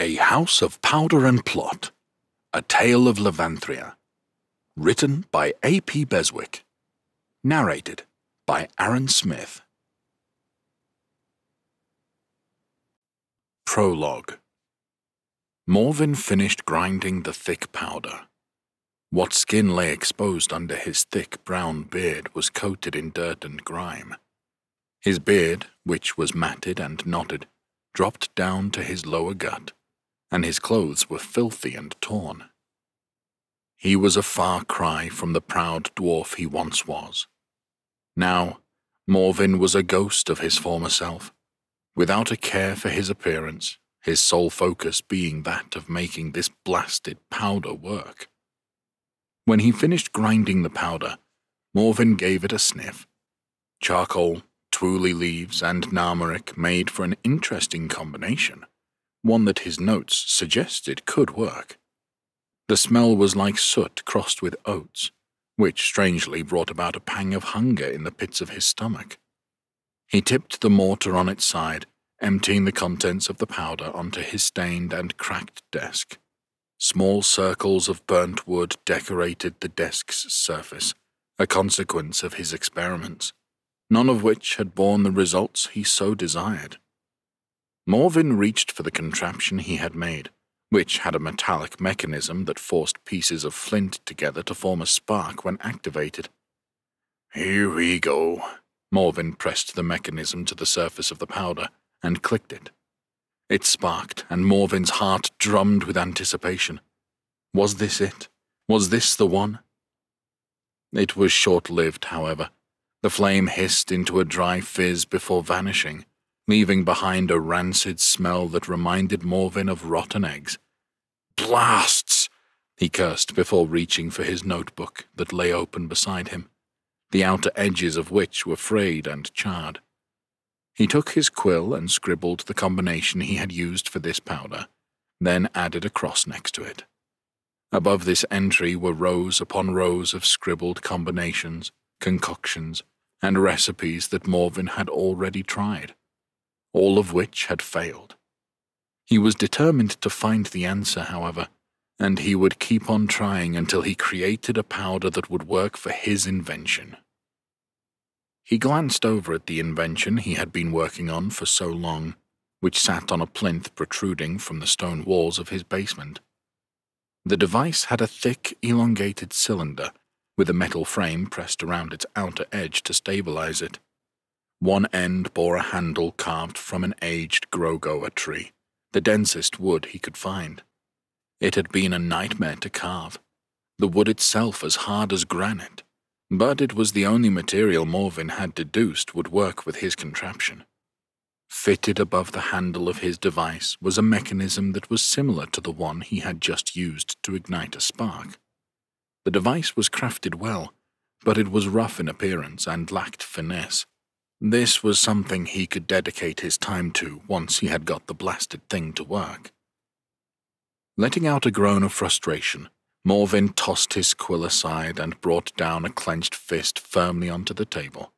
A House of Powder and Plot, A Tale of Levanthria, written by A.P. Beswick, narrated by Aaron Smith. Prologue. Morven finished grinding the thick powder. What skin lay exposed under his thick brown beard was coated in dirt and grime. His beard, which was matted and knotted, dropped down to his lower gut, and his clothes were filthy and torn. He was a far cry from the proud dwarf he once was. Now, Morven was a ghost of his former self, without a care for his appearance, his sole focus being that of making this blasted powder work. When he finished grinding the powder, Morven gave it a sniff. Charcoal, twooly leaves, and narmeric made for an interesting combination, one that his notes suggested could work. The smell was like soot crossed with oats, which strangely brought about a pang of hunger in the pits of his stomach. He tipped the mortar on its side, emptying the contents of the powder onto his stained and cracked desk. Small circles of burnt wood decorated the desk's surface, a consequence of his experiments, none of which had borne the results he so desired. Morven reached for the contraption he had made, which had a metallic mechanism that forced pieces of flint together to form a spark when activated. "Here we go." Morven pressed the mechanism to the surface of the powder and clicked it. It sparked, and Morven's heart drummed with anticipation. Was this it? Was this the one? It was short-lived, however. The flame hissed into a dry fizz before vanishing, leaving behind a rancid smell that reminded Morven of rotten eggs. "Blasts!" he cursed before reaching for his notebook that lay open beside him, the outer edges of which were frayed and charred. He took his quill and scribbled the combination he had used for this powder, then added a cross next to it. Above this entry were rows upon rows of scribbled combinations, concoctions, and recipes that Morven had already tried, all of which had failed. He was determined to find the answer, however, and he would keep on trying until he created a powder that would work for his invention. He glanced over at the invention he had been working on for so long, which sat on a plinth protruding from the stone walls of his basement. The device had a thick, elongated cylinder, with a metal frame pressed around its outer edge to stabilize it. One end bore a handle carved from an aged grogoa tree, the densest wood he could find. It had been a nightmare to carve, the wood itself as hard as granite, but it was the only material Morven had deduced would work with his contraption. Fitted above the handle of his device was a mechanism that was similar to the one he had just used to ignite a spark. The device was crafted well, but it was rough in appearance and lacked finesse. This was something he could dedicate his time to once he had got the blasted thing to work. Letting out a groan of frustration, Morven tossed his quill aside and brought down a clenched fist firmly onto the table.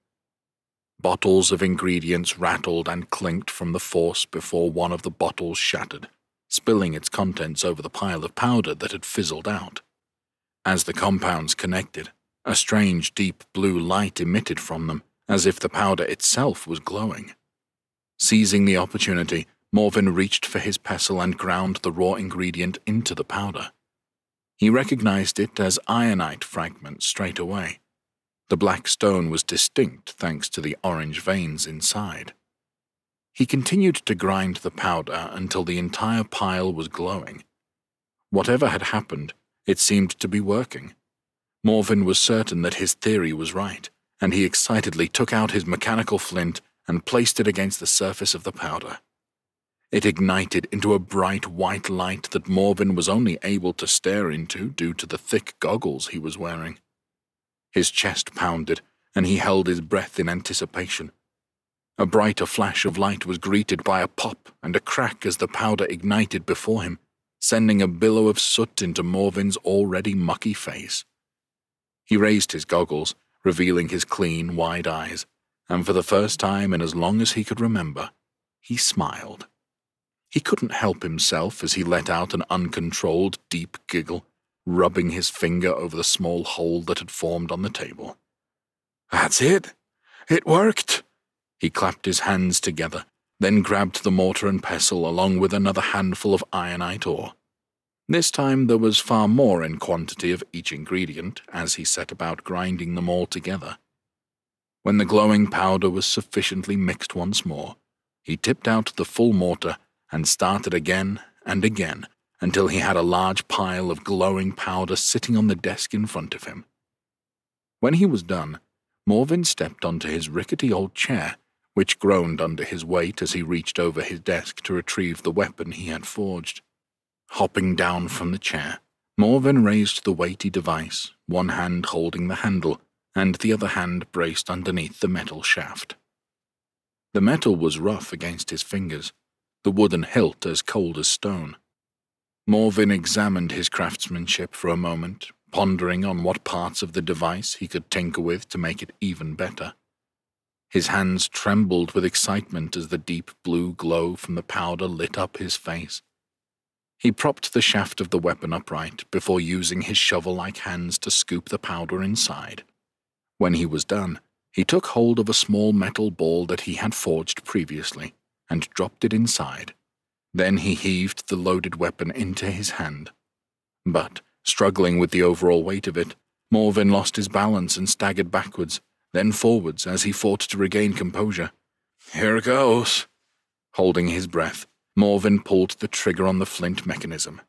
Bottles of ingredients rattled and clinked from the force before one of the bottles shattered, spilling its contents over the pile of powder that had fizzled out. As the compounds connected, a strange deep blue light emitted from them, as if the powder itself was glowing. Seizing the opportunity, Morven reached for his pestle and ground the raw ingredient into the powder. He recognized it as ironite fragments straight away. The black stone was distinct thanks to the orange veins inside. He continued to grind the powder until the entire pile was glowing. Whatever had happened, it seemed to be working. Morven was certain that his theory was right, and he excitedly took out his mechanical flint and placed it against the surface of the powder. It ignited into a bright white light that Morven was only able to stare into due to the thick goggles he was wearing. His chest pounded, and he held his breath in anticipation. A brighter flash of light was greeted by a pop and a crack as the powder ignited before him, sending a billow of soot into Morven's already mucky face. He raised his goggles, revealing his clean, wide eyes, and for the first time in as long as he could remember, he smiled. He couldn't help himself as he let out an uncontrolled, deep giggle, rubbing his finger over the small hole that had formed on the table. "That's it! It worked!" He clapped his hands together, then grabbed the mortar and pestle along with another handful of ironite ore. This time there was far more in quantity of each ingredient as he set about grinding them all together. When the glowing powder was sufficiently mixed once more, he tipped out the full mortar and started again and again until he had a large pile of glowing powder sitting on the desk in front of him. When he was done, Morvin stepped onto his rickety old chair, which groaned under his weight as he reached over his desk to retrieve the weapon he had forged. Hopping down from the chair, Morvin raised the weighty device, one hand holding the handle, and the other hand braced underneath the metal shaft. The metal was rough against his fingers, the wooden hilt as cold as stone. Morvin examined his craftsmanship for a moment, pondering on what parts of the device he could tinker with to make it even better. His hands trembled with excitement as the deep blue glow from the powder lit up his face. He propped the shaft of the weapon upright before using his shovel-like hands to scoop the powder inside. When he was done, he took hold of a small metal ball that he had forged previously and dropped it inside. Then he heaved the loaded weapon into his hand. But, struggling with the overall weight of it, Morvin lost his balance and staggered backwards, then forwards as he fought to regain composure. "Here goes." Holding his breath, Morvin pulled the trigger on the flint mechanism.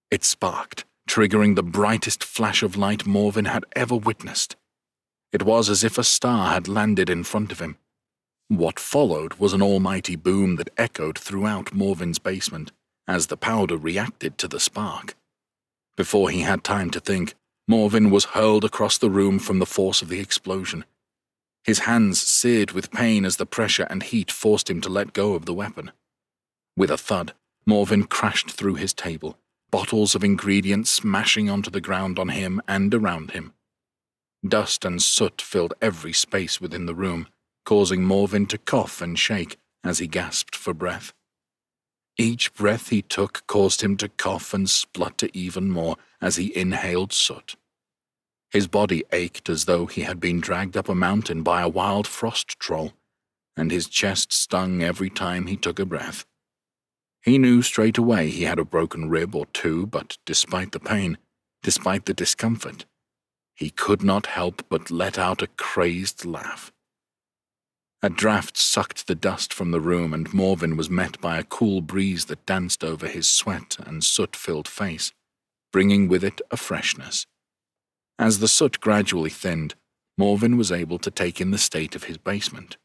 It sparked, triggering the brightest flash of light Morvin had ever witnessed. It was as if a star had landed in front of him. What followed was an almighty boom that echoed throughout Morvin's basement as the powder reacted to the spark. Before he had time to think, Morvin was hurled across the room from the force of the explosion. His hands seared with pain as the pressure and heat forced him to let go of the weapon. With a thud, Morvin crashed through his table, bottles of ingredients smashing onto the ground on him and around him. Dust and soot filled every space within the room, causing Morvin to cough and shake as he gasped for breath. Each breath he took caused him to cough and splutter even more as he inhaled soot. His body ached as though he had been dragged up a mountain by a wild frost troll, and his chest stung every time he took a breath. He knew straight away he had a broken rib or two, but despite the pain, despite the discomfort, he could not help but let out a crazed laugh. A draft sucked the dust from the room, and Morvin was met by a cool breeze that danced over his sweat and soot-filled face, bringing with it a freshness. As the soot gradually thinned, Morvin was able to take in the state of his basement.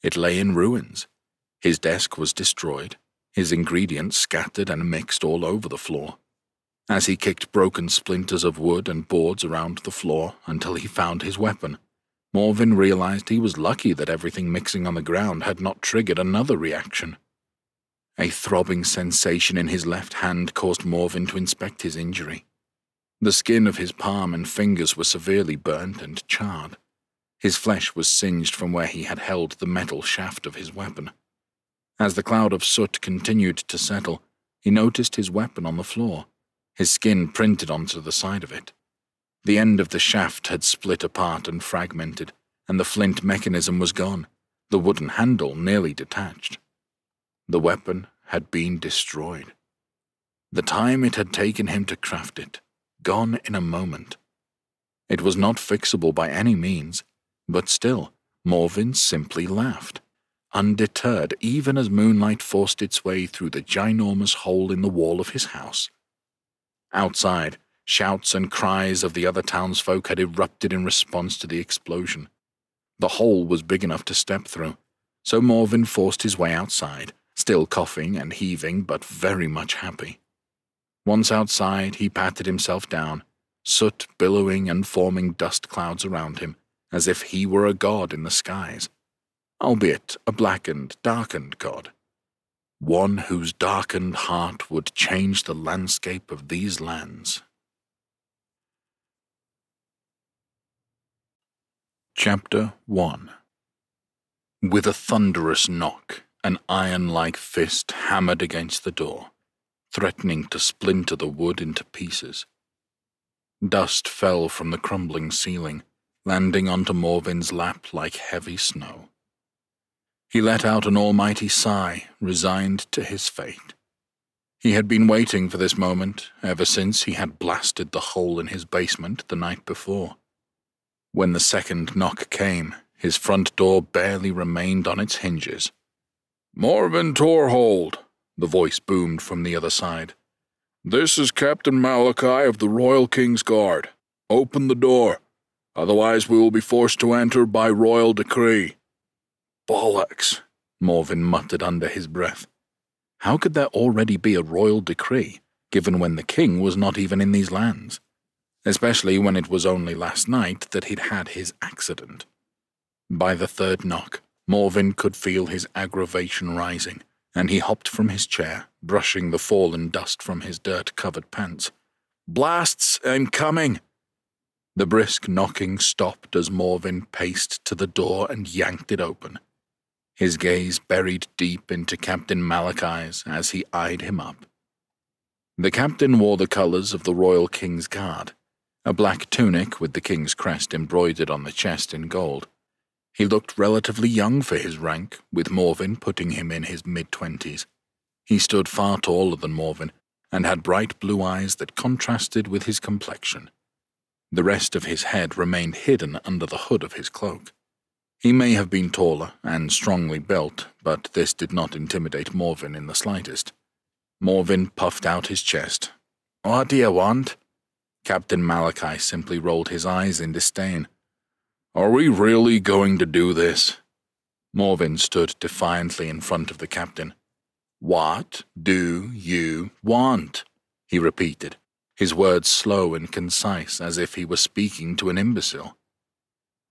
It lay in ruins. His desk was destroyed, his ingredients scattered and mixed all over the floor. As he kicked broken splinters of wood and boards around the floor until he found his weapon, Morvin realized he was lucky that everything mixing on the ground had not triggered another reaction. A throbbing sensation in his left hand caused Morvin to inspect his injury. The skin of his palm and fingers were severely burnt and charred. His flesh was singed from where he had held the metal shaft of his weapon. As the cloud of soot continued to settle, he noticed his weapon on the floor, his skin printed onto the side of it. The end of the shaft had split apart and fragmented, and the flint mechanism was gone, the wooden handle nearly detached. The weapon had been destroyed. The time it had taken him to craft it, gone in a moment. It was not fixable by any means, but still, Morvin simply laughed, undeterred even as moonlight forced its way through the ginormous hole in the wall of his house. Outside, shouts and cries of the other townsfolk had erupted in response to the explosion. The hole was big enough to step through, so Morvin forced his way outside, still coughing and heaving but very much happy. Once outside, he patted himself down, soot billowing and forming dust clouds around him, as if he were a god in the skies, albeit a blackened, darkened god. One whose darkened heart would change the landscape of these lands. Chapter 1. With a thunderous knock, An iron-like fist hammered against the door, threatening to splinter the wood into pieces. Dust fell from the crumbling ceiling, landing onto Morvin's lap like heavy snow. He let out an almighty sigh, resigned to his fate. He had been waiting for this moment ever since he had blasted the hole in his basement the night before. When the second knock came, his front door barely remained on its hinges. "Morvin Torhold," the voice boomed from the other side. "This is Captain Malachi of the Royal King's Guard. Open the door, otherwise we will be forced to enter by royal decree." "Bollocks," Morvin muttered under his breath. How could there already be a royal decree, given when the king was not even in these lands? Especially when it was only last night that he'd had his accident. By the third knock, Morvin could feel his aggravation rising, and he hopped from his chair, brushing the fallen dust from his dirt-covered pants. "Blasts, I'm coming!" The brisk knocking stopped as Morvin paced to the door and yanked it open. His gaze buried deep into Captain Malachi's as he eyed him up. The captain wore the colors of the Royal King's Guard, a black tunic with the king's crest embroidered on the chest in gold. He looked relatively young for his rank, with Morvin putting him in his mid-20s. He stood far taller than Morvin, and had bright blue eyes that contrasted with his complexion. The rest of his head remained hidden under the hood of his cloak. He may have been taller and strongly built, but this did not intimidate Morvin in the slightest. Morvin puffed out his chest. "What do you want?" Captain Malachi simply rolled his eyes in disdain. "Are we really going to do this?" Morvin stood defiantly in front of the captain. "What do you want?" he repeated, his words slow and concise as if he were speaking to an imbecile.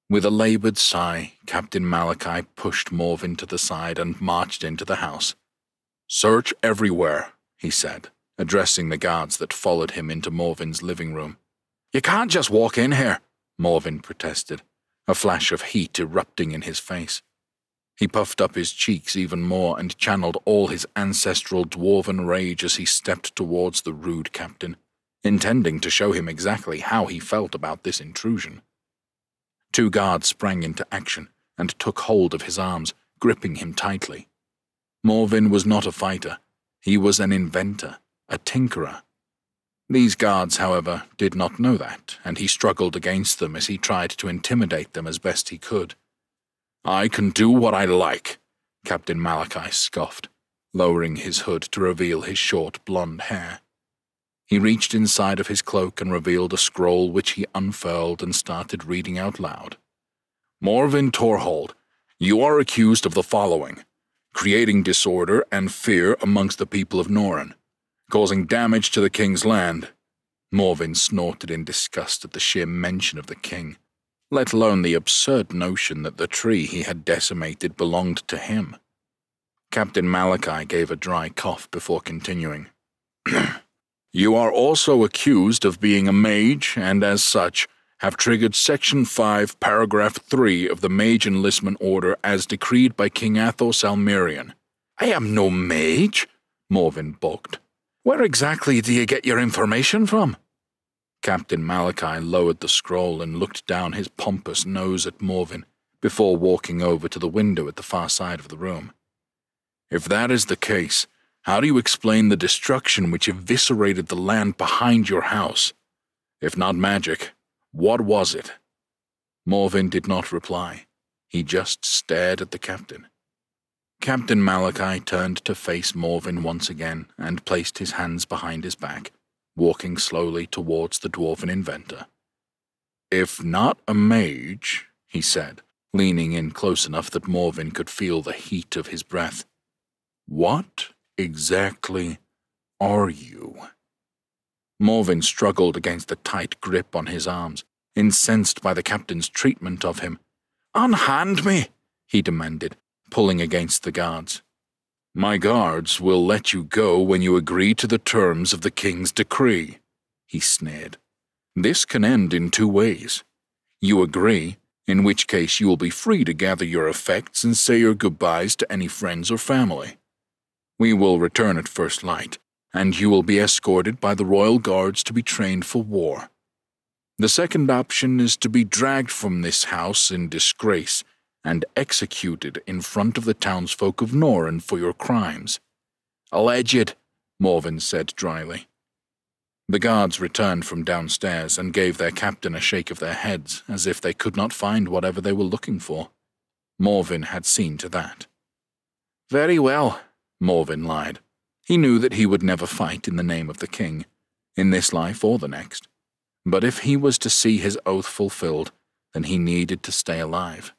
With a labored sigh, Captain Malachi pushed Morvin to the side and marched into the house. "Search everywhere," he said, addressing the guards that followed him into Morvin's living room. "You can't just walk in here," Morvin protested, a flash of heat erupting in his face. He puffed up his cheeks even more and channeled all his ancestral dwarven rage as he stepped towards the rude captain, intending to show him exactly how he felt about this intrusion. Two guards sprang into action and took hold of his arms, gripping him tightly. Morvin was not a fighter. He was an inventor, a tinkerer. These guards, however, did not know that, and he struggled against them as he tried to intimidate them as best he could. "I can do what I like," Captain Malachi scoffed, lowering his hood to reveal his short blonde hair. He reached inside of his cloak and revealed a scroll which he unfurled and started reading out loud. "Morvin Torhold, you are accused of the following: creating disorder and fear amongst the people of Norren, causing damage to the king's land." Morvin snorted in disgust at the sheer mention of the king, let alone the absurd notion that the tree he had decimated belonged to him. Captain Malachi gave a dry cough before continuing. "You are also accused of being a mage, and as such, have triggered Section 5, Paragraph 3 of the Mage Enlistment Order as decreed by King Athos Almerian." "I am no mage," Morvin balked. "Where exactly do you get your information from?" Captain Malachi lowered the scroll and looked down his pompous nose at Morvin before walking over to the window at the far side of the room. "If that is the case, how do you explain the destruction which eviscerated the land behind your house? If not magic, what was it?" Morvin did not reply. He just stared at the captain. Captain Malachi turned to face Morvin once again and placed his hands behind his back, walking slowly towards the dwarven inventor. "If not a mage," he said, leaning in close enough that Morvin could feel the heat of his breath, "what exactly are you?" Morvin struggled against the tight grip on his arms, incensed by the captain's treatment of him. "Unhand me," he demanded, pulling against the guards. "My guards will let you go when you agree to the terms of the king's decree," he sneered. "This can end in two ways. You agree, in which case you will be free to gather your effects and say your goodbyes to any friends or family. We will return at first light, and you will be escorted by the royal guards to be trained for war. The second option is to be dragged from this house in disgrace and executed in front of the townsfolk of Norren for your crimes." "Alleged," Morven said dryly. The guards returned from downstairs and gave their captain a shake of their heads, as if they could not find whatever they were looking for. Morven had seen to that. "Very well," Morven lied. He knew that he would never fight in the name of the king, in this life or the next. But if he was to see his oath fulfilled, then he needed to stay alive.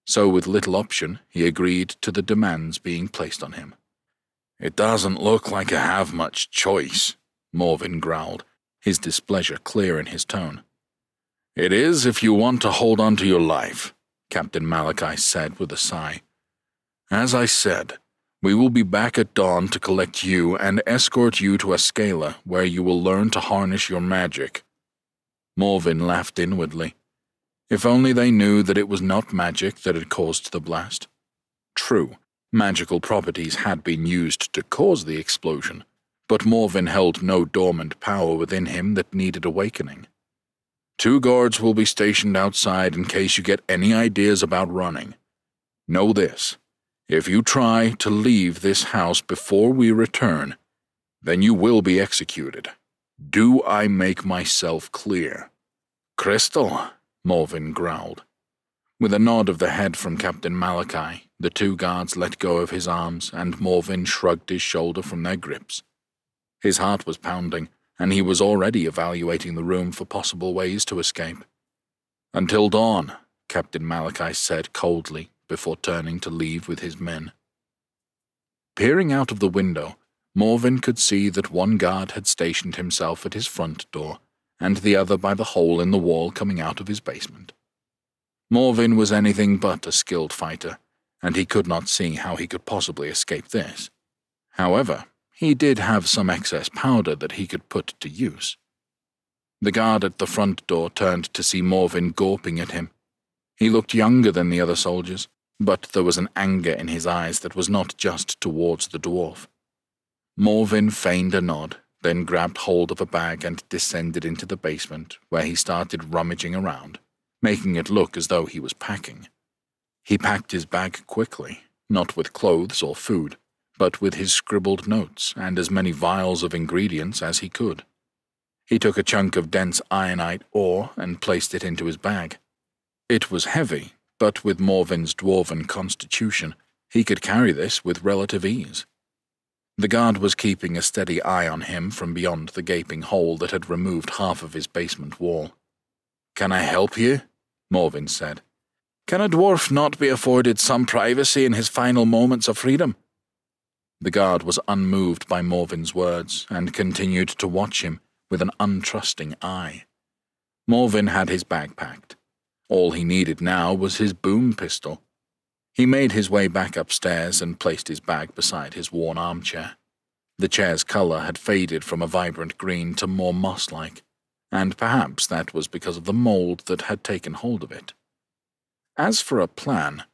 So with little option, he agreed to the demands being placed on him. "It doesn't look like I have much choice," Morven growled, his displeasure clear in his tone. "It is if you want to hold on to your life," Captain Malachi said with a sigh. "As I said, we will be back at dawn to collect you and escort you to Ascala, where you will learn to harness your magic." Morven laughed inwardly. If only they knew that it was not magic that had caused the blast. True, magical properties had been used to cause the explosion, but Morven held no dormant power within him that needed awakening. "2 guards will be stationed outside in case you get any ideas about running. Know this, if you try to leave this house before we return, then you will be executed. Do I make myself clear?" "Crystal," Morven growled. With a nod of the head from Captain Malachi, the 2 guards let go of his arms, and Morven shrugged his shoulder from their grips. His heart was pounding, and he was already evaluating the room for possible ways to escape. "Until dawn," Captain Malachi said coldly before turning to leave with his men. Peering out of the window, Morven could see that one guard had stationed himself at his front door, and the other by the hole in the wall coming out of his basement. Morven was anything but a skilled fighter, and he could not see how he could possibly escape this. However, he did have some excess powder that he could put to use. The guard at the front door turned to see Morven gawping at him. He looked younger than the other soldiers, but there was an anger in his eyes that was not just towards the dwarf. Morven feigned a nod, then grabbed hold of a bag and descended into the basement, where he started rummaging around, making it look as though he was packing. He packed his bag quickly, not with clothes or food, but with his scribbled notes and as many vials of ingredients as he could. He took a chunk of dense ironite ore and placed it into his bag. It was heavy, but with Morven's dwarven constitution, he could carry this with relative ease. The guard was keeping a steady eye on him from beyond the gaping hole that had removed half of his basement wall. "Can I help you?" Morven said. "Can a dwarf not be afforded some privacy in his final moments of freedom?" The guard was unmoved by Morven's words and continued to watch him with an untrusting eye. Morven had his bag packed. All he needed now was his boom pistol. He made his way back upstairs and placed his bag beside his worn armchair. The chair's color had faded from a vibrant green to more moss-like, and perhaps that was because of the mold that had taken hold of it. As for a plan,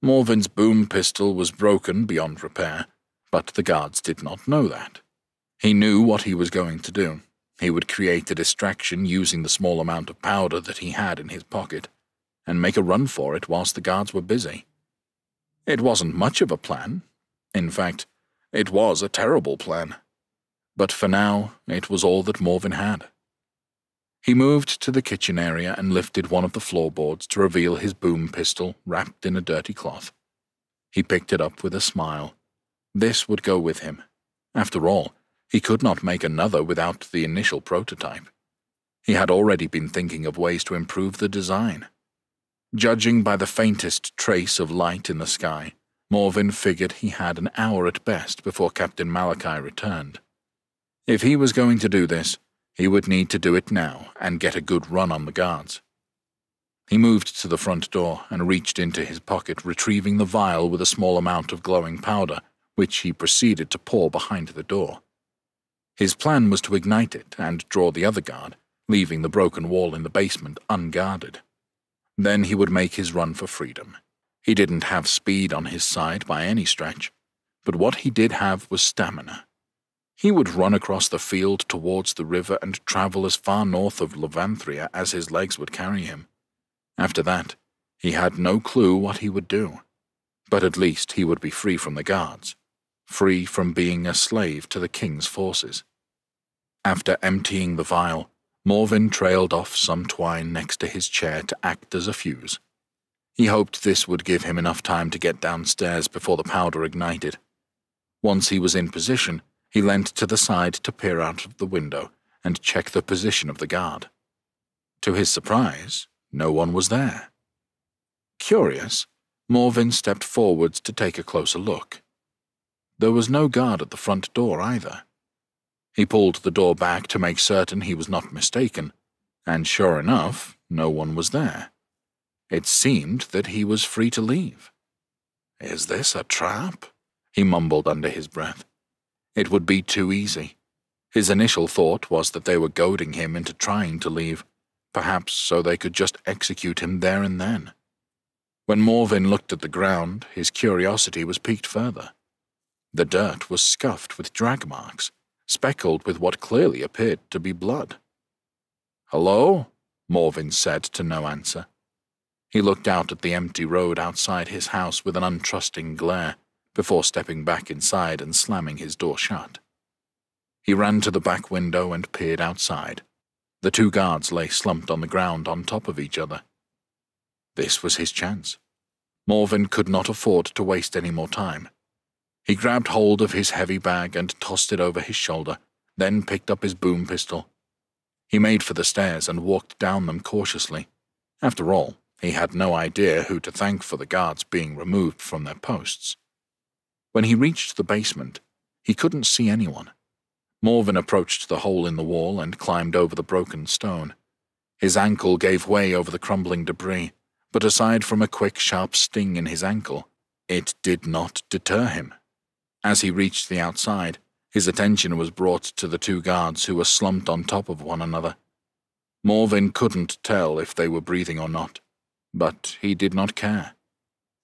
Morven's boom pistol was broken beyond repair, but the guards did not know that. He knew what he was going to do. He would create a distraction using the small amount of powder that he had in his pocket, and make a run for it whilst the guards were busy. It wasn't much of a plan. In fact, it was a terrible plan. But for now, it was all that Morven had. He moved to the kitchen area and lifted one of the floorboards to reveal his boom pistol wrapped in a dirty cloth. He picked it up with a smile. This would go with him. After all, he could not make another without the initial prototype. He had already been thinking of ways to improve the design. Judging by the faintest trace of light in the sky, Morven figured he had an hour at best before Captain Malachi returned. If he was going to do this, he would need to do it now and get a good run on the guards. He moved to the front door and reached into his pocket, retrieving the vial with a small amount of glowing powder, which he proceeded to pour behind the door. His plan was to ignite it and draw the other guard, leaving the broken wall in the basement unguarded. Then he would make his run for freedom. He didn't have speed on his side by any stretch, but what he did have was stamina. He would run across the field towards the river and travel as far north of Levanthria as his legs would carry him. After that, he had no clue what he would do, but at least he would be free from the guards, free from being a slave to the king's forces. After emptying the vial, Morven trailed off some twine next to his chair to act as a fuse. He hoped this would give him enough time to get downstairs before the powder ignited. Once he was in position, he leant to the side to peer out of the window and check the position of the guard. To his surprise, no one was there. Curious, Morven stepped forwards to take a closer look. There was no guard at the front door either. He pulled the door back to make certain he was not mistaken, and sure enough, no one was there. It seemed that he was free to leave. "Is this a trap?" he mumbled under his breath. It would be too easy. His initial thought was that they were goading him into trying to leave, perhaps so they could just execute him there and then. When Morven looked at the ground, his curiosity was piqued further. The dirt was scuffed with drag marks, speckled with what clearly appeared to be blood. "Hello?" Morven said to no answer. He looked out at the empty road outside his house with an untrusting glare, before stepping back inside and slamming his door shut. He ran to the back window and peered outside. The two guards lay slumped on the ground on top of each other. This was his chance. Morven could not afford to waste any more time. He grabbed hold of his heavy bag and tossed it over his shoulder, then picked up his boom pistol. He made for the stairs and walked down them cautiously. After all, he had no idea who to thank for the guards being removed from their posts. When he reached the basement, he couldn't see anyone. Morven approached the hole in the wall and climbed over the broken stone. His ankle gave way over the crumbling debris, but aside from a quick, sharp sting in his ankle, it did not deter him. As he reached the outside, his attention was brought to the two guards who were slumped on top of one another. Morven couldn't tell if they were breathing or not, but he did not care.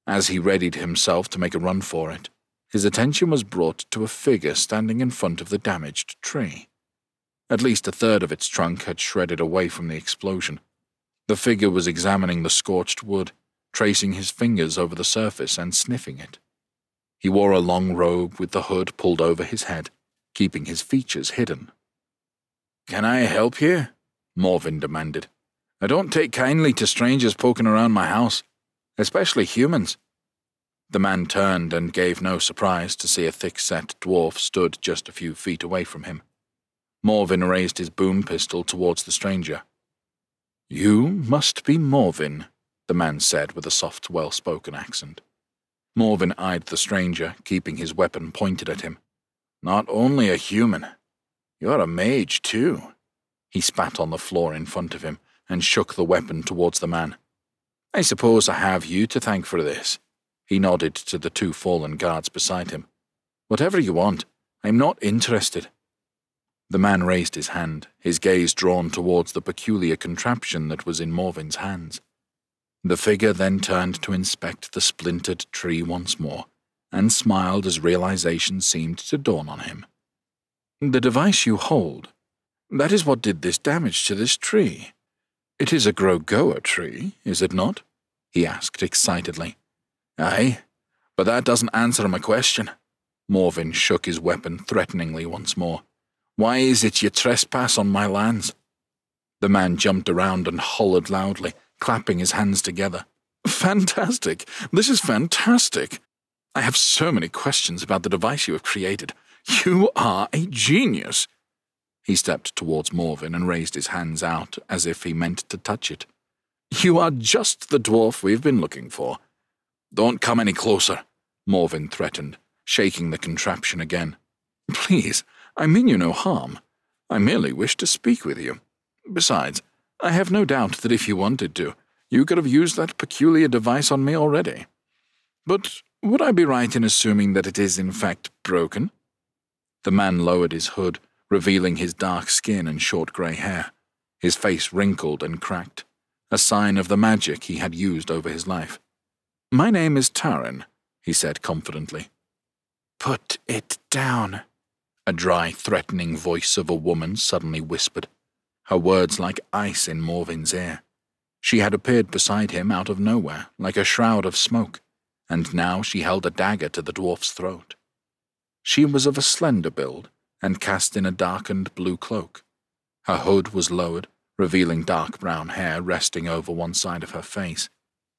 As he readied himself to make a run for it, his attention was brought to a figure standing in front of the damaged tree. At least a third of its trunk had shredded away from the explosion. The figure was examining the scorched wood, tracing his fingers over the surface and sniffing it. He wore a long robe with the hood pulled over his head, keeping his features hidden. "Can I help you?" Morven demanded. "I don't take kindly to strangers poking around my house, especially humans." The man turned and gave no surprise to see a thick-set dwarf stood just a few feet away from him. Morven raised his boom pistol towards the stranger. "You must be Morven," the man said with a soft, well-spoken accent. Morven eyed the stranger, keeping his weapon pointed at him. "Not only a human, you're a mage too." He spat on the floor in front of him and shook the weapon towards the man. "I suppose I have you to thank for this." He nodded to the two fallen guards beside him. "Whatever you want, I'm not interested." The man raised his hand, his gaze drawn towards the peculiar contraption that was in Morven's hands. The figure then turned to inspect the splintered tree once more, and smiled as realization seemed to dawn on him. "The device you hold, that is what did this damage to this tree. It is a Grogoa tree, is it not?" he asked excitedly. "Aye, but that doesn't answer my question." Morven shook his weapon threateningly once more. "Why is it you trespass on my lands?" The man jumped around and hollered loudly, clapping his hands together. "Fantastic! This is fantastic! I have so many questions about the device you have created. You are a genius!" He stepped towards Morven and raised his hands out as if he meant to touch it. "You are just the dwarf we've been looking for." "Don't come any closer," Morven threatened, shaking the contraption again. "Please, I mean you no harm. I merely wish to speak with you. Besides, I have no doubt that if you wanted to, you could have used that peculiar device on me already. But would I be right in assuming that it is in fact broken?" The man lowered his hood, revealing his dark skin and short grey hair. His face wrinkled and cracked. a sign of the magic he had used over his life. "My name is Taran," he said confidently. "Put it down," a dry, threatening voice of a woman suddenly whispered, her words like ice in Morvin's ear. She had appeared beside him out of nowhere, like a shroud of smoke, and now she held a dagger to the dwarf's throat. She was of a slender build, and cast in a darkened blue cloak. Her hood was lowered, revealing dark brown hair resting over one side of her face.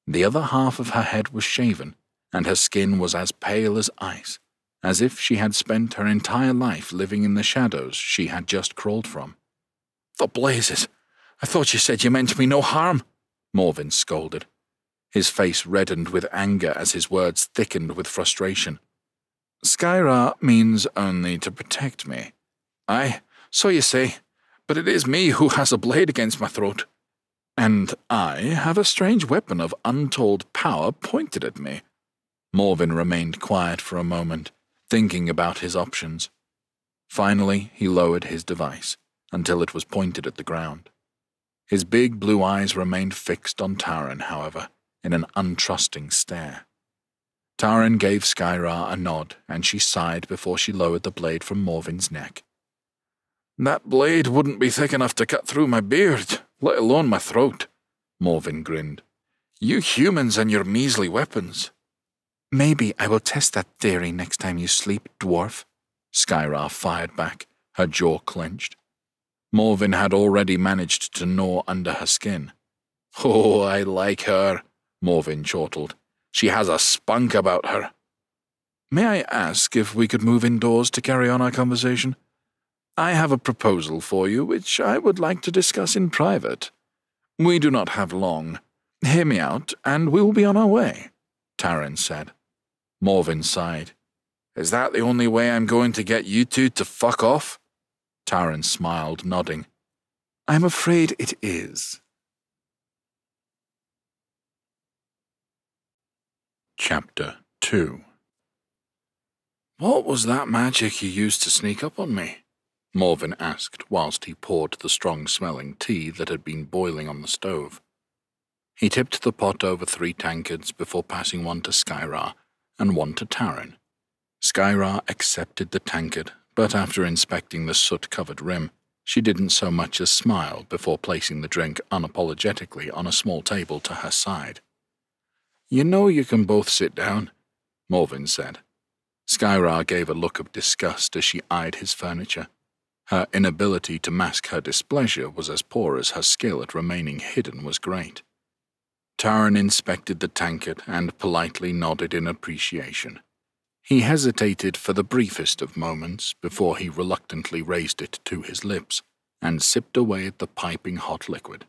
The other half of her head was shaven, and her skin was as pale as ice, as if she had spent her entire life living in the shadows she had just crawled from. "The blazes! I thought you said you meant me no harm," Morvin scolded. His face reddened with anger as his words thickened with frustration. "Skyra means only to protect me." "Aye, so you say, but it is me who has a blade against my throat." "And I have a strange weapon of untold power pointed at me." Morvin remained quiet for a moment, thinking about his options. Finally, he lowered his device, until it was pointed at the ground. His big blue eyes remained fixed on Taran, however, in an untrusting stare. Taran gave Skyra a nod, and she sighed before she lowered the blade from Morvin's neck. "That blade wouldn't be thick enough to cut through my beard, let alone my throat," Morvin grinned. "You humans and your measly weapons." "Maybe I will test that theory next time you sleep, dwarf," Skyra fired back, her jaw clenched. Morvin had already managed to gnaw under her skin. "Oh, I like her," Morvin chortled. "She has a spunk about her." "May I ask if we could move indoors to carry on our conversation? I have a proposal for you which I would like to discuss in private. We do not have long. Hear me out, and we will be on our way," Taran said. Morvin sighed. "Is that the only way I'm going to get you two to fuck off?" Taran smiled, nodding. "I'm afraid it is." Chapter 2. "What was that magic you used to sneak up on me?" Morvin asked whilst he poured the strong-smelling tea that had been boiling on the stove. He tipped the pot over 3 tankards before passing one to Skyra and one to Taran. Skyra accepted the tankard, but after inspecting the soot-covered rim, she didn't so much as smile before placing the drink unapologetically on a small table to her side. "You know you can both sit down," Morvin said. Skyra gave a look of disgust as she eyed his furniture. Her inability to mask her displeasure was as poor as her skill at remaining hidden was great. Taran inspected the tankard and politely nodded in appreciation. He hesitated for the briefest of moments before he reluctantly raised it to his lips and sipped away at the piping hot liquid.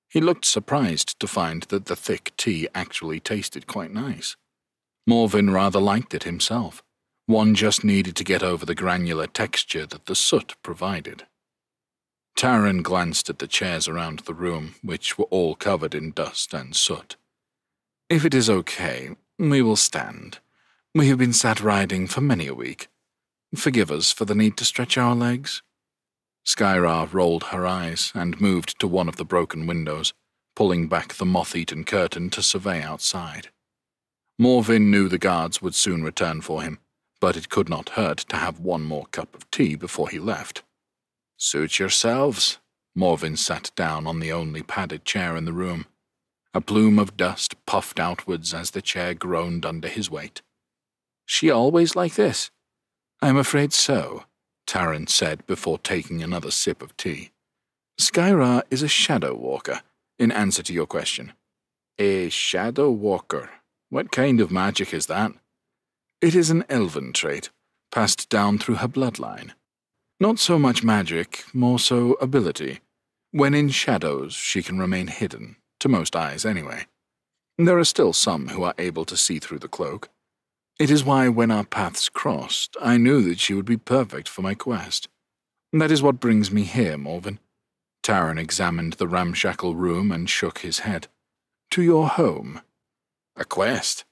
He looked surprised to find that the thick tea actually tasted quite nice. Morvin rather liked it himself. One just needed to get over the granular texture that the soot provided. Taran glanced at the chairs around the room, which were all covered in dust and soot. "If it is okay, we will stand. We have been sat riding for many a week. Forgive us for the need to stretch our legs." Skyra rolled her eyes and moved to one of the broken windows, pulling back the moth-eaten curtain to survey outside. Morvin knew the guards would soon return for him, but it could not hurt to have one more cup of tea before he left. "Suit yourselves." Morvin sat down on the only padded chair in the room. A plume of dust puffed outwards as the chair groaned under his weight. "She always like this?" "I'm afraid so," Taran said before taking another sip of tea. "Skyra is a shadow walker, in answer to your question." "A shadow walker? What kind of magic is that?" "It is an elven trait, passed down through her bloodline. Not so much magic, more so ability. When in shadows, she can remain hidden, to most eyes anyway. There are still some who are able to see through the cloak. It is why when our paths crossed, I knew that she would be perfect for my quest. That is what brings me here, Morvin." Taran examined the ramshackle room and shook his head. "To your home." "A quest?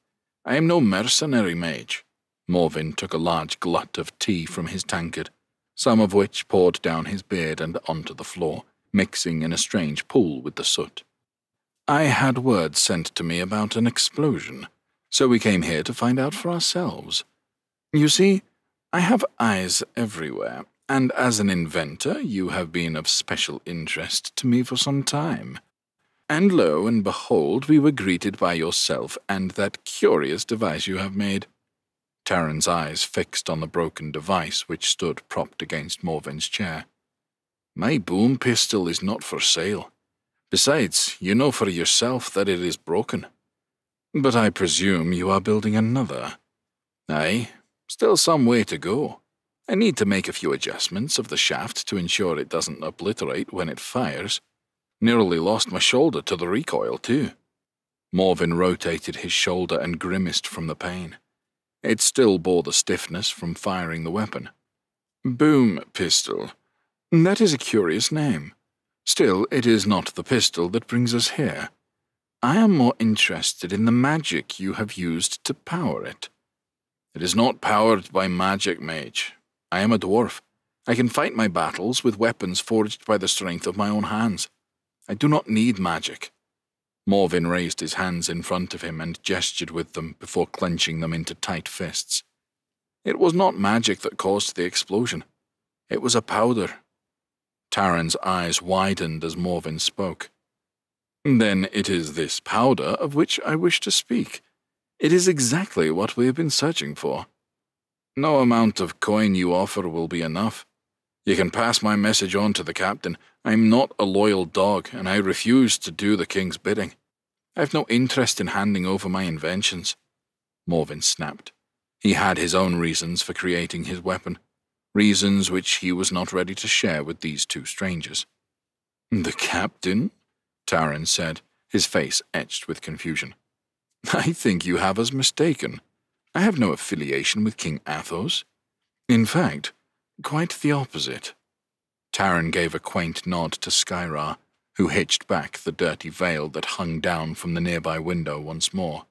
I am no mercenary mage." Morvin took a large glut of tea from his tankard, some of which poured down his beard and onto the floor, mixing in a strange pool with the soot. I had word sent to me about an explosion, so we came here to find out for ourselves. You see, I have eyes everywhere, and as an inventor, you have been of special interest to me for some time. And lo and behold, we were greeted by yourself and that curious device you have made." Taryn's eyes fixed on the broken device which stood propped against Morven's chair. "My boom pistol is not for sale. Besides, you know for yourself that it is broken. But I presume you are building another." "Aye, still some way to go. I need to make a few adjustments of the shaft to ensure it doesn't obliterate when it fires. Nearly lost my shoulder to the recoil, too." Morven rotated his shoulder and grimaced from the pain. It still bore the stiffness from firing the weapon. "Boom pistol. That is a curious name. Still, it is not the pistol that brings us here. I am more interested in the magic you have used to power it." "It is not powered by magic, mage. I am a dwarf. I can fight my battles with weapons forged by the strength of my own hands. I do not need magic." Morven raised his hands in front of him and gestured with them before clenching them into tight fists. "It was not magic that caused the explosion. It was a powder." Taryn's eyes widened as Morven spoke. "Then it is this powder of which I wish to speak. It is exactly what we have been searching for. No amount of coin you offer will be enough. You can pass my message on to the captain. I'm not a loyal dog, and I refuse to do the king's bidding. I've no interest in handing over my inventions." Morven snapped. He had his own reasons for creating his weapon, reasons which he was not ready to share with these two strangers. "The captain?" Taryn said, his face etched with confusion. "I think you have us mistaken. I have no affiliation with King Athos. In fact, quite the opposite." Taryn gave a quaint nod to Skyra, who hitched back the dirty veil that hung down from the nearby window once more.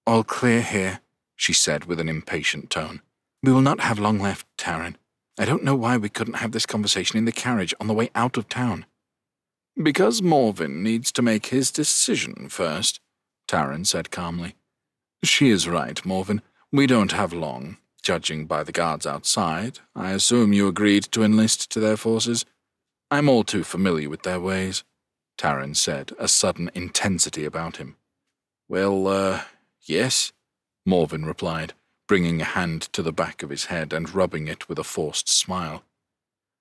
"All clear here," she said with an impatient tone. "We will not have long left, Taryn. I don't know why we couldn't have this conversation in the carriage on the way out of town." "Because Morven needs to make his decision first," Taryn said calmly. "She is right, Morven. We don't have long. Judging by the guards outside, I assume you agreed to enlist to their forces. I'm all too familiar with their ways," Taryn said, a sudden intensity about him. "Well, yes," Morven replied, bringing a hand to the back of his head and rubbing it with a forced smile.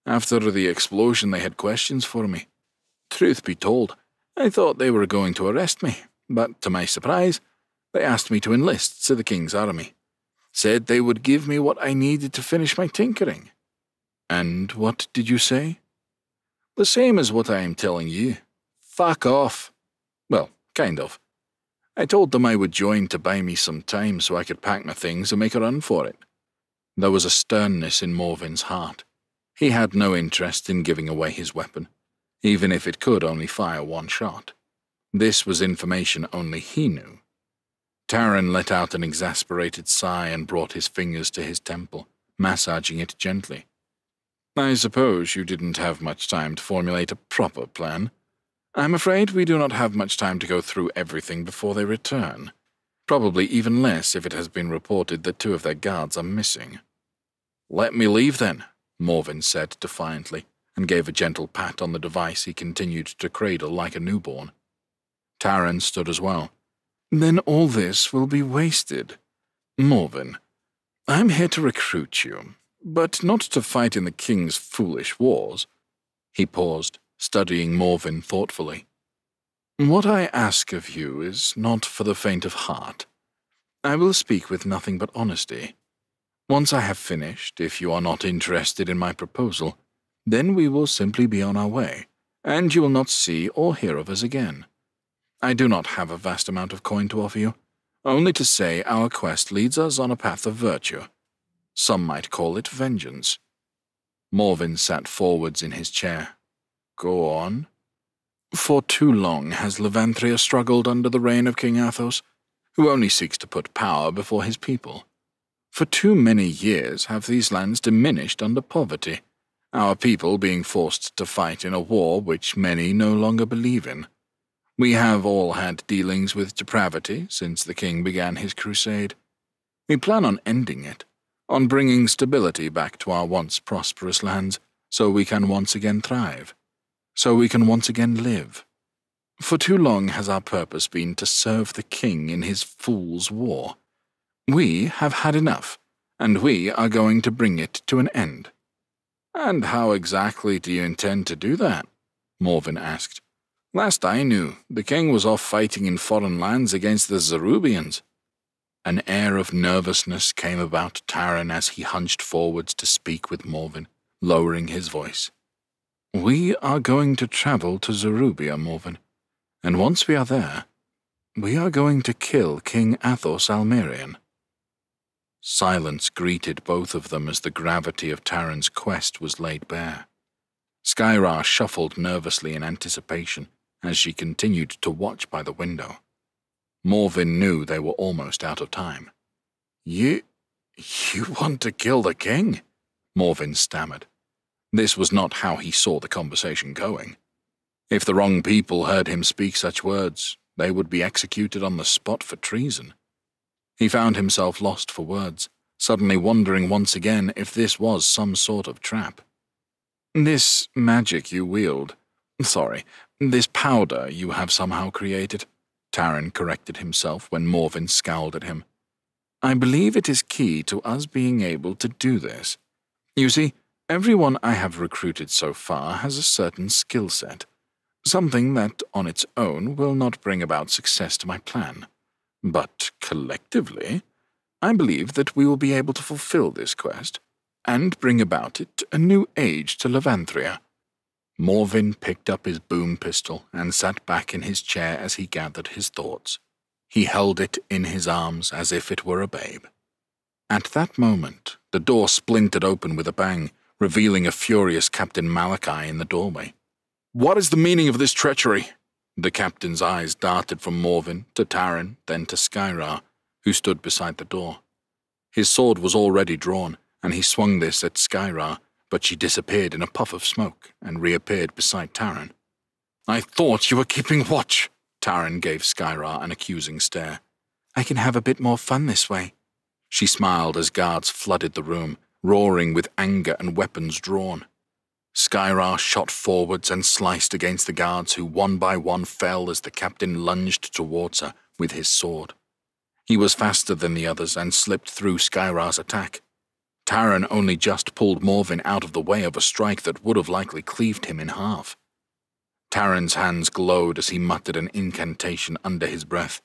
"After the explosion they had questions for me. Truth be told, I thought they were going to arrest me, but to my surprise, they asked me to enlist to the king's army. Said they would give me what I needed to finish my tinkering." "And what did you say?" "The same as what I am telling you. Fuck off. Well, kind of. I told them I would join to buy me some time so I could pack my things and make a run for it." There was a sternness in Morven's heart. He had no interest in giving away his weapon, even if it could only fire one shot. This was information only he knew. Taryn let out an exasperated sigh and brought his fingers to his temple, massaging it gently. "I suppose you didn't have much time to formulate a proper plan. I'm afraid we do not have much time to go through everything before they return. Probably even less if it has been reported that 2 of their guards are missing." "Let me leave then," Morven said defiantly, and gave a gentle pat on the device he continued to cradle like a newborn. Taryn stood as well. "Then all this will be wasted. Morven, I'm here to recruit you, but not to fight in the king's foolish wars." He paused, studying Morven thoughtfully. "What I ask of you is not for the faint of heart. I will speak with nothing but honesty. Once I have finished, if you are not interested in my proposal, then we will simply be on our way, and you will not see or hear of us again. I do not have a vast amount of coin to offer you, only to say our quest leads us on a path of virtue. Some might call it vengeance." Morven sat forwards in his chair. "Go on." "For too long has Levanthria struggled under the reign of King Athos, who only seeks to put power before his people. For too many years have these lands diminished under poverty, our people being forced to fight in a war which many no longer believe in. We have all had dealings with depravity since the king began his crusade. We plan on ending it, on bringing stability back to our once prosperous lands, so we can once again thrive, so we can once again live. For too long has our purpose been to serve the king in his fool's war. We have had enough, and we are going to bring it to an end." "And how exactly do you intend to do that?" Morven asked. "Last I knew, the king was off fighting in foreign lands against the Zerubians." An air of nervousness came about Taran as he hunched forwards to speak with Morven, lowering his voice. "We are going to travel to Zerubia, Morven, and once we are there, we are going to kill King Athos Almerian." Silence greeted both of them as the gravity of Taran's quest was laid bare. Skyra shuffled nervously in anticipation as she continued to watch by the window. Morven knew they were almost out of time. You want to kill the king?" Morven stammered. This was not how he saw the conversation going. If the wrong people heard him speak such words, they would be executed on the spot for treason. He found himself lost for words, suddenly wondering once again if this was some sort of trap. "This magic you wield, this powder you have somehow created," Taran corrected himself when Morven scowled at him. "I believe it is key to us being able to do this. You see, everyone I have recruited so far has a certain skill set, something that on its own will not bring about success to my plan. But collectively, I believe that we will be able to fulfill this quest, and bring about it a new age to Levanthria." Morven picked up his boom pistol and sat back in his chair as he gathered his thoughts. He held it in his arms as if it were a babe. At that moment, the door splintered open with a bang, revealing a furious Captain Malachi in the doorway. "What is the meaning of this treachery?" The captain's eyes darted from Morven to Taran, then to Skyra, who stood beside the door. His sword was already drawn, and he swung this at Skyra, but she disappeared in a puff of smoke and reappeared beside Taran. "I thought you were keeping watch." Taran gave Skyra an accusing stare. "I can have a bit more fun this way." She smiled as guards flooded the room, roaring with anger and weapons drawn. Skyra shot forwards and sliced against the guards who one by one fell as the captain lunged towards her with his sword. He was faster than the others and slipped through Skyra's attack. Taran only just pulled Morven out of the way of a strike that would have likely cleaved him in half. Taran's hands glowed as he muttered an incantation under his breath.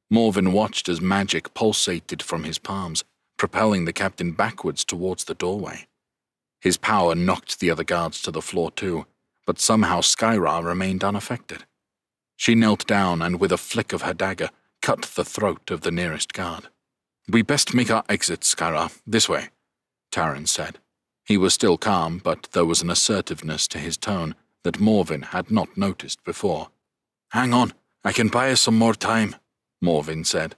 Morven watched as magic pulsated from his palms, propelling the captain backwards towards the doorway. His power knocked the other guards to the floor too, but somehow Skyra remained unaffected. She knelt down and with a flick of her dagger cut the throat of the nearest guard. "We best make our exit, Skyra. This way," Taran said. He was still calm, but there was an assertiveness to his tone that Morven had not noticed before. "Hang on, I can buy us some more time," Morven said.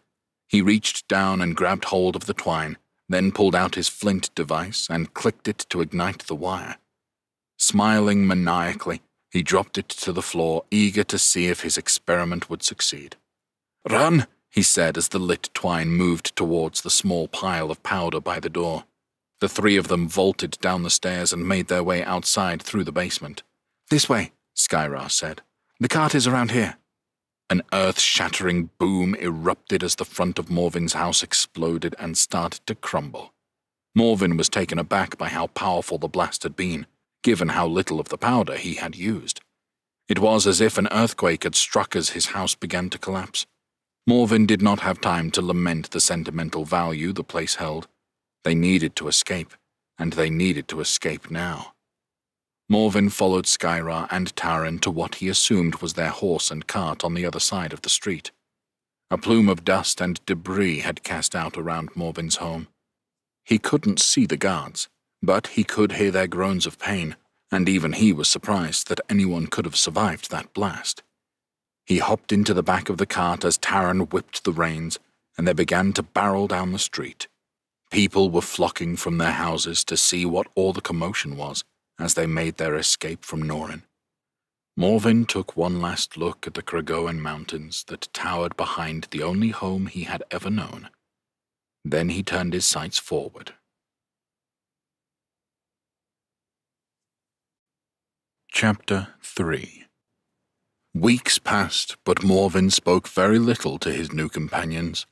He reached down and grabbed hold of the twine, then pulled out his flint device and clicked it to ignite the wire. Smiling maniacally, he dropped it to the floor, eager to see if his experiment would succeed. "Run," he said as the lit twine moved towards the small pile of powder by the door. The three of them vaulted down the stairs and made their way outside through the basement. "This way," Skyra said. "The cart is around here." An earth-shattering boom erupted as the front of Morven's house exploded and started to crumble. Morven was taken aback by how powerful the blast had been, given how little of the powder he had used. It was as if an earthquake had struck as his house began to collapse. Morven did not have time to lament the sentimental value the place held. They needed to escape, and they needed to escape now. Morven followed Skyra and Taran to what he assumed was their horse and cart on the other side of the street. A plume of dust and debris had cast out around Morven's home. He couldn't see the guards, but he could hear their groans of pain, and even he was surprised that anyone could have survived that blast. He hopped into the back of the cart as Taran whipped the reins, and they began to barrel down the street. People were flocking from their houses to see what all the commotion was as they made their escape from Norin. Morvin took one last look at the Kragoan mountains that towered behind the only home he had ever known. Then he turned his sights forward. Chapter 3. Weeks passed, but Morvin spoke very little to his new companions.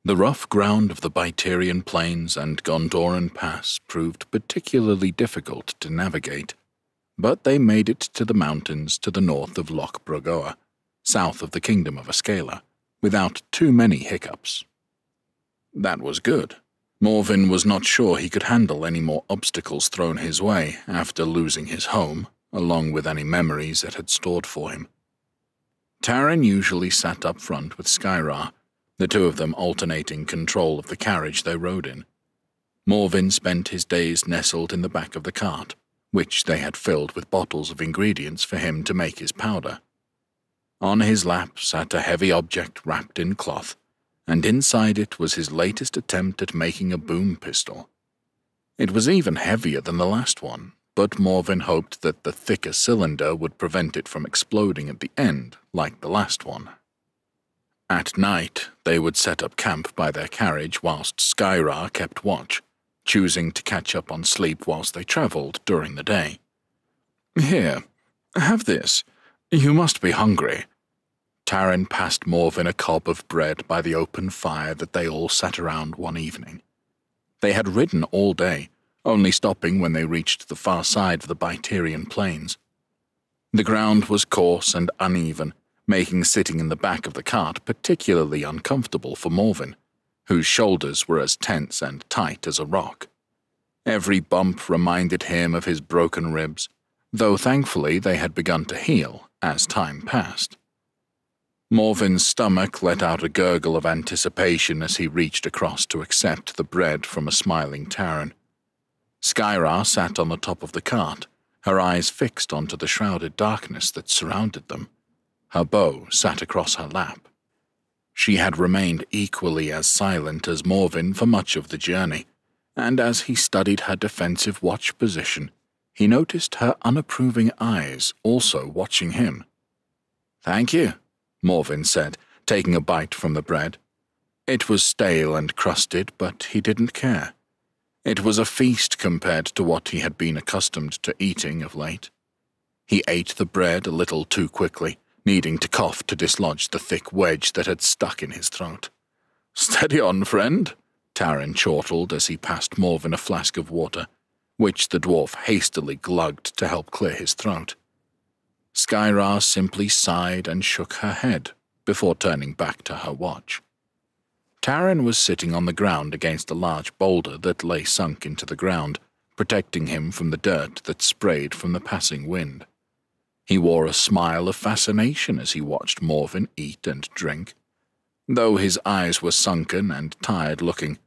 The rough ground of the Byterian Plains and Gondoran Pass proved particularly difficult to navigate, but they made it to the mountains to the north of Loch Brogoa, south of the Kingdom of Ascala, without too many hiccups. That was good. Morvin was not sure he could handle any more obstacles thrown his way after losing his home, along with any memories it had stored for him. Taran usually sat up front with Skyra, the two of them alternating control of the carriage they rode in. Morvin spent his days nestled in the back of the cart, which they had filled with bottles of ingredients for him to make his powder. On his lap sat a heavy object wrapped in cloth, and inside it was his latest attempt at making a boom pistol. It was even heavier than the last one, but Morvin hoped that the thicker cylinder would prevent it from exploding at the end like the last one. At night, they would set up camp by their carriage whilst Skyra kept watch, choosing to catch up on sleep whilst they travelled during the day. "Here, have this. You must be hungry." Taran passed Morvin a cob of bread by the open fire that they all sat around one evening. They had ridden all day, only stopping when they reached the far side of the Byterian Plains. The ground was coarse and uneven, making sitting in the back of the cart particularly uncomfortable for Morvin, whose shoulders were as tense and tight as a rock. Every bump reminded him of his broken ribs, though thankfully they had begun to heal as time passed. Morvin's stomach let out a gurgle of anticipation as he reached across to accept the bread from a smiling Taran. Skyra sat on the top of the cart, her eyes fixed onto the shrouded darkness that surrounded them. Her bow sat across her lap. She had remained equally as silent as Morvin for much of the journey, and as he studied her defensive watch position, he noticed her unapproving eyes also watching him. "Thank you," Morvin said, taking a bite from the bread. It was stale and crusted, but he didn't care. It was a feast compared to what he had been accustomed to eating of late. He ate the bread a little too quickly, needing to cough to dislodge the thick wedge that had stuck in his throat. "Steady on, friend," Taran chortled as he passed Morvin a flask of water, which the dwarf hastily glugged to help clear his throat. Skyra simply sighed and shook her head before turning back to her watch. Taran was sitting on the ground against a large boulder that lay sunk into the ground, protecting him from the dirt that sprayed from the passing wind. He wore a smile of fascination as he watched Morvin eat and drink. Though his eyes were sunken and tired-looking,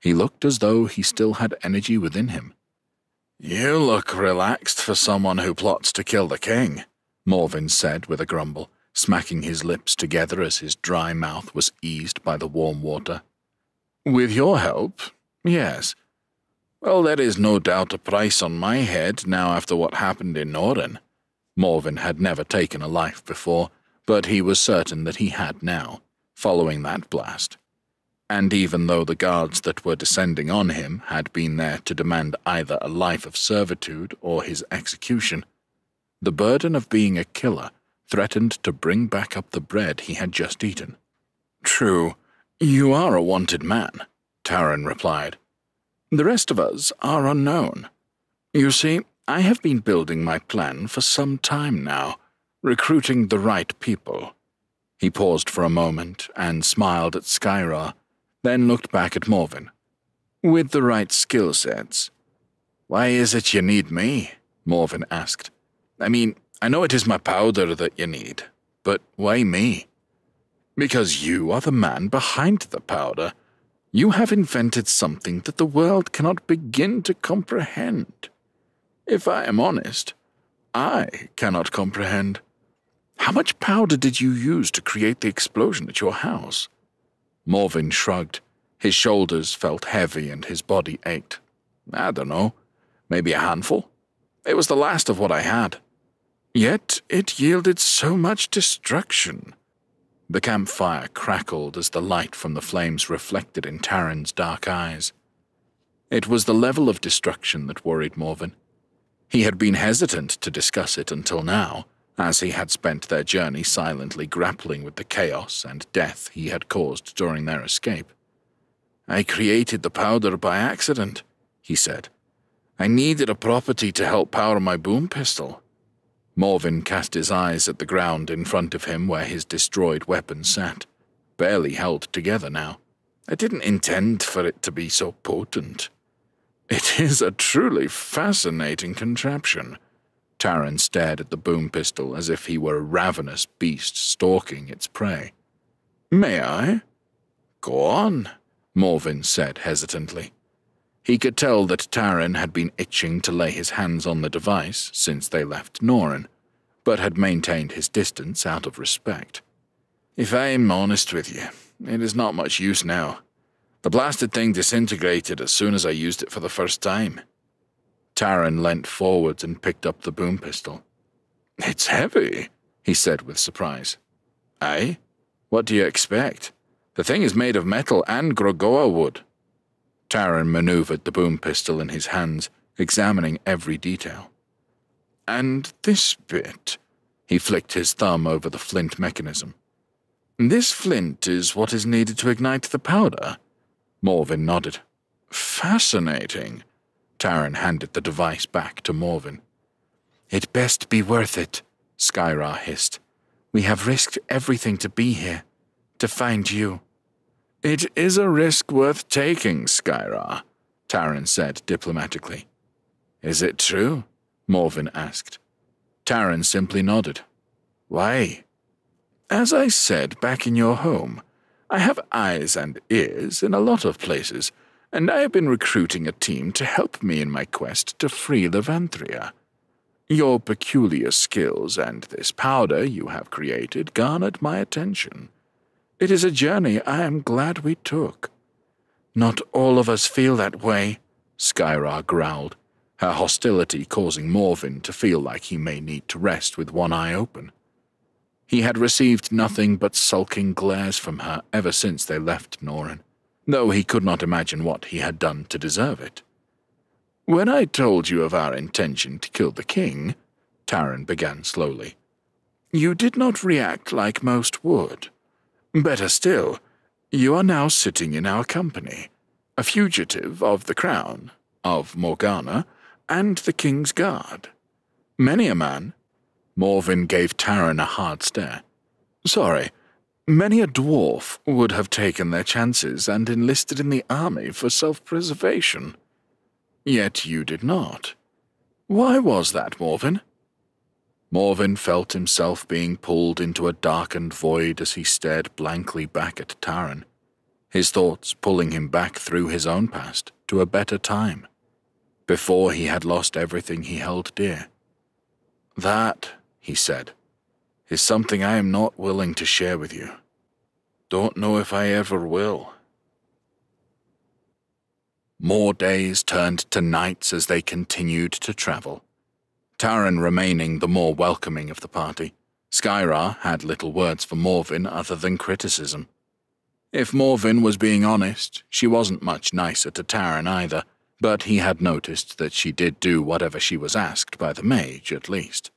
he looked as though he still had energy within him. "You look relaxed for someone who plots to kill the king," Morvin said with a grumble, smacking his lips together as his dry mouth was eased by the warm water. "With your help, yes. Well, there is no doubt a price on my head now after what happened in Norren." Morvin had never taken a life before, but he was certain that he had now, following that blast. And even though the guards that were descending on him had been there to demand either a life of servitude or his execution, the burden of being a killer threatened to bring back up the bread he had just eaten. "True, you are a wanted man," Taran replied. "The rest of us are unknown. You see, I have been building my plan for some time now, recruiting the right people." He paused for a moment and smiled at Skyra, then looked back at Morvin. "With the right skill sets." "Why is it you need me?" Morvin asked. "I mean, I know it is my powder that you need, but why me?" "Because you are the man behind the powder. You have invented something that the world cannot begin to comprehend. If I am honest, I cannot comprehend. How much powder did you use to create the explosion at your house?" Morvin shrugged. His shoulders felt heavy and his body ached. "I don't know. Maybe a handful. It was the last of what I had." Yet it yielded so much destruction. The campfire crackled as the light from the flames reflected in Taryn's dark eyes. It was the level of destruction that worried Morven. He had been hesitant to discuss it until now, as he had spent their journey silently grappling with the chaos and death he had caused during their escape. "I created the powder by accident," he said. "I needed a property to help power my boom pistol." Morven cast his eyes at the ground in front of him where his destroyed weapon sat, barely held together now. "I didn't intend for it to be so potent." "It is a truly fascinating contraption." Taryn stared at the boom pistol as if he were a ravenous beast stalking its prey. "May I?" "Go on," Morven said hesitantly. He could tell that Taryn had been itching to lay his hands on the device since they left Norin, but had maintained his distance out of respect. "If I'm honest with you, it is not much use now. The blasted thing disintegrated as soon as I used it for the first time." Taryn leant forward and picked up the boom pistol. "It's heavy," he said with surprise. "Aye? What do you expect? The thing is made of metal and Grogoa wood." Taryn maneuvered the boom pistol in his hands, examining every detail. "And this bit," he flicked his thumb over the flint mechanism. "This flint is what is needed to ignite the powder?" Morven nodded. "Fascinating." Taryn handed the device back to Morven. "It best be worth it," Skyra hissed. "We have risked everything to be here, to find you." "It is a risk worth taking, Skyra," Taryn said diplomatically. "Is it true?" Morven asked. Taryn simply nodded. "Why?" "As I said back in your home, I have eyes and ears in a lot of places, and I have been recruiting a team to help me in my quest to free Levanthria. Your peculiar skills and this powder you have created garnered my attention. It is a journey I am glad we took." "Not all of us feel that way," Skyra growled, her hostility causing Morven to feel like he may need to rest with one eye open. He had received nothing but sulking glares from her ever since they left Norin, though he could not imagine what he had done to deserve it. "When I told you of our intention to kill the king," Taryn began slowly, "you did not react like most would. Better still, you are now sitting in our company, a fugitive of the crown, of Morgana, and the king's guard. Many a man—" Morven gave Taryn a hard stare. "Sorry, many a dwarf would have taken their chances and enlisted in the army for self-preservation. Yet you did not. Why was that, Morven?" Morven felt himself being pulled into a darkened void as he stared blankly back at Taryn, his thoughts pulling him back through his own past to a better time, before he had lost everything he held dear. "That," he said, "is something I am not willing to share with you. Don't know if I ever will." More days turned to nights as they continued to travel, Taryn remaining the more welcoming of the party. Skyra had little words for Morven other than criticism. If Morven was being honest, she wasn't much nicer to Taryn either, but he had noticed that she did do whatever she was asked by the mage, at least.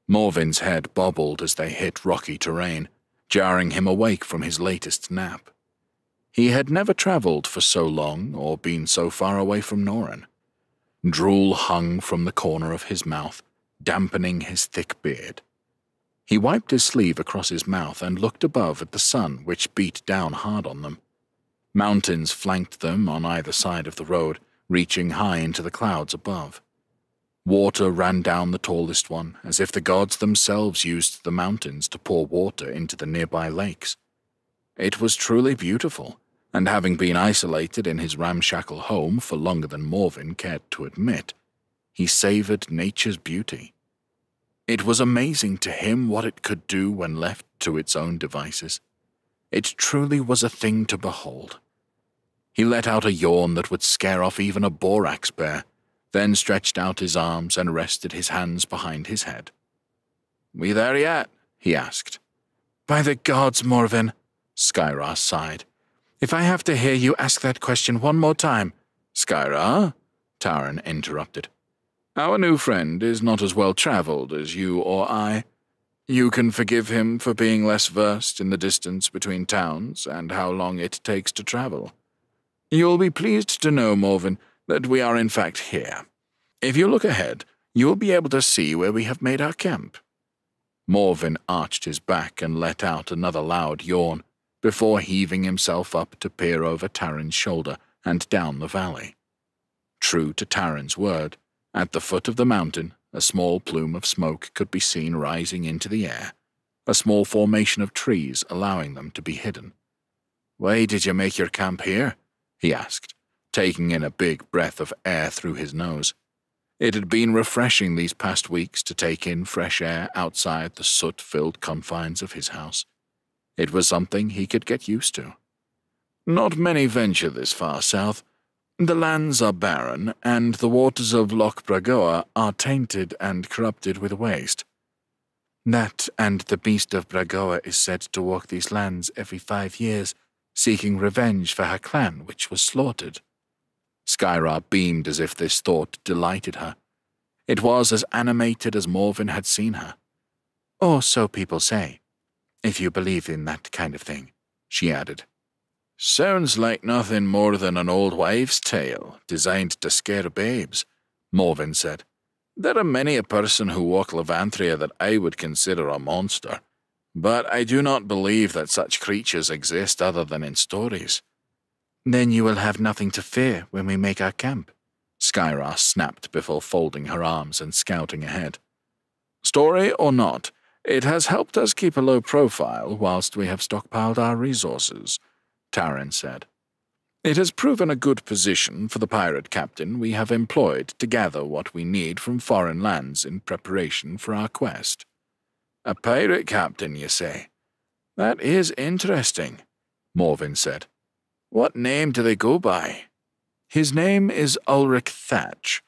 Morven's head bobbled as they hit rocky terrain, jarring him awake from his latest nap. He had never traveled for so long or been so far away from Norin. Drool hung from the corner of his mouth, dampening his thick beard. He wiped his sleeve across his mouth and looked above at the sun, which beat down hard on them. Mountains flanked them on either side of the road, reaching high into the clouds above. Water ran down the tallest one, as if the gods themselves used the mountains to pour water into the nearby lakes. It was truly beautiful, and having been isolated in his ramshackle home for longer than Morven cared to admit, he savored nature's beauty. It was amazing to him what it could do when left to its own devices. It truly was a thing to behold. He let out a yawn that would scare off even a borax bear, then stretched out his arms and rested his hands behind his head, We there yet? He asked. By the gods, Morven, Skyra sighed. If I have to hear you ask that question one more time. Skyra? Taran interrupted. Our new friend is not as well traveled as you or I. You can forgive him for being less versed in the distance between towns and how long it takes to travel. You'll be pleased to know, Morven, that we are in fact here. If you look ahead, you will be able to see where we have made our camp. Morven arched his back and let out another loud yawn, before heaving himself up to peer over Taran's shoulder and down the valley. True to Taran's word, at the foot of the mountain, a small plume of smoke could be seen rising into the air, a small formation of trees allowing them to be hidden. "Why did you make your camp here?" he asked, taking in a big breath of air through his nose. It had been refreshing these past weeks to take in fresh air outside the soot-filled confines of his house. It was something he could get used to. "Not many venture this far south. The lands are barren, and the waters of Loch Bragoa are tainted and corrupted with waste." That and the beast of Bragoa is said to walk these lands every 5 years, seeking revenge for her clan which was slaughtered. Skyra beamed as if this thought delighted her. It was as animated as Morven had seen her. "Or so people say, if you believe in that kind of thing," she added. "Sounds like nothing more than an old wives' tale, designed to scare babes," Morven said. "There are many a person who walk Levanthria that I would consider a monster, but I do not believe that such creatures exist other than in stories." "Then you will have nothing to fear when we make our camp," Skyra snapped before folding her arms and scouting ahead. "Story or not, it has helped us keep a low profile whilst we have stockpiled our resources," Taran said. "It has proven a good position for the pirate captain we have employed to gather what we need from foreign lands in preparation for our quest." "A pirate captain, you say? That is interesting," Morven said. "What name do they go by?" "His name is Ulrich Thatch,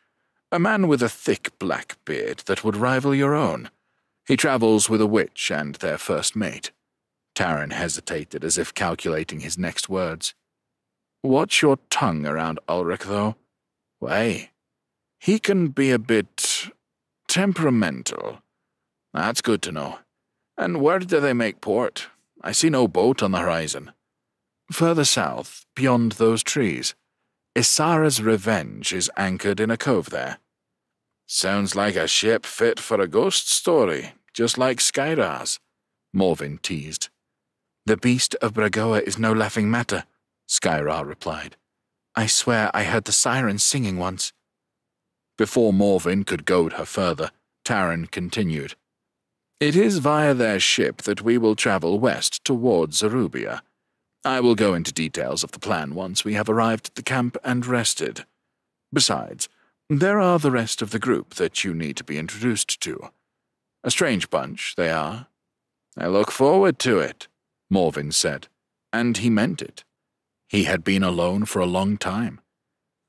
a man with a thick black beard that would rival your own. He travels with a witch and their first mate." Taran hesitated as if calculating his next words. "What's your tongue around Ulrich, though?" "Why? He can be a bit temperamental." "That's good to know. And where do they make port? I see no boat on the horizon." "Further south, beyond those trees. Isara's Revenge is anchored in a cove there." "Sounds like a ship fit for a ghost story, just like Skyra's," Morven teased. "The beast of Bragoa is no laughing matter," Skyra replied. "I swear I heard the sirens singing once." Before Morven could goad her further, Taran continued. "It is via their ship that we will travel west towards Zarubia. I will go into details of the plan once we have arrived at the camp and rested. Besides, there are the rest of the group that you need to be introduced to. A strange bunch, they are." "I look forward to it," Morven said, and he meant it. He had been alone for a long time.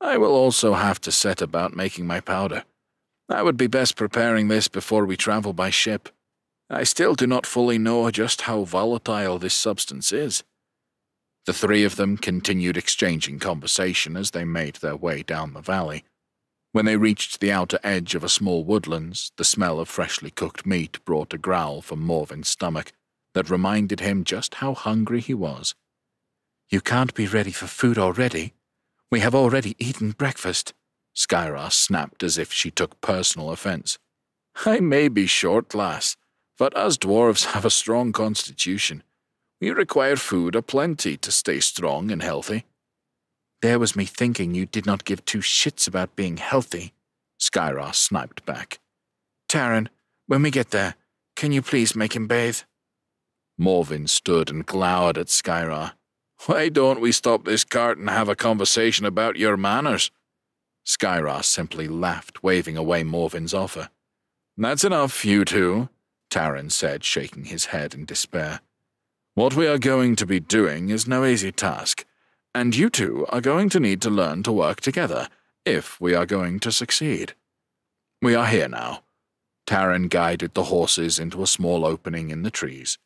"I will also have to set about making my powder. I would be best preparing this before we travel by ship. I still do not fully know just how volatile this substance is." The three of them continued exchanging conversation as they made their way down the valley. When they reached the outer edge of a small woodlands, the smell of freshly cooked meat brought a growl from Morven's stomach that reminded him just how hungry he was. "You can't be ready for food already. We have already eaten breakfast," Skyra snapped as if she took personal offense. "I may be short, lass, but us dwarves have a strong constitution. We require food aplenty to stay strong and healthy." "There was me thinking you did not give two shits about being healthy," Skyra sniped back. "Taran, when we get there, can you please make him bathe?" Morven stood and glowered at Skyra. "Why don't we stop this cart and have a conversation about your manners?" Skyra simply laughed, waving away Morven's offer. "That's enough, you two," Taran said, shaking his head in despair. "What we are going to be doing is no easy task, and you two are going to need to learn to work together if we are going to succeed. We are here now. Taran guided the horses into a small opening in the trees.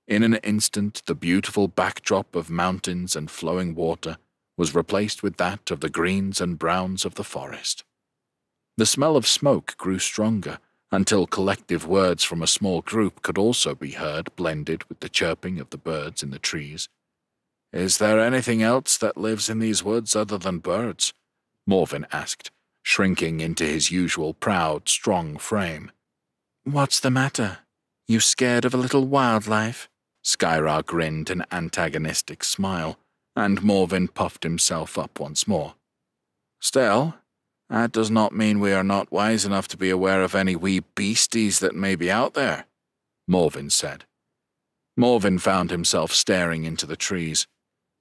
In an instant, the beautiful backdrop of mountains and flowing water was replaced with that of the greens and browns of the forest. The smell of smoke grew stronger, until collective words from a small group could also be heard blended with the chirping of the birds in the trees. "Is there anything else that lives in these woods other than birds?" Morven asked, shrinking into his usual proud, strong frame. "What's the matter? You scared of a little wildlife?" Skyra grinned an antagonistic smile, and Morven puffed himself up once more. "Still, that does not mean we are not wise enough to be aware of any wee beasties that may be out there," Morven said. Morven found himself staring into the trees.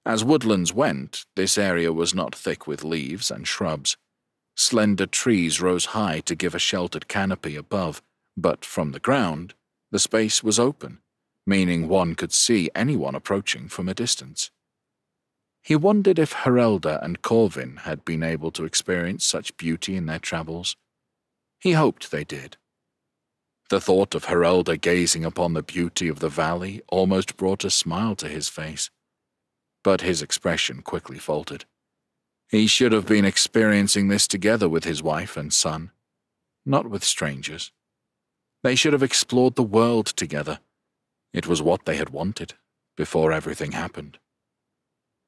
As woodlands went, this area was not thick with leaves and shrubs. Slender trees rose high to give a sheltered canopy above, but from the ground, the space was open, meaning one could see anyone approaching from a distance. He wondered if Herelda and Corvin had been able to experience such beauty in their travels. He hoped they did. The thought of Herelda gazing upon the beauty of the valley almost brought a smile to his face, but his expression quickly faltered. He should have been experiencing this together with his wife and son, not with strangers. They should have explored the world together. It was what they had wanted, before everything happened.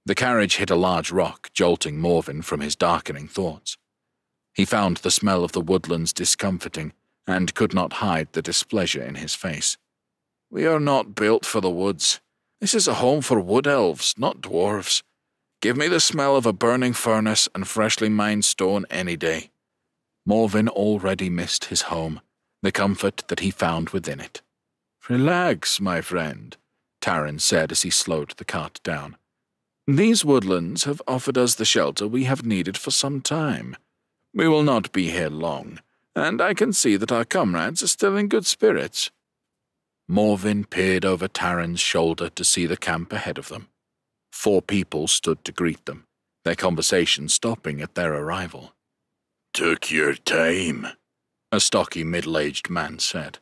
The carriage hit a large rock, jolting Morven from his darkening thoughts. He found the smell of the woodlands discomforting, and could not hide the displeasure in his face. "We are not built for the woods. This is a home for wood elves, not dwarves. Give me the smell of a burning furnace and freshly mined stone any day." Morven already missed his home, the comfort that he found within it. "Relax, my friend," Taran said as he slowed the cart down. "These woodlands have offered us the shelter we have needed for some time. We will not be here long, and I can see that our comrades are still in good spirits." Morven peered over Taran's shoulder to see the camp ahead of them. 4 people stood to greet them, their conversation stopping at their arrival. "Took your time," a stocky middle-aged man said.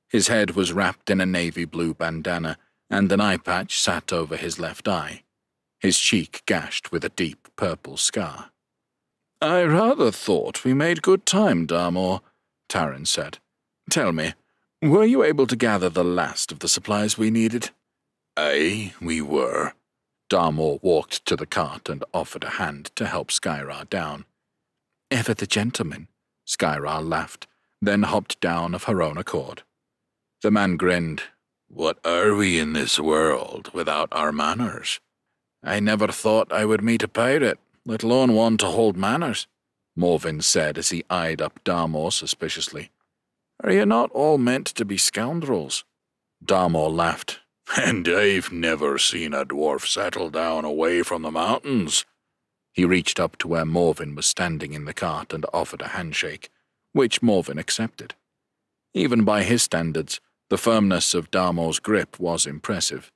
His head was wrapped in a navy blue bandana, and an eye patch sat over his left eye, his cheek gashed with a deep purple scar. "I rather thought we made good time, Darmor," Taran said. "Tell me, were you able to gather the last of the supplies we needed?" "Aye, we were." Darmor walked to the cart and offered a hand to help Skyra down. "Ever the gentleman," Skyra laughed, then hopped down of her own accord. The man grinned. "What are we in this world without our manners?" "I never thought I would meet a pirate, let alone one to hold manners," Morven said as he eyed up Darmor suspiciously. "Are you not all meant to be scoundrels?" Darmor laughed. "And I've never seen a dwarf settle down away from the mountains." He reached up to where Morven was standing in the cart and offered a handshake, which Morven accepted. Even by his standards, the firmness of Darmor's grip was impressive.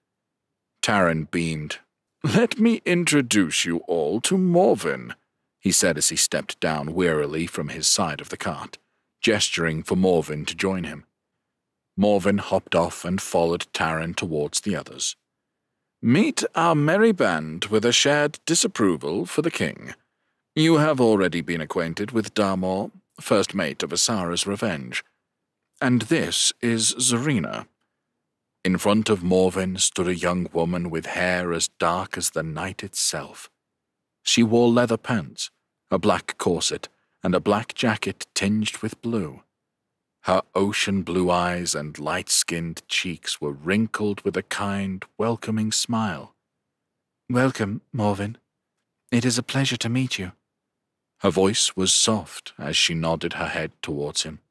Taran beamed. "Let me introduce you all to Morven," he said as he stepped down wearily from his side of the cart, gesturing for Morven to join him. Morven hopped off and followed Taran towards the others. "Meet our merry band with a shared disapproval for the king. You have already been acquainted with Darmor, first mate of Asara's Revenge. And this is Zarina." In front of Morven stood a young woman with hair as dark as the night itself. She wore leather pants, a black corset, and a black jacket tinged with blue. Her ocean blue eyes and light-skinned cheeks were wrinkled with a kind, welcoming smile. "Welcome, Morven. It is a pleasure to meet you." Her voice was soft as she nodded her head towards him.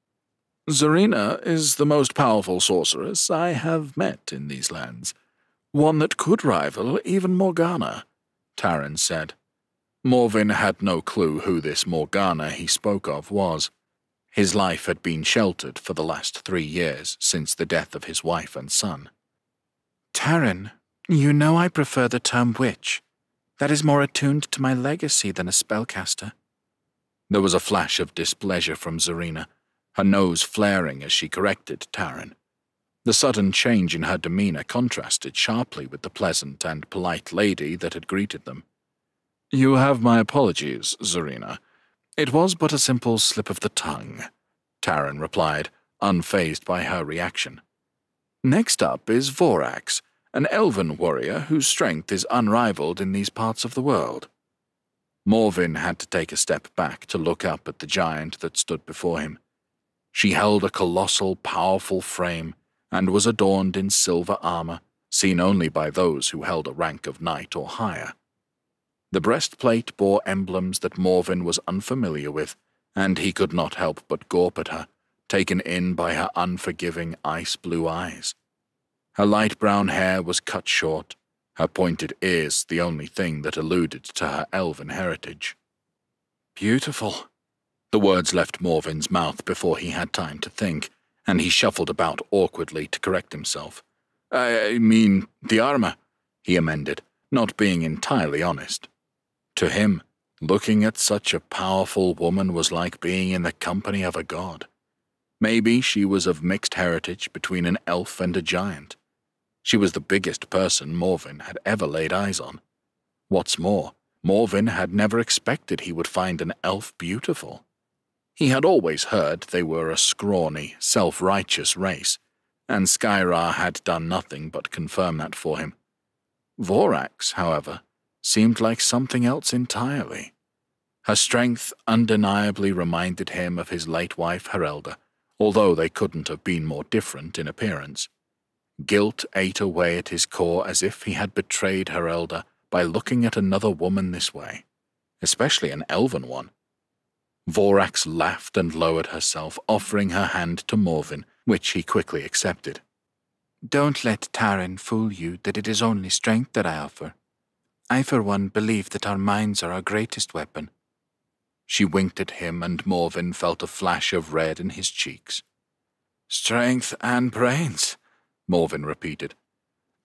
"Zarina is the most powerful sorceress I have met in these lands, one that could rival even Morgana," Taran said. Morven had no clue who this Morgana he spoke of was. His life had been sheltered for the last 3 years since the death of his wife and son. "Taran, you know I prefer the term witch. That is more attuned to my legacy than a spellcaster." There was a flash of displeasure from Zarina, her nose flaring as she corrected Taran. The sudden change in her demeanor contrasted sharply with the pleasant and polite lady that had greeted them. "You have my apologies, Zarina. It was but a simple slip of the tongue," Taran replied, unfazed by her reaction. "Next up is Vorax, an elven warrior whose strength is unrivaled in these parts of the world." Morvin had to take a step back to look up at the giant that stood before him. She held a colossal, powerful frame and was adorned in silver armor, seen only by those who held a rank of knight or higher. The breastplate bore emblems that Morvin was unfamiliar with, and he could not help but gawp at her, taken in by her unforgiving ice-blue eyes. Her light brown hair was cut short, her pointed ears the only thing that alluded to her elven heritage. "Beautiful." The words left Morvin's mouth before he had time to think, and he shuffled about awkwardly to correct himself. I mean, the armor," he amended, not being entirely honest. To him, looking at such a powerful woman was like being in the company of a god. Maybe she was of mixed heritage between an elf and a giant. She was the biggest person Morvin had ever laid eyes on. What's more, Morvin had never expected he would find an elf beautiful. He had always heard they were a scrawny, self-righteous race, and Skyra had done nothing but confirm that for him. Vorax, however, seemed like something else entirely. Her strength undeniably reminded him of his late wife Herelda, although they couldn't have been more different in appearance. Guilt ate away at his core as if he had betrayed Herelda by looking at another woman this way, especially an elven one. Vorax laughed and lowered herself, offering her hand to Morvin, which he quickly accepted. "Don't let Taran fool you that it is only strength that I offer. I for one believe that our minds are our greatest weapon." She winked at him, and Morvin felt a flash of red in his cheeks. "Strength and brains," Morvin repeated.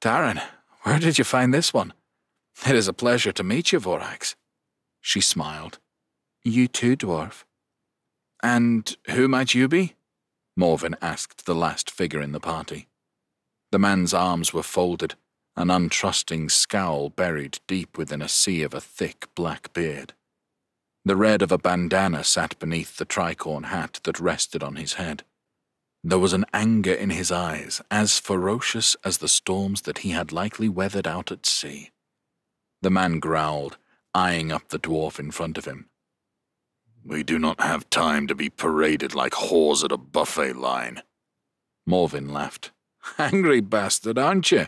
"Taran, where did you find this one? It is a pleasure to meet you, Vorax." She smiled. "You too, dwarf." "And who might you be?" Morvin asked the last figure in the party. The man's arms were folded, an untrusting scowl buried deep within a sea of a thick black beard. The red of a bandana sat beneath the tricorn hat that rested on his head. There was an anger in his eyes as ferocious as the storms that he had likely weathered out at sea. The man growled, eyeing up the dwarf in front of him. "We do not have time to be paraded like whores at a buffet line." Morvin laughed. "Angry bastard, aren't you?"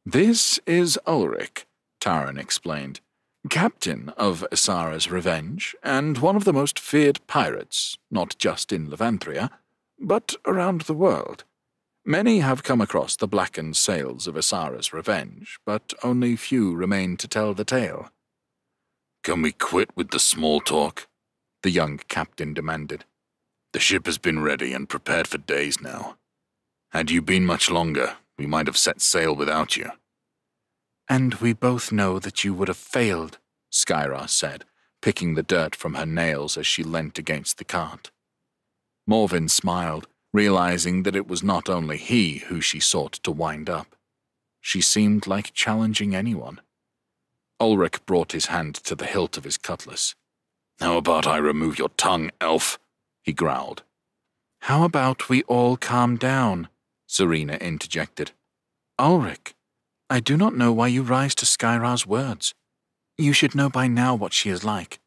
"This is Ulrich," Taran explained, "captain of Isara's Revenge, and one of the most feared pirates, not just in Levanthria, but around the world. Many have come across the blackened sails of Isara's Revenge, but only few remain to tell the tale." "Can we quit with the small talk?" the young captain demanded. "The ship has been ready and prepared for days now. Had you been much longer, we might have set sail without you." "And we both know that you would have failed," Skyra said, picking the dirt from her nails as she leant against the cart. Morvin smiled, realizing that it was not only he who she sought to wind up. She seemed like challenging anyone. Ulrich brought his hand to the hilt of his cutlass. "How about I remove your tongue, elf?" he growled. "How about we all calm down?" Zarina interjected. "Ulrich, I do not know why you rise to Skyra's words. You should know by now what she is like.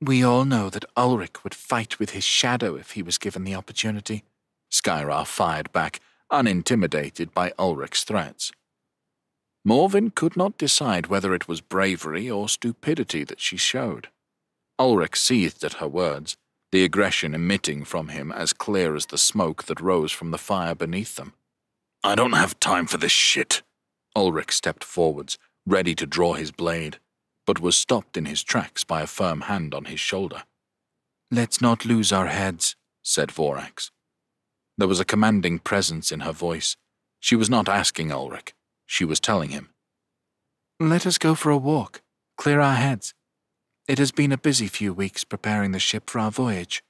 We all know that Ulrich would fight with his shadow if he was given the opportunity." Skyra fired back, unintimidated by Ulrich's threats. Morvin could not decide whether it was bravery or stupidity that she showed. Ulrich seethed at her words, the aggression emitting from him as clear as the smoke that rose from the fire beneath them. "I don't have time for this shit." Ulrich stepped forwards, ready to draw his blade, but was stopped in his tracks by a firm hand on his shoulder. "Let's not lose our heads," said Vorax. There was a commanding presence in her voice. She was not asking Ulrich. She was telling him. "Let us go for a walk, clear our heads. It has been a busy few weeks preparing the ship for our voyage."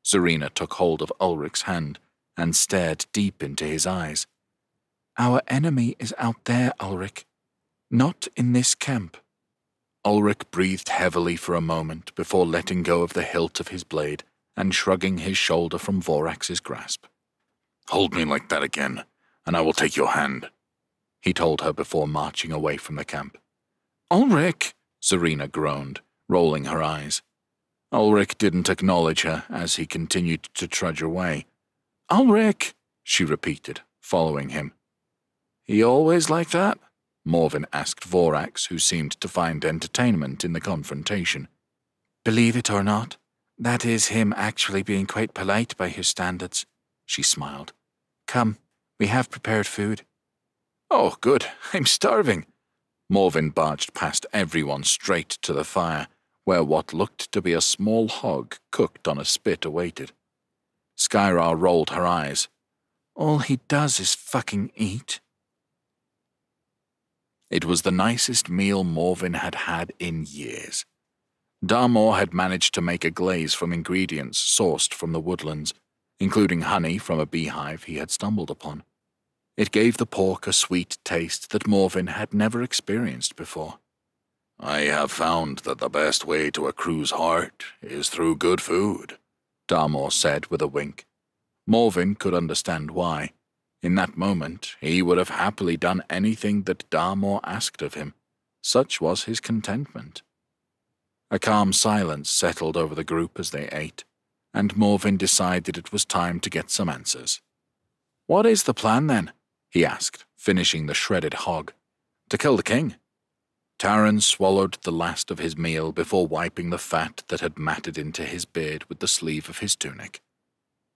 Zarina took hold of Ulrich's hand and stared deep into his eyes. "Our enemy is out there, Ulrich. Not in this camp." Ulrich breathed heavily for a moment before letting go of the hilt of his blade and shrugging his shoulder from Vorax's grasp. "Hold me like that again, and I will take your hand," he told her before marching away from the camp. "Ulrich!" Zarina groaned, rolling her eyes. Ulrich didn't acknowledge her as he continued to trudge away. "Ulrich!" she repeated, following him. "He always like that?" Morven asked Vorax, who seemed to find entertainment in the confrontation. "Believe it or not, that is him actually being quite polite by his standards," she smiled. "Come, we have prepared food." "Oh, good, I'm starving." Morven barged past everyone straight to the fire, where what looked to be a small hog cooked on a spit awaited. Skyra rolled her eyes. "All he does is fucking eat." It was the nicest meal Morven had had in years. Darmor had managed to make a glaze from ingredients sourced from the woodlands, including honey from a beehive he had stumbled upon. It gave the pork a sweet taste that Morven had never experienced before. "I have found that the best way to a crew's heart is through good food," Darmor said with a wink. Morven could understand why. In that moment, he would have happily done anything that Darmor asked of him. Such was his contentment. A calm silence settled over the group as they ate, and Morven decided it was time to get some answers. "What is the plan, then?" he asked, finishing the shredded hog. "To kill the king?" Taran swallowed the last of his meal before wiping the fat that had matted into his beard with the sleeve of his tunic.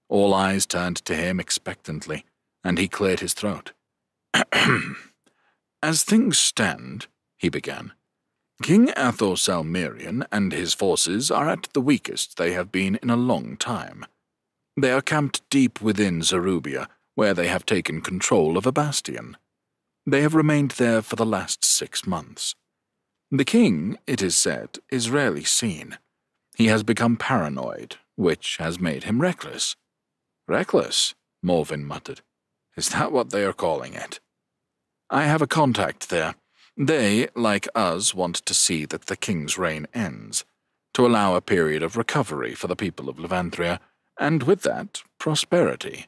All eyes turned to him expectantly, and he cleared his throat. "As things stand," he began, "King Athor Salmirian and his forces are at the weakest they have been in a long time. They are camped deep within Zarubia, where they have taken control of a bastion. They have remained there for the last 6 months. The king, it is said, is rarely seen. He has become paranoid, which has made him reckless." "Reckless?" Morven muttered. "Is that what they are calling it?" "I have a contact there. They, like us, want to see that the king's reign ends, to allow a period of recovery for the people of Levanthria, and with that, prosperity.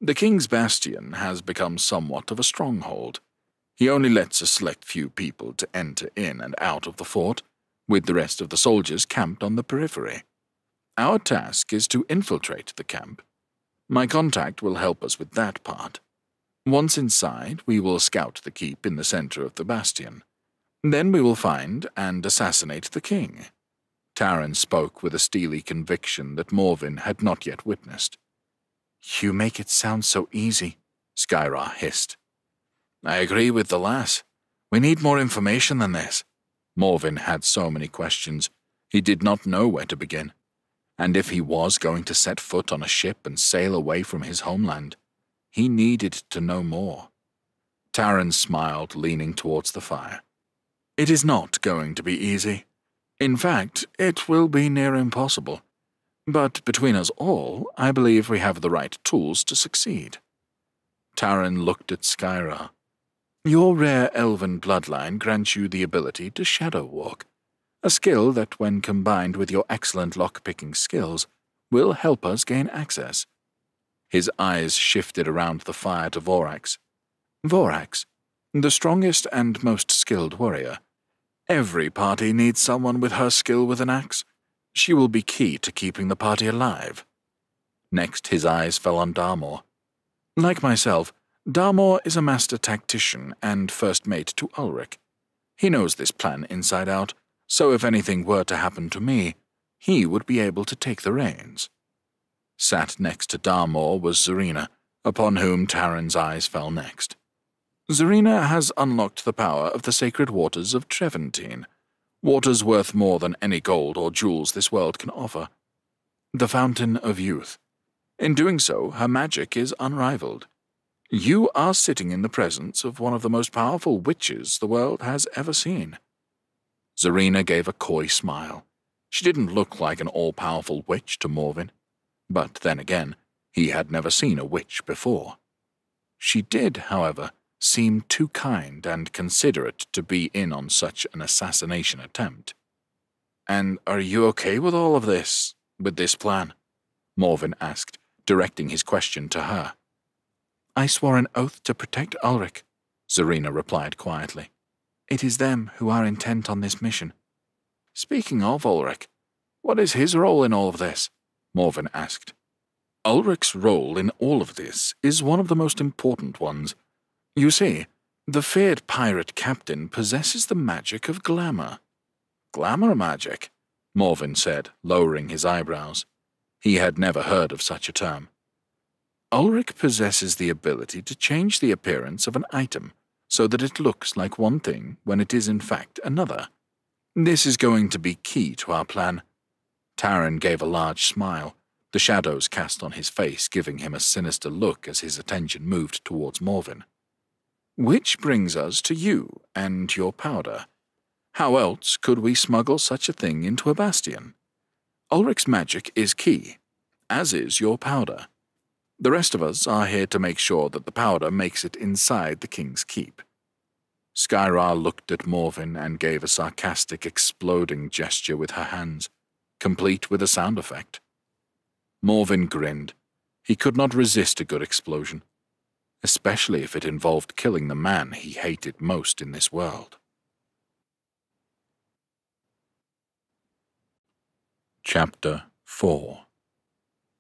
The king's bastion has become somewhat of a stronghold. He only lets a select few people to enter in and out of the fort, with the rest of the soldiers camped on the periphery. Our task is to infiltrate the camp. My contact will help us with that part. Once inside, we will scout the keep in the center of the bastion. Then we will find and assassinate the king." Taran spoke with a steely conviction that Morven had not yet witnessed. "You make it sound so easy," Skyra hissed. "I agree with the lass. We need more information than this." Morven had so many questions, he did not know where to begin. And if he was going to set foot on a ship and sail away from his homeland, he needed to know more. Taran smiled, leaning towards the fire. "It is not going to be easy. In fact, it will be near impossible. But between us all, I believe we have the right tools to succeed." Taran looked at Skyra. "Your rare elven bloodline grants you the ability to shadow walk, a skill that, when combined with your excellent lock-picking skills, will help us gain access." His eyes shifted around the fire to Vorax. "Vorax, the strongest and most skilled warrior. Every party needs someone with her skill with an axe. She will be key to keeping the party alive." Next, his eyes fell on Darmor. "Like myself, Darmor is a master tactician and first mate to Ulrich. He knows this plan inside out, so if anything were to happen to me, he would be able to take the reins." Sat next to Darmor was Zarina, upon whom Taran's eyes fell next. "Zarina has unlocked the power of the sacred waters of Treventine, waters worth more than any gold or jewels this world can offer. The Fountain of Youth. In doing so, her magic is unrivaled. You are sitting in the presence of one of the most powerful witches the world has ever seen." Zarina gave a coy smile. She didn't look like an all-powerful witch to Morven. But then again, he had never seen a witch before. She did, however, seem too kind and considerate to be in on such an assassination attempt. "And are you okay with all of this, with this plan?" Morven asked, directing his question to her. "I swore an oath to protect Ulrich," Zarina replied quietly. "It is them who are intent on this mission." "Speaking of Ulrich, what is his role in all of this?" Morven asked. "Ulrich's role in all of this is one of the most important ones. You see, the feared pirate captain possesses the magic of glamour." "Glamour magic?" Morven said, lowering his eyebrows. He had never heard of such a term. "Ulrich possesses the ability to change the appearance of an item so that it looks like one thing when it is in fact another. This is going to be key to our plan." Taran gave a large smile, the shadows cast on his face giving him a sinister look as his attention moved towards Morven. "Which brings us to you and your powder. How else could we smuggle such a thing into a bastion? Ulrich's magic is key, as is your powder. The rest of us are here to make sure that the powder makes it inside the king's keep." Skyra looked at Morven and gave a sarcastic exploding gesture with her hands, complete with a sound effect. Morven grinned. He could not resist a good explosion, especially if it involved killing the man he hated most in this world. Chapter 4.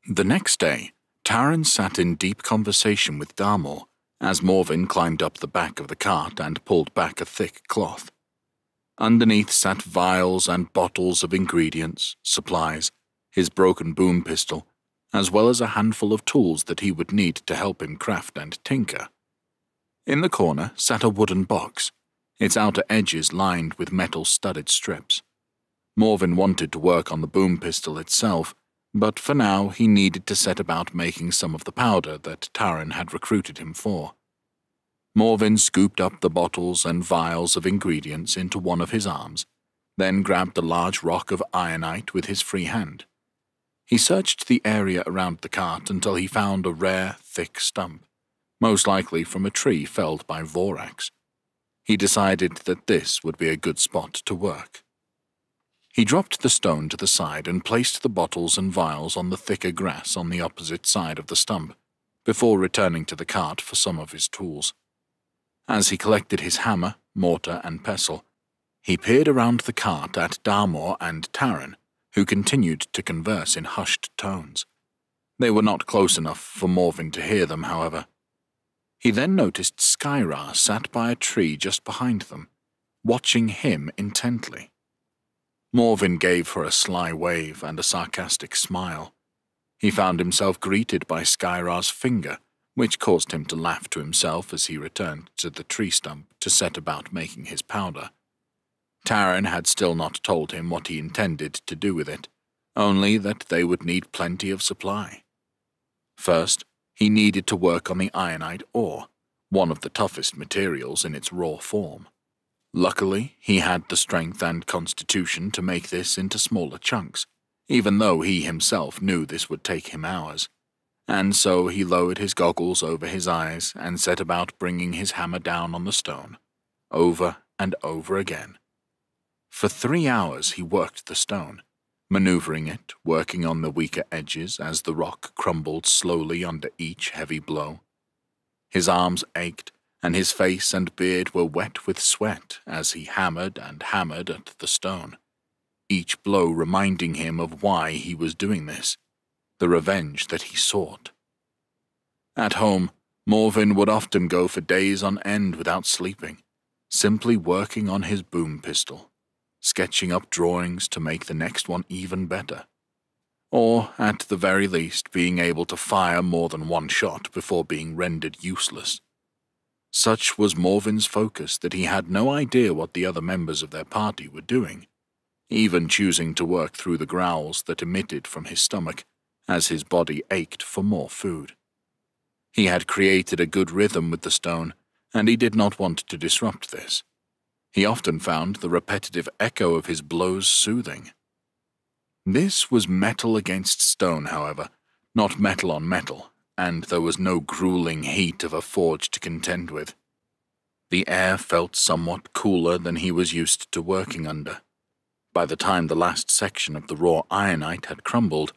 The next day, Taran sat in deep conversation with Darmor as Morven climbed up the back of the cart and pulled back a thick cloth. Underneath sat vials and bottles of ingredients, supplies, his broken boom pistol, as well as a handful of tools that he would need to help him craft and tinker. In the corner sat a wooden box, its outer edges lined with metal-studded strips. Morven wanted to work on the boom pistol itself, but for now he needed to set about making some of the powder that Taran had recruited him for. Morven scooped up the bottles and vials of ingredients into one of his arms, then grabbed a large rock of ironite with his free hand. He searched the area around the cart until he found a rare, thick stump, most likely from a tree felled by Vorax. He decided that this would be a good spot to work. He dropped the stone to the side and placed the bottles and vials on the thicker grass on the opposite side of the stump, before returning to the cart for some of his tools. As he collected his hammer, mortar, and pestle, he peered around the cart at Darmor and Taran, who continued to converse in hushed tones. They were not close enough for Morven to hear them, however. He then noticed Skyra sat by a tree just behind them, watching him intently. Morven gave her a sly wave and a sarcastic smile. He found himself greeted by Skyra's finger, which caused him to laugh to himself as he returned to the tree stump to set about making his powder. Taran had still not told him what he intended to do with it, only that they would need plenty of supply. First, he needed to work on the ironite ore, one of the toughest materials in its raw form. Luckily, he had the strength and constitution to make this into smaller chunks, even though he himself knew this would take him hours. And so he lowered his goggles over his eyes and set about bringing his hammer down on the stone, over and over again. For 3 hours he worked the stone, maneuvering it, working on the weaker edges as the rock crumbled slowly under each heavy blow. His arms ached, and his face and beard were wet with sweat as he hammered and hammered at the stone, each blow reminding him of why he was doing this, the revenge that he sought. At home, Morven would often go for days on end without sleeping, simply working on his boom pistol, sketching up drawings to make the next one even better, or, at the very least, being able to fire more than one shot before being rendered useless. Such was Morven's focus that he had no idea what the other members of their party were doing, even choosing to work through the growls that emitted from his stomach as his body ached for more food. He had created a good rhythm with the stone, and he did not want to disrupt this. He often found the repetitive echo of his blows soothing. This was metal against stone, however, not metal on metal, and there was no grueling heat of a forge to contend with. The air felt somewhat cooler than he was used to working under. By the time the last section of the raw ironite had crumbled,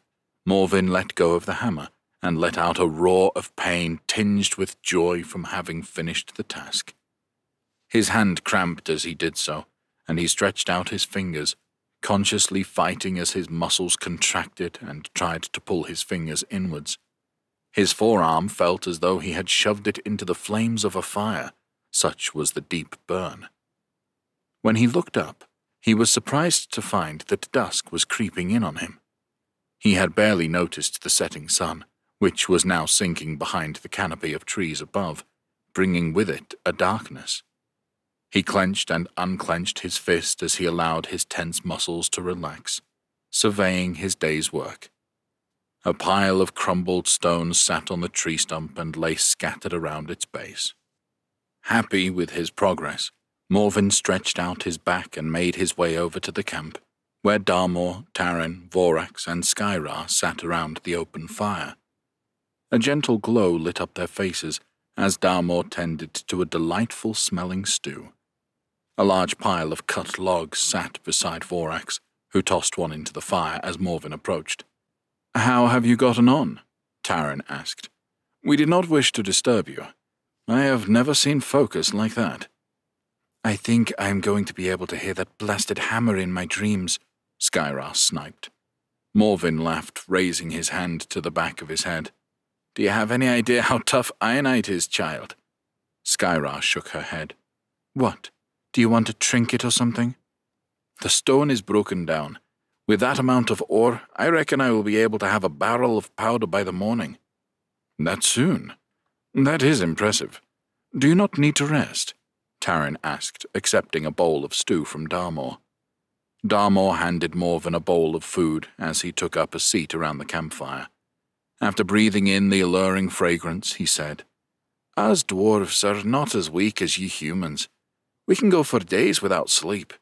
Morvin let go of the hammer and let out a roar of pain tinged with joy from having finished the task. His hand cramped as he did so, and he stretched out his fingers, consciously fighting as his muscles contracted and tried to pull his fingers inwards. His forearm felt as though he had shoved it into the flames of a fire, such was the deep burn. When he looked up, he was surprised to find that dusk was creeping in on him. He had barely noticed the setting sun, which was now sinking behind the canopy of trees above, bringing with it a darkness. He clenched and unclenched his fist as he allowed his tense muscles to relax, surveying his day's work. A pile of crumbled stones sat on the tree stump and lay scattered around its base. Happy with his progress, Morvin stretched out his back and made his way over to the camp, where Darmor, Taran, Vorax, and Skyra sat around the open fire. A gentle glow lit up their faces as Darmor tended to a delightful-smelling stew. A large pile of cut logs sat beside Vorax, who tossed one into the fire as Morvin approached. "How have you gotten on?" Taran asked. "We did not wish to disturb you. I have never seen focus like that." "I think I am going to be able to hear that blasted hammer in my dreams," Skyra sniped. Morvin laughed, raising his hand to the back of his head. "Do you have any idea how tough ironite is, child?" Skyra shook her head. "What? Do you want a trinket or something?" "The stone is broken down. With that amount of ore, I reckon I will be able to have a barrel of powder by the morning." "That soon? That is impressive. Do you not need to rest?" Taran asked, accepting a bowl of stew from Darmor. Darmor handed Morvin a bowl of food as he took up a seat around the campfire. After breathing in the alluring fragrance, he said, "Us dwarves are not as weak as ye humans. We can go for days without sleep."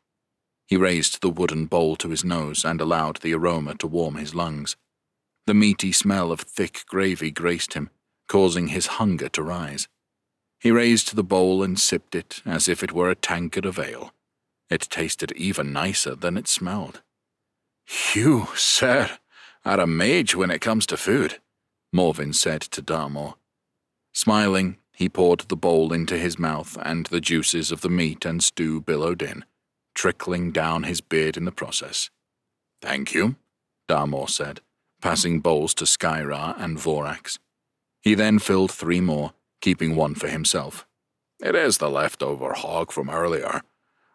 He raised the wooden bowl to his nose and allowed the aroma to warm his lungs. The meaty smell of thick gravy graced him, causing his hunger to rise. He raised the bowl and sipped it as if it were a tankard of ale. It tasted even nicer than it smelled. "You, sir, are a mage when it comes to food," Morvin said to Darmor. Smiling, he poured the bowl into his mouth, and the juices of the meat and stew billowed in, trickling down his beard in the process. "Thank you," Darmor said, passing bowls to Skyra and Vorax. He then filled 3 more, keeping one for himself. "It is the leftover hog from earlier,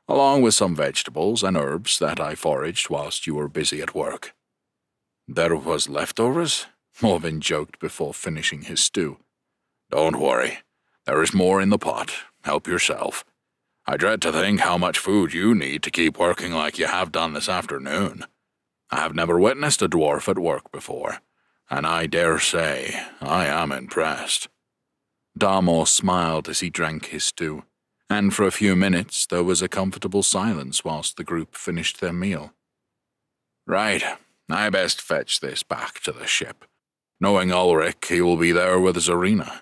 along with some vegetables and herbs that I foraged whilst you were busy at work." "There was leftovers?" Morvin joked before finishing his stew. "Don't worry. There is more in the pot. Help yourself. I dread to think how much food you need to keep working like you have done this afternoon. I have never witnessed a dwarf at work before, and I dare say I am impressed." Darmor smiled as he drank his stew, and for a few minutes there was a comfortable silence whilst the group finished their meal. "Right, I best fetch this back to the ship. Knowing Ulrich, he will be there with Zarina."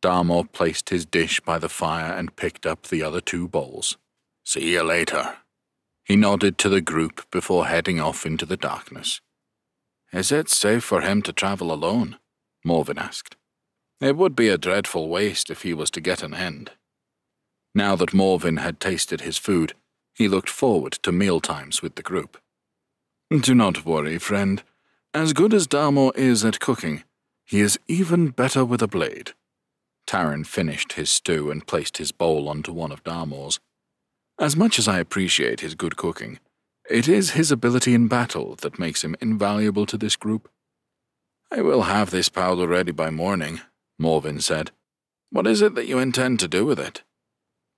Darmor placed his dish by the fire and picked up the other 2 bowls. "See you later." He nodded to the group before heading off into the darkness. "Is it safe for him to travel alone?" Morvin asked. "It would be a dreadful waste if he was to get an end." Now that Morvin had tasted his food, he looked forward to mealtimes with the group. "Do not worry, friend. As good as Darmor is at cooking, he is even better with a blade." Taran finished his stew and placed his bowl onto one of Darmor's. "As much as I appreciate his good cooking, it is his ability in battle that makes him invaluable to this group." "I will have this powder ready by morning," Morvin said. "What is it that you intend to do with it?"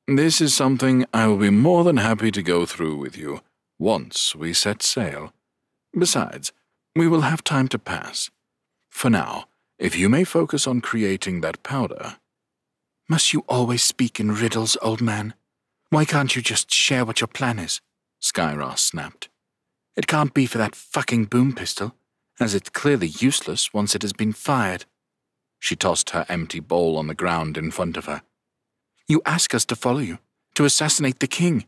"This is something I will be more than happy to go through with you once we set sail. Besides, we will have time to pass. For now, if you may focus on creating that powder." "Must you always speak in riddles, old man? Why can't you just share what your plan is?" Skyra snapped. "It can't be for that fucking boom pistol. as it's clearly useless once it has been fired." She tossed her empty bowl on the ground in front of her. "You ask us to follow you, to assassinate the king.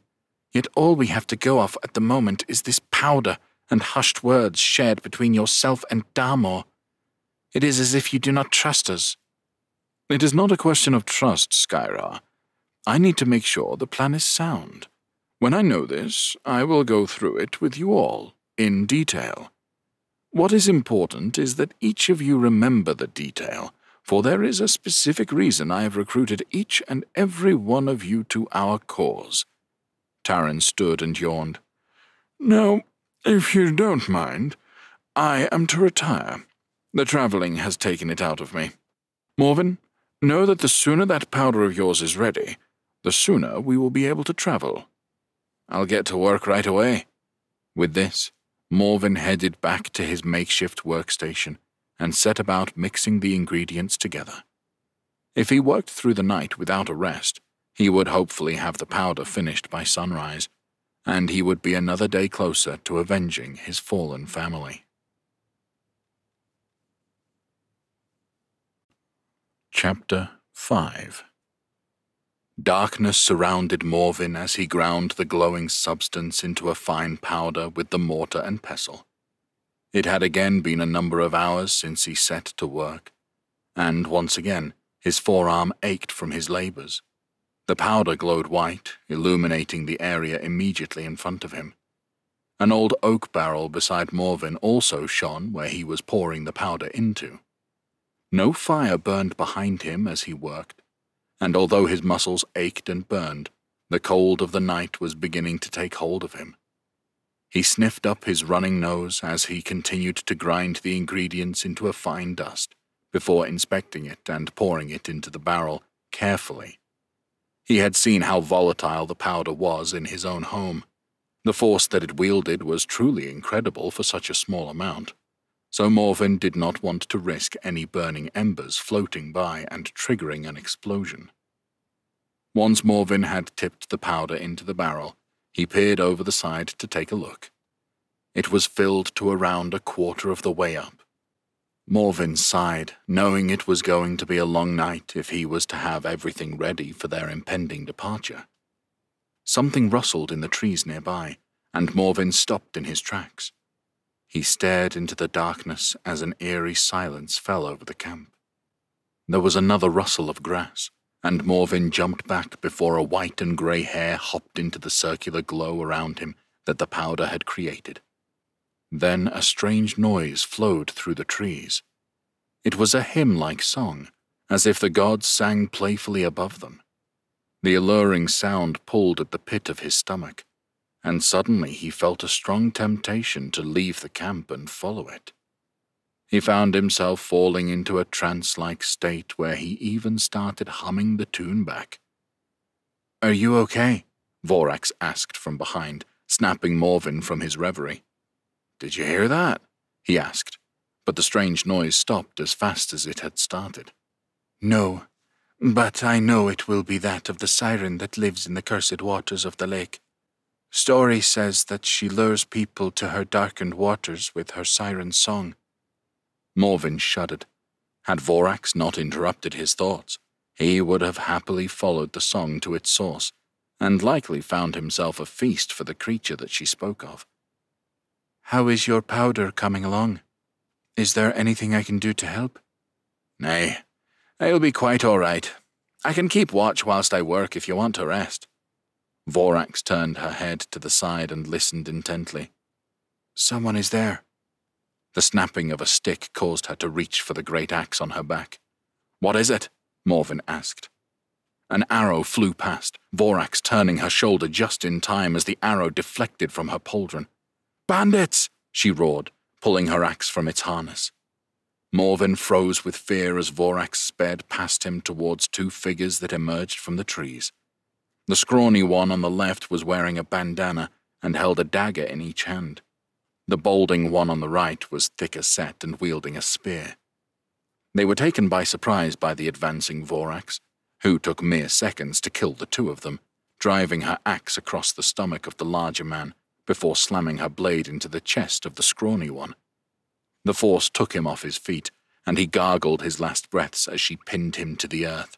Yet all we have to go off at the moment is this powder and hushed words shared between yourself and Darmor. It is as if you do not trust us." "It is not a question of trust, Skyra. I need to make sure the plan is sound. When I know this, I will go through it with you all, in detail. What is important is that each of you remember the detail, for there is a specific reason I have recruited each and every one of you to our cause." Taryn stood and yawned. "Now, if you don't mind, I am to retire. The traveling has taken it out of me. Morven, know that the sooner that powder of yours is ready, the sooner we will be able to travel." "I'll get to work right away." With this, Morven headed back to his makeshift workstation and set about mixing the ingredients together. If he worked through the night without a rest, he would hopefully have the powder finished by sunrise, and he would be another day closer to avenging his fallen family. Chapter 5. Darkness surrounded Morven as he ground the glowing substance into a fine powder with the mortar and pestle. It had again been a number of hours since he set to work, and once again his forearm ached from his labors. The powder glowed white, illuminating the area immediately in front of him. An old oak barrel beside Morven also shone where he was pouring the powder into. No fire burned behind him as he worked, and although his muscles ached and burned, the cold of the night was beginning to take hold of him. He sniffed up his running nose as he continued to grind the ingredients into a fine dust, before inspecting it and pouring it into the barrel carefully. He had seen how volatile the powder was in his own home. The force that it wielded was truly incredible for such a small amount, so Morven did not want to risk any burning embers floating by and triggering an explosion. Once Morven had tipped the powder into the barrel, he peered over the side to take a look. It was filled to around a quarter of the way up. Morven sighed, knowing it was going to be a long night if he was to have everything ready for their impending departure. Something rustled in the trees nearby, and Morven stopped in his tracks. He stared into the darkness as an eerie silence fell over the camp. There was another rustle of grass, and Morven jumped back before a white and grey hare hopped into the circular glow around him that the powder had created. Then a strange noise flowed through the trees. It was a hymn-like song, as if the gods sang playfully above them. The alluring sound pulled at the pit of his stomach, and suddenly he felt a strong temptation to leave the camp and follow it. He found himself falling into a trance-like state where he even started humming the tune back. "Are you okay?" Vorax asked from behind, snapping Morven from his reverie. "Did you hear that?" he asked, but the strange noise stopped as fast as it had started. "No, but I know it will be that of the siren that lives in the cursed waters of the lake. Story says that she lures people to her darkened waters with her siren song." Morven shuddered. Had Vorax not interrupted his thoughts, he would have happily followed the song to its source, and likely found himself a feast for the creature that she spoke of. "How is your powder coming along? Is there anything I can do to help?" "Nay, I'll be quite all right. I can keep watch whilst I work if you want to rest." Vorax turned her head to the side and listened intently. "Someone is there." The snapping of a stick caused her to reach for the great axe on her back. "What is it?" Morven asked. An arrow flew past, Vorax turning her shoulder just in time as the arrow deflected from her pauldron. "Bandits!" she roared, pulling her axe from its harness. Morven froze with fear as Vorax sped past him towards two figures that emerged from the trees. The scrawny one on the left was wearing a bandana and held a dagger in each hand. The balding one on the right was thicker set and wielding a spear. They were taken by surprise by the advancing Vorax, who took mere seconds to kill the two of them, driving her axe across the stomach of the larger man before slamming her blade into the chest of the scrawny one. The force took him off his feet, and he gargled his last breaths as she pinned him to the earth.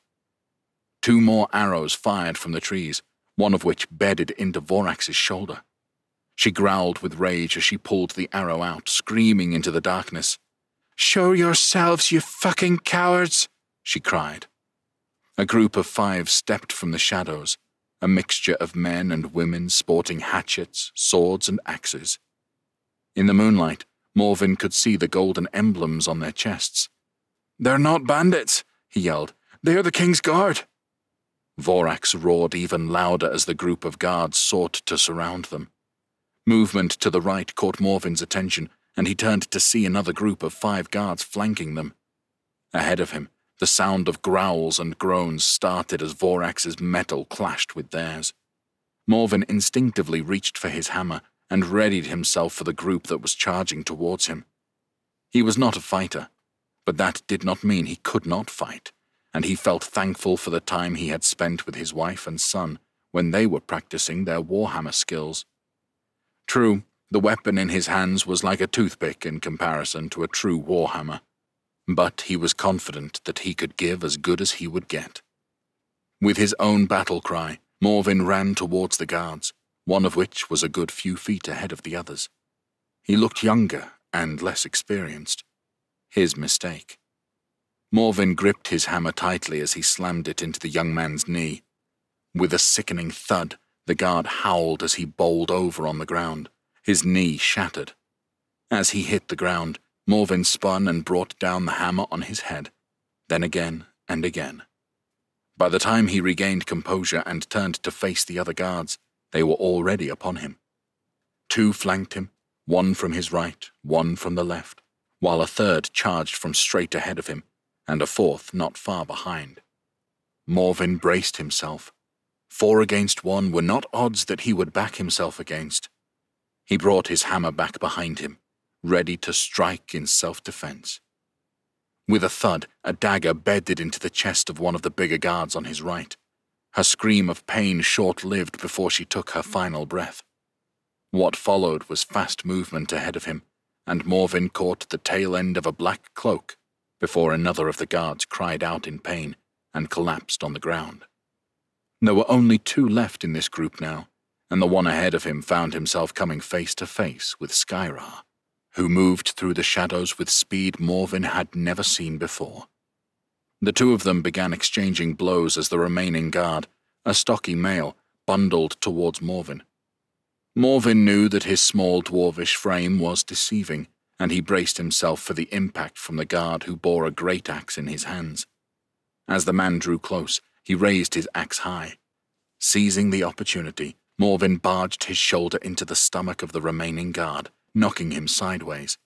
2 more arrows fired from the trees, one of which bedded into Vorax's shoulder. She growled with rage as she pulled the arrow out, screaming into the darkness. "Show yourselves, you fucking cowards!" she cried. A group of 5 stepped from the shadows, a mixture of men and women sporting hatchets, swords, and axes. In the moonlight, Morven could see the golden emblems on their chests. "They're not bandits," he yelled. "They are the King's Guard." Vorax roared even louder as the group of guards sought to surround them. Movement to the right caught Morven's attention, and he turned to see another group of 5 guards flanking them. Ahead of him, the sound of growls and groans started as Vorax's metal clashed with theirs. Morven instinctively reached for his hammer and readied himself for the group that was charging towards him. He was not a fighter, but that did not mean he could not fight, and he felt thankful for the time he had spent with his wife and son when they were practicing their warhammer skills. True, the weapon in his hands was like a toothpick in comparison to a true warhammer, but he was confident that he could give as good as he would get. With his own battle cry, Morven ran towards the guards, one of which was a good few feet ahead of the others. He looked younger and less experienced. His mistake. Morven gripped his hammer tightly as he slammed it into the young man's knee. With a sickening thud, the guard howled as he bowled over on the ground, his knee shattered. As he hit the ground, Morven spun and brought down the hammer on his head, then again and again. By the time he regained composure and turned to face the other guards, they were already upon him. 2 flanked him, 1 from his right, 1 from the left, while a 3rd charged from straight ahead of him, and a 4th not far behind. Morven braced himself. 4 against 1 were not odds that he would back himself against. He brought his hammer back behind him, ready to strike in self-defense. With a thud, a dagger bedded into the chest of one of the bigger guards on his right. Her scream of pain short-lived before she took her final breath. What followed was fast movement ahead of him, and Morven caught the tail end of a black cloak before another of the guards cried out in pain and collapsed on the ground. There were only 2 left in this group now, and the one ahead of him found himself coming face to face with Skyra, who moved through the shadows with speed Morven had never seen before. The 2 of them began exchanging blows as the remaining guard, a stocky male, bundled towards Morven. Morven knew that his small dwarvish frame was deceiving, and he braced himself for the impact from the guard who bore a great axe in his hands. As the man drew close, he raised his axe high. Seizing the opportunity, Morven barged his shoulder into the stomach of the remaining guard, knocking him sideways.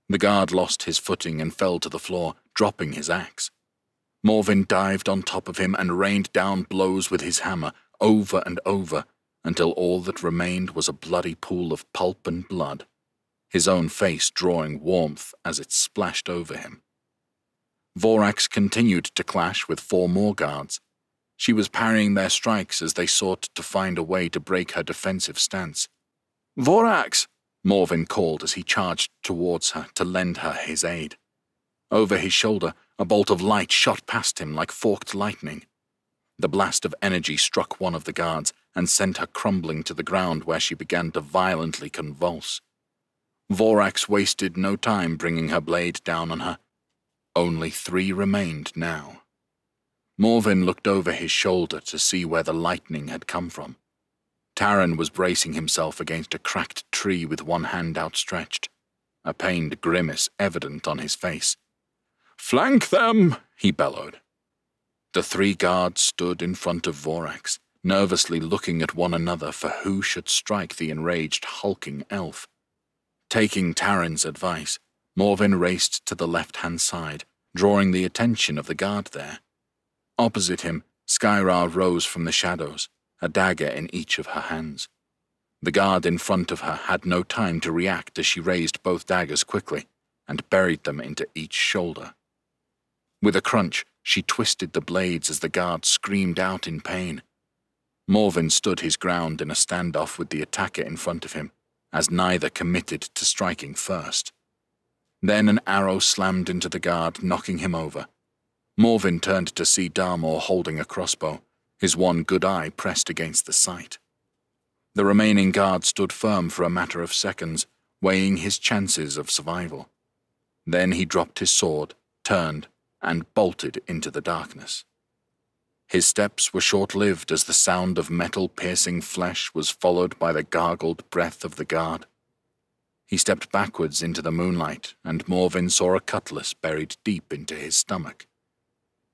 The guard lost his footing and fell to the floor, dropping his axe. Morven dived on top of him and rained down blows with his hammer, over and over, until all that remained was a bloody pool of pulp and blood, his own face drawing warmth as it splashed over him. Vorax continued to clash with 4 more guards. She was parrying their strikes as they sought to find a way to break her defensive stance. "Vorax!" Morven called as he charged towards her to lend her his aid. Over his shoulder, a bolt of light shot past him like forked lightning. The blast of energy struck one of the guards and sent her crumbling to the ground where she began to violently convulse. Vorax wasted no time bringing her blade down on her. Only 3 remained now. Morven looked over his shoulder to see where the lightning had come from. Taran was bracing himself against a cracked tree with one hand outstretched, a pained grimace evident on his face. "Flank them!" he bellowed. The 3 guards stood in front of Vorax, nervously looking at one another for who should strike the enraged, hulking elf. Taking Taran's advice, Morven raced to the left-hand side, drawing the attention of the guard there. Opposite him, Skyra rose from the shadows, a dagger in each of her hands. The guard in front of her had no time to react as she raised both daggers quickly and buried them into each shoulder. With a crunch, she twisted the blades as the guard screamed out in pain. Morven stood his ground in a standoff with the attacker in front of him, as neither committed to striking first. Then an arrow slammed into the guard, knocking him over. Morvin turned to see Darmor holding a crossbow, his one good eye pressed against the sight. The remaining guard stood firm for a matter of seconds, weighing his chances of survival. Then he dropped his sword, turned, and bolted into the darkness. His steps were short-lived as the sound of metal-piercing flesh was followed by the gargled breath of the guard. He stepped backwards into the moonlight, and Morvin saw a cutlass buried deep into his stomach.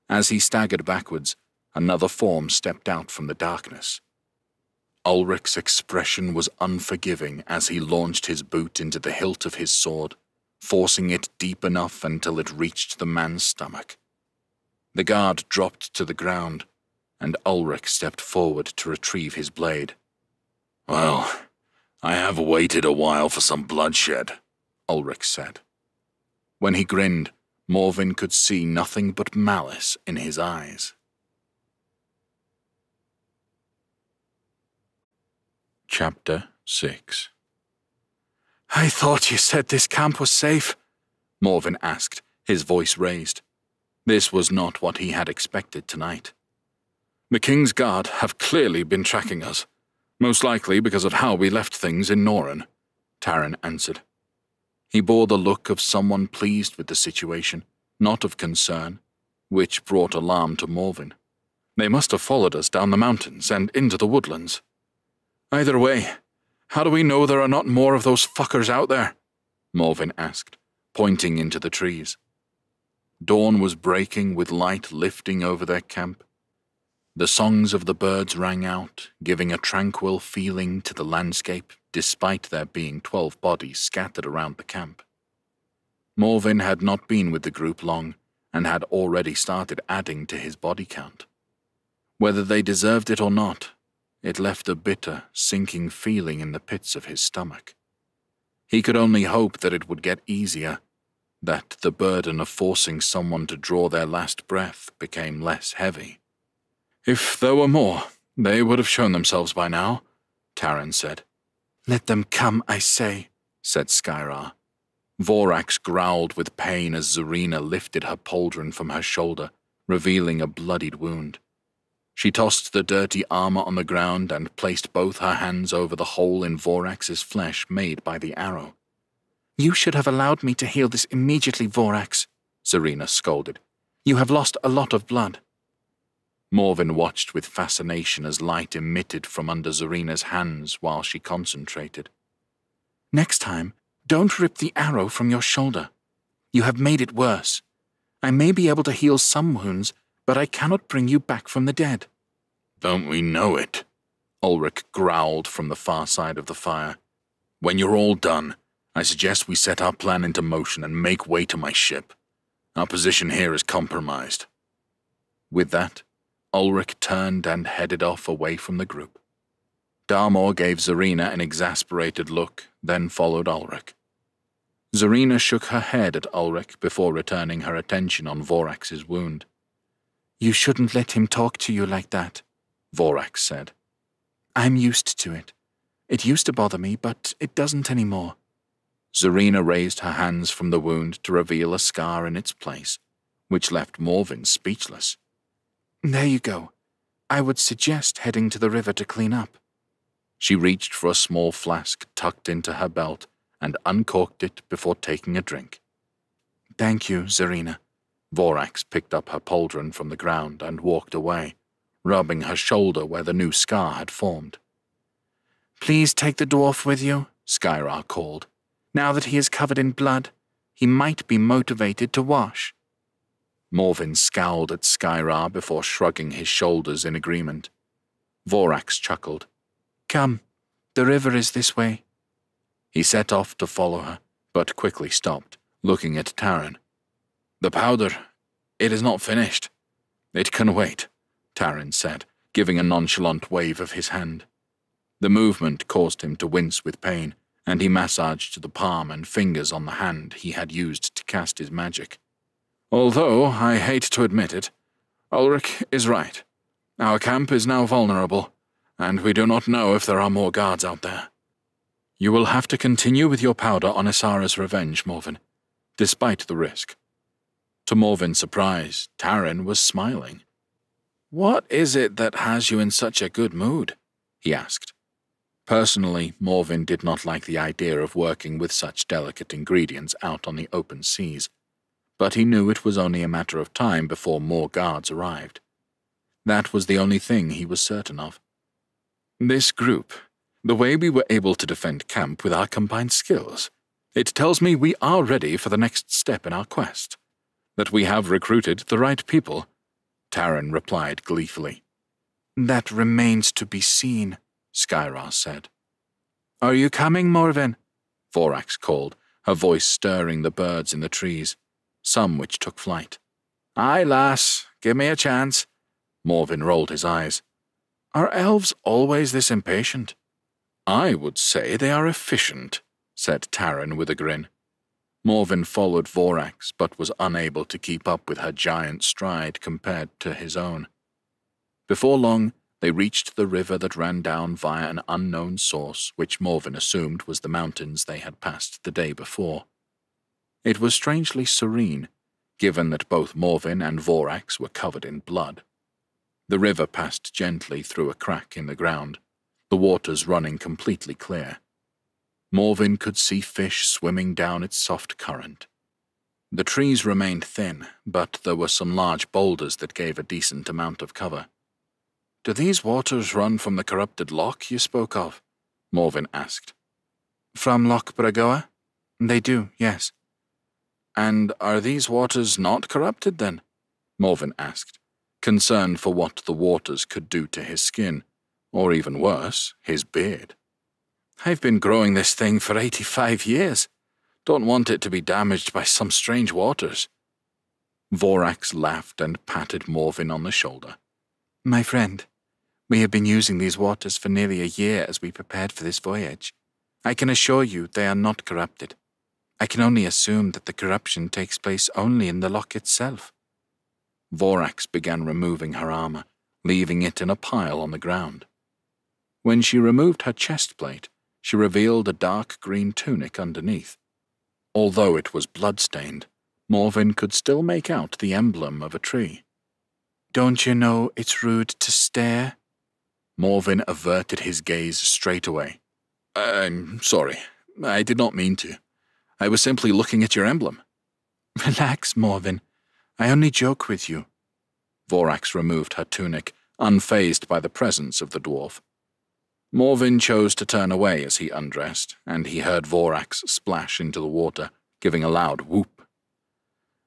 As he staggered backwards, another form stepped out from the darkness. Ulrich's expression was unforgiving as he launched his boot into the hilt of his sword, forcing it deep enough until it reached the man's stomach. The guard dropped to the ground, and Ulrich stepped forward to retrieve his blade. "Well, I have waited a while for some bloodshed," Ulrich said. When he grinned, Morvin could see nothing but malice in his eyes. Chapter 6. "I thought you said this camp was safe," Morvin asked, his voice raised. This was not what he had expected tonight. "The King's Guard have clearly been tracking us, most likely because of how we left things in Norren," Taran answered. He bore the look of someone pleased with the situation, not of concern, which brought alarm to Morvin. "They must have followed us down the mountains and into the woodlands. Either way, how do we know there are not more of those fuckers out there?" Morvin asked, pointing into the trees. Dawn was breaking with light lifting over their camp. The songs of the birds rang out, giving a tranquil feeling to the landscape despite there being 12 bodies scattered around the camp. Morvin had not been with the group long and had already started adding to his body count. Whether they deserved it or not, it left a bitter, sinking feeling in the pits of his stomach. He could only hope that it would get easier, that the burden of forcing someone to draw their last breath became less heavy. "If there were more, they would have shown themselves by now," Taran said. "Let them come, I say," said Skyrar. Vorax growled with pain as Zarina lifted her pauldron from her shoulder, revealing a bloodied wound. She tossed the dirty armor on the ground and placed both her hands over the hole in Vorax's flesh made by the arrow. "You should have allowed me to heal this immediately, Vorax," Zarina scolded. "You have lost a lot of blood." Morvin watched with fascination as light emitted from under Zarina's hands while she concentrated. "Next time, don't rip the arrow from your shoulder. You have made it worse. I may be able to heal some wounds, but I cannot bring you back from the dead." "Don't we know it?" Ulrich growled from the far side of the fire. "When you're all done, I suggest we set our plan into motion and make way to my ship. Our position here is compromised." With that, Ulrich turned and headed off away from the group. Darmor gave Zarina an exasperated look, then followed Ulrich. Zarina shook her head at Ulrich before returning her attention on Vorax's wound. "You shouldn't let him talk to you like that," Vorax said. "I'm used to it. It used to bother me, but it doesn't anymore." Zarina raised her hands from the wound to reveal a scar in its place, which left Morvin speechless. "There you go. I would suggest heading to the river to clean up." She reached for a small flask tucked into her belt and uncorked it before taking a drink. "Thank you, Zarina." Vorax picked up her pauldron from the ground and walked away, rubbing her shoulder where the new scar had formed. "Please take the dwarf with you," Skyrar called. "Now that he is covered in blood, he might be motivated to wash." Morvin scowled at Skyrar before shrugging his shoulders in agreement. Vorax chuckled. "Come, the river is this way." He set off to follow her, but quickly stopped, looking at Taran. "The powder, it is not finished." "It can wait," Taran said, giving a nonchalant wave of his hand. The movement caused him to wince with pain, and he massaged the palm and fingers on the hand he had used to cast his magic. "Although I hate to admit it, Ulrich is right. Our camp is now vulnerable, and we do not know if there are more guards out there." "You will have to continue with your powder on Isara's revenge, Morvin. despite the risk. To Morvin's surprise, Taran was smiling. "What is it that has you in such a good mood?" he asked. Personally, Morvin did not like the idea of working with such delicate ingredients out on the open seas, but he knew it was only a matter of time before more guards arrived. That was the only thing he was certain of. "This group, the way we were able to defend camp with our combined skills, it tells me we are ready for the next step in our quest, that we have recruited the right people," Taran replied gleefully. "That remains to be seen," Skyra said. "Are you coming, Morvin?" Vorax called, her voice stirring the birds in the trees, some which took flight. "Aye, lass, give me a chance." Morvin rolled his eyes. "Are elves always this impatient?" "I would say they are efficient," said Taran with a grin. Morvin followed Vorax, but was unable to keep up with her giant stride compared to his own. Before long, they reached the river that ran down via an unknown source, which Morvin assumed was the mountains they had passed the day before. It was strangely serene, given that both Morvin and Vorax were covered in blood. The river passed gently through a crack in the ground, the waters running completely clear. Morvin could see fish swimming down its soft current. The trees remained thin, but there were some large boulders that gave a decent amount of cover. "Do these waters run from the corrupted loch you spoke of?" Morvin asked. "From Loch Bragoa? They do, yes." "And are these waters not corrupted, then?" Morvin asked, concerned for what the waters could do to his skin, or even worse, his beard. "I've been growing this thing for 85 years. Don't want it to be damaged by some strange waters." Vorax laughed and patted Morvin on the shoulder. "My friend, we have been using these waters for nearly a year as we prepared for this voyage. I can assure you they are not corrupted. I can only assume that the corruption takes place only in the loch itself." Vorax began removing her armor, leaving it in a pile on the ground. When she removed her chest plate, she revealed a dark green tunic underneath. Although it was blood-stained, Morvin could still make out the emblem of a tree. "Don't you know it's rude to stare?" Morvin averted his gaze straight away. "I'm sorry. I did not mean to. I was simply looking at your emblem." "Relax, Morvin. I only joke with you." Vorax removed her tunic, unfazed by the presence of the dwarf. Morvin chose to turn away as he undressed, and he heard Vorax splash into the water, giving a loud whoop.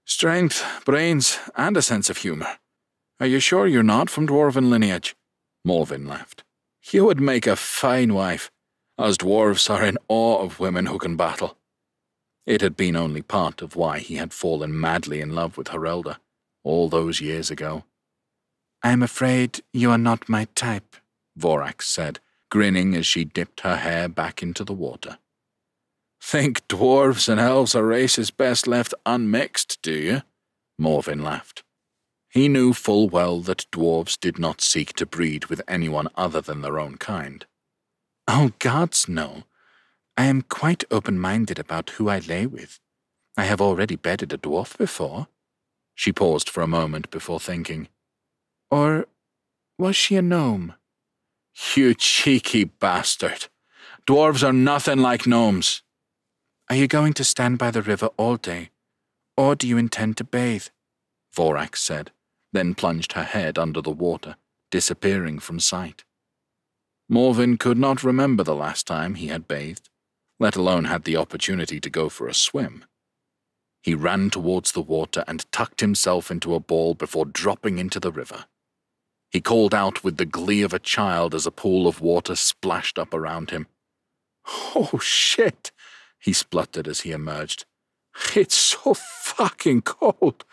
"Strength, brains, and a sense of humor. Are you sure you're not from dwarven lineage?" Morvin laughed. "You would make a fine wife. Us dwarves are in awe of women who can battle." It had been only part of why he had fallen madly in love with Herelda, all those years ago. "I'm afraid you are not my type," Vorax said, grinning as she dipped her hair back into the water. "Think dwarves and elves are races best left unmixed, do you?" Morvin laughed. He knew full well that dwarves did not seek to breed with anyone other than their own kind. "Oh, gods, no. I am quite open-minded about who I lay with. I have already bedded a dwarf before." She paused for a moment before thinking. "Or was she a gnome?" "You cheeky bastard. Dwarves are nothing like gnomes." "Are you going to stand by the river all day, or do you intend to bathe?" Vorax said, then plunged her head under the water, disappearing from sight. Morvin could not remember the last time he had bathed, let alone had the opportunity to go for a swim. He ran towards the water and tucked himself into a ball before dropping into the river. He called out with the glee of a child as a pool of water splashed up around him. "Oh, shit," he spluttered as he emerged. "It's so fucking cold."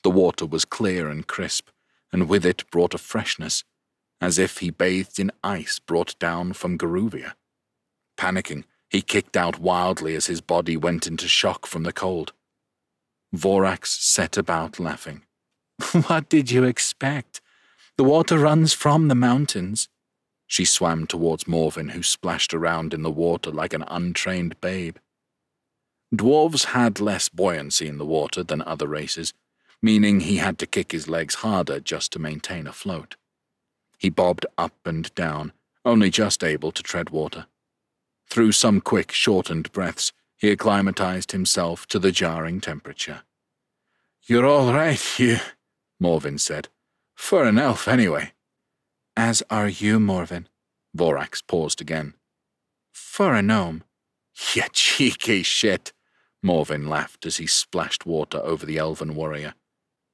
The water was clear and crisp, and with it brought a freshness, as if he bathed in ice brought down from Garuvia. Panicking, he kicked out wildly as his body went into shock from the cold. Vorax set about laughing. "What did you expect? The water runs from the mountains." She swam towards Morvin, who splashed around in the water like an untrained babe. Dwarves had less buoyancy in the water than other races, meaning he had to kick his legs harder just to maintain afloat. He bobbed up and down, only just able to tread water. Through some quick, shortened breaths, he acclimatized himself to the jarring temperature. "You're all right here," Morven said. "For an elf, anyway." "As are you, Morven." Vorax paused again. "For a gnome." "You cheeky shit," Morven laughed as he splashed water over the elven warrior.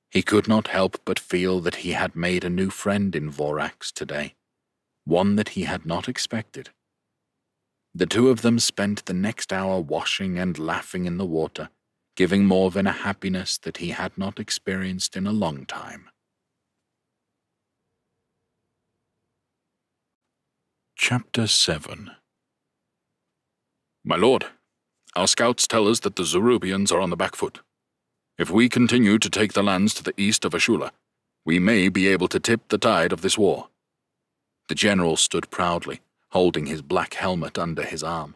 He could not help but feel that he had made a new friend in Vorax today, one that he had not expected. The two of them spent the next hour washing and laughing in the water, giving Morven a happiness that he had not experienced in a long time. Chapter 7. "My lord, our scouts tell us that the Zerubians are on the back foot. If we continue to take the lands to the east of Ashula, we may be able to tip the tide of this war." The general stood proudly, holding his black helmet under his arm.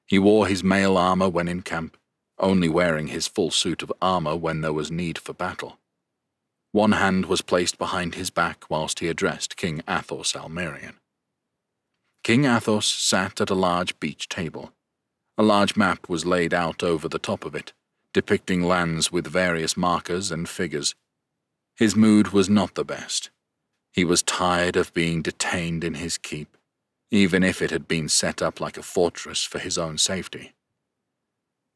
He wore his mail armor when in camp, only wearing his full suit of armor when there was need for battle. One hand was placed behind his back whilst he addressed King Athos Almerian. King Athos sat at a large beach table. A large map was laid out over the top of it, depicting lands with various markers and figures. His mood was not the best. He was tired of being detained in his keep, even if it had been set up like a fortress for his own safety.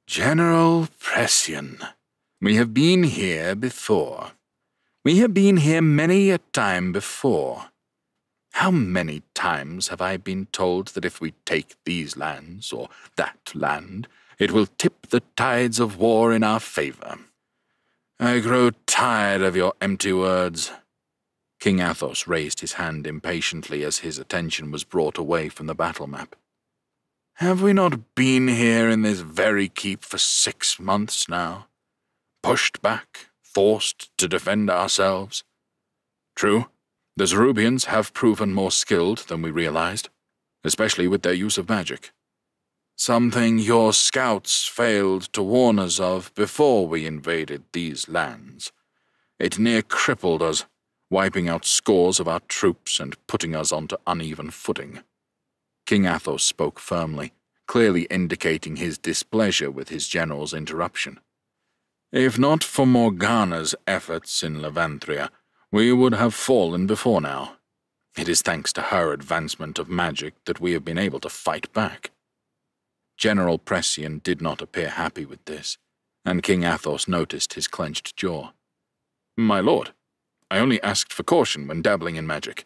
"General Pressian, we have been here before. We have been here many a time before. How many times have I been told that if we take these lands or that land, it will tip the tides of war in our favor? I grow tired of your empty words." King Athos raised his hand impatiently as his attention was brought away from the battle map. "Have we not been here in this very keep for 6 months now? Pushed back, forced to defend ourselves? True, the Zerubians have proven more skilled than we realized, especially with their use of magic. Something your scouts failed to warn us of before we invaded these lands. It near crippled us, wiping out scores of our troops and putting us onto uneven footing." King Athos spoke firmly, clearly indicating his displeasure with his general's interruption. "If not for Morgana's efforts in Levanthria, we would have fallen before now. It is thanks to her advancement of magic that we have been able to fight back." General Pressian did not appear happy with this, and King Athos noticed his clenched jaw. "My lord, I only asked for caution when dabbling in magic.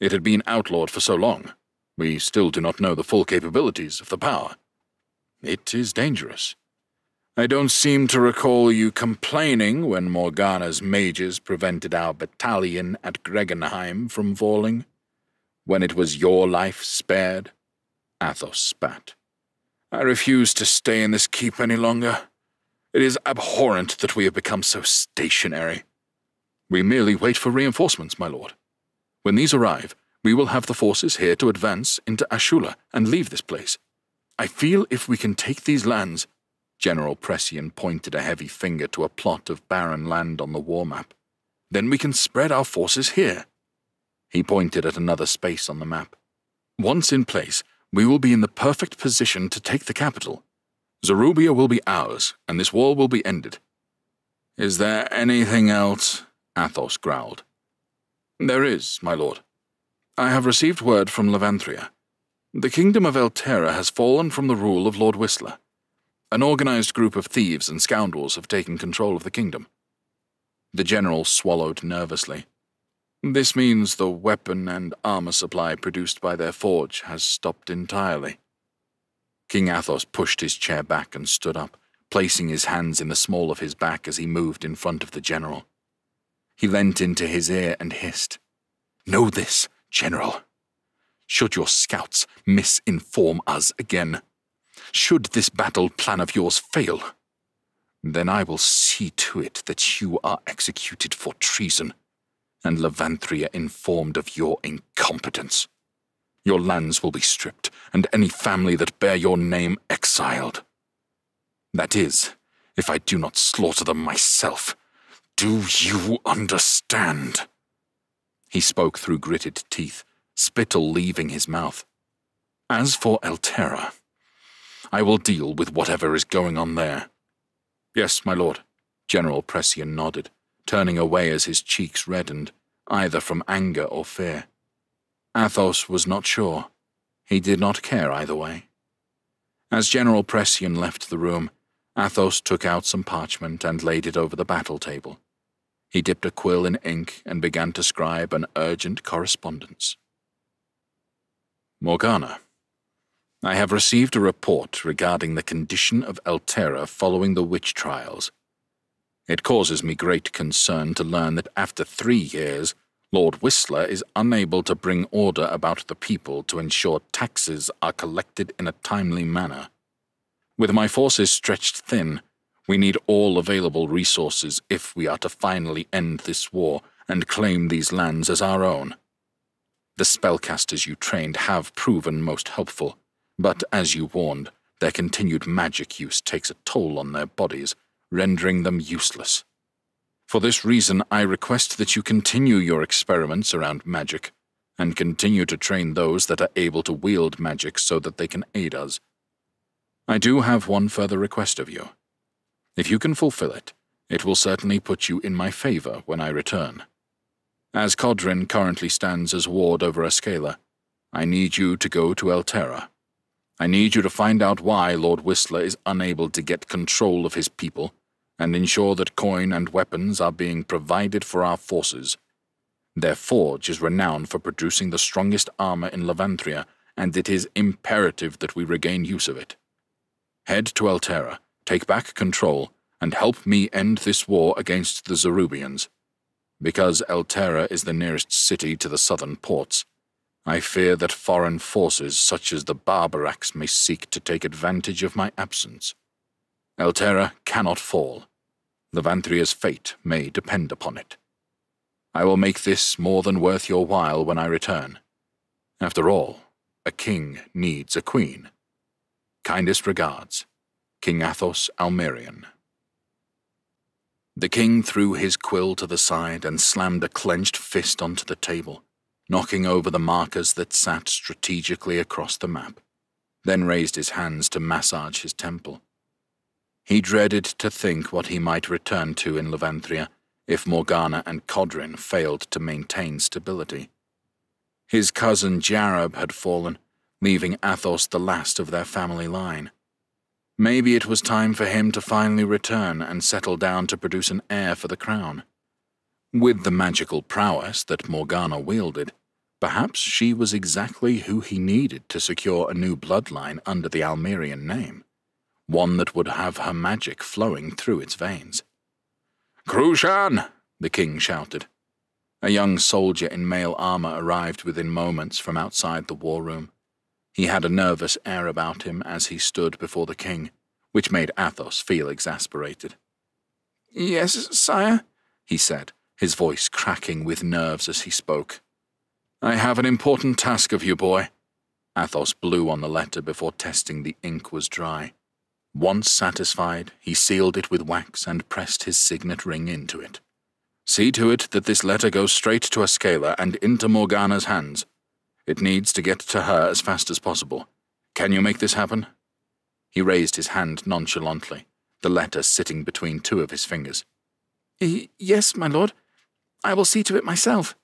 It had been outlawed for so long. We still do not know the full capabilities of the power. It is dangerous. I don't seem to recall you complaining when Morgana's mages prevented our battalion at Gregenheim from falling. When it was your life spared." Athos spat. "I refuse to stay in this keep any longer. It is abhorrent that we have become so stationary." "We merely wait for reinforcements, my lord. When these arrive, we will have the forces here to advance into Ashula and leave this place. I feel if we can take these lands—" General Pressian pointed a heavy finger to a plot of barren land on the war map. "Then we can spread our forces here." He pointed at another space on the map. "Once in place, we will be in the perfect position to take the capital. Zarubia will be ours, and this war will be ended." "Is there anything else?" Athos growled. "There is, my lord. I have received word from Levanthria. The kingdom of Elterra has fallen from the rule of Lord Whistler. An organized group of thieves and scoundrels have taken control of the kingdom." The general swallowed nervously. "This means the weapon and armor supply produced by their forge has stopped entirely." King Athos pushed his chair back and stood up, placing his hands in the small of his back as he moved in front of the general. He leant into his ear and hissed, "Know this, General. Should your scouts misinform us again, should this battle plan of yours fail, then I will see to it that you are executed for treason, and Levanthria informed of your incompetence. Your lands will be stripped, and any family that bear your name exiled." That is, if I do not slaughter them myself. Do you understand?" He spoke through gritted teeth, spittle leaving his mouth. "As for Elterra, I will deal with whatever is going on there." "Yes, my lord," General Pressian nodded, turning away as his cheeks reddened, either from anger or fear. Athos was not sure. He did not care either way. As General Pressian left the room, Athos took out some parchment and laid it over the battle table. He dipped a quill in ink and began to scribe an urgent correspondence. "Morgana, I have received a report regarding the condition of Elterra following the witch trials. It causes me great concern to learn that after 3 years, Lord Whistler is unable to bring order about the people to ensure taxes are collected in a timely manner. With my forces stretched thin, we need all available resources if we are to finally end this war and claim these lands as our own. The spellcasters you trained have proven most helpful, but as you warned, their continued magic use takes a toll on their bodies, rendering them useless. For this reason, I request that you continue your experiments around magic, and continue to train those that are able to wield magic so that they can aid us. I do have one further request of you. If you can fulfill it, it will certainly put you in my favor when I return. As Codrin currently stands as ward over Escala, I need you to go to Elterra. I need you to find out why Lord Whistler is unable to get control of his people, and ensure that coin and weapons are being provided for our forces. Their forge is renowned for producing the strongest armor in Levanthria, and it is imperative that we regain use of it. Head to Elterra, take back control, and help me end this war against the Zerubians. Because Elterra is the nearest city to the southern ports, I fear that foreign forces such as the Barbarax may seek to take advantage of my absence. Elterra cannot fall. Levanthria's fate may depend upon it. I will make this more than worth your while when I return. After all, a king needs a queen. Kindest regards, King Athos Almerian." The king threw his quill to the side and slammed a clenched fist onto the table, knocking over the markers that sat strategically across the map, then raised his hands to massage his temple. He dreaded to think what he might return to in Levanthria if Morgana and Codrin failed to maintain stability. His cousin Jarab had fallen, leaving Athos the last of their family line. Maybe it was time for him to finally return and settle down to produce an heir for the crown. With the magical prowess that Morgana wielded, perhaps she was exactly who he needed to secure a new bloodline under the Almerian name, one that would have her magic flowing through its veins. "Crushan!" the king shouted. A young soldier in mail armor arrived within moments from outside the war room. He had a nervous air about him as he stood before the king, which made Athos feel exasperated. "Yes, sire," he said, his voice cracking with nerves as he spoke. "I have an important task of you, boy." Athos blew on the letter before testing the ink was dry. Once satisfied, he sealed it with wax and pressed his signet ring into it. "See to it that this letter goes straight to Escala and into Morgana's hands. It needs to get to her as fast as possible. Can you make this happen?" He raised his hand nonchalantly, the letter sitting between two of his fingers. "Yes, my lord. I will see to it myself."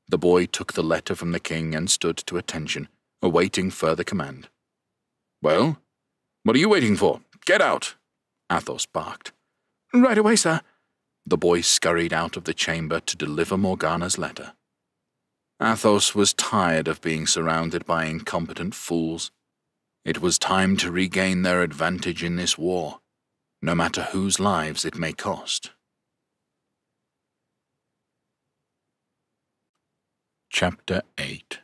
The boy took the letter from the king and stood to attention, awaiting further command. "Well? What are you waiting for? Get out!" Athos barked. "Right away, sir." The boy scurried out of the chamber to deliver Morgana's letter. Athos was tired of being surrounded by incompetent fools. It was time to regain their advantage in this war, no matter whose lives it may cost. Chapter 8.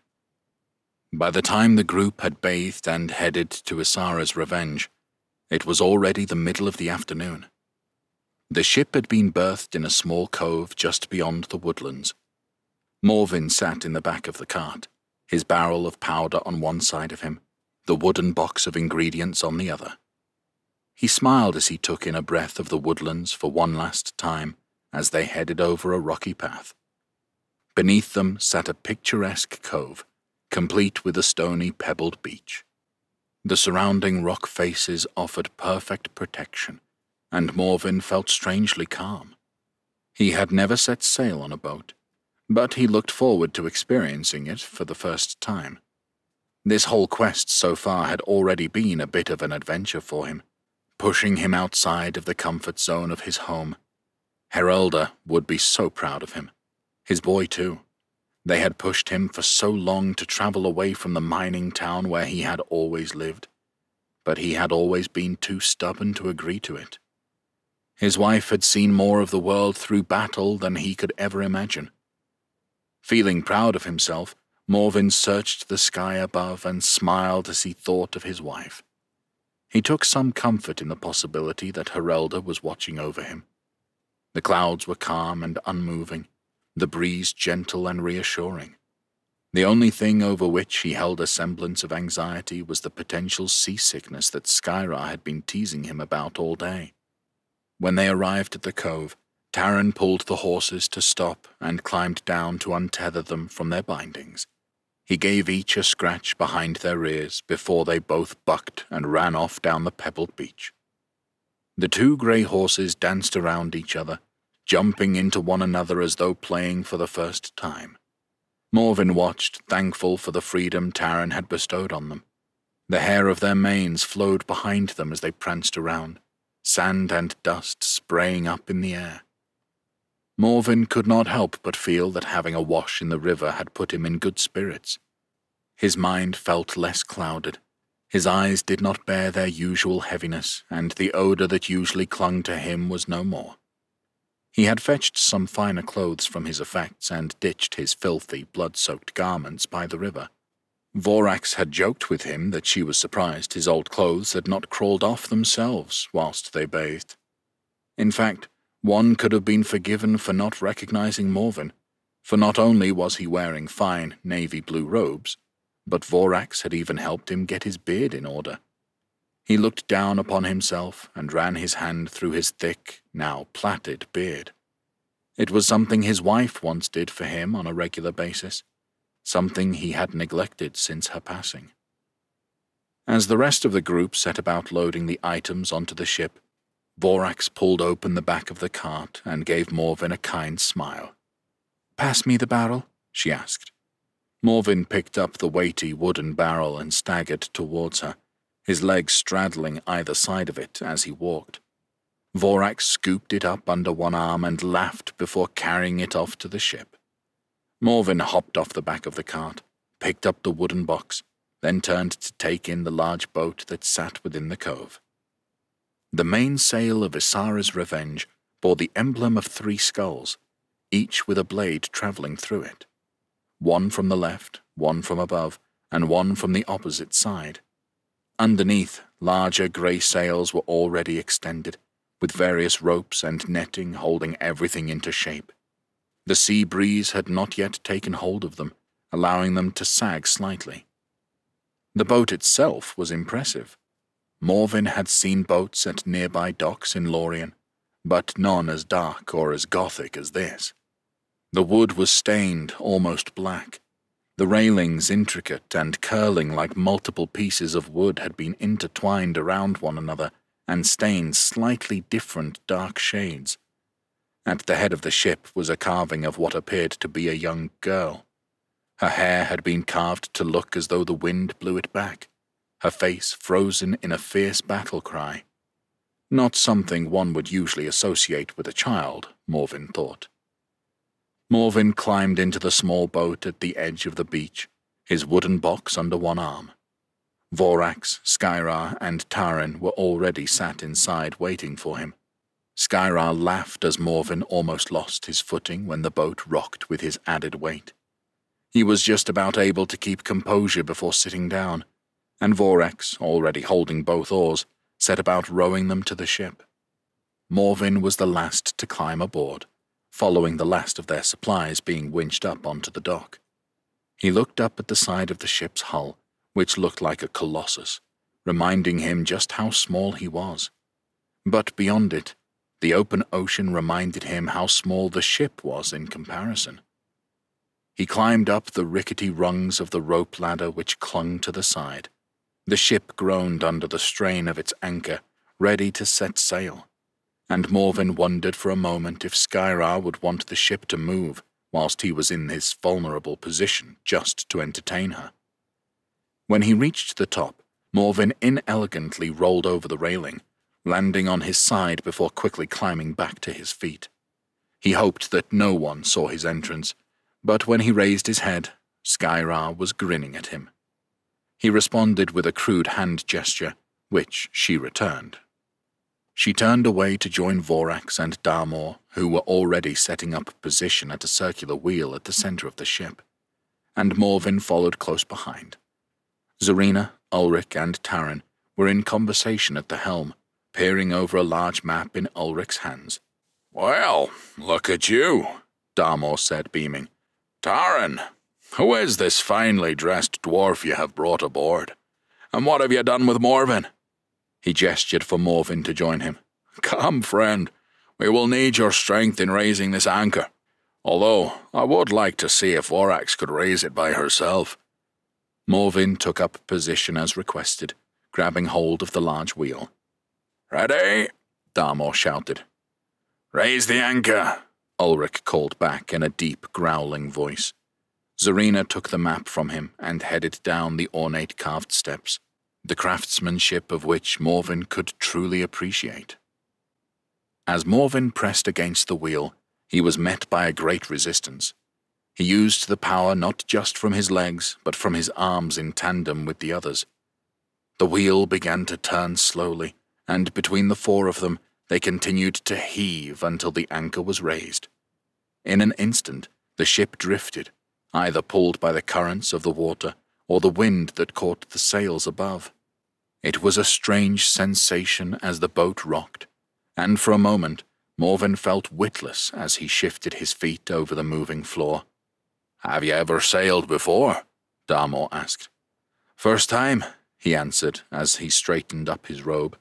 By the time the group had bathed and headed to Isara's revenge, it was already the middle of the afternoon. The ship had been berthed in a small cove just beyond the woodlands. Morvin sat in the back of the cart, his barrel of powder on one side of him, the wooden box of ingredients on the other. He smiled as he took in a breath of the woodlands for one last time as they headed over a rocky path. Beneath them sat a picturesque cove, complete with a stony pebbled beach. The surrounding rock faces offered perfect protection, and Morven felt strangely calm. He had never set sail on a boat, but he looked forward to experiencing it for the first time. This whole quest so far had already been a bit of an adventure for him, pushing him outside of the comfort zone of his home. Herelda would be so proud of him. His boy, too. They had pushed him for so long to travel away from the mining town where he had always lived, but he had always been too stubborn to agree to it. His wife had seen more of the world through battle than he could ever imagine. Feeling proud of himself, Morven searched the sky above and smiled as he thought of his wife. He took some comfort in the possibility that Herelda was watching over him. The clouds were calm and unmoving, the breeze gentle and reassuring. The only thing over which he held a semblance of anxiety was the potential seasickness that Skyra had been teasing him about all day. When they arrived at the cove, Taran pulled the horses to stop and climbed down to untether them from their bindings. He gave each a scratch behind their ears before they both bucked and ran off down the pebbled beach. The two grey horses danced around each other, jumping into one another as though playing for the first time. Morven watched, thankful for the freedom Taran had bestowed on them. The hair of their manes flowed behind them as they pranced around, sand and dust spraying up in the air. Morven could not help but feel that having a wash in the river had put him in good spirits. His mind felt less clouded. His eyes did not bear their usual heaviness, and the odor that usually clung to him was no more. He had fetched some finer clothes from his effects and ditched his filthy, blood-soaked garments by the river. Vorax had joked with him that she was surprised his old clothes had not crawled off themselves whilst they bathed. In fact, one could have been forgiven for not recognizing Morven, for not only was he wearing fine navy blue robes, but Vorax had even helped him get his beard in order. He looked down upon himself and ran his hand through his thick, now plaited beard. It was something his wife once did for him on a regular basis, something he had neglected since her passing. As the rest of the group set about loading the items onto the ship, Vorax pulled open the back of the cart and gave Morven a kind smile. "Pass me the barrel?" she asked. Morven picked up the weighty wooden barrel and staggered towards her, his legs straddling either side of it as he walked. Vorax scooped it up under one arm and laughed before carrying it off to the ship. Morven hopped off the back of the cart, picked up the wooden box, then turned to take in the large boat that sat within the cove. The mainsail of Isara's Revenge bore the emblem of 3 skulls, each with a blade travelling through it. One from the left, one from above, and one from the opposite side. Underneath, larger grey sails were already extended, with various ropes and netting holding everything into shape. The sea breeze had not yet taken hold of them, allowing them to sag slightly. The boat itself was impressive. Morven had seen boats at nearby docks in Lorien, but none as dark or as gothic as this. The wood was stained almost black. The railings, intricate and curling like multiple pieces of wood, had been intertwined around one another and stained slightly different dark shades. At the head of the ship was a carving of what appeared to be a young girl. Her hair had been carved to look as though the wind blew it back, her face frozen in a fierce battle cry. Not something one would usually associate with a child, Morven thought. Morven climbed into the small boat at the edge of the beach, his wooden box under one arm. Vorax, Skyra, and Taran were already sat inside waiting for him. Skyra laughed as Morven almost lost his footing when the boat rocked with his added weight. He was just about able to keep composure before sitting down, and Vorax, already holding both oars, set about rowing them to the ship. Morven was the last to climb aboard, following the last of their supplies being winched up onto the dock. He looked up at the side of the ship's hull, which looked like a colossus, reminding him just how small he was. But beyond it, the open ocean reminded him how small the ship was in comparison. He climbed up the rickety rungs of the rope ladder which clung to the side. The ship groaned under the strain of its anchor, ready to set sail, and Morven wondered for a moment if Skyra would want the ship to move whilst he was in his vulnerable position just to entertain her. When he reached the top, Morven inelegantly rolled over the railing, landing on his side before quickly climbing back to his feet. He hoped that no one saw his entrance, but when he raised his head, Skyra was grinning at him. He responded with a crude hand gesture, which she returned. She turned away to join Vorax and Darmor, who were already setting up position at a circular wheel at the center of the ship, and Morven followed close behind. Zarina, Ulrich, and Taran were in conversation at the helm, peering over a large map in Ulrich's hands. "Well, look at you," Darmor said, beaming. "Taran, who is this finely dressed dwarf you have brought aboard? And what have you done with Morven?" He gestured for Morven to join him. "Come, friend, we will need your strength in raising this anchor, although I would like to see if Vorax could raise it by herself." Morven took up position as requested, grabbing hold of the large wheel. "Ready?" Darmor shouted. "Raise the anchor," Ulrich called back in a deep, growling voice. Zarina took the map from him and headed down the ornate carved steps, the craftsmanship of which Morven could truly appreciate. As Morven pressed against the wheel, he was met by a great resistance. He used the power not just from his legs, but from his arms in tandem with the others. The wheel began to turn slowly, and between the four of them, they continued to heave until the anchor was raised. In an instant, the ship drifted, either pulled by the currents of the water or the wind that caught the sails above. It was a strange sensation as the boat rocked, and for a moment, Morven felt witless as he shifted his feet over the moving floor. "Have you ever sailed before?" Darmor asked. "First time," he answered as he straightened up his robe.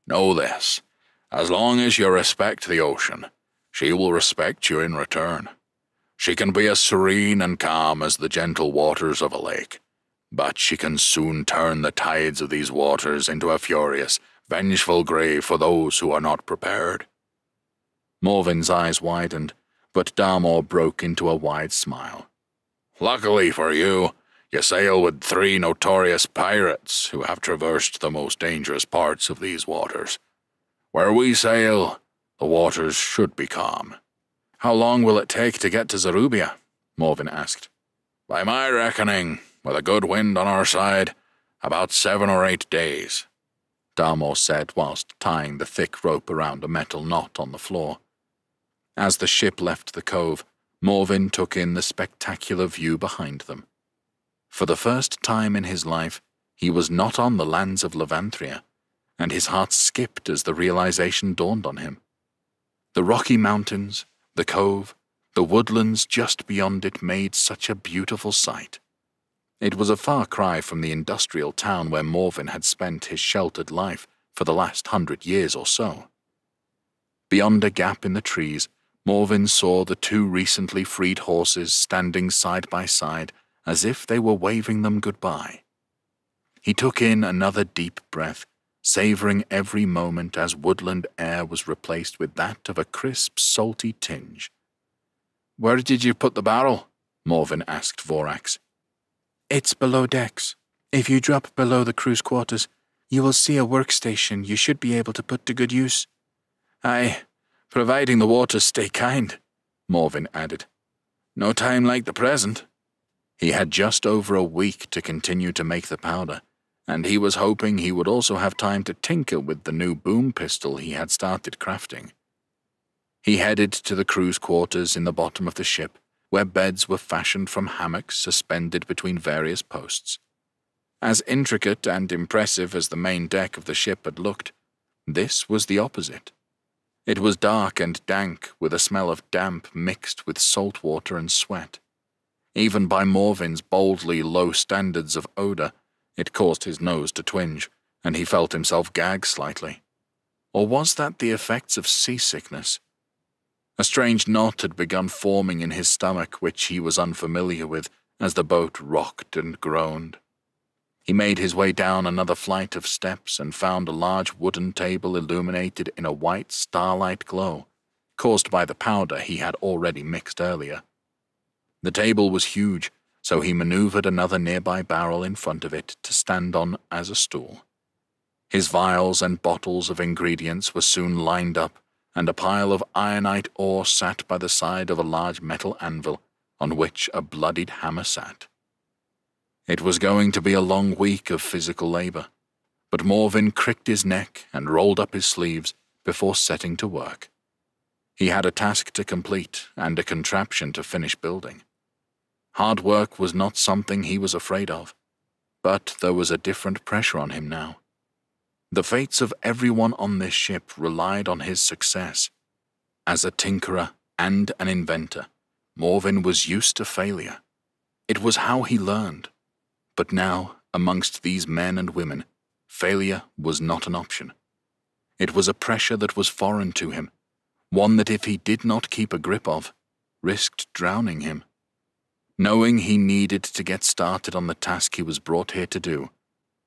"Know this. As long as you respect the ocean, she will respect you in return. She can be as serene and calm as the gentle waters of a lake, but she can soon turn the tides of these waters into a furious, vengeful grave for those who are not prepared." Morven's eyes widened, but Darmor broke into a wide smile. "Luckily for you, you sail with 3 notorious pirates who have traversed the most dangerous parts of these waters. Where we sail, the waters should be calm." "How long will it take to get to Zarubia?" Morven asked. "By my reckoning, with a good wind on our side, about 7 or 8 days," Darmor said whilst tying the thick rope around a metal knot on the floor. As the ship left the cove, Morven took in the spectacular view behind them. For the first time in his life, he was not on the lands of Levanthria, and his heart skipped as the realization dawned on him. The rocky mountains, the cove, the woodlands just beyond it made such a beautiful sight. It was a far cry from the industrial town where Morven had spent his sheltered life for the last 100 years or so. Beyond a gap in the trees, Morven saw the 2 recently freed horses standing side by side as if they were waving them goodbye. He took in another deep breath, savoring every moment as woodland air was replaced with that of a crisp, salty tinge. "Where did you put the barrel?" Morven asked Vorax. "It's below decks. If you drop below the crew's quarters, you will see a workstation you should be able to put to good use." "Aye, providing the waters stay kind," Morven added. "No time like the present." He had just over a week to continue to make the powder, and he was hoping he would also have time to tinker with the new boom pistol he had started crafting. He headed to the crew's quarters in the bottom of the ship, where beds were fashioned from hammocks suspended between various posts. As intricate and impressive as the main deck of the ship had looked, this was the opposite. It was dark and dank, with a smell of damp mixed with salt water and sweat. Even by Morven's boldly low standards of odor, it caused his nose to twinge, and he felt himself gag slightly. Or was that the effects of seasickness? A strange knot had begun forming in his stomach which he was unfamiliar with as the boat rocked and groaned. He made his way down another flight of steps and found a large wooden table illuminated in a white starlight glow, caused by the powder he had already mixed earlier. The table was huge, so he maneuvered another nearby barrel in front of it to stand on as a stool. His vials and bottles of ingredients were soon lined up, and a pile of ironite ore sat by the side of a large metal anvil on which a bloodied hammer sat. It was going to be a long week of physical labor, but Morvin cricked his neck and rolled up his sleeves before setting to work. He had a task to complete and a contraption to finish building. Hard work was not something he was afraid of, but there was a different pressure on him now. The fates of everyone on this ship relied on his success. As a tinkerer and an inventor, Morvin was used to failure. It was how he learned. But now, amongst these men and women, failure was not an option. It was a pressure that was foreign to him, one that if he did not keep a grip of, risked drowning him. Knowing he needed to get started on the task he was brought here to do,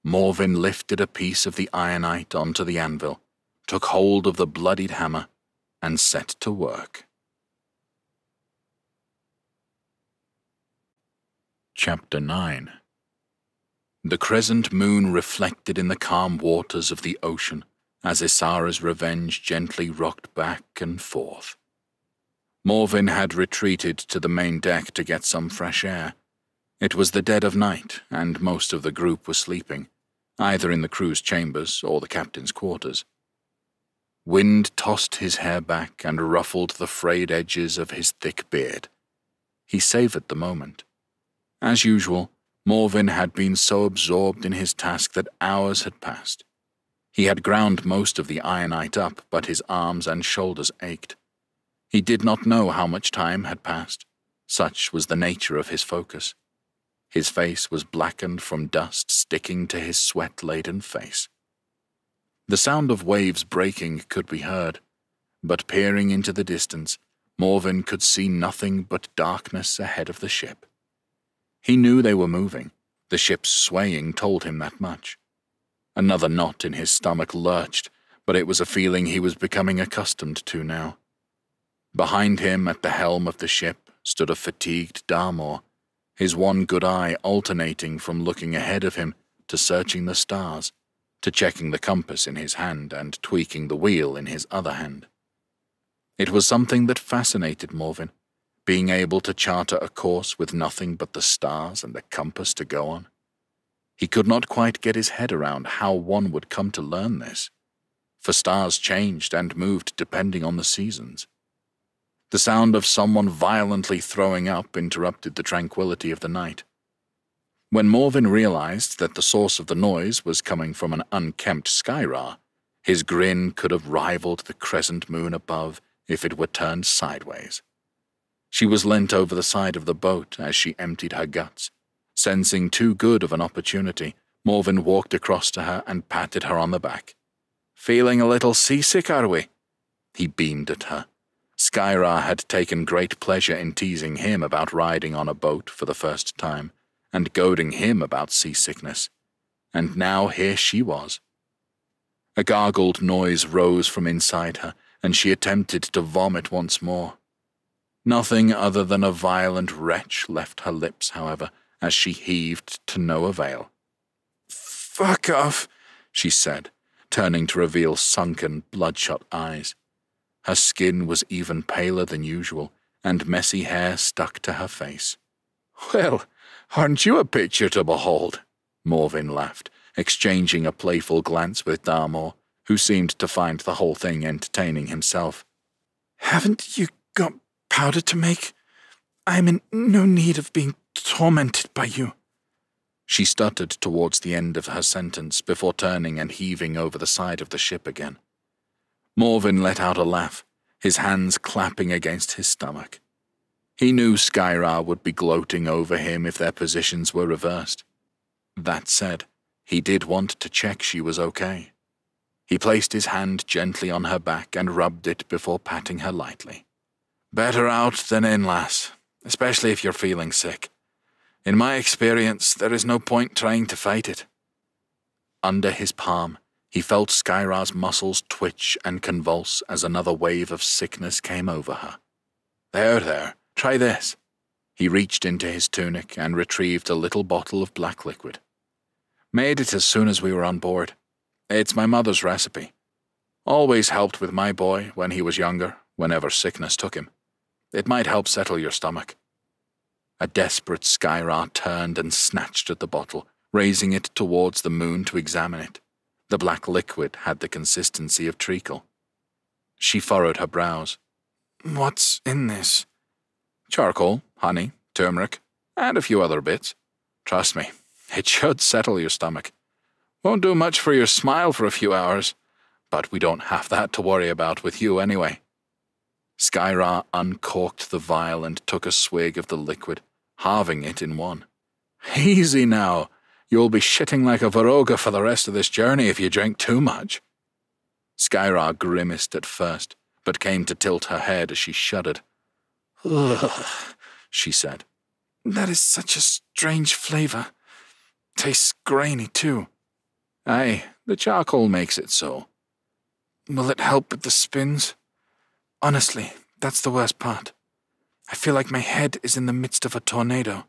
Morvin lifted a piece of the ironite onto the anvil, took hold of the bloodied hammer, and set to work. Chapter 9. The crescent moon reflected in the calm waters of the ocean as Isara's Revenge gently rocked back and forth. Morvin had retreated to the main deck to get some fresh air. It was the dead of night, and most of the group was sleeping, either in the crew's chambers or the captain's quarters. Wind tossed his hair back and ruffled the frayed edges of his thick beard. He savored the moment. As usual, Morvin had been so absorbed in his task that hours had passed. He had ground most of the ironite up, but his arms and shoulders ached. He did not know how much time had passed. Such was the nature of his focus. His face was blackened from dust sticking to his sweat-laden face. The sound of waves breaking could be heard, but peering into the distance, Morvin could see nothing but darkness ahead of the ship. He knew they were moving. The ship's swaying told him that much. Another knot in his stomach lurched, but it was a feeling he was becoming accustomed to now. Behind him at the helm of the ship stood a fatigued Darmor, his one good eye alternating from looking ahead of him to searching the stars, to checking the compass in his hand and tweaking the wheel in his other hand. It was something that fascinated Morvin, being able to charter a course with nothing but the stars and the compass to go on. He could not quite get his head around how one would come to learn this, for stars changed and moved depending on the seasons. The sound of someone violently throwing up interrupted the tranquility of the night. When Morvin realized that the source of the noise was coming from an unkempt Skyra, his grin could have rivaled the crescent moon above if it were turned sideways. She was leant over the side of the boat as she emptied her guts. Sensing too good of an opportunity, Morvin walked across to her and patted her on the back. "Feeling a little seasick, are we?" He beamed at her. Skyra had taken great pleasure in teasing him about riding on a boat for the first time, and goading him about seasickness. And now here she was. A gargled noise rose from inside her, and she attempted to vomit once more. Nothing other than a violent retch left her lips, however, as she heaved to no avail. "Fuck off," she said, turning to reveal sunken, bloodshot eyes. Her skin was even paler than usual, and messy hair stuck to her face. "Well, aren't you a picture to behold?" Morvin laughed, exchanging a playful glance with Darmor, who seemed to find the whole thing entertaining himself. "Haven't you got powder to make? I am in no need of being tormented by you." She stuttered towards the end of her sentence before turning and heaving over the side of the ship again. Morvin let out a laugh, his hands clapping against his stomach. He knew Skyra would be gloating over him if their positions were reversed. That said, he did want to check she was okay. He placed his hand gently on her back and rubbed it before patting her lightly. "Better out than in, lass, especially if you're feeling sick. In my experience, there is no point trying to fight it." Under his palm, he felt Skyra's muscles twitch and convulse as another wave of sickness came over her. There, try this." He reached into his tunic and retrieved a little bottle of black liquid. "Made it as soon as we were on board. It's my mother's recipe. Always helped with my boy when he was younger, whenever sickness took him. It might help settle your stomach." A desperate Skyra turned and snatched at the bottle, raising it towards the moon to examine it. The black liquid had the consistency of treacle. She furrowed her brows. "What's in this?" "Charcoal, honey, turmeric, and a few other bits. Trust me, it should settle your stomach. Won't do much for your smile for a few hours, but we don't have that to worry about with you anyway." Skyra uncorked the vial and took a swig of the liquid, halving it in one. "Easy now. You'll be shitting like a Varoga for the rest of this journey if you drink too much." Skyra grimaced at first, but came to tilt her head as she shuddered. "Ugh," she said. "That is such a strange flavor. Tastes grainy, too." "Aye, the charcoal makes it so." "Will it help with the spins? Honestly, that's the worst part. I feel like my head is in the midst of a tornado."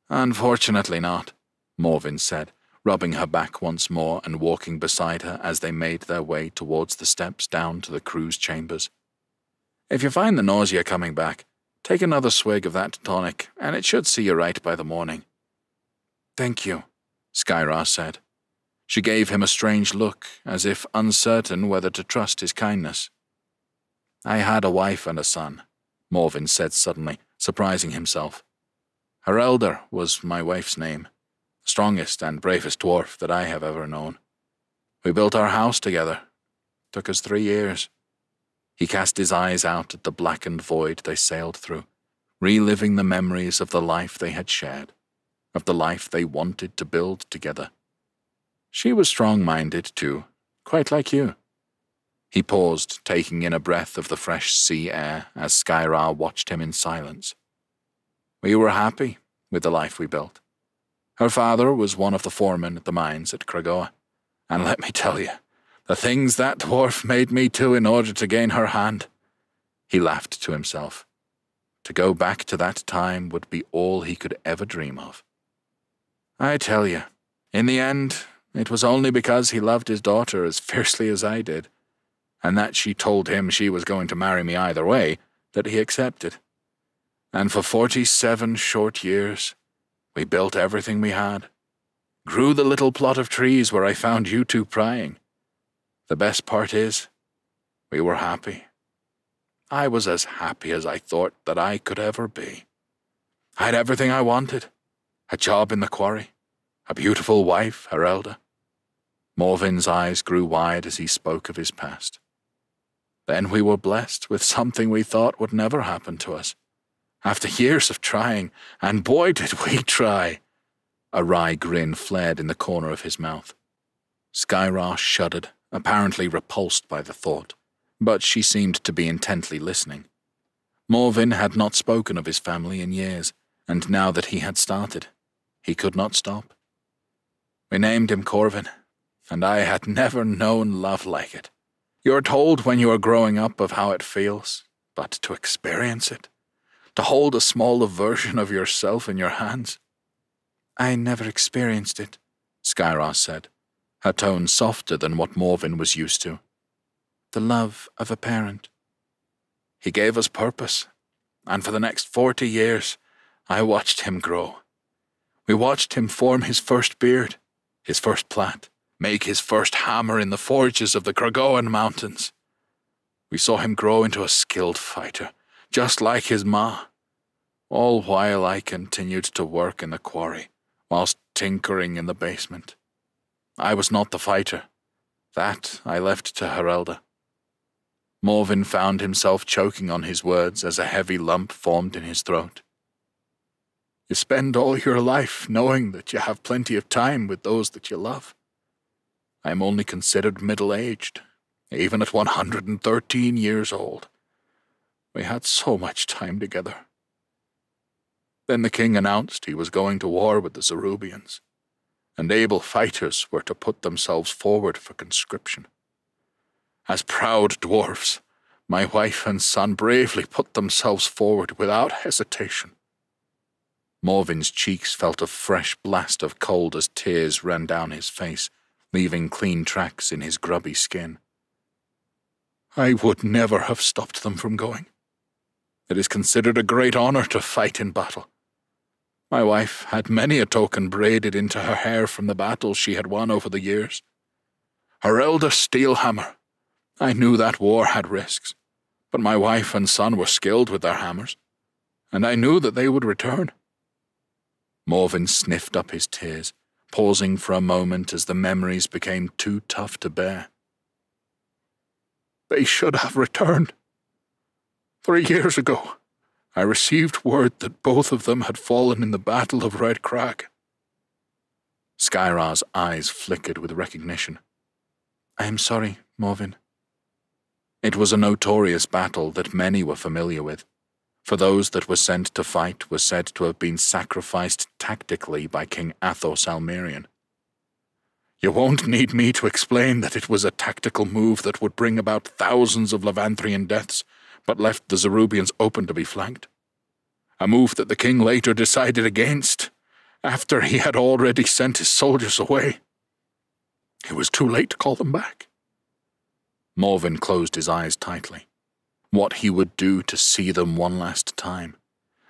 "Unfortunately not," Morvin said, rubbing her back once more and walking beside her as they made their way towards the steps down to the crew's chambers. "If you find the nausea coming back, take another swig of that tonic, and it should see you right by the morning." "Thank you," Skyra said. She gave him a strange look, as if uncertain whether to trust his kindness. "I had a wife and a son," Morvin said suddenly, surprising himself. "Her elder was my wife's name, strongest and bravest dwarf that I have ever known. We built our house together. Took us 3 years. He cast his eyes out at the blackened void they sailed through, reliving the memories of the life they had shared, of the life they wanted to build together. She was strong-minded, too, quite like you. He paused, taking in a breath of the fresh sea air as Skyra watched him in silence. We were happy with the life we built. Her father was one of the foremen at the mines at Kragoa, and let me tell you, the things that dwarf made me do in order to gain her hand. He laughed to himself. To go back to that time would be all he could ever dream of. I tell you, in the end, it was only because he loved his daughter as fiercely as I did, and that she told him she was going to marry me either way, that he accepted. And for 47 short years, we built everything we had. Grew the little plot of trees where I found you two prying. The best part is, we were happy. I was as happy as I thought that I could ever be. I had everything I wanted. A job in the quarry, a beautiful wife, Herelda. Morvin's eyes grew wide as he spoke of his past. Then we were blessed with something we thought would never happen to us. After years of trying, and boy did we try. A wry grin flared in the corner of his mouth. Skyra shuddered, apparently repulsed by the thought, but she seemed to be intently listening. Morvin had not spoken of his family in years, and now that he had started, he could not stop. We named him Corvin, and I had never known love like it. You're told when you are growing up of how it feels, but to experience it, to hold a smaller version of yourself in your hands. I never experienced it, Skyra said, her tone softer than what Morvin was used to. The love of a parent. He gave us purpose, and for the next 40 years, I watched him grow. We watched him form his first beard, his first plait, make his first hammer in the forges of the Kragoan mountains. We saw him grow into a skilled fighter, just like his ma, all while I continued to work in the quarry, whilst tinkering in the basement. I was not the fighter. That I left to Herelda. Morvin found himself choking on his words as a heavy lump formed in his throat. You spend all your life knowing that you have plenty of time with those that you love. I am only considered middle-aged, even at 113 years old. We had so much time together. Then the king announced he was going to war with the Zerubians, and able fighters were to put themselves forward for conscription. As proud dwarfs, my wife and son bravely put themselves forward without hesitation. Morvin's cheeks felt a fresh blast of cold as tears ran down his face, leaving clean tracks in his grubby skin. I would never have stopped them from going. It is considered a great honor to fight in battle. My wife had many a token braided into her hair from the battles she had won over the years. Her elder steel hammer. I knew that war had risks, but my wife and son were skilled with their hammers, and I knew that they would return. Morvin sniffed up his tears, pausing for a moment as the memories became too tough to bear. They should have returned. 3 years ago, I received word that both of them had fallen in the Battle of Red Crag. Skyra's eyes flickered with recognition. I am sorry, Morvin. It was a notorious battle that many were familiar with, for those that were sent to fight were said to have been sacrificed tactically by King Athos Almerian. You won't need me to explain that it was a tactical move that would bring about thousands of Levanthrian deaths, but left the Zerubians open to be flanked. A move that the king later decided against, after he had already sent his soldiers away. It was too late to call them back. Morvin closed his eyes tightly. What he would do to see them one last time,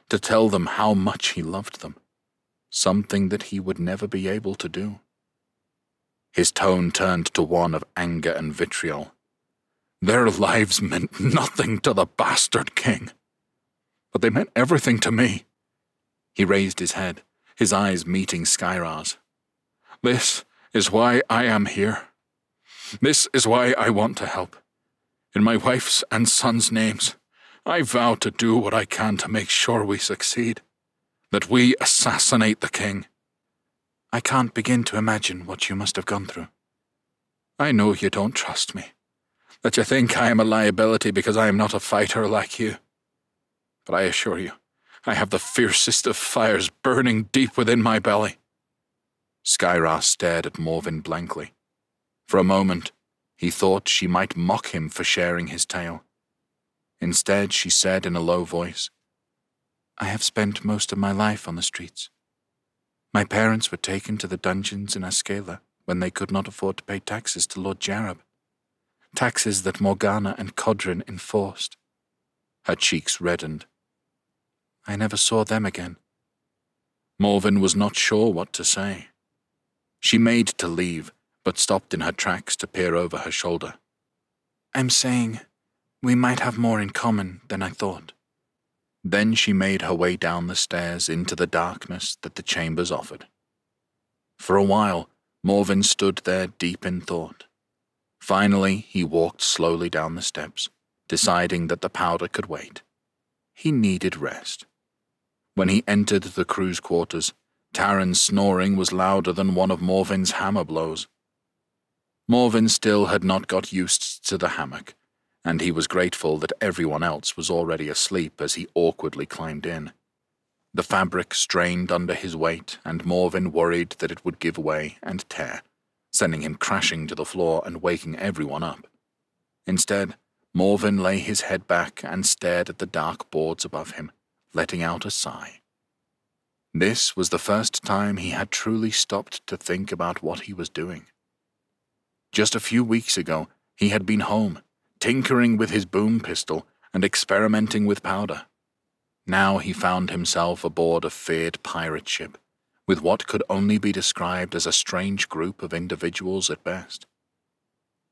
to tell them how much he loved them, something that he would never be able to do. His tone turned to one of anger and vitriol. Their lives meant nothing to the bastard king, but they meant everything to me. He raised his head, his eyes meeting Skyra's. This is why I am here. This is why I want to help. In my wife's and son's names, I vow to do what I can to make sure we succeed, that we assassinate the king. I can't begin to imagine what you must have gone through. I know you don't trust me, that you think I am a liability because I am not a fighter like you. But I assure you, I have the fiercest of fires burning deep within my belly. Skyra stared at Morvin blankly. For a moment, he thought she might mock him for sharing his tale. Instead, she said in a low voice, I have spent most of my life on the streets. My parents were taken to the dungeons in Ascala when they could not afford to pay taxes to Lord Jarab. Taxes that Morgana and Codrin enforced. Her cheeks reddened. I never saw them again. Morvin was not sure what to say. She made to leave, but stopped in her tracks to peer over her shoulder. I'm saying we might have more in common than I thought. Then she made her way down the stairs into the darkness that the chambers offered. For a while, Morvin stood there deep in thought. Finally, he walked slowly down the steps, deciding that the powder could wait. He needed rest. When he entered the crew's quarters, Taran's snoring was louder than one of Morvin's hammer blows. Morvin still had not got used to the hammock, and he was grateful that everyone else was already asleep as he awkwardly climbed in. The fabric strained under his weight, and Morvin worried that it would give way and tear, sending him crashing to the floor and waking everyone up. Instead, Morvin lay his head back and stared at the dark boards above him, letting out a sigh. This was the first time he had truly stopped to think about what he was doing. Just a few weeks ago, he had been home, tinkering with his boom pistol and experimenting with powder. Now he found himself aboard a feared pirate ship, with what could only be described as a strange group of individuals at best.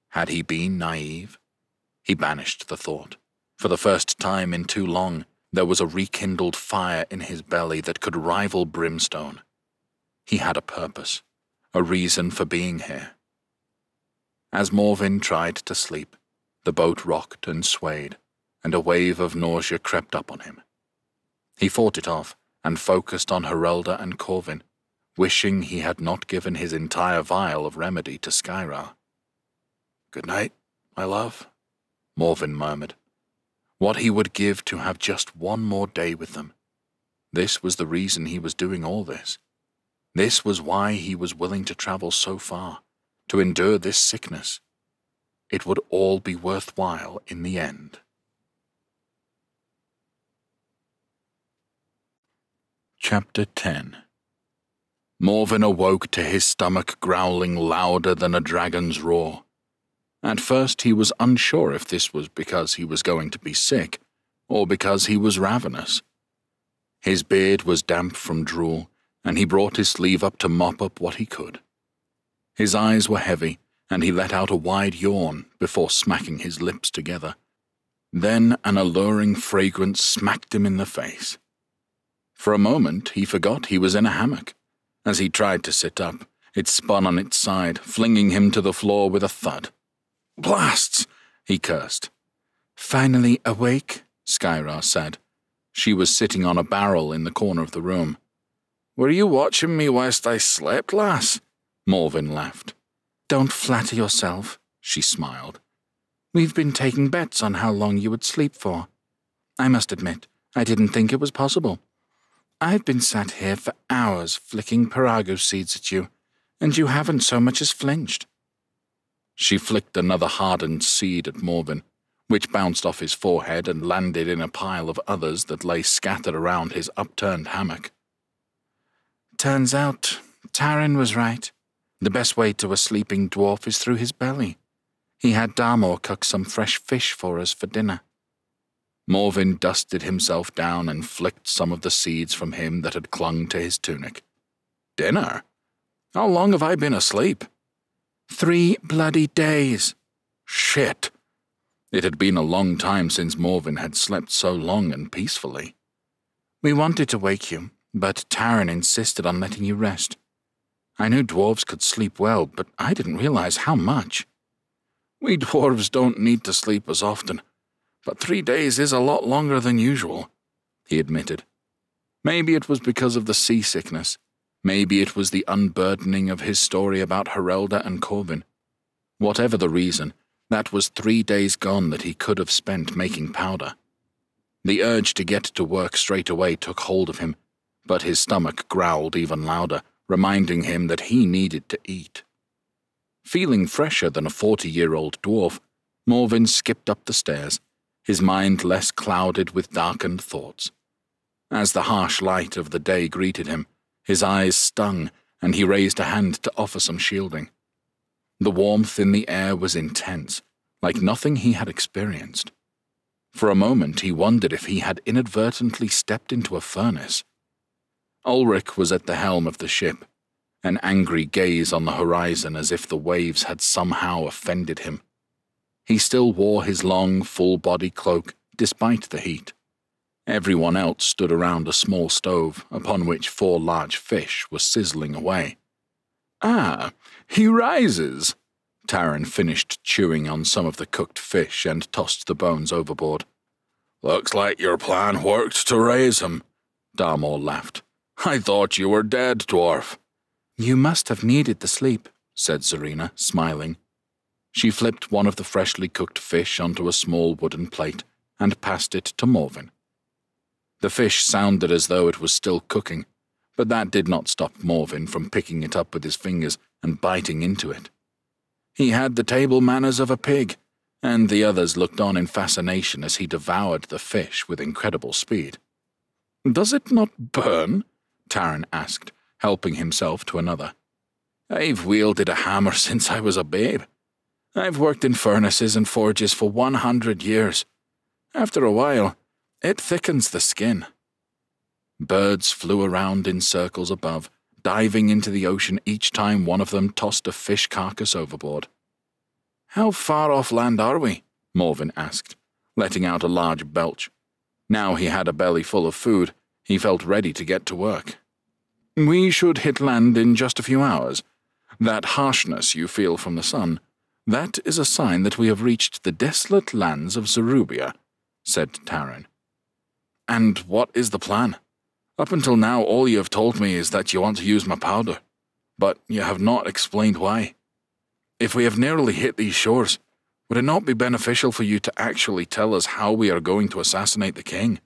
Had he been naive? He banished the thought. For the first time in too long, there was a rekindled fire in his belly that could rival brimstone. He had a purpose, a reason for being here. As Morvin tried to sleep, the boat rocked and swayed, and a wave of nausea crept up on him. He fought it off and focused on Herelda and Corvin, wishing he had not given his entire vial of remedy to Skyra. "Good night, my love," Morven murmured. What he would give to have just one more day with them. This was the reason he was doing all this. This was why he was willing to travel so far, to endure this sickness. It would all be worthwhile in the end. Chapter 10. Morven awoke to his stomach growling louder than a dragon's roar. At first he was unsure if this was because he was going to be sick, or because he was ravenous. His beard was damp from drool, and he brought his sleeve up to mop up what he could. His eyes were heavy, and he let out a wide yawn before smacking his lips together. Then an alluring fragrance smacked him in the face. For a moment he forgot he was in a hammock. As he tried to sit up, it spun on its side, flinging him to the floor with a thud. "Blasts!" he cursed. "Finally awake?" Skyra said. She was sitting on a barrel in the corner of the room. "Were you watching me whilst I slept, lass?" Morven laughed. "Don't flatter yourself," she smiled. "We've been taking bets on how long you would sleep for. I must admit, I didn't think it was possible. I've been sat here for hours flicking parago seeds at you, and you haven't so much as flinched." She flicked another hardened seed at Morven, which bounced off his forehead and landed in a pile of others that lay scattered around his upturned hammock. "Turns out, Taran was right. The best way to a sleeping dwarf is through his belly. He had Darmor cook some fresh fish for us for dinner." Morven dusted himself down and flicked some of the seeds from him that had clung to his tunic. "Dinner? How long have I been asleep?" 3 bloody days. Shit! It had been a long time since Morven had slept so long and peacefully. "We wanted to wake you, but Taran insisted on letting you rest. I knew dwarves could sleep well, but I didn't realize how much." "We dwarves don't need to sleep as often, but 3 days is a lot longer than usual," he admitted. Maybe it was because of the seasickness. Maybe it was the unburdening of his story about Herelda and Corvin. Whatever the reason, that was 3 days gone that he could have spent making powder. The urge to get to work straight away took hold of him, but his stomach growled even louder, reminding him that he needed to eat. Feeling fresher than a 40-year-old dwarf, Morven skipped up the stairs, his mind less clouded with darkened thoughts. As the harsh light of the day greeted him, his eyes stung, and he raised a hand to offer some shielding. The warmth in the air was intense, like nothing he had experienced. For a moment he wondered if he had inadvertently stepped into a furnace. Ulrich was at the helm of the ship, an angry gaze on the horizon as if the waves had somehow offended him. He still wore his long, full-body cloak, despite the heat. Everyone else stood around a small stove, upon which 4 large fish were sizzling away. "Ah, he rises!" Taran finished chewing on some of the cooked fish and tossed the bones overboard. "Looks like your plan worked to raise him," Darmor laughed. "I thought you were dead, dwarf." "You must have needed the sleep," said Serena, smiling. She flipped one of the freshly cooked fish onto a small wooden plate and passed it to Morven. The fish sounded as though it was still cooking, but that did not stop Morven from picking it up with his fingers and biting into it. He had the table manners of a pig, and the others looked on in fascination as he devoured the fish with incredible speed. "Does it not burn?" Taran asked, helping himself to another. "I've wielded a hammer since I was a babe. I've worked in furnaces and forges for 100 years. After a while, it thickens the skin." Birds flew around in circles above, diving into the ocean each time one of them tossed a fish carcass overboard. "How far off land are we?" Morven asked, letting out a large belch. Now he had a belly full of food. He felt ready to get to work. "We should hit land in just a few hours. That harshness you feel from the sun, that is a sign that we have reached the desolate lands of Zarubia," said Taran. "And what is the plan?" Up until now, all you have told me is that you want to use my powder, but you have not explained why. If we have nearly hit these shores, would it not be beneficial for you to actually tell us how we are going to assassinate the king?"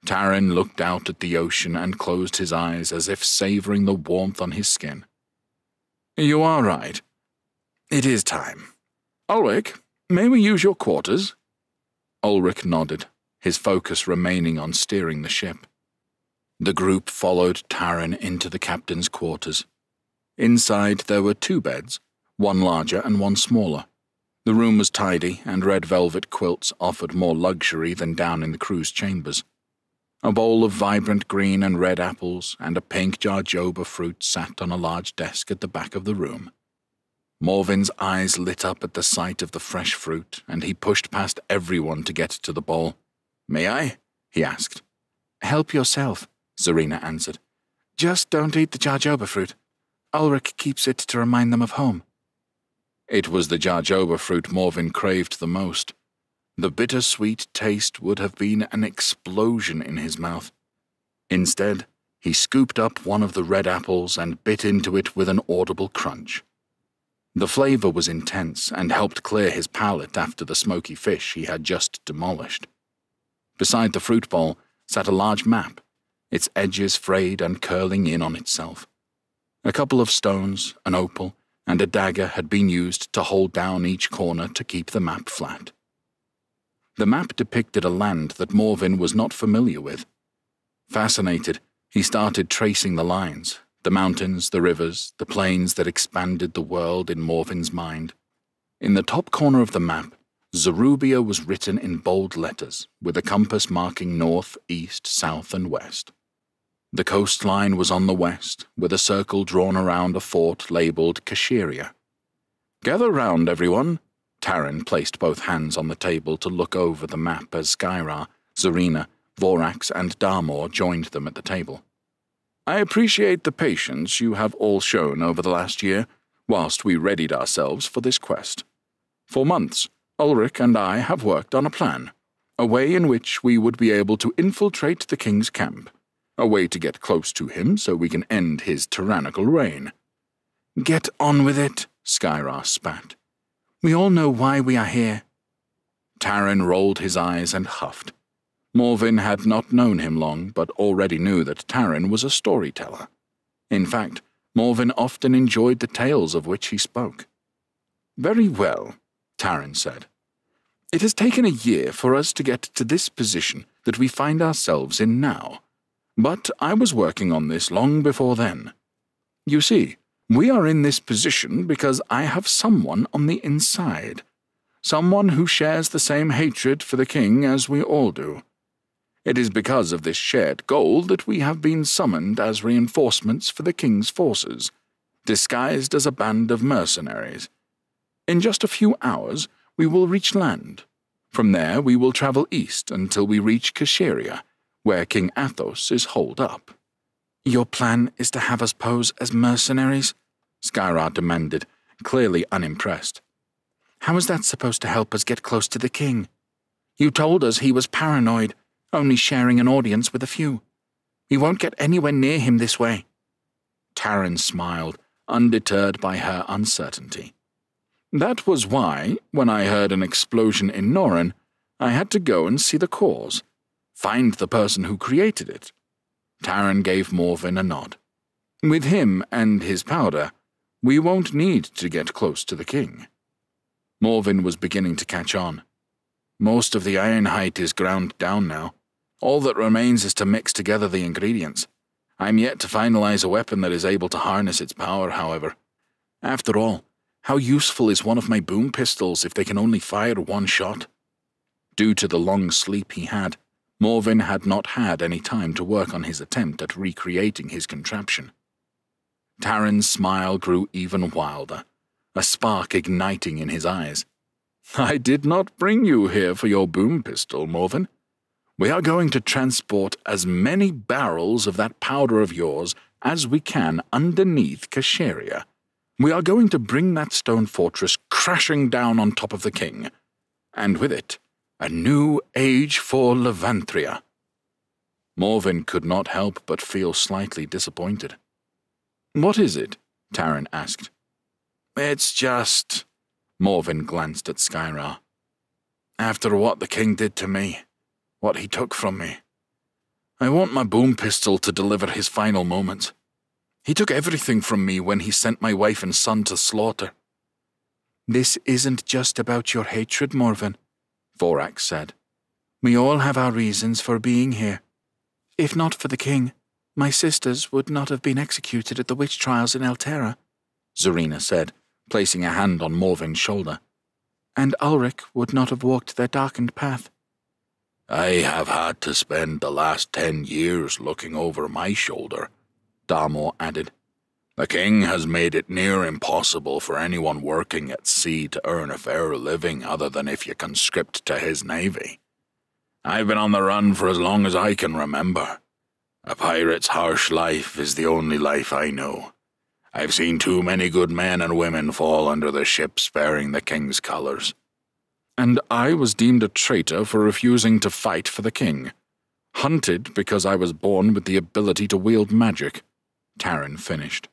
Taran looked out at the ocean and closed his eyes as if savoring the warmth on his skin. "You are right. It is time. Ulrich, may we use your quarters?" Ulrich nodded, his focus remaining on steering the ship. The group followed Taran into the captain's quarters. Inside there were 2 beds, one larger and one smaller. The room was tidy, and red velvet quilts offered more luxury than down in the crew's chambers. A bowl of vibrant green and red apples and a pink jarjoba fruit sat on a large desk at the back of the room. Morven's eyes lit up at the sight of the fresh fruit, and he pushed past everyone to get to the bowl. "May I?" he asked. "Help yourself," Zarina answered. "Just don't eat the jarjoba fruit. Ulrich keeps it to remind them of home." It was the jarjoba fruit Morven craved the most. The bitter-sweet taste would have been an explosion in his mouth. Instead, he scooped up one of the red apples and bit into it with an audible crunch. The flavor was intense and helped clear his palate after the smoky fish he had just demolished. Beside the fruit bowl sat a large map, its edges frayed and curling in on itself. A couple of stones, an opal, and a dagger had been used to hold down each corner to keep the map flat. The map depicted a land that Morven was not familiar with. Fascinated, he started tracing the lines, the mountains, the rivers, the plains that expanded the world in Morven's mind. In the top corner of the map, Zarubia was written in bold letters, with a compass marking north, east, south, and west. The coastline was on the west, with a circle drawn around a fort labeled Kashyria. "Gather round, everyone." Taran placed both hands on the table to look over the map as Skyra, Zarina, Vorax, and Darmor joined them at the table. "I appreciate the patience you have all shown over the last year, whilst we readied ourselves for this quest. For months, Ulrich and I have worked on a plan, a way in which we would be able to infiltrate the king's camp, a way to get close to him so we can end his tyrannical reign." "Get on with it," Skyra spat. "We all know why we are here." Taran rolled his eyes and huffed. Morven had not known him long, but already knew that Taran was a storyteller. In fact, Morven often enjoyed the tales of which he spoke. "Very well," Taran said. "It has taken a year for us to get to this position that we find ourselves in now. But I was working on this long before then. You see, we are in this position because I have someone on the inside. Someone who shares the same hatred for the king as we all do. It is because of this shared goal that we have been summoned as reinforcements for the king's forces, disguised as a band of mercenaries. In just a few hours, we will reach land. From there, we will travel east until we reach Kashyria, where King Athos is holed up." "Your plan is to have us pose as mercenaries?" Skyra demanded, clearly unimpressed. "How is that supposed to help us get close to the king? You told us he was paranoid, only sharing an audience with a few. We won't get anywhere near him this way." Taran smiled, undeterred by her uncertainty. "That was why, when I heard an explosion in Noren, I had to go and see the cause, find the person who created it." Taran gave Morven a nod. "With him and his powder, we won't need to get close to the king." Morven was beginning to catch on. "Most of the ironite is ground down now. All that remains is to mix together the ingredients. I'm yet to finalize a weapon that is able to harness its power, however. After all, how useful is one of my boom pistols if they can only fire one shot?" Due to the long sleep he had, Morven had not had any time to work on his attempt at recreating his contraption. Taran's smile grew even wilder, a spark igniting in his eyes. "I did not bring you here for your boom pistol, Morven. We are going to transport as many barrels of that powder of yours as we can underneath Kashyria. We are going to bring that stone fortress crashing down on top of the king, and with it, a new age for Levanthria." Morven could not help but feel slightly disappointed. "What is it?" Taran asked. "It's just—" Morven glanced at Skyra. "After what the king did to me, what he took from me, I want my boom pistol to deliver his final moments. He took everything from me when he sent my wife and son to slaughter." "This isn't just about your hatred, Morven," Vorax said. "We all have our reasons for being here. If not for the king, my sisters would not have been executed at the witch trials in Altera," Zarina said, placing a hand on Morven's shoulder. "And Ulrich would not have walked their darkened path." "I have had to spend the last 10 years looking over my shoulder," Darmor added. "The king has made it near impossible for anyone working at sea to earn a fair living other than if you conscript to his navy. I've been on the run for as long as I can remember. A pirate's harsh life is the only life I know. I've seen too many good men and women fall under the ships bearing the king's colors." "And I was deemed a traitor for refusing to fight for the king. Hunted because I was born with the ability to wield magic," Taran finished.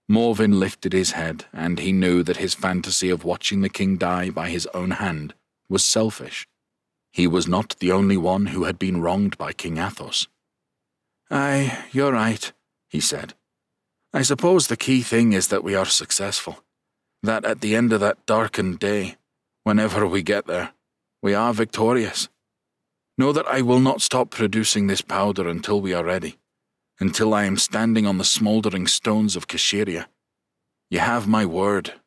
Morven lifted his head, and he knew that his fantasy of watching the king die by his own hand was selfish. He was not the only one who had been wronged by King Athos. "Aye, you're right," he said. "I suppose the key thing is that we are successful. That at the end of that darkened day, whenever we get there, we are victorious. Know that I will not stop producing this powder until we are ready, until I am standing on the smouldering stones of Kashyria. You have my word."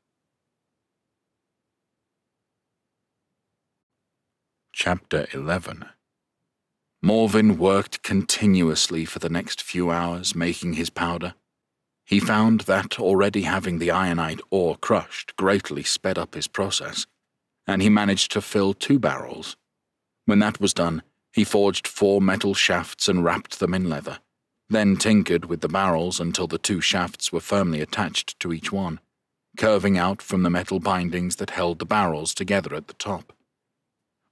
Chapter 11. Morven worked continuously for the next few hours making his powder. He found that already having the ironite ore crushed greatly sped up his process, and he managed to fill 2 barrels. When that was done, he forged 4 metal shafts and wrapped them in leather, then tinkered with the barrels until the 2 shafts were firmly attached to each one, curving out from the metal bindings that held the barrels together at the top.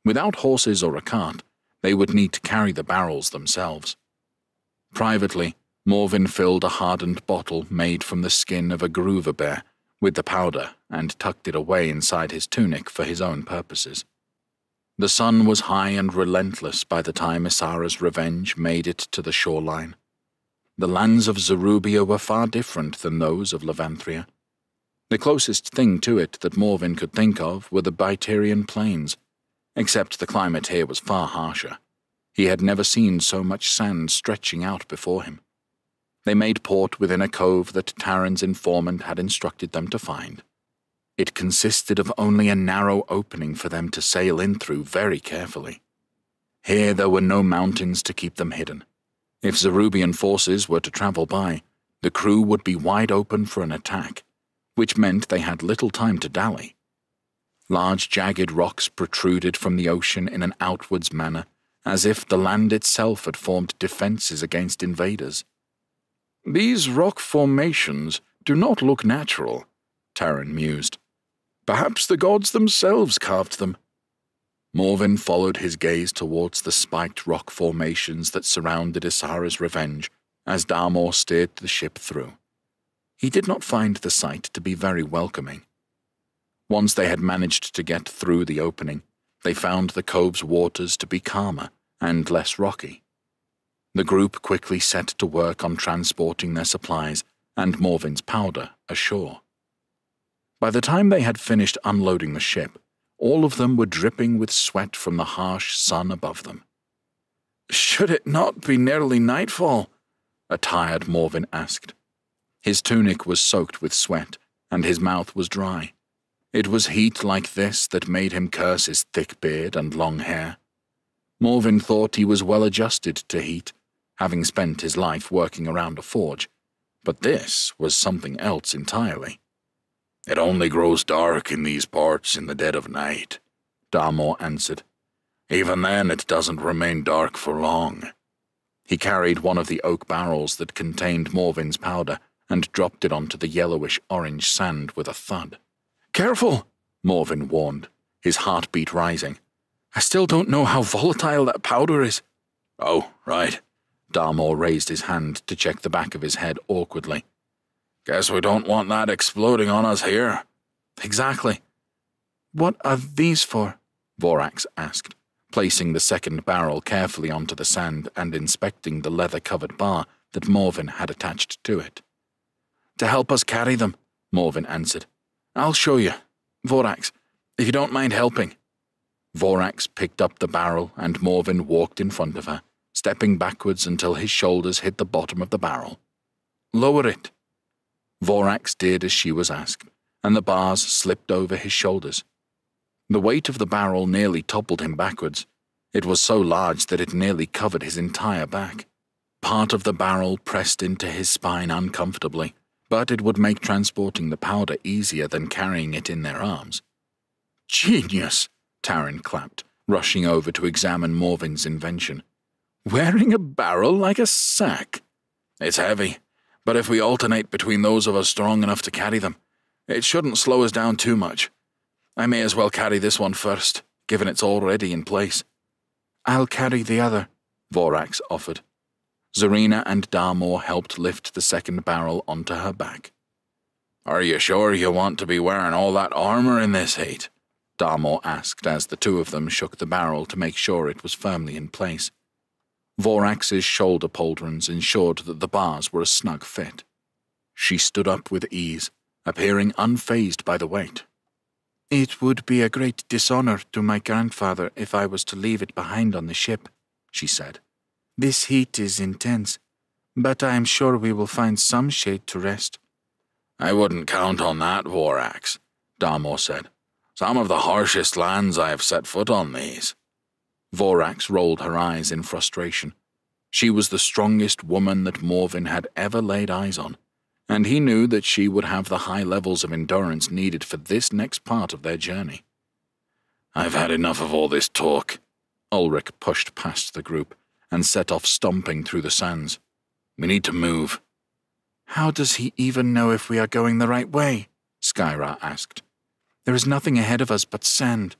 Without horses or a cart, they would need to carry the barrels themselves. Privately, Morven filled a hardened bottle made from the skin of a gruver bear with the powder and tucked it away inside his tunic for his own purposes. The sun was high and relentless by the time Isara's revenge made it to the shoreline. The lands of Zarubia were far different than those of Levanthria. The closest thing to it that Morven could think of were the Biturian plains, except the climate here was far harsher. He had never seen so much sand stretching out before him. They made port within a cove that Taran's informant had instructed them to find. It consisted of only a narrow opening for them to sail in through very carefully. Here there were no mountains to keep them hidden. If Zarubian forces were to travel by, the crew would be wide open for an attack, which meant they had little time to dally. Large jagged rocks protruded from the ocean in an outwards manner, as if the land itself had formed defenses against invaders. "These rock formations do not look natural," Taran mused. "Perhaps the gods themselves carved them." Morven followed his gaze towards the spiked rock formations that surrounded Isara's revenge as Darmor steered the ship through. He did not find the sight to be very welcoming. Once they had managed to get through the opening, they found the cove's waters to be calmer and less rocky. The group quickly set to work on transporting their supplies and Morven's powder ashore. By the time they had finished unloading the ship, all of them were dripping with sweat from the harsh sun above them. "Should it not be nearly nightfall?" a tired Morven asked. His tunic was soaked with sweat, and his mouth was dry. It was heat like this that made him curse his thick beard and long hair. Morven thought he was well adjusted to heat, having spent his life working around a forge, but this was something else entirely. "It only grows dark in these parts in the dead of night," Darmor answered. "Even then it doesn't remain dark for long." He carried one of the oak barrels that contained Morven's powder and dropped it onto the yellowish-orange sand with a thud. "Careful," Morven warned, his heartbeat rising. "I still don't know how volatile that powder is." "Oh, right. Darmore raised his hand to check the back of his head awkwardly. Guess we don't want that exploding on us here. Exactly. What are these for? Vorax asked, placing the second barrel carefully onto the sand and inspecting the leather-covered bar that Morven had attached to it. To help us carry them, Morven answered. I'll show you. Vorax, if you don't mind helping. Vorax picked up the barrel and Morven walked in front of her, stepping backwards until his shoulders hit the bottom of the barrel. Lower it. Vorax did as she was asked, and the bars slipped over his shoulders. The weight of the barrel nearly toppled him backwards. It was so large that it nearly covered his entire back. Part of the barrel pressed into his spine uncomfortably, but it would make transporting the powder easier than carrying it in their arms. Genius, Taryn clapped, rushing over to examine Morven's invention. Wearing a barrel like a sack. It's heavy, but if we alternate between those of us strong enough to carry them, it shouldn't slow us down too much. I may as well carry this one first, given it's already in place. I'll carry the other, Vorax offered. Zarina and Darmore helped lift the second barrel onto her back. Are you sure you want to be wearing all that armor in this heat? Darmore asked as the two of them shook the barrel to make sure it was firmly in place. Vorax's shoulder pauldrons ensured that the bars were a snug fit. She stood up with ease, appearing unfazed by the weight. It would be a great dishonor to my grandfather if I was to leave it behind on the ship, she said. This heat is intense, but I am sure we will find some shade to rest. I wouldn't count on that, Vorax, Darmore said. Some of the harshest lands I have set foot on these. Vorax rolled her eyes in frustration. She was the strongest woman that Morven had ever laid eyes on, and he knew that she would have the high levels of endurance needed for this next part of their journey. I've had enough of all this talk. Ulrich pushed past the group and set off stomping through the sands. We need to move. How does he even know if we are going the right way? Skyra asked. There is nothing ahead of us but sand.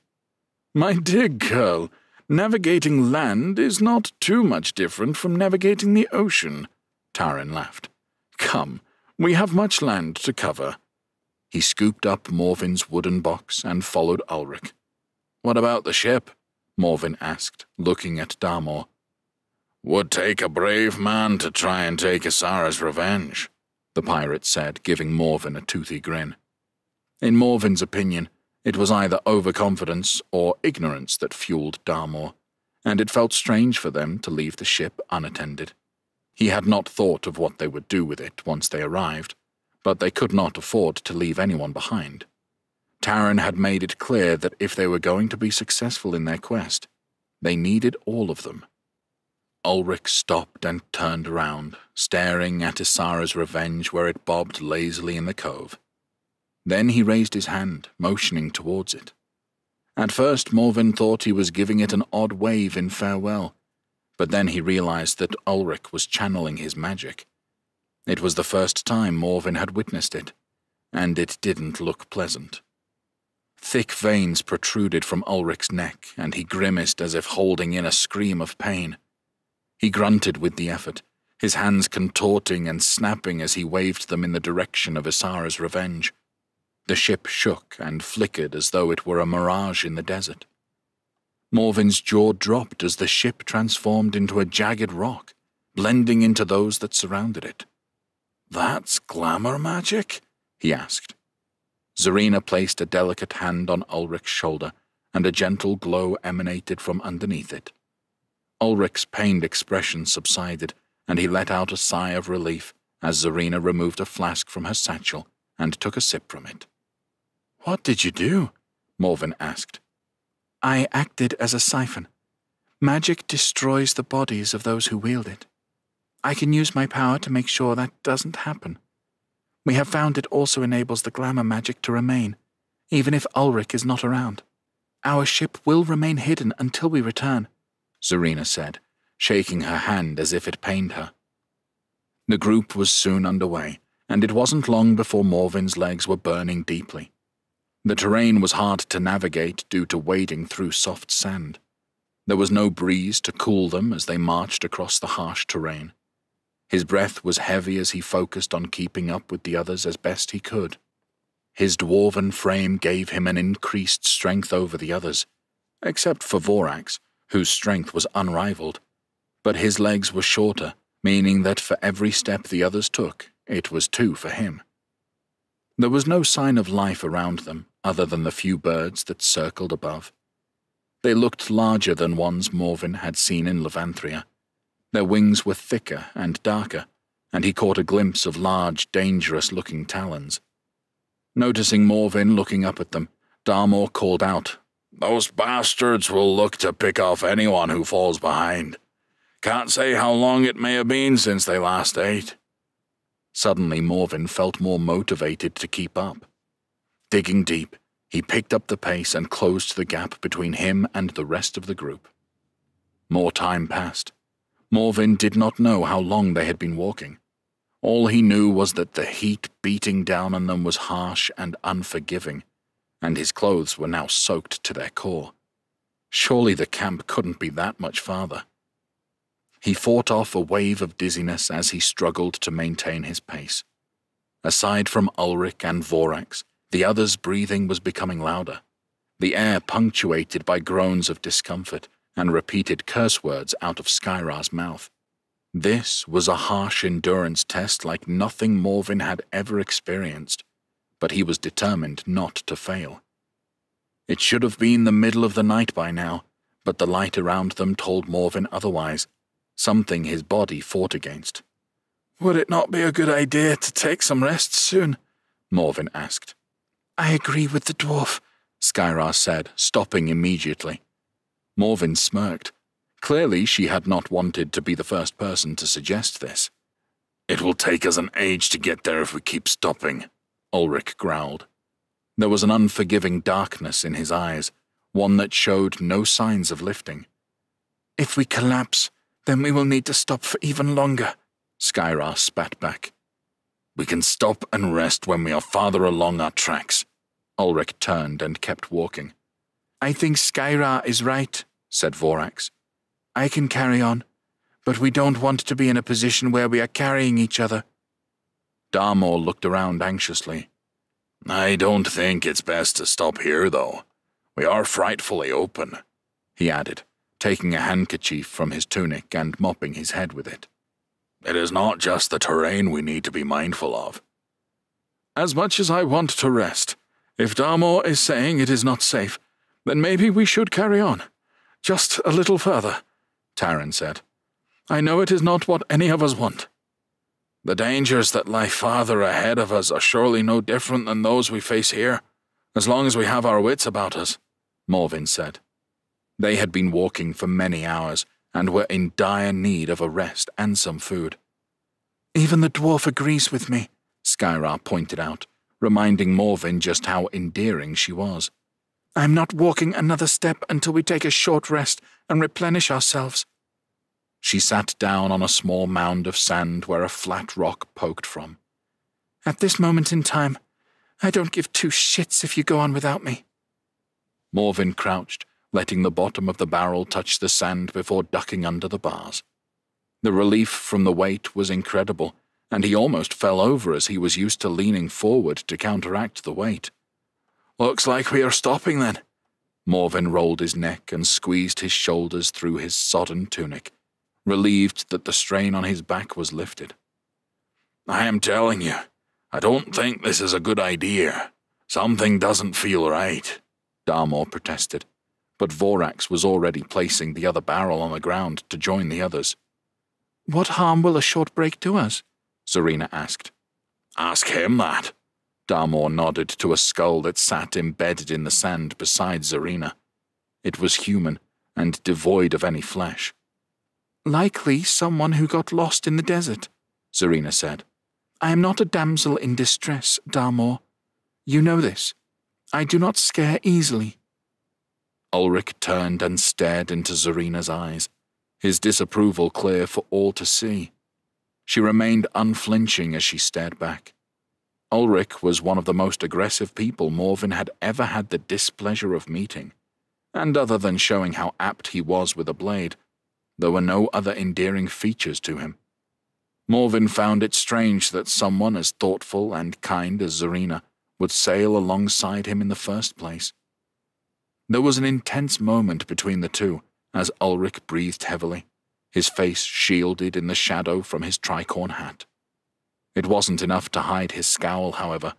My dear girl, navigating land is not too much different from navigating the ocean, Taryn laughed. Come, we have much land to cover. He scooped up Morven's wooden box and followed Ulrich. What about the ship? Morven asked, looking at Darmore. Would take a brave man to try and take Isara's revenge, the pirate said, giving Morven a toothy grin. In Morven's opinion, it was either overconfidence or ignorance that fueled Darmore, and it felt strange for them to leave the ship unattended. He had not thought of what they would do with it once they arrived, but they could not afford to leave anyone behind. Taryn had made it clear that if they were going to be successful in their quest, they needed all of them. Ulrich stopped and turned around, staring at Isara's revenge where it bobbed lazily in the cove. Then he raised his hand, motioning towards it. At first Morven thought he was giving it an odd wave in farewell, but then he realized that Ulrich was channeling his magic. It was the first time Morven had witnessed it, and it didn't look pleasant. Thick veins protruded from Ulrich's neck, and he grimaced as if holding in a scream of pain. He grunted with the effort, his hands contorting and snapping as he waved them in the direction of Isara's revenge. The ship shook and flickered as though it were a mirage in the desert. Morven's jaw dropped as the ship transformed into a jagged rock, blending into those that surrounded it. That's glamour magic? He asked. Zarina placed a delicate hand on Ulrich's shoulder, and a gentle glow emanated from underneath it. Ulrich's pained expression subsided, and he let out a sigh of relief as Zarina removed a flask from her satchel and took a sip from it. What did you do? Morven asked. I acted as a siphon. Magic destroys the bodies of those who wield it. I can use my power to make sure that doesn't happen. We have found it also enables the glamour magic to remain, even if Ulrich is not around. Our ship will remain hidden until we return, Zarina said, shaking her hand as if it pained her. The group was soon underway, and it wasn't long before Morven's legs were burning deeply. The terrain was hard to navigate due to wading through soft sand. There was no breeze to cool them as they marched across the harsh terrain. His breath was heavy as he focused on keeping up with the others as best he could. His dwarven frame gave him an increased strength over the others, except for Vorax, whose strength was unrivaled. But his legs were shorter, meaning that for every step the others took, it was 2 for him. There was no sign of life around them, other than the few birds that circled above. They looked larger than ones Morven had seen in Levanthria. Their wings were thicker and darker, and he caught a glimpse of large, dangerous-looking talons. Noticing Morven looking up at them, Darmor called out, "Those bastards will look to pick off anyone who falls behind. Can't say how long it may have been since they last ate." Suddenly Morven felt more motivated to keep up. Digging deep, he picked up the pace and closed the gap between him and the rest of the group. More time passed. Morven did not know how long they had been walking. All he knew was that the heat beating down on them was harsh and unforgiving, and his clothes were now soaked to their core. Surely the camp couldn't be that much farther. He fought off a wave of dizziness as he struggled to maintain his pace. Aside from Ulrich and Vorax, the others' breathing was becoming louder, the air punctuated by groans of discomfort and repeated curse words out of Skyrar's mouth. This was a harsh endurance test like nothing Morven had ever experienced, but he was determined not to fail. It should have been the middle of the night by now, but the light around them told Morven otherwise, something his body fought against. "Would it not be a good idea to take some rest soon?" Morven asked. "I agree with the dwarf," Skyrar said, stopping immediately. Morven smirked. Clearly she had not wanted to be the first person to suggest this. "It will take us an age to get there if we keep stopping," Ulrich growled. There was an unforgiving darkness in his eyes, one that showed no signs of lifting. "If we collapse, then we will need to stop for even longer," Skyrar spat back. "We can stop and rest when we are farther along our tracks." Ulrich turned and kept walking. "I think Skyrar is right," said Vorax. "I can carry on, but we don't want to be in a position where we are carrying each other." Darmor looked around anxiously. "I don't think it's best to stop here, though. We are frightfully open," he added, taking a handkerchief from his tunic and mopping his head with it. "It is not just the terrain we need to be mindful of." "As much as I want to rest, if Darmor is saying it is not safe, then maybe we should carry on. Just a little further," Taran said. "I know it is not what any of us want." "The dangers that lie farther ahead of us are surely no different than those we face here, as long as we have our wits about us," Morven said. They had been walking for many hours, and were in dire need of a rest and some food. "Even the dwarf agrees with me," Skyrar pointed out, reminding Morven just how endearing she was. "I'm not walking another step until we take a short rest and replenish ourselves." She sat down on a small mound of sand where a flat rock poked from. "At this moment in time, I don't give 2 shits if you go on without me." Morven crouched, letting the bottom of the barrel touch the sand before ducking under the bars. The relief from the weight was incredible, and he almost fell over as he was used to leaning forward to counteract the weight. "Looks like we are stopping then." Morven rolled his neck and squeezed his shoulders through his sodden tunic, relieved that the strain on his back was lifted. "I am telling you, I don't think this is a good idea. Something doesn't feel right," Darmor protested, but Vorax was already placing the other barrel on the ground to join the others. "What harm will a short break do us?" Serena asked. "Ask him that." Darmor nodded to a skull that sat embedded in the sand beside Serena. It was human, and devoid of any flesh. "Likely someone who got lost in the desert," Serena said. "I am not a damsel in distress, Darmor. You know this. I do not scare easily." Ulrich turned and stared into Serena's eyes, his disapproval clear for all to see. She remained unflinching as she stared back. Ulrich was one of the most aggressive people Morven had ever had the displeasure of meeting, and other than showing how apt he was with a blade, there were no other endearing features to him. Morven found it strange that someone as thoughtful and kind as Zarina would sail alongside him in the first place. There was an intense moment between the two as Ulrich breathed heavily, his face shielded in the shadow from his tricorn hat. It wasn't enough to hide his scowl, however.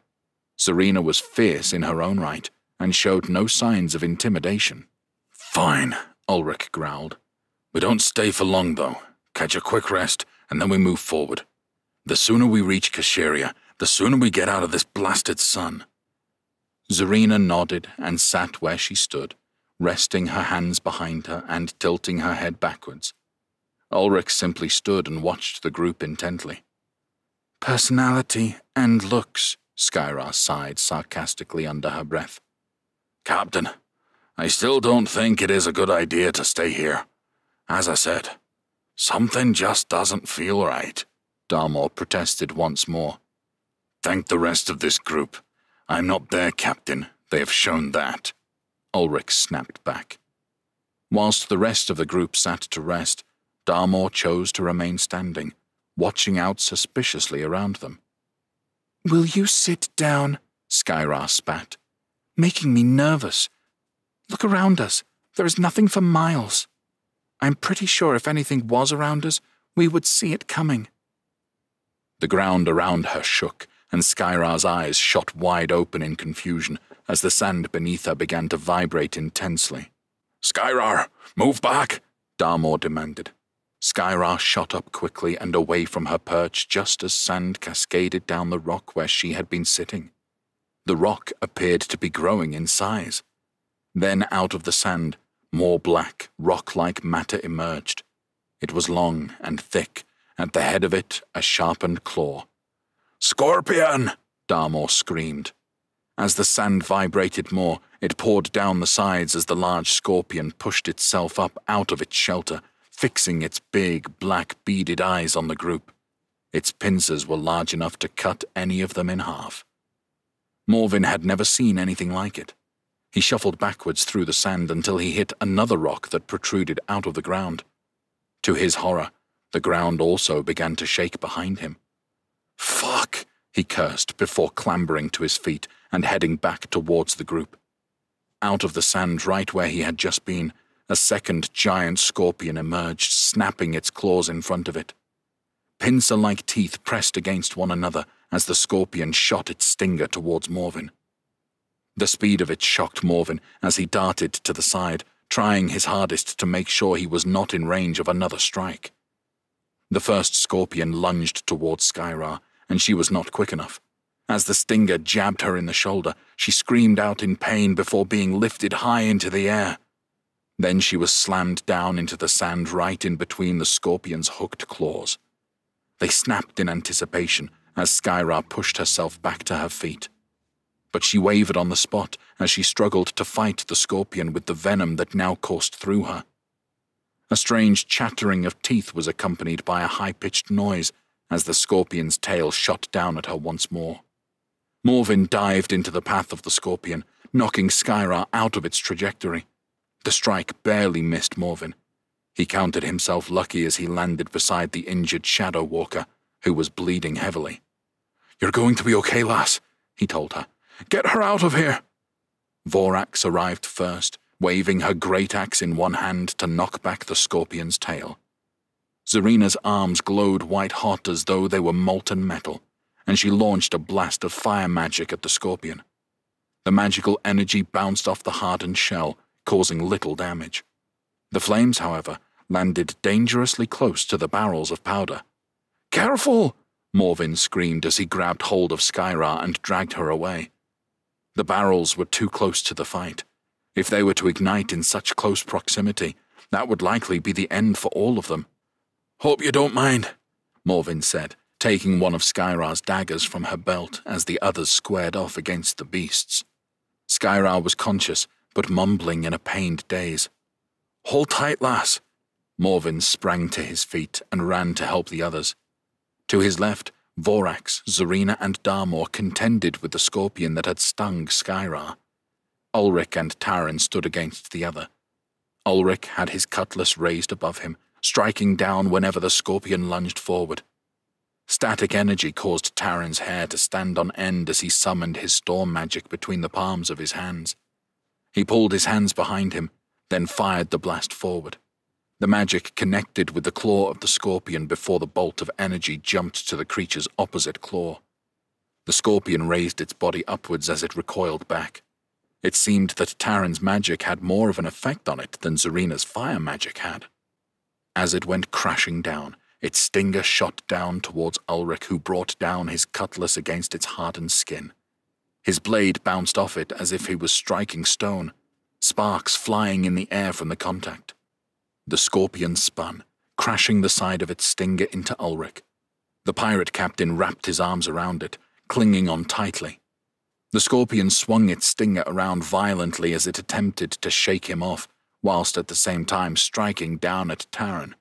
Zarina was fierce in her own right and showed no signs of intimidation. "Fine," Ulrich growled. "We don't stay for long, though. Catch a quick rest, and then we move forward. The sooner we reach Kasheria, the sooner we get out of this blasted sun." Zarina nodded and sat where she stood, resting her hands behind her and tilting her head backwards. Ulrich simply stood and watched the group intently. "Personality and looks," Skyra sighed sarcastically under her breath. "Captain, I still don't think it is a good idea to stay here. As I said, something just doesn't feel right," Darmor protested once more. "Thank the rest of this group. I'm not their captain. They have shown that," Ulrich snapped back. Whilst the rest of the group sat to rest, Darmor chose to remain standing, watching out suspiciously around them. "Will you sit down?" Skyra spat. "Making me nervous. Look around us. There is nothing for miles. I'm pretty sure if anything was around us, we would see it coming." The ground around her shook, and Skyra's eyes shot wide open in confusion as the sand beneath her began to vibrate intensely. "Skyrar, move back!" Darmor demanded. Skyra shot up quickly and away from her perch just as sand cascaded down the rock where she had been sitting. The rock appeared to be growing in size. Then out of the sand, more black, rock-like matter emerged. It was long and thick, at the head of it a sharpened claw. "Scorpion!" Darmor screamed. As the sand vibrated more, it poured down the sides as the large scorpion pushed itself up out of its shelter, fixing its big, black, beaded eyes on the group. Its pincers were large enough to cut any of them in half. Morven had never seen anything like it. He shuffled backwards through the sand until he hit another rock that protruded out of the ground. To his horror, the ground also began to shake behind him. "Fuck!" he cursed before clambering to his feet and heading back towards the group. Out of the sand right where he had just been, a second giant scorpion emerged, snapping its claws in front of it. Pincer-like teeth pressed against one another as the scorpion shot its stinger towards Morven. The speed of it shocked Morven as he darted to the side, trying his hardest to make sure he was not in range of another strike. The first scorpion lunged towards Skyra, and she was not quick enough. As the stinger jabbed her in the shoulder, she screamed out in pain before being lifted high into the air. Then she was slammed down into the sand right in between the scorpion's hooked claws. They snapped in anticipation as Skyra pushed herself back to her feet. But she wavered on the spot as she struggled to fight the scorpion with the venom that now coursed through her. A strange chattering of teeth was accompanied by a high-pitched noise as the scorpion's tail shot down at her once more. Morven dived into the path of the scorpion, knocking Skyra out of its trajectory. The strike barely missed Morven. He counted himself lucky as he landed beside the injured Shadow Walker, who was bleeding heavily. "You're going to be okay, lass," he told her. "Get her out of here." Vorax arrived first, waving her great axe in one hand to knock back the scorpion's tail. Zarina's arms glowed white-hot as though they were molten metal, and she launched a blast of fire magic at the scorpion. The magical energy bounced off the hardened shell, causing little damage. The flames, however, landed dangerously close to the barrels of powder. "Careful!" Morven screamed as he grabbed hold of Skyra and dragged her away. The barrels were too close to the fight. If they were to ignite in such close proximity, that would likely be the end for all of them. "Hope you don't mind," Morven said, taking one of Skyra's daggers from her belt as the others squared off against the beasts. Skyra was conscious, but mumbling in a pained daze. "Hold tight, lass." Morven sprang to his feet and ran to help the others. To his left, Vorax, Zarina, and Darmor contended with the scorpion that had stung Skyra. Ulrich and Taran stood against the other. Ulrich had his cutlass raised above him, striking down whenever the scorpion lunged forward. Static energy caused Taran's hair to stand on end as he summoned his storm magic between the palms of his hands. He pulled his hands behind him, then fired the blast forward. The magic connected with the claw of the scorpion before the bolt of energy jumped to the creature's opposite claw. The scorpion raised its body upwards as it recoiled back. It seemed that Taran's magic had more of an effect on it than Zarina's fire magic had. As it went crashing down, its stinger shot down towards Ulrich, who brought down his cutlass against its hardened skin. His blade bounced off it as if he was striking stone, sparks flying in the air from the contact. The scorpion spun, crashing the side of its stinger into Ulrich. The pirate captain wrapped his arms around it, clinging on tightly. The scorpion swung its stinger around violently as it attempted to shake him off, whilst at the same time striking down at Taran.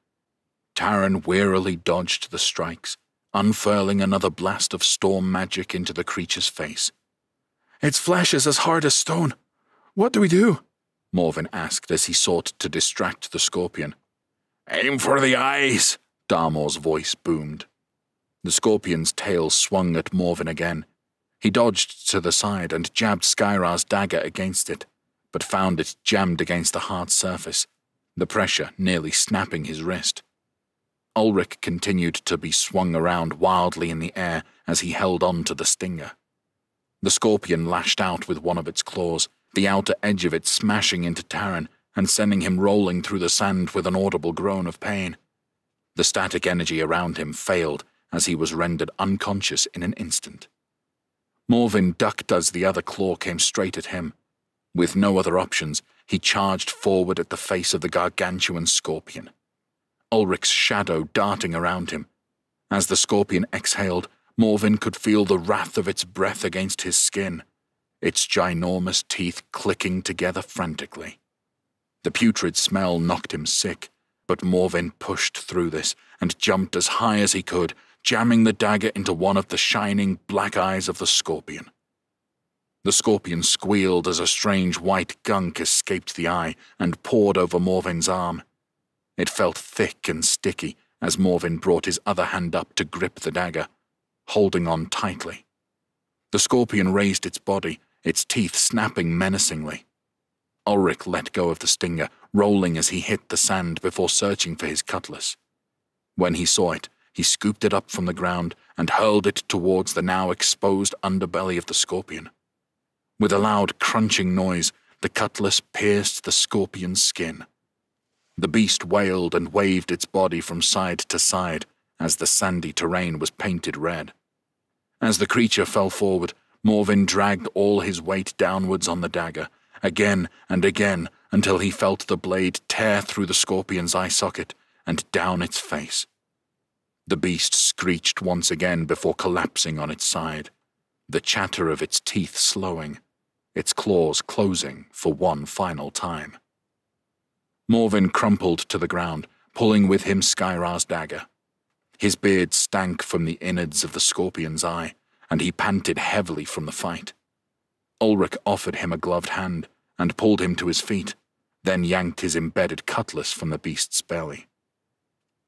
Taran wearily dodged the strikes, unfurling another blast of storm magic into the creature's face. "Its flesh is as hard as stone. What do we do?" Morven asked as he sought to distract the scorpion. "Aim for the eyes," Darmor's voice boomed. The scorpion's tail swung at Morven again. He dodged to the side and jabbed Skyrar's dagger against it, but found it jammed against the hard surface, the pressure nearly snapping his wrist. Ulrich continued to be swung around wildly in the air as he held on to the stinger. The scorpion lashed out with one of its claws, the outer edge of it smashing into Taran and sending him rolling through the sand with an audible groan of pain. The static energy around him failed as he was rendered unconscious in an instant. Morven ducked as the other claw came straight at him. With no other options, he charged forward at the face of the gargantuan scorpion. Ulrich's shadow darting around him. As the scorpion exhaled, Morven could feel the wrath of its breath against his skin, its ginormous teeth clicking together frantically. The putrid smell knocked him sick, but Morven pushed through this and jumped as high as he could, jamming the dagger into one of the shining black eyes of the scorpion. The scorpion squealed as a strange white gunk escaped the eye and poured over Morven's arm. It felt thick and sticky as Morven brought his other hand up to grip the dagger, holding on tightly. The scorpion raised its body, its teeth snapping menacingly. Ulrich let go of the stinger, rolling as he hit the sand before searching for his cutlass. When he saw it, he scooped it up from the ground and hurled it towards the now exposed underbelly of the scorpion. With a loud crunching noise, the cutlass pierced the scorpion's skin. The beast wailed and waved its body from side to side as the sandy terrain was painted red. As the creature fell forward, Morven dragged all his weight downwards on the dagger, again and again, until he felt the blade tear through the scorpion's eye socket and down its face. The beast screeched once again before collapsing on its side, the chatter of its teeth slowing, its claws closing for one final time. Morven crumpled to the ground, pulling with him Skyrar's dagger. His beard stank from the innards of the scorpion's eye, and he panted heavily from the fight. Ulrich offered him a gloved hand and pulled him to his feet, then yanked his embedded cutlass from the beast's belly.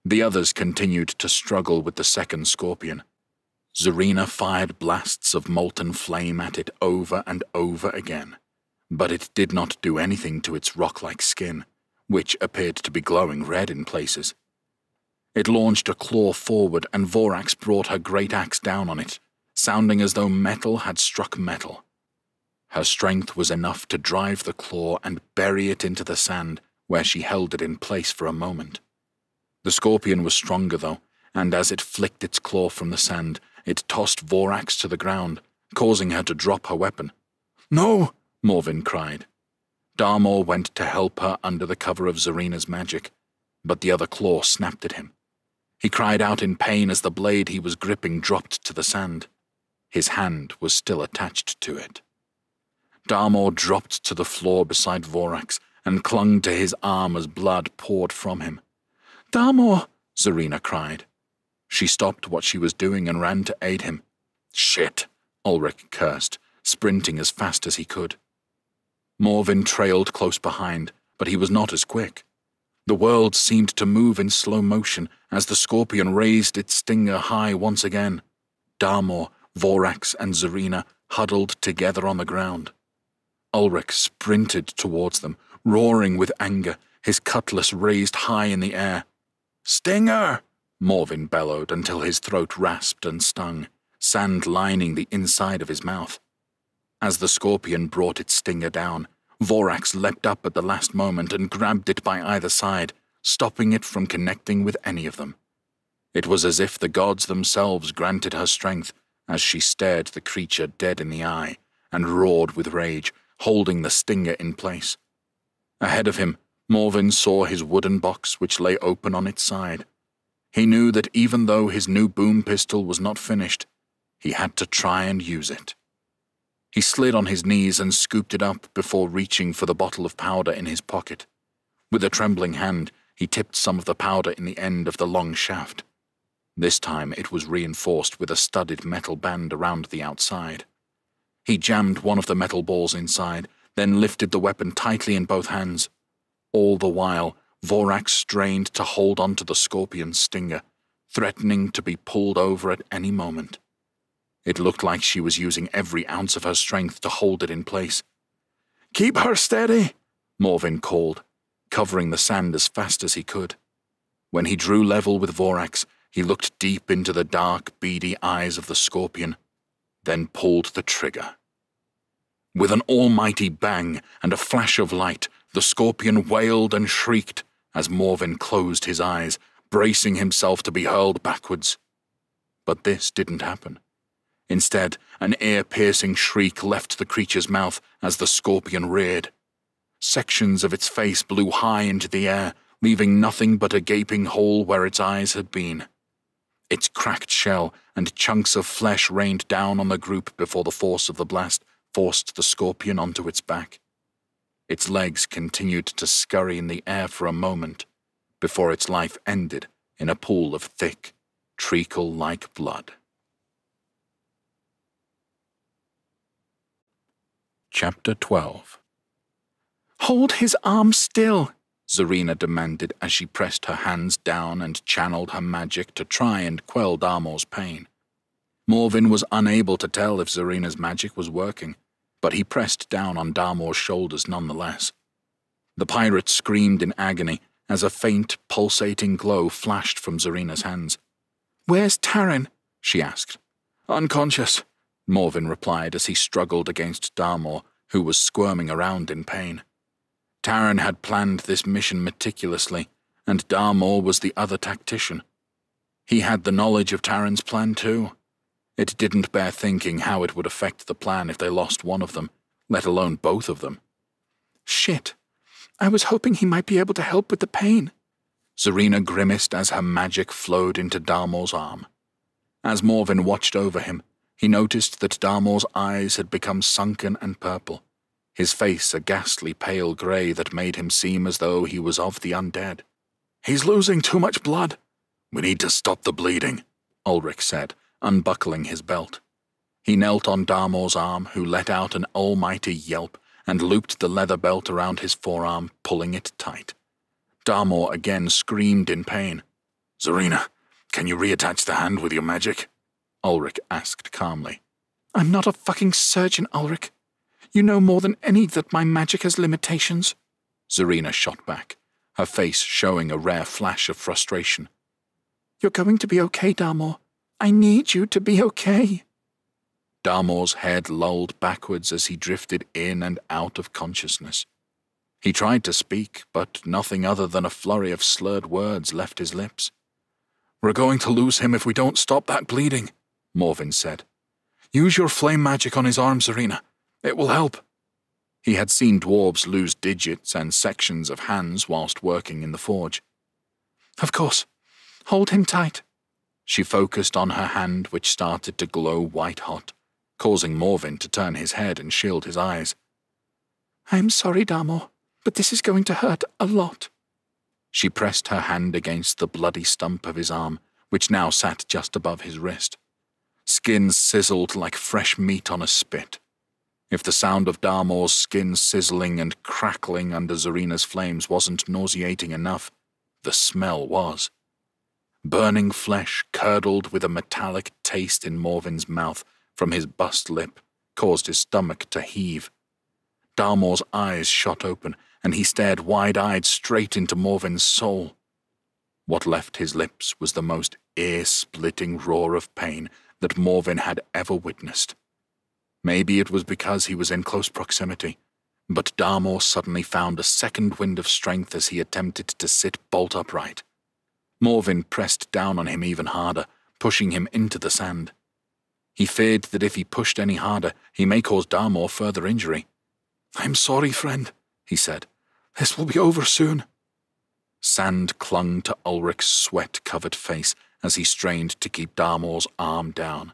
The others continued to struggle with the second scorpion. Zarina fired blasts of molten flame at it over and over again, but it did not do anything to its rock-like skin, which appeared to be glowing red in places. It launched a claw forward, and Vorax brought her great axe down on it, sounding as though metal had struck metal. Her strength was enough to drive the claw and bury it into the sand, where she held it in place for a moment. The scorpion was stronger, though, and as it flicked its claw from the sand, it tossed Vorax to the ground, causing her to drop her weapon. "No!" Morven cried. Darmor went to help her under the cover of Zarina's magic, but the other claw snapped at him. He cried out in pain as the blade he was gripping dropped to the sand. His hand was still attached to it. Darmor dropped to the floor beside Vorax and clung to his arm as blood poured from him. "Darmor!" Zarina cried. She stopped what she was doing and ran to aid him. "Shit!" Ulrich cursed, sprinting as fast as he could. Morvin trailed close behind, but he was not as quick. The world seemed to move in slow motion as the scorpion raised its stinger high once again. Darmor, Vorax, and Zarina huddled together on the ground. Ulrich sprinted towards them, roaring with anger, his cutlass raised high in the air. "Stinger!" Morvin bellowed until his throat rasped and stung, sand lining the inside of his mouth. As the scorpion brought its stinger down, Vorax leapt up at the last moment and grabbed it by either side, stopping it from connecting with any of them. It was as if the gods themselves granted her strength as she stared the creature dead in the eye and roared with rage, holding the stinger in place. Ahead of him, Morvin saw his wooden box which lay open on its side. He knew that even though his new boom pistol was not finished, he had to try and use it. He slid on his knees and scooped it up before reaching for the bottle of powder in his pocket. With a trembling hand, he tipped some of the powder in the end of the long shaft. This time it was reinforced with a studded metal band around the outside. He jammed one of the metal balls inside, then lifted the weapon tightly in both hands. All the while, Vorax strained to hold onto the scorpion's stinger, threatening to be pulled over at any moment. It looked like she was using every ounce of her strength to hold it in place. "Keep her steady," Morvin called, covering the sand as fast as he could. When he drew level with Vorax, he looked deep into the dark, beady eyes of the scorpion, then pulled the trigger. With an almighty bang and a flash of light, the scorpion wailed and shrieked as Morvin closed his eyes, bracing himself to be hurled backwards. But this didn't happen. Instead, an ear-piercing shriek left the creature's mouth as the scorpion reared. Sections of its face blew high into the air, leaving nothing but a gaping hole where its eyes had been. Its cracked shell and chunks of flesh rained down on the group before the force of the blast forced the scorpion onto its back. Its legs continued to scurry in the air for a moment, before its life ended in a pool of thick, treacle-like blood. Chapter 12. "Hold his arm still," Zarina demanded as she pressed her hands down and channeled her magic to try and quell Darmor's pain. Morvin was unable to tell if Zarina's magic was working, but he pressed down on Darmor's shoulders nonetheless. The pirate screamed in agony as a faint, pulsating glow flashed from Zarina's hands. "Where's Taryn?" she asked. "Unconscious," Morvin replied as he struggled against Darmor, who was squirming around in pain. Taryn had planned this mission meticulously, and Darmor was the other tactician. He had the knowledge of Taryn's plan too. It didn't bear thinking how it would affect the plan if they lost one of them, let alone both of them. "Shit. I was hoping he might be able to help with the pain." Zarina grimaced as her magic flowed into Darmor's arm. As Morvin watched over him, he noticed that Darmor's eyes had become sunken and purple, his face a ghastly pale grey that made him seem as though he was of the undead. "He's losing too much blood. We need to stop the bleeding," Ulrich said, unbuckling his belt. He knelt on Darmor's arm, who let out an almighty yelp and looped the leather belt around his forearm, pulling it tight. Darmor again screamed in pain. "Zarina, can you reattach the hand with your magic?" Ulrich asked calmly. "I'm not a fucking surgeon, Ulrich. You know more than any that my magic has limitations," Zarina shot back, her face showing a rare flash of frustration. "You're going to be okay, Darmor. I need you to be okay." Darmor's head lolled backwards as he drifted in and out of consciousness. He tried to speak, but nothing other than a flurry of slurred words left his lips. "We're going to lose him if we don't stop that bleeding," Morvin said. "Use your flame magic on his arm, Zarina. It will help." He had seen dwarves lose digits and sections of hands whilst working in the forge. "Of course. Hold him tight." She focused on her hand, which started to glow white-hot, causing Morvin to turn his head and shield his eyes. "I'm sorry, Darmor, but this is going to hurt a lot." She pressed her hand against the bloody stump of his arm, which now sat just above his wrist. Skin sizzled like fresh meat on a spit. If the sound of Darmor's skin sizzling and crackling under Zarina's flames wasn't nauseating enough, the smell was. Burning flesh curdled with a metallic taste in Morvin's mouth from his bust lip caused his stomach to heave. Darmor's eyes shot open, and he stared wide-eyed straight into Morvin's soul. What left his lips was the most ear-splitting roar of pain that Morvin had ever witnessed. Maybe it was because he was in close proximity, but Darmor suddenly found a second wind of strength as he attempted to sit bolt upright. Morvin pressed down on him even harder, pushing him into the sand. He feared that if he pushed any harder, he may cause Darmor further injury. "I'm sorry, friend," he said. "This will be over soon." Sand clung to Ulrich's sweat-covered face as he strained to keep Darmor's arm down.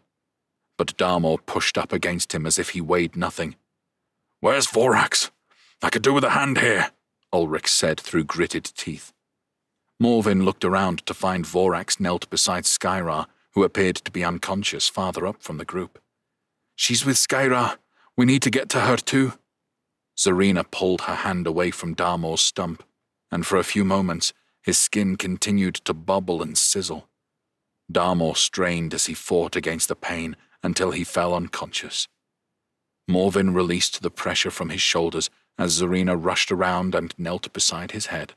But Darmor pushed up against him as if he weighed nothing. "Where's Vorax? I could do with a hand here," Ulrich said through gritted teeth. Morvin looked around to find Vorax knelt beside Skyra, who appeared to be unconscious farther up from the group. "She's with Skyra. We need to get to her too." Zarina pulled her hand away from Darmor's stump, and for a few moments his skin continued to bubble and sizzle. Darmor strained as he fought against the pain until he fell unconscious. Morvin released the pressure from his shoulders as Zarina rushed around and knelt beside his head,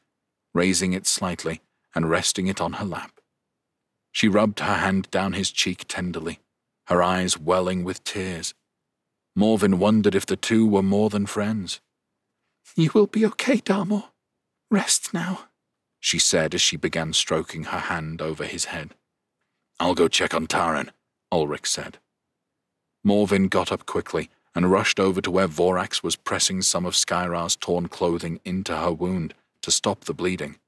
raising it slightly and resting it on her lap. She rubbed her hand down his cheek tenderly, her eyes welling with tears. Morvin wondered if the two were more than friends. "You will be okay, Darmor. Rest now," she said as she began stroking her hand over his head. "I'll go check on Taran," Ulrich said. Morvin got up quickly and rushed over to where Vorax was pressing some of Skyra's torn clothing into her wound to stop the bleeding.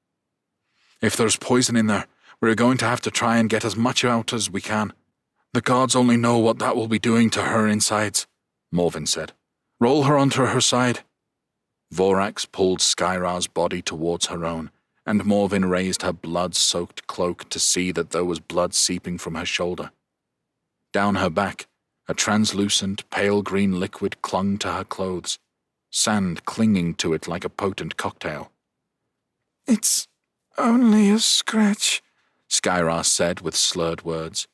"If there's poison in there, we're going to have to try and get as much out as we can. The gods only know what that will be doing to her insides," Morvin said. "Roll her onto her side." Vorax pulled Skyra's body towards her own, and Morvin raised her blood-soaked cloak to see that there was blood seeping from her shoulder. Down her back, a translucent, pale green liquid clung to her clothes, sand clinging to it like a potent cocktail. "It's only a scratch," Skyra said with slurred words.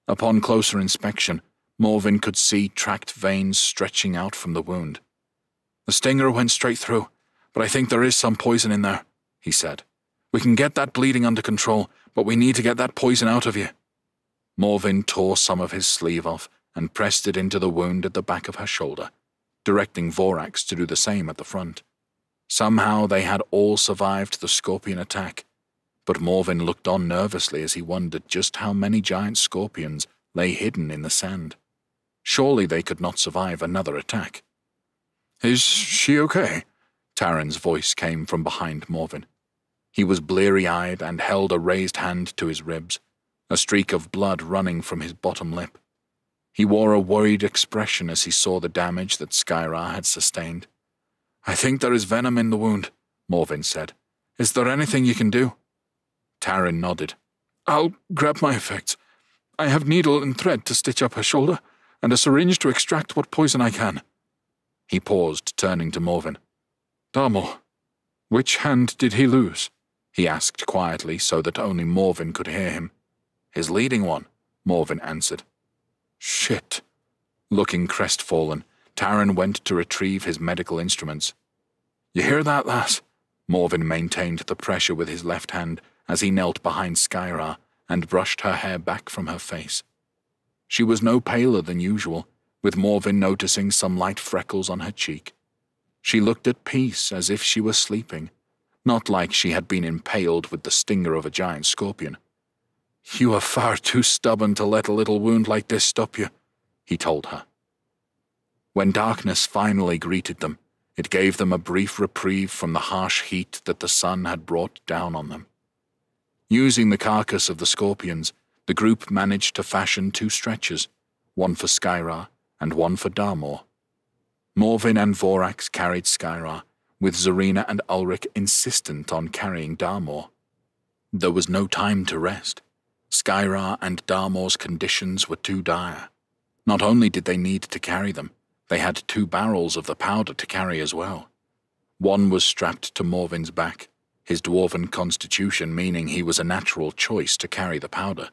Upon closer inspection, Morvin could see tracked veins stretching out from the wound. "The stinger went straight through, but I think there is some poison in there," he said. "We can get that bleeding under control, but we need to get that poison out of you." Morvin tore some of his sleeve off and pressed it into the wound at the back of her shoulder, directing Vorax to do the same at the front. Somehow they had all survived the scorpion attack, but Morvin looked on nervously as he wondered just how many giant scorpions lay hidden in the sand. Surely they could not survive another attack. "Is she okay?" Taran's voice came from behind Morvin. He was bleary-eyed and held a raised hand to his ribs, a streak of blood running from his bottom lip. He wore a worried expression as he saw the damage that Skyra had sustained. "I think there is venom in the wound," Morvin said. "Is there anything you can do?" Taran nodded. "I'll grab my effects. I have needle and thread to stitch up her shoulder, and a syringe to extract what poison I can." He paused, turning to Morvin. "Darmor, which hand did he lose?" he asked quietly so that only Morvin could hear him. "His leading one," Morvin answered. "Shit." Looking crestfallen, Taran went to retrieve his medical instruments. "You hear that, lass?" Morvin maintained the pressure with his left hand as he knelt behind Skyra and brushed her hair back from her face. She was no paler than usual, with Morvin noticing some light freckles on her cheek. She looked at peace as if she were sleeping, not like she had been impaled with the stinger of a giant scorpion. "You are far too stubborn to let a little wound like this stop you," he told her. When darkness finally greeted them, it gave them a brief reprieve from the harsh heat that the sun had brought down on them. Using the carcass of the scorpions, the group managed to fashion 2 stretchers, one for Skyra and one for Darmor. Morvin and Vorax carried Skyra, with Zarina and Ulrich insistent on carrying Darmor. There was no time to rest. Skyra and Darmor's conditions were too dire. Not only did they need to carry them, They had 2 barrels of the powder to carry as well. One was strapped to Morvin's back, his dwarven constitution meaning he was a natural choice to carry the powder.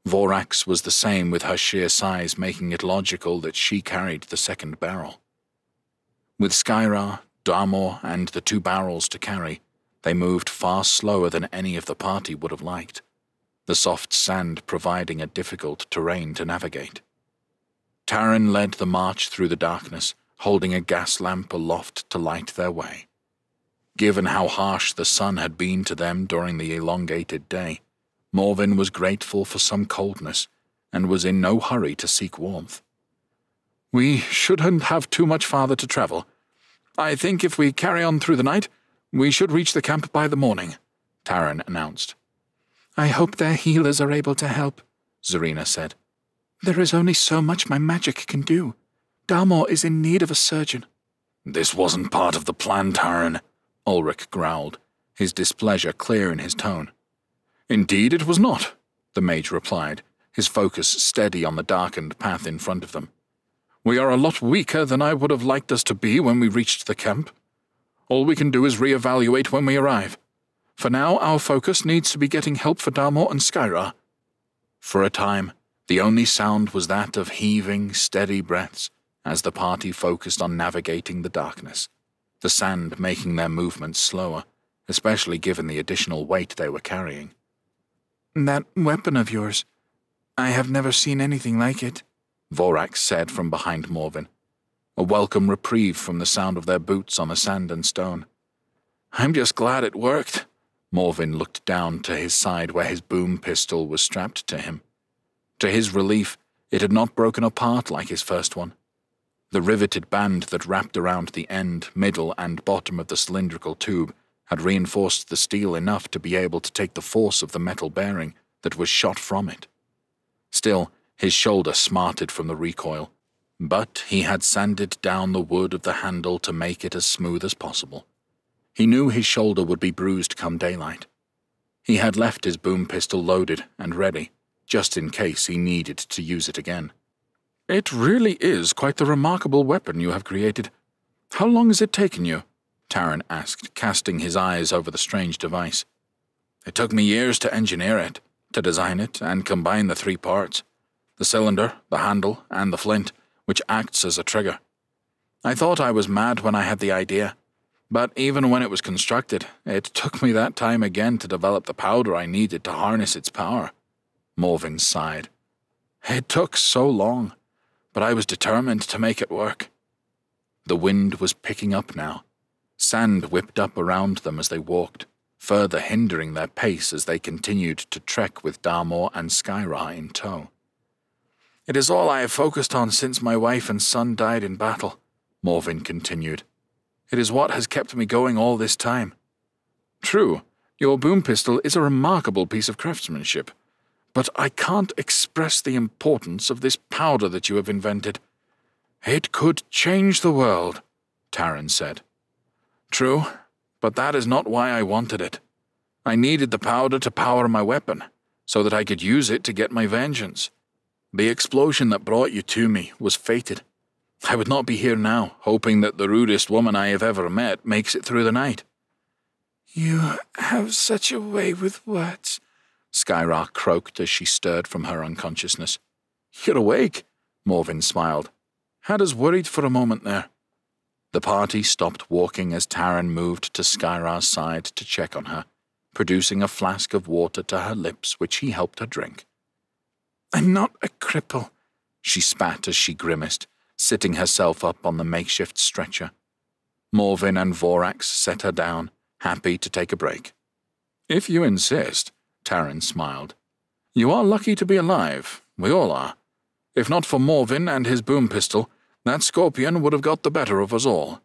Vorax was the same, with her sheer size making it logical that she carried the 2nd barrel. With Skyra, Darmor, and the 2 barrels to carry, they moved far slower than any of the party would have liked, the soft sand providing a difficult terrain to navigate. Taran led the march through the darkness, holding a gas lamp aloft to light their way. Given how harsh the sun had been to them during the elongated day, Morvin was grateful for some coldness, and was in no hurry to seek warmth. "We shouldn't have too much farther to travel. I think if we carry on through the night, we should reach the camp by the morning," Taran announced. "I hope their healers are able to help," Zarina said. "There is only so much my magic can do. Darmor is in need of a surgeon." "This wasn't part of the plan, Taran," Ulrich growled, his displeasure clear in his tone. "Indeed it was not," the mage replied, his focus steady on the darkened path in front of them. "We are a lot weaker than I would have liked us to be when we reached the camp. All we can do is re-evaluate when we arrive. For now, our focus needs to be getting help for Darmor and Skyra." For a time, the only sound was that of heaving, steady breaths as the party focused on navigating the darkness, the sand making their movements slower, especially given the additional weight they were carrying. "That weapon of yours, I have never seen anything like it," Vorax said from behind Morvin, a welcome reprieve from the sound of their boots on the sand and stone. "I'm just glad it worked." Morvin looked down to his side where his boom pistol was strapped to him. To his relief, it had not broken apart like his first one. The riveted band that wrapped around the end, middle, and bottom of the cylindrical tube had reinforced the steel enough to be able to take the force of the metal bearing that was shot from it. Still, his shoulder smarted from the recoil, but he had sanded down the wood of the handle to make it as smooth as possible. He knew his shoulder would be bruised come daylight. He had left his boom pistol loaded and ready, just in case he needed to use it again. "It really is quite the remarkable weapon you have created. How long has it taken you?" Taran asked, casting his eyes over the strange device. "It took me years to engineer it, to design it, and combine the 3 parts. The cylinder, the handle, and the flint, which acts as a trigger. I thought I was mad when I had the idea, but even when it was constructed, it took me that time again to develop the powder I needed to harness its power." Morvin sighed. "It took so long, but I was determined to make it work." The wind was picking up now. Sand whipped up around them as they walked, further hindering their pace as they continued to trek with Darmor and Skyra in tow. "It is all I have focused on since my wife and son died in battle," Morvin continued. "It is what has kept me going all this time." "True, your boom pistol is a remarkable piece of craftsmanship, but I can't express the importance of this powder that you have invented. It could change the world," Taran said. "True, but that is not why I wanted it. I needed the powder to power my weapon, so that I could use it to get my vengeance. The explosion that brought you to me was fated. I would not be here now, hoping that the rudest woman I have ever met makes it through the night." "You have such a way with words," Skyra croaked as she stirred from her unconsciousness. "You're awake," Morvin smiled. "Had us worried for a moment there." The party stopped walking as Taran moved to Skyra's side to check on her, producing a flask of water to her lips which he helped her drink. "I'm not a cripple," she spat as she grimaced, sitting herself up on the makeshift stretcher. Morvin and Vorax set her down, happy to take a break. "If you insist," Taran smiled. "You are lucky to be alive. We all are. If not for Morvin and his boom pistol, that scorpion would have got the better of us all."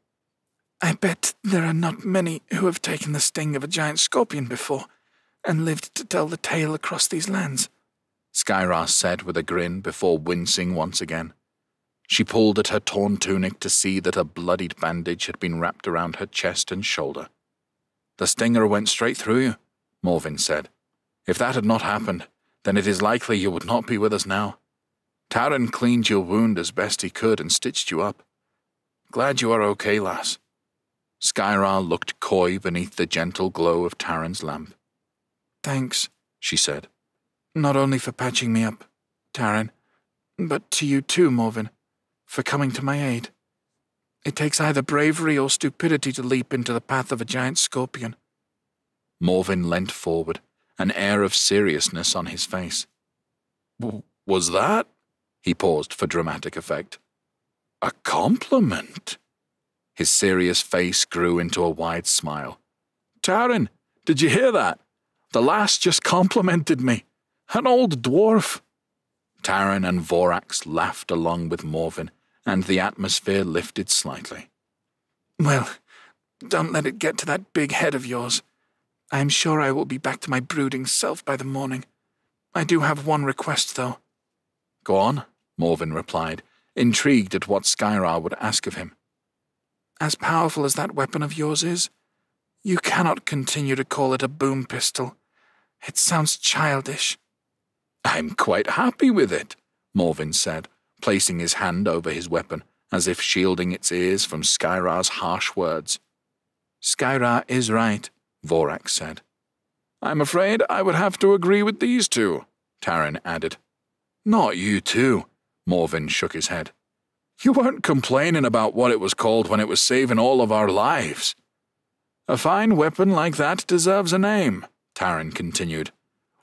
"I bet there are not many who have taken the sting of a giant scorpion before, and lived to tell the tale across these lands," Skyra said with a grin before wincing once again. She pulled at her torn tunic to see that a bloodied bandage had been wrapped around her chest and shoulder. "The stinger went straight through you," Morvin said. "If that had not happened, then it is likely you would not be with us now. Taran cleaned your wound as best he could and stitched you up. Glad you are okay, lass." Skyra looked coy beneath the gentle glow of Taran's lamp. "Thanks," she said. "Not only for patching me up, Taran, but to you too, Morven, for coming to my aid. It takes either bravery or stupidity to leap into the path of a giant scorpion." Morven leant forward, an air of seriousness on his face. Was that?" He paused for dramatic effect. "A compliment?" His serious face grew into a wide smile. "Taran, did you hear that? The lass just complimented me. An old dwarf." Taran and Vorax laughed along with Morven, and the atmosphere lifted slightly. "Well, don't let it get to that big head of yours. I am sure I will be back to my brooding self by the morning. I do have one request, though." "Go on," Morven replied, intrigued at what Skyra would ask of him. "As powerful as that weapon of yours is, you cannot continue to call it a boom pistol. It sounds childish." "I'm quite happy with it," Morven said, placing his hand over his weapon, as if shielding its ears from Skyra's harsh words. "Skyra is right," Vorax said. "I'm afraid I would have to agree with these two," Taran added. "Not you two," Morven shook his head. "You weren't complaining about what it was called when it was saving all of our lives." "A fine weapon like that deserves a name," Taran continued.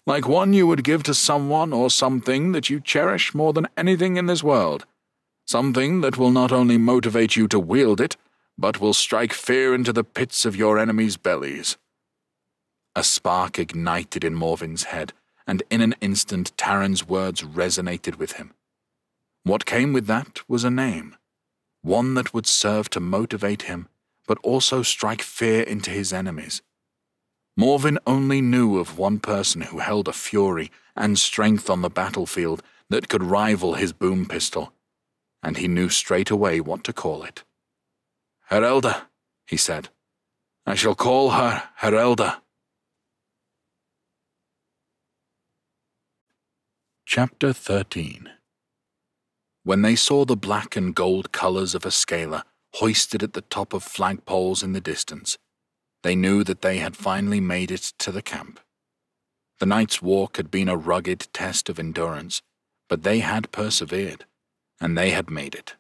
"Like one you would give to someone or something that you cherish more than anything in this world. Something that will not only motivate you to wield it, but will strike fear into the pits of your enemies' bellies." A spark ignited in Morven's head, and in an instant Taran's words resonated with him. What came with that was a name, one that would serve to motivate him, but also strike fear into his enemies. Morven only knew of one person who held a fury and strength on the battlefield that could rival his boom pistol, and he knew straight away what to call it. "Herelda," he said. "I shall call her Herelda." Chapter 13. When they saw the black and gold colours of a scaler hoisted at the top of flagpoles in the distance, they knew that they had finally made it to the camp. The night's walk had been a rugged test of endurance, but they had persevered, and they had made it.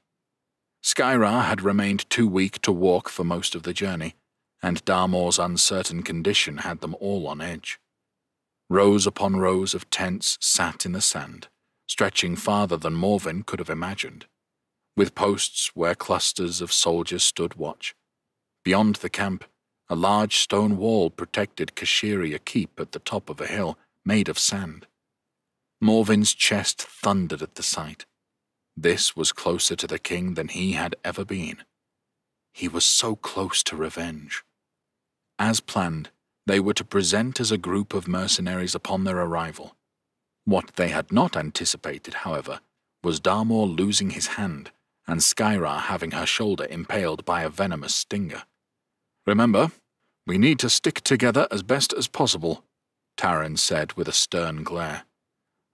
Skyra had remained too weak to walk for most of the journey, and Darmor's uncertain condition had them all on edge. Rows upon rows of tents sat in the sand, stretching farther than Morven could have imagined, with posts where clusters of soldiers stood watch. Beyond the camp, a large stone wall protected Kashyria Keep at the top of a hill made of sand. Morven's chest thundered at the sight. This was closer to the king than he had ever been. He was so close to revenge. As planned, they were to present as a group of mercenaries upon their arrival. What they had not anticipated, however, was Darmor losing his hand and Skyra having her shoulder impaled by a venomous stinger. "Remember, we need to stick together as best as possible," Taran said with a stern glare.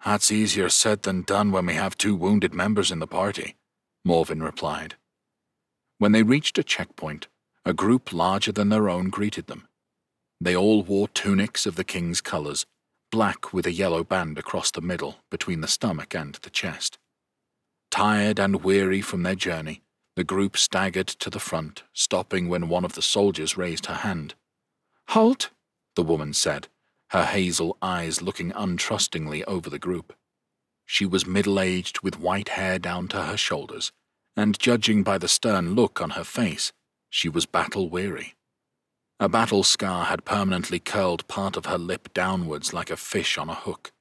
"That's easier said than done when we have 2 wounded members in the party," Morven replied. When they reached a checkpoint, a group larger than their own greeted them. They all wore tunics of the king's colours, black with a yellow band across the middle between the stomach and the chest. Tired and weary from their journey, the group staggered to the front, stopping when one of the soldiers raised her hand. "Halt," the woman said, her hazel eyes looking untrustingly over the group. She was middle-aged with white hair down to her shoulders, and judging by the stern look on her face, she was battle-weary. A battle scar had permanently curled part of her lip downwards like a fish on a hook.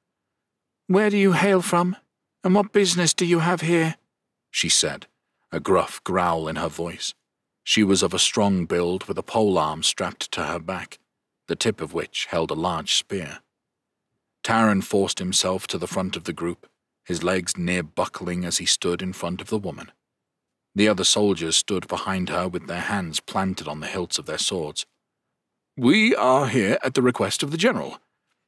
"Where do you hail from, and what business do you have here?" she said, a gruff growl in her voice. She was of a strong build with a polearm strapped to her back, the tip of which held a large spear. Taran forced himself to the front of the group, his legs near buckling as he stood in front of the woman. The other soldiers stood behind her with their hands planted on the hilts of their swords. "We are here at the request of the general.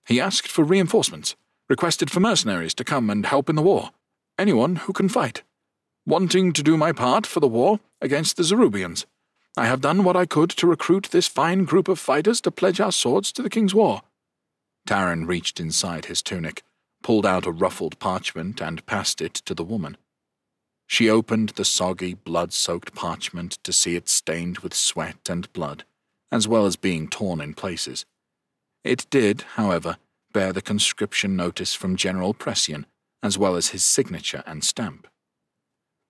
He asked for reinforcements, requested for mercenaries to come and help in the war. anyone who can fight, wanting to do my part for the war against the Zerubians. I have done what I could to recruit this fine group of fighters to pledge our swords to the king's war." Taran reached inside his tunic, pulled out a ruffled parchment and passed it to the woman. She opened the soggy, blood-soaked parchment to see it stained with sweat and blood, as well as being torn in places. It did, however, bear the conscription notice from General Pressian, as well as his signature and stamp.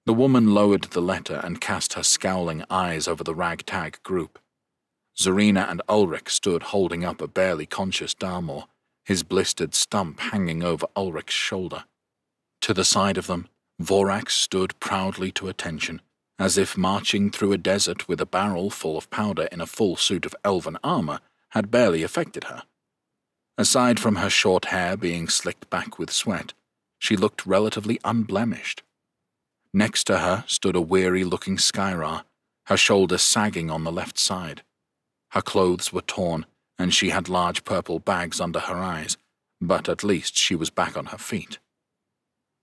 The woman lowered the letter and cast her scowling eyes over the ragtag group. Zarina and Ulrich stood holding up a barely conscious Darmor, his blistered stump hanging over Ulrich's shoulder. To the side of them, Vorax stood proudly to attention, as if marching through a desert with a barrel full of powder in a full suit of elven armor had barely affected her. Aside from her short hair being slicked back with sweat, she looked relatively unblemished. Next to her stood a weary-looking Skyra, her shoulders sagging on the left side. Her clothes were torn, and she had large purple bags under her eyes, but at least she was back on her feet.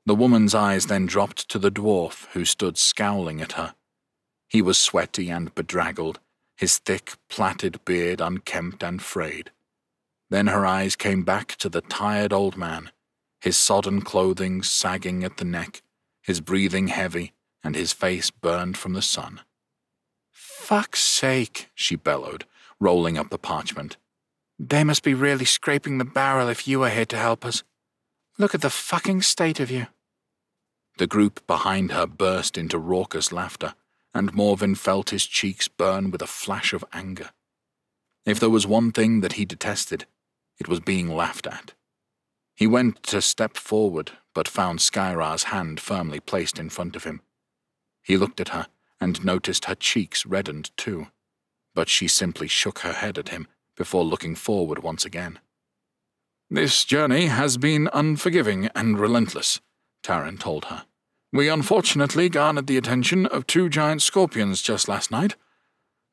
The woman's eyes then dropped to the dwarf, who stood scowling at her. He was sweaty and bedraggled, his thick, plaited beard unkempt and frayed. Then her eyes came back to the tired old man, his sodden clothing sagging at the neck, his breathing heavy, and his face burned from the sun. "Fuck's sake," she bellowed, rolling up the parchment. "They must be really scraping the barrel if you are here to help us. Look at the fucking state of you." The group behind her burst into raucous laughter, and Morven felt his cheeks burn with a flash of anger. If there was one thing that he detested, it was being laughed at. He went to step forward, but found Skyra's hand firmly placed in front of him. He looked at her, and noticed her cheeks reddened too, but she simply shook her head at him before looking forward once again. "This journey has been unforgiving and relentless," Taran told her. "We unfortunately garnered the attention of 2 giant scorpions just last night.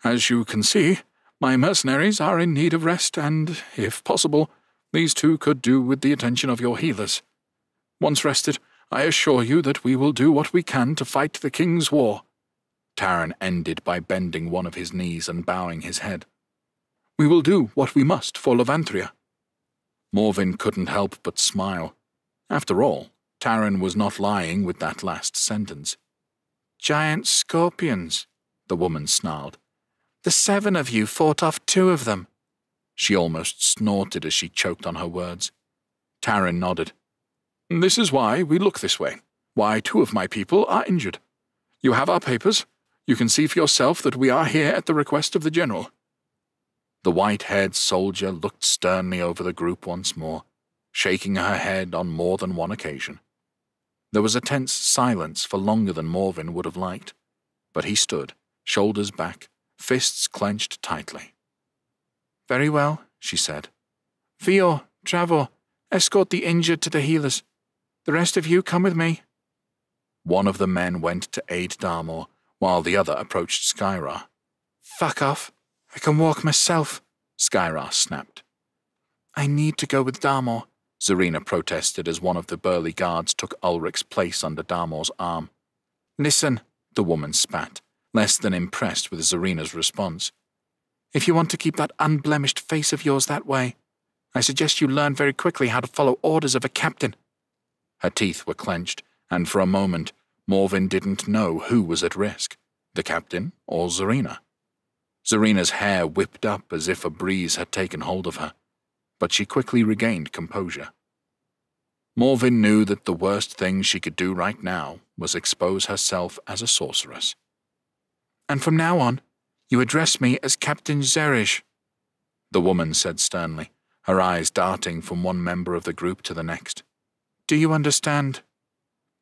As you can see, my mercenaries are in need of rest, and, if possible, these 2 could do with the attention of your healers. Once rested, I assure you that we will do what we can to fight the king's war." Taran ended by bending one of his knees and bowing his head. "We will do what we must for Levanthria." Morven couldn't help but smile. After all, Taran was not lying with that last sentence. "Giant scorpions," the woman snarled. "The 7 of you fought off 2 of them." She almost snorted as she choked on her words. Taran nodded. "This is why we look this way, why 2 of my people are injured. You have our papers. You can see for yourself that we are here at the request of the general." The white-haired soldier looked sternly over the group once more, shaking her head on more than one occasion. There was a tense silence for longer than Morven would have liked, but he stood, shoulders back, fists clenched tightly. "Very well," she said. "Vior, Travor, escort the injured to the healers. The rest of you come with me." One of the men went to aid Darmor, while the other approached Skyra. "Fuck off. I can walk myself," Skyra snapped. "I need to go with Darmor," Zarina protested as one of the burly guards took Ulrich's place under Darmor's arm. "Listen," the woman spat, less than impressed with Zarina's response. "If you want to keep that unblemished face of yours that way, I suggest you learn very quickly how to follow orders of a captain." Her teeth were clenched, and for a moment, Morven didn't know who was at risk, the captain or Zarina. Zarina's hair whipped up as if a breeze had taken hold of her, but she quickly regained composure. Morven knew that the worst thing she could do right now was expose herself as a sorceress. "And from now on, you address me as Captain Zerish," the woman said sternly, her eyes darting from one member of the group to the next. "Do you understand?"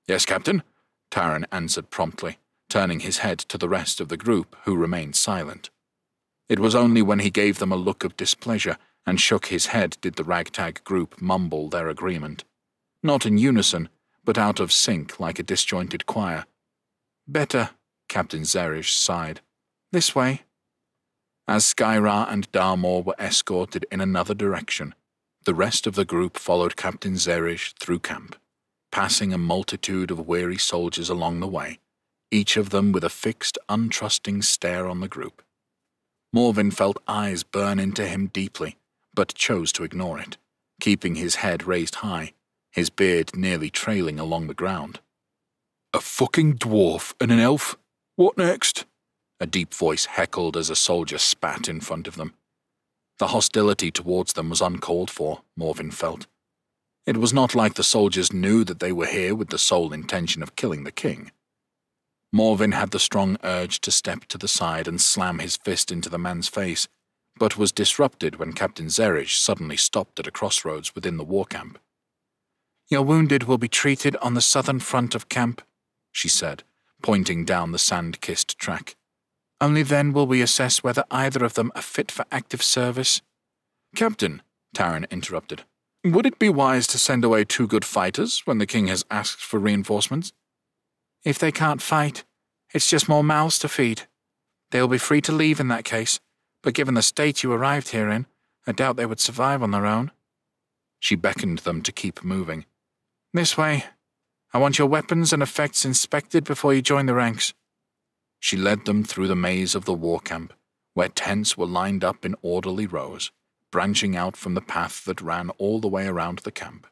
"Yes, Captain," Taran answered promptly, turning his head to the rest of the group, who remained silent. It was only when he gave them a look of displeasure and shook his head did the ragtag group mumble their agreement. Not in unison, but out of sync like a disjointed choir. "Better," Captain Zerish sighed. "This way." As Skyra and Darmor were escorted in another direction, the rest of the group followed Captain Zerish through camp, passing a multitude of weary soldiers along the way, each of them with a fixed, untrusting stare on the group. Morven felt eyes burn into him deeply, but chose to ignore it, keeping his head raised high, his beard nearly trailing along the ground. "A fucking dwarf and an elf? What next?" A deep voice heckled as a soldier spat in front of them. The hostility towards them was uncalled for, Morven felt. It was not like the soldiers knew that they were here with the sole intention of killing the king. Morven had the strong urge to step to the side and slam his fist into the man's face, but was disrupted when Captain Zerij suddenly stopped at a crossroads within the war camp. "Your wounded will be treated on the southern front of camp," she said, pointing down the sand-kissed track. "Only then will we assess whether either of them are fit for active service." "Captain," Taran interrupted, "would it be wise to send away 2 good fighters when the king has asked for reinforcements?" "If they can't fight, it's just more mouths to feed. They will be free to leave in that case, but given the state you arrived here in, I doubt they would survive on their own." She beckoned them to keep moving. "This way. I want your weapons and effects inspected before you join the ranks." She led them through the maze of the war camp, where tents were lined up in orderly rows, branching out from the path that ran all the way around the camp.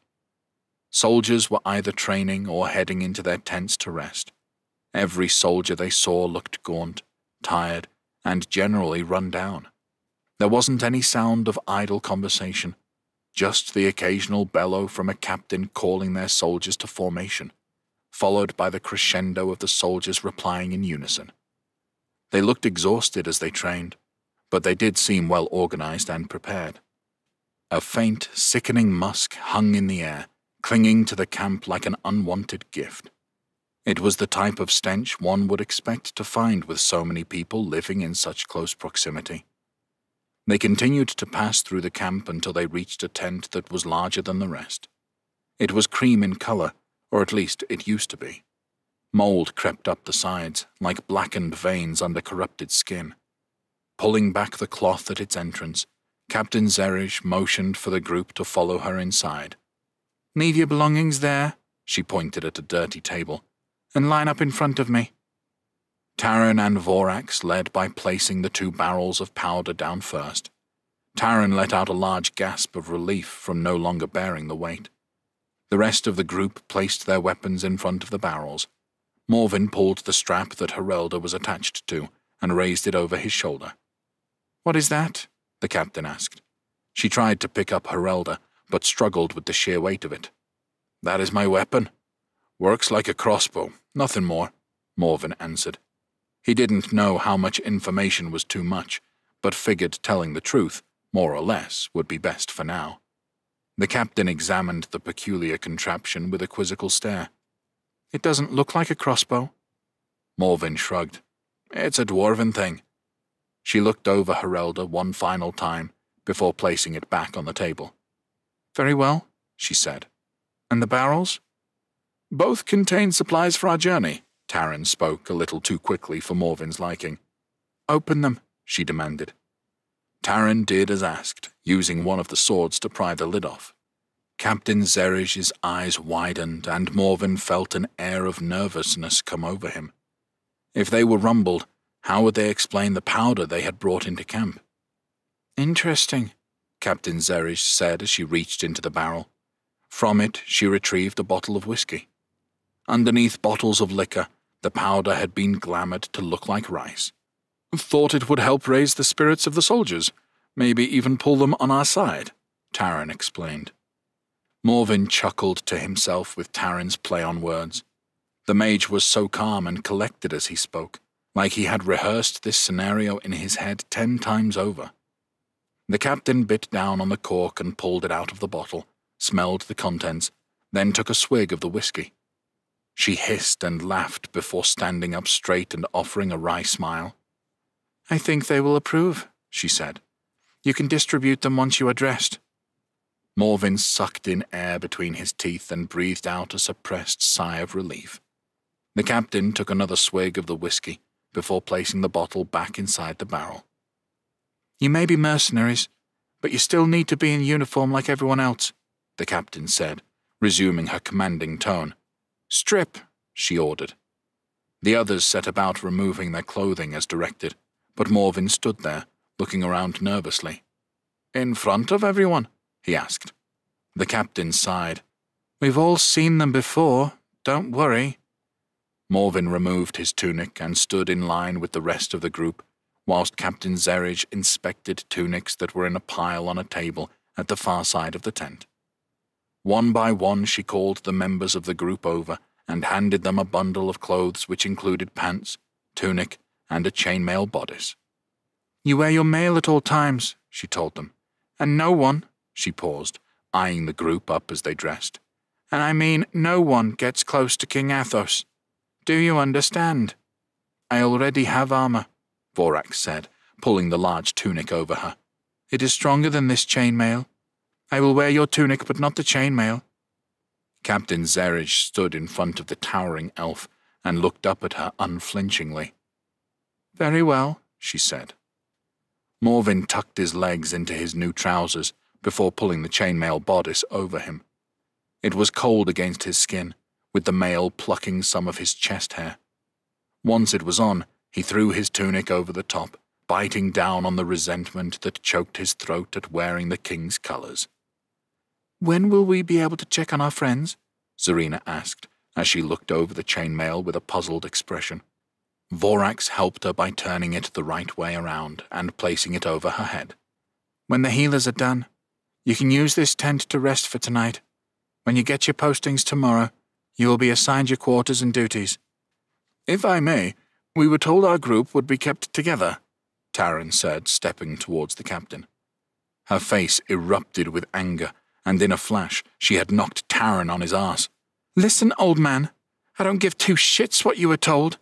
Soldiers were either training or heading into their tents to rest. Every soldier they saw looked gaunt, tired, and generally run down. There wasn't any sound of idle conversation, just the occasional bellow from a captain calling their soldiers to formation, followed by the crescendo of the soldiers replying in unison. They looked exhausted as they trained, but they did seem well organized and prepared. A faint, sickening musk hung in the air, clinging to the camp like an unwanted gift. It was the type of stench one would expect to find with so many people living in such close proximity. They continued to pass through the camp until they reached a tent that was larger than the rest. It was cream in color, or at least it used to be. Mold crept up the sides, like blackened veins under corrupted skin. Pulling back the cloth at its entrance, Captain Zerij motioned for the group to follow her inside. "Leave your belongings there," she pointed at a dirty table, "and line up in front of me." Taran and Vorax led by placing the 2 barrels of powder down first. Taran let out a large gasp of relief from no longer bearing the weight. The rest of the group placed their weapons in front of the barrels. Morven pulled the strap that Herelda was attached to and raised it over his shoulder. "What is that?" the captain asked. She tried to pick up Herelda, but struggled with the sheer weight of it. "That is my weapon. Works like a crossbow, nothing more," Morven answered. He didn't know how much information was too much, but figured telling the truth, more or less, would be best for now. The captain examined the peculiar contraption with a quizzical stare. "It doesn't look like a crossbow." Morven shrugged. "It's a dwarven thing." She looked over Herelda one final time before placing it back on the table. "Very well," she said. "And the barrels?" "Both contain supplies for our journey." Taran spoke a little too quickly for Morven's liking. "Open them," she demanded. Taran did as asked, using one of the swords to pry the lid off. Captain Zerij's eyes widened, and Morven felt an air of nervousness come over him. If they were rumbled, how would they explain the powder they had brought into camp? "Interesting," Captain Zerij said as she reached into the barrel. From it, she retrieved a bottle of whiskey. Underneath bottles of liquor, the powder had been glamoured to look like rice. "Thought it would help raise the spirits of the soldiers, maybe even pull them on our side," Taran explained. Morven chuckled to himself with Taran's play on words. The mage was so calm and collected as he spoke, like he had rehearsed this scenario in his head 10 times over. The captain bit down on the cork and pulled it out of the bottle, smelled the contents, then took a swig of the whiskey. She hissed and laughed before standing up straight and offering a wry smile. "I think they will approve," she said. "You can distribute them once you are dressed." Morven sucked in air between his teeth and breathed out a suppressed sigh of relief. The captain took another swig of the whiskey before placing the bottle back inside the barrel. "You may be mercenaries, but you still need to be in uniform like everyone else," the captain said, resuming her commanding tone. "Strip," she ordered. The others set about removing their clothing as directed, but Morven stood there, looking around nervously. "In front of everyone?" he asked. The captain sighed. "We've all seen them before. Don't worry." Morven removed his tunic and stood in line with the rest of the group, whilst Captain Zerridge inspected tunics that were in a pile on a table at the far side of the tent. One by one she called the members of the group over and handed them a bundle of clothes which included pants, tunic, and a chainmail bodice. "You wear your mail at all times," she told them. "And no one," she paused, eyeing the group up as they dressed, "and I mean no one gets close to King Athos. Do you understand?" "I already have armor," Vorax said, pulling the large tunic over her. "It is stronger than this chainmail. I will wear your tunic, but not the chainmail." Captain Zerridge stood in front of the towering elf and looked up at her unflinchingly. "Very well," she said. Morven tucked his legs into his new trousers before pulling the chainmail bodice over him. It was cold against his skin, with the mail plucking some of his chest hair. Once it was on, he threw his tunic over the top, biting down on the resentment that choked his throat at wearing the king's colors. "When will we be able to check on our friends?" Zarina asked, as she looked over the chainmail with a puzzled expression. Vorax helped her by turning it the right way around and placing it over her head. "When the healers are done, you can use this tent to rest for tonight. When you get your postings tomorrow, you will be assigned your quarters and duties." "If I may, we were told our group would be kept together," Taran said, stepping towards the captain. Her face erupted with anger, and in a flash she had knocked Taran on his arse. "Listen, old man, I don't give two shits what you were told.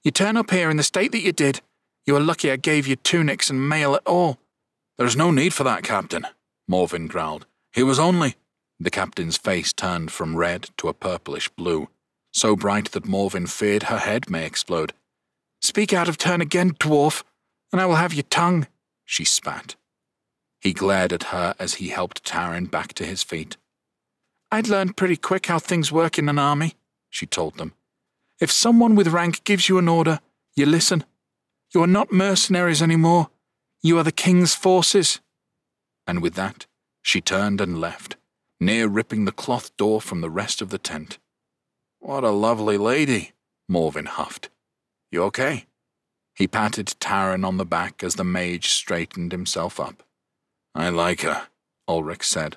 You turn up here in the state that you did. You are lucky I gave you tunics and mail at all." "There's no need for that, Captain," Morven growled. "He was only—" The captain's face turned from red to a purplish blue, so bright that Morven feared her head may explode. "Speak out of turn again, dwarf, and I will have your tongue," she spat. He glared at her as he helped Taran back to his feet. "I'd learned pretty quick how things work in an army," she told them. "If someone with rank gives you an order, you listen. You are not mercenaries anymore. You are the king's forces." And with that, she turned and left, near ripping the cloth door from the rest of the tent. "What a lovely lady," Morven huffed. "You okay?" He patted Taran on the back as the mage straightened himself up. "I like her," Ulrich said.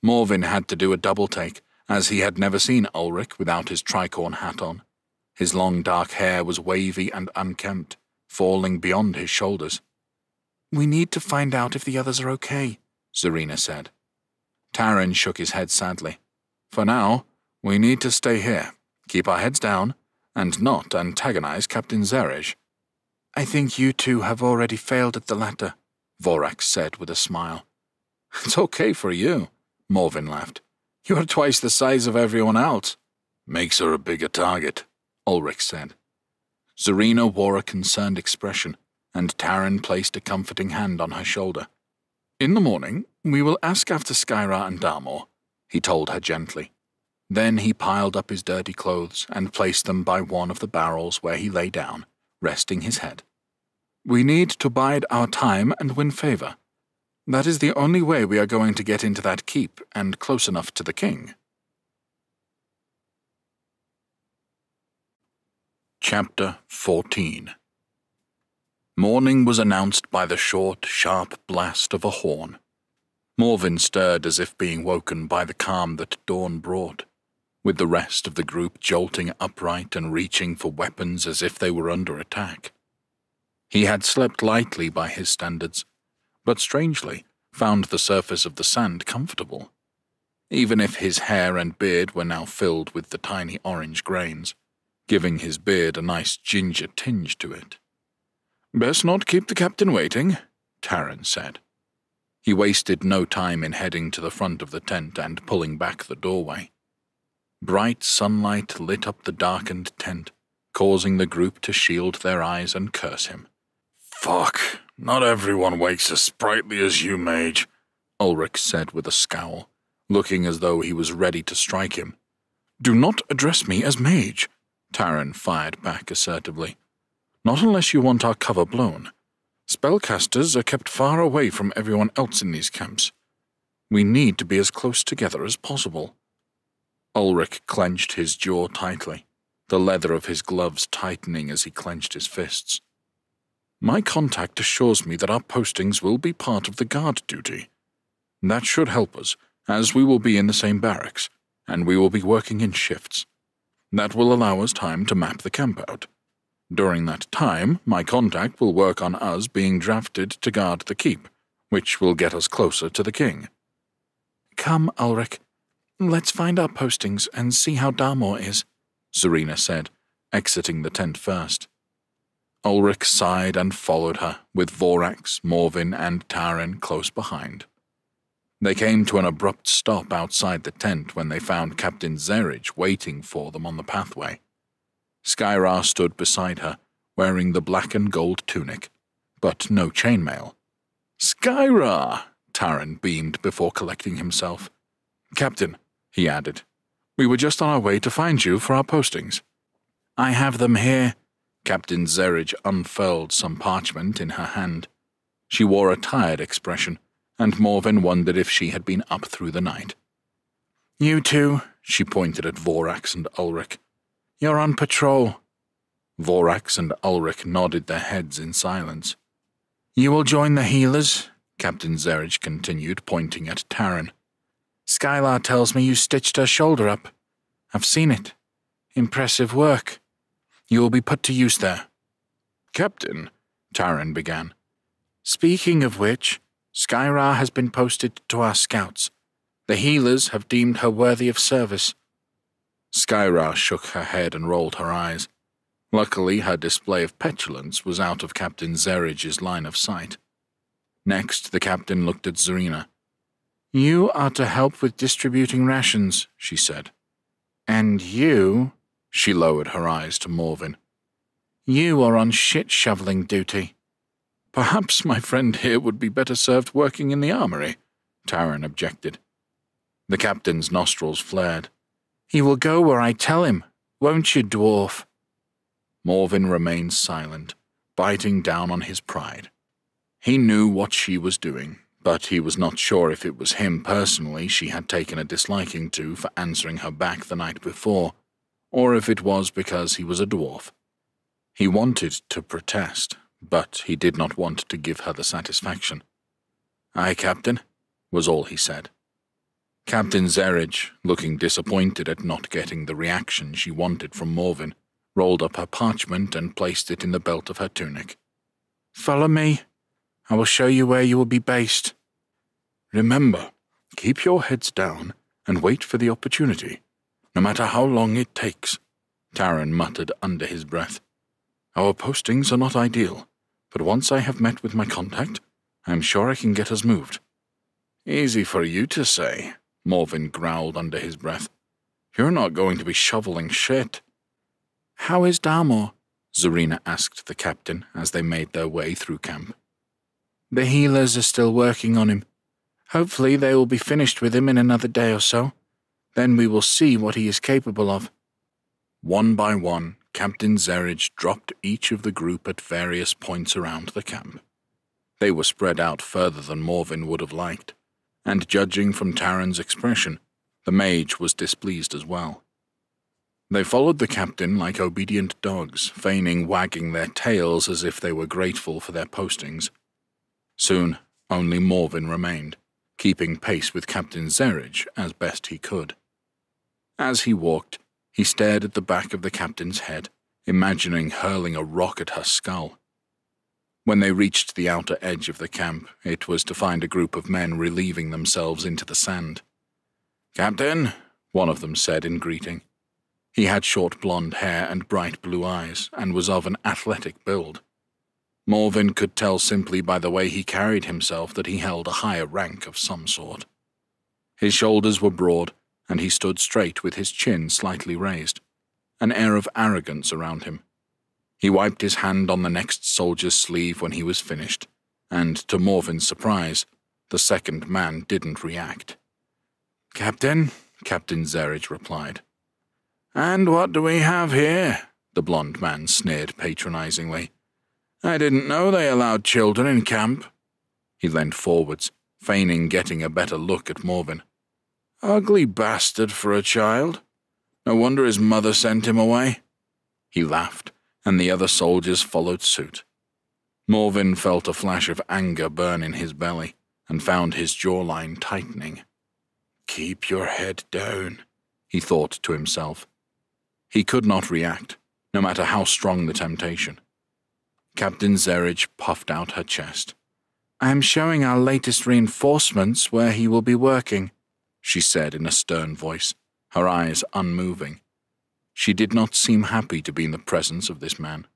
Morven had to do a double take, as he had never seen Ulrich without his tricorn hat on. His long dark hair was wavy and unkempt, falling beyond his shoulders. "We need to find out if the others are okay," Zarina said. Taran shook his head sadly. "For now, we need to stay here, keep our heads down, and not antagonize Captain Zerridge." "I think you two have already failed at the latter," Vorax said with a smile. "It's okay for you," Morven laughed. "You are twice the size of everyone else." "Makes her a bigger target," Ulrich said. Zarina wore a concerned expression, and Taran placed a comforting hand on her shoulder. "In the morning, we will ask after Skyra and Darmor," he told her gently. Then he piled up his dirty clothes and placed them by one of the barrels where he lay down, resting his head. "We need to bide our time and win favor. That is the only way we are going to get into that keep and close enough to the king." Chapter 14. Morning was announced by the short, sharp blast of a horn. Morven stirred as if being woken by the calm that dawn brought, with the rest of the group jolting upright and reaching for weapons as if they were under attack. He had slept lightly by his standards, but strangely found the surface of the sand comfortable, even if his hair and beard were now filled with the tiny orange grains, giving his beard a nice ginger tinge to it. "Best not keep the captain waiting," Taran said. He wasted no time in heading to the front of the tent and pulling back the doorway. Bright sunlight lit up the darkened tent, causing the group to shield their eyes and curse him. "Fuck, not everyone wakes as sprightly as you, mage," Ulrich said with a scowl, looking as though he was ready to strike him. "Do not address me as mage," Taran fired back assertively. "Not unless you want our cover blown. Spellcasters are kept far away from everyone else in these camps. We need to be as close together as possible." Ulrich clenched his jaw tightly, the leather of his gloves tightening as he clenched his fists. "My contact assures me that our postings will be part of the guard duty. That should help us, as we will be in the same barracks, and we will be working in shifts. That will allow us time to map the camp out. During that time, my contact will work on us being drafted to guard the keep, which will get us closer to the king." "Come, Ulrich. Let's find our postings and see how Darmor is," Serena said, exiting the tent first. Ulrich sighed and followed her, with Vorax, Morvin, and Taran close behind. They came to an abrupt stop outside the tent when they found Captain Zerridge waiting for them on the pathway. Skyra stood beside her, wearing the black and gold tunic, but no chainmail. "Skyra!" Taran beamed before collecting himself. "Captain," he added, "we were just on our way to find you for our postings." "I have them here." Captain Zerridge unfurled some parchment in her hand. She wore a tired expression, and Morvin wondered if she had been up through the night. "You two," she pointed at Vorax and Ulrich. "You're on patrol." Vorax and Ulrich nodded their heads in silence. "You will join the healers," Captain Zerridge continued, pointing at Taran. "Skylar tells me you stitched her shoulder up. I've seen it. Impressive work. You will be put to use there." "Captain," Taran began. "Speaking of which, Skyra has been posted to our scouts. The healers have deemed her worthy of service." Skyra shook her head and rolled her eyes. Luckily, her display of petulance was out of Captain Zerridge's line of sight. Next, the captain looked at Serena. "You are to help with distributing rations," she said. "And you," she lowered her eyes to Morvin, "you are on shit-shoveling duty." "Perhaps my friend here would be better served working in the armory," Taran objected. The captain's nostrils flared. "He will go where I tell him, won't you, dwarf?" Morvin remained silent, biting down on his pride. He knew what she was doing, but he was not sure if it was him personally she had taken a disliking to for answering her back the night before, or if it was because he was a dwarf. He wanted to protest, but he did not want to give her the satisfaction. "Aye, Captain," was all he said. Captain Zerridge, looking disappointed at not getting the reaction she wanted from Morvin, rolled up her parchment and placed it in the belt of her tunic. "Follow me. I will show you where you will be based. Remember, keep your heads down and wait for the opportunity, no matter how long it takes," Taran muttered under his breath. "Our postings are not ideal, but once I have met with my contact, I am sure I can get us moved." "Easy for you to say," Morvin growled under his breath. "You're not going to be shoveling shit." "How is Darmor?" Serena asked the captain as they made their way through camp. "The healers are still working on him. Hopefully they will be finished with him in another day or so. Then we will see what he is capable of." One by one, Captain Zerridge dropped each of the group at various points around the camp. They were spread out further than Morvin would have liked, and judging from Taran's expression, the mage was displeased as well. They followed the captain like obedient dogs, feigning wagging their tails as if they were grateful for their postings. Soon, only Morvin remained, keeping pace with Captain Zerridge as best he could. As he walked, he stared at the back of the captain's head, imagining hurling a rock at her skull. When they reached the outer edge of the camp, it was to find a group of men relieving themselves into the sand. "Captain," one of them said in greeting. He had short blonde hair and bright blue eyes, and was of an athletic build. Morvin could tell simply by the way he carried himself that he held a higher rank of some sort. His shoulders were broad, and he stood straight with his chin slightly raised, an air of arrogance around him. He wiped his hand on the next soldier's sleeve when he was finished, and to Morvin's surprise, the second man didn't react. "Captain," Captain Zerridge replied. "And what do we have here?" the blond man sneered patronizingly. "I didn't know they allowed children in camp." He leant forwards, feigning getting a better look at Morven. "Ugly bastard for a child. No wonder his mother sent him away." He laughed, and the other soldiers followed suit. Morven felt a flash of anger burn in his belly and found his jawline tightening. "Keep your head down," he thought to himself. He could not react, no matter how strong the temptation. Captain Zerridge puffed out her chest. "I am showing our latest reinforcements where he will be working," she said in a stern voice, her eyes unmoving. She did not seem happy to be in the presence of this man.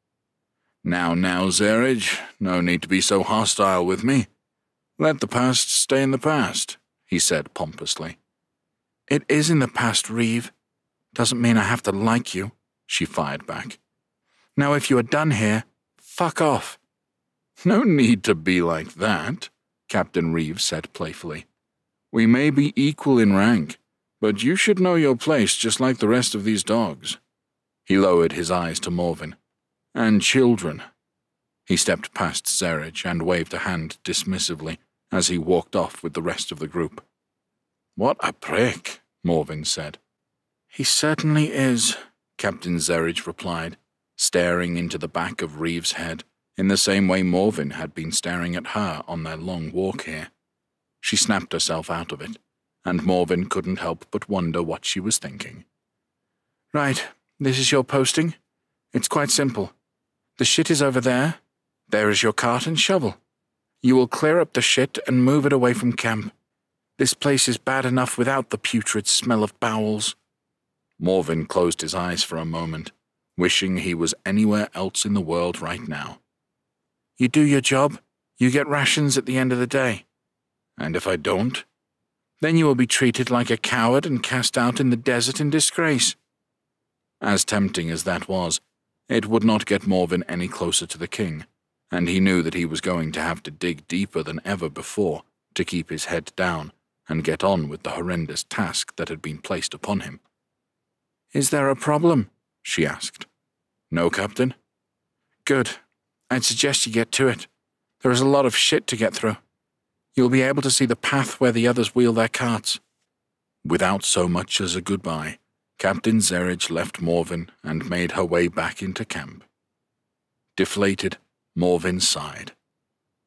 Now, Zerridge, no need to be so hostile with me. Let the past stay in the past," he said pompously. "It is in the past, Reeve. Doesn't mean I have to like you," she fired back. "Now if you are done here, fuck off." "No need to be like that," Captain Reeve said playfully. "We may be equal in rank, but you should know your place just like the rest of these dogs." He lowered his eyes to Morven. "And children." He stepped past Zerridge and waved a hand dismissively as he walked off with the rest of the group. "What a prick," Morven said. "He certainly is," Captain Zerridge replied, staring into the back of Reeve's head in the same way Morven had been staring at her on their long walk here. She snapped herself out of it, and Morven couldn't help but wonder what she was thinking. "Right, this is your posting? It's quite simple. The shit is over there. There is your cart and shovel. You will clear up the shit and move it away from camp. This place is bad enough without the putrid smell of bowels." Morven closed his eyes for a moment, wishing he was anywhere else in the world right now. "You do your job, you get rations at the end of the day. And if I don't? Then you will be treated like a coward and cast out in the desert in disgrace." As tempting as that was, it would not get Morven any closer to the king, and he knew that he was going to have to dig deeper than ever before to keep his head down and get on with the horrendous task that had been placed upon him. "Is there a problem?" she asked. "No, Captain." "Good. I'd suggest you get to it. There is a lot of shit to get through. You'll be able to see the path where the others wheel their carts." Without so much as a goodbye, Captain Zerridge left Morven and made her way back into camp. Deflated, Morven sighed.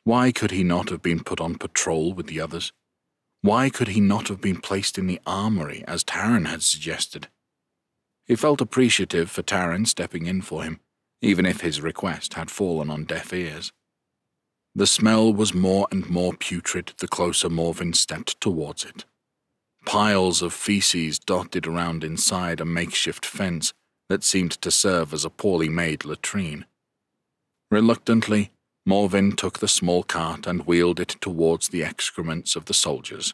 Why could he not have been put on patrol with the others? Why could he not have been placed in the armory as Taran had suggested? He felt appreciative for Taran stepping in for him, even if his request had fallen on deaf ears. The smell was more and more putrid the closer Morven stepped towards it. Piles of feces dotted around inside a makeshift fence that seemed to serve as a poorly made latrine. Reluctantly, Morven took the small cart and wheeled it towards the excrements of the soldiers.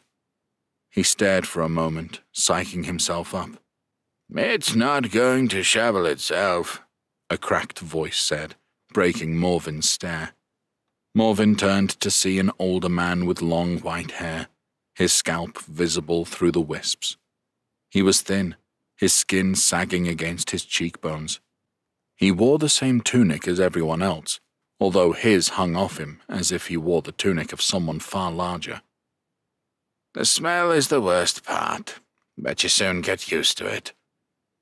He stared for a moment, psyching himself up. "It's not going to shovel itself," a cracked voice said, breaking Morven's stare. Morven turned to see an older man with long white hair, his scalp visible through the wisps. He was thin, his skin sagging against his cheekbones. He wore the same tunic as everyone else, although his hung off him as if he wore the tunic of someone far larger. "The smell is the worst part, but you soon get used to it."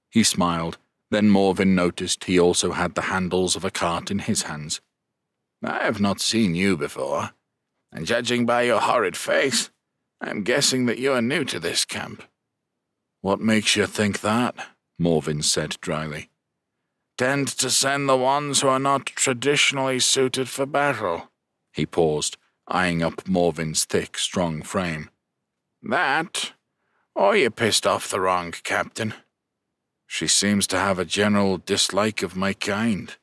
He smiled, then Morven noticed he also had the handles of a cart in his hands. "I have not seen you before, and judging by your horrid face, I am guessing that you are new to this camp." "What makes you think that?" Morven said dryly. "Tend to send the ones who are not traditionally suited for battle." He paused, eyeing up Morven's thick, strong frame. "That, or you pissed off the wrong captain." "She seems to have a general dislike of my kind,"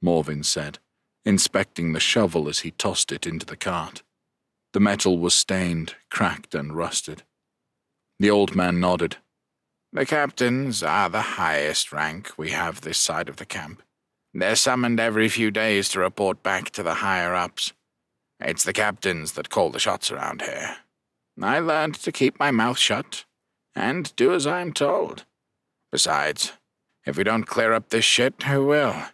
Morven said, inspecting the shovel as he tossed it into the cart. The metal was stained, cracked, and rusted. The old man nodded. "The captains are the highest rank we have this side of the camp. They're summoned every few days to report back to the higher-ups. It's the captains that call the shots around here. I learned to keep my mouth shut, and do as I am told. Besides, if we don't clear up this shit, who will?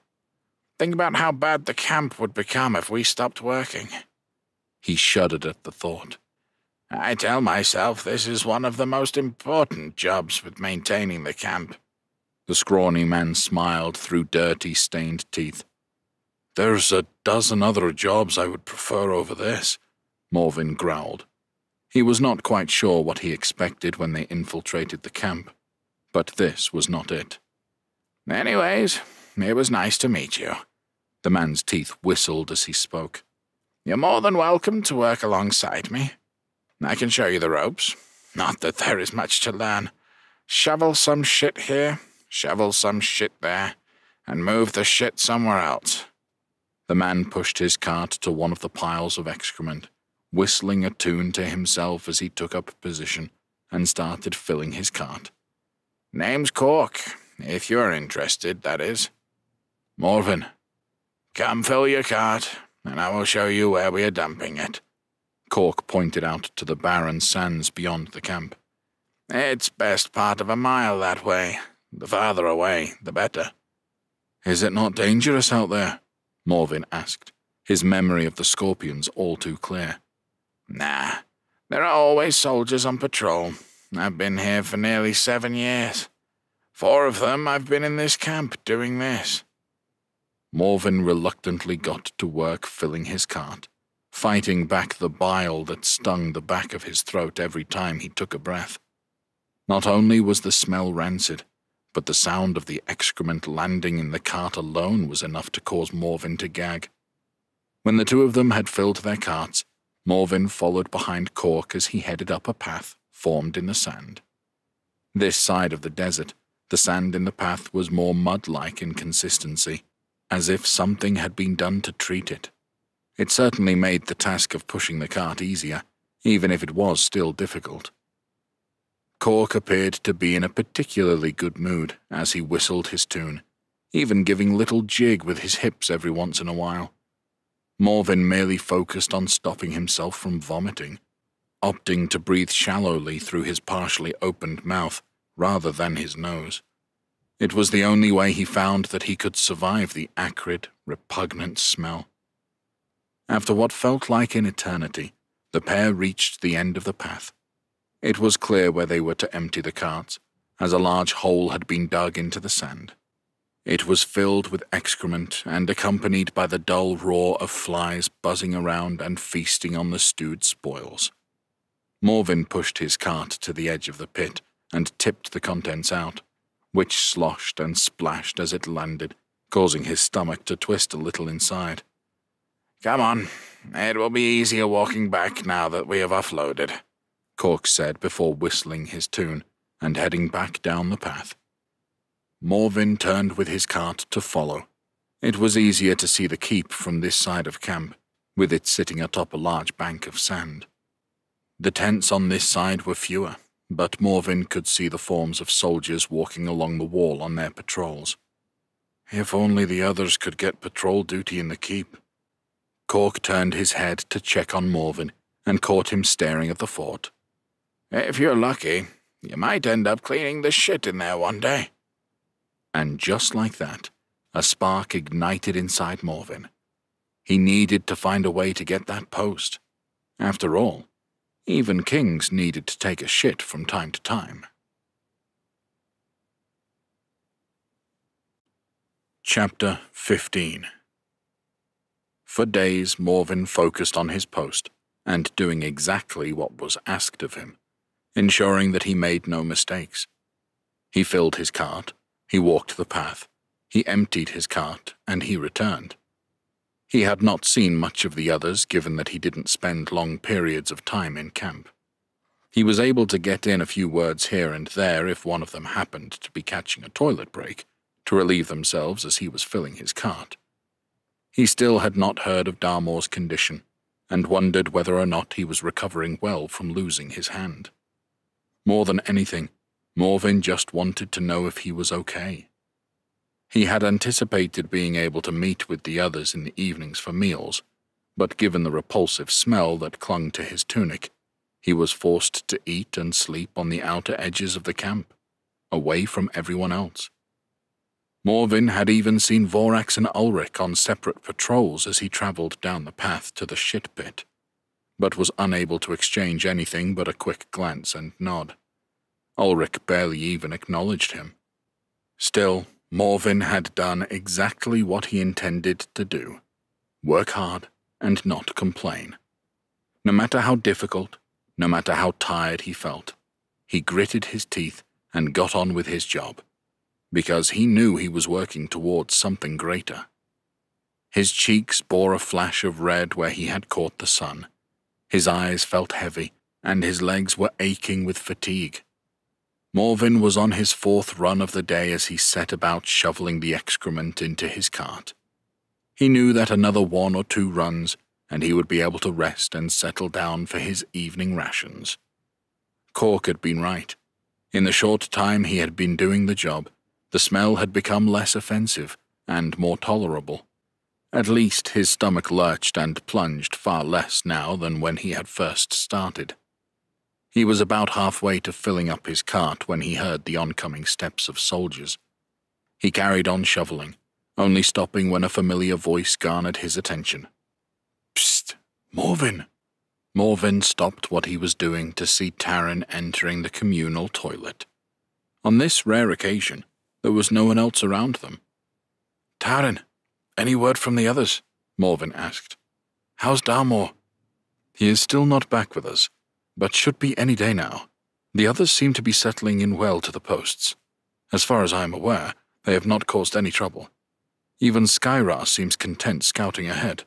Think about how bad the camp would become if we stopped working." He shuddered at the thought. "I tell myself this is one of the most important jobs with maintaining the camp." The scrawny man smiled through dirty, stained teeth. "There's a dozen other jobs I would prefer over this," Morvin growled. He was not quite sure what he expected when they infiltrated the camp, but this was not it. "Anyways, it was nice to meet you." The man's teeth whistled as he spoke. "You're more than welcome to work alongside me. I can show you the ropes. Not that there is much to learn. Shovel some shit here, shovel some shit there, and move the shit somewhere else." The man pushed his cart to one of the piles of excrement, whistling a tune to himself as he took up position and started filling his cart. "Name's Cork, if you're interested, that is." "Morvin." "Come fill your cart, and I will show you where we are dumping it." Cork pointed out to the barren sands beyond the camp. "It's best part of a mile that way. The farther away, the better." "Is it not dangerous out there?" Morvin asked, his memory of the scorpions all too clear. "Nah, there are always soldiers on patrol. I've been here for nearly 7 years. 4 of them I've been in this camp doing this." Morvin reluctantly got to work filling his cart, fighting back the bile that stung the back of his throat every time he took a breath. Not only was the smell rancid, but the sound of the excrement landing in the cart alone was enough to cause Morvin to gag. When the two of them had filled their carts, Morvin followed behind Cork as he headed up a path formed in the sand. This side of the desert, the sand in the path was more mud-like in consistency, as if something had been done to treat it. It certainly made the task of pushing the cart easier, even if it was still difficult. Cork appeared to be in a particularly good mood as he whistled his tune, even giving little jig with his hips every once in a while. Morvin merely focused on stopping himself from vomiting, opting to breathe shallowly through his partially opened mouth rather than his nose. It was the only way he found that he could survive the acrid, repugnant smell. After what felt like an eternity, the pair reached the end of the path. It was clear where they were to empty the carts, as a large hole had been dug into the sand. It was filled with excrement and accompanied by the dull roar of flies buzzing around and feasting on the stewed spoils. Morvin pushed his cart to the edge of the pit and tipped the contents out, which sloshed and splashed as it landed, causing his stomach to twist a little inside. "Come on, it will be easier walking back now that we have offloaded," Cork said before whistling his tune and heading back down the path. Morvin turned with his cart to follow. It was easier to see the keep from this side of camp, with it sitting atop a large bank of sand. The tents on this side were fewer, but Morvin could see the forms of soldiers walking along the wall on their patrols. If only the others could get patrol duty in the keep. Cork turned his head to check on Morvin and caught him staring at the fort. "If you're lucky, you might end up cleaning the shit in there one day." And just like that, a spark ignited inside Morvin. He needed to find a way to get that post. After all, even kings needed to take a shit from time to time. Chapter 15. For days, Morvin focused on his post and doing exactly what was asked of him, ensuring that he made no mistakes. He filled his cart, he walked the path, he emptied his cart, and he returned. He had not seen much of the others, given that he didn't spend long periods of time in camp. He was able to get in a few words here and there if one of them happened to be catching a toilet break, to relieve themselves as he was filling his cart. He still had not heard of Darmore's condition, and wondered whether or not he was recovering well from losing his hand. More than anything, Morvin just wanted to know if he was okay. He had anticipated being able to meet with the others in the evenings for meals, but given the repulsive smell that clung to his tunic, he was forced to eat and sleep on the outer edges of the camp, away from everyone else. Morvin had even seen Vorax and Ulrich on separate patrols as he travelled down the path to the shit pit, but was unable to exchange anything but a quick glance and nod. Ulrich barely even acknowledged him. Still, Morvin had done exactly what he intended to do: work hard and not complain. No matter how difficult, no matter how tired he felt, he gritted his teeth and got on with his job, because he knew he was working towards something greater. His cheeks bore a flash of red where he had caught the sun. His eyes felt heavy, and his legs were aching with fatigue. Morvin was on his 4th run of the day as he set about shoveling the excrement into his cart. He knew that another 1 or 2 runs, and he would be able to rest and settle down for his evening rations. Cork had been right. In the short time he had been doing the job, the smell had become less offensive and more tolerable. At least his stomach lurched and plunged far less now than when he had first started. He was about halfway to filling up his cart when he heard the oncoming steps of soldiers. He carried on shoveling, only stopping when a familiar voice garnered his attention. "Psst, Morvin!" Morvin stopped what he was doing to see Taran entering the communal toilet. On this rare occasion, there was no one else around them. "Taran, any word from the others?" Morvin asked. "How's Dalmor?" "He is still not back with us, but should be any day now. The others seem to be settling in well to the posts. As far as I am aware, they have not caused any trouble. Even Skyra seems content scouting ahead."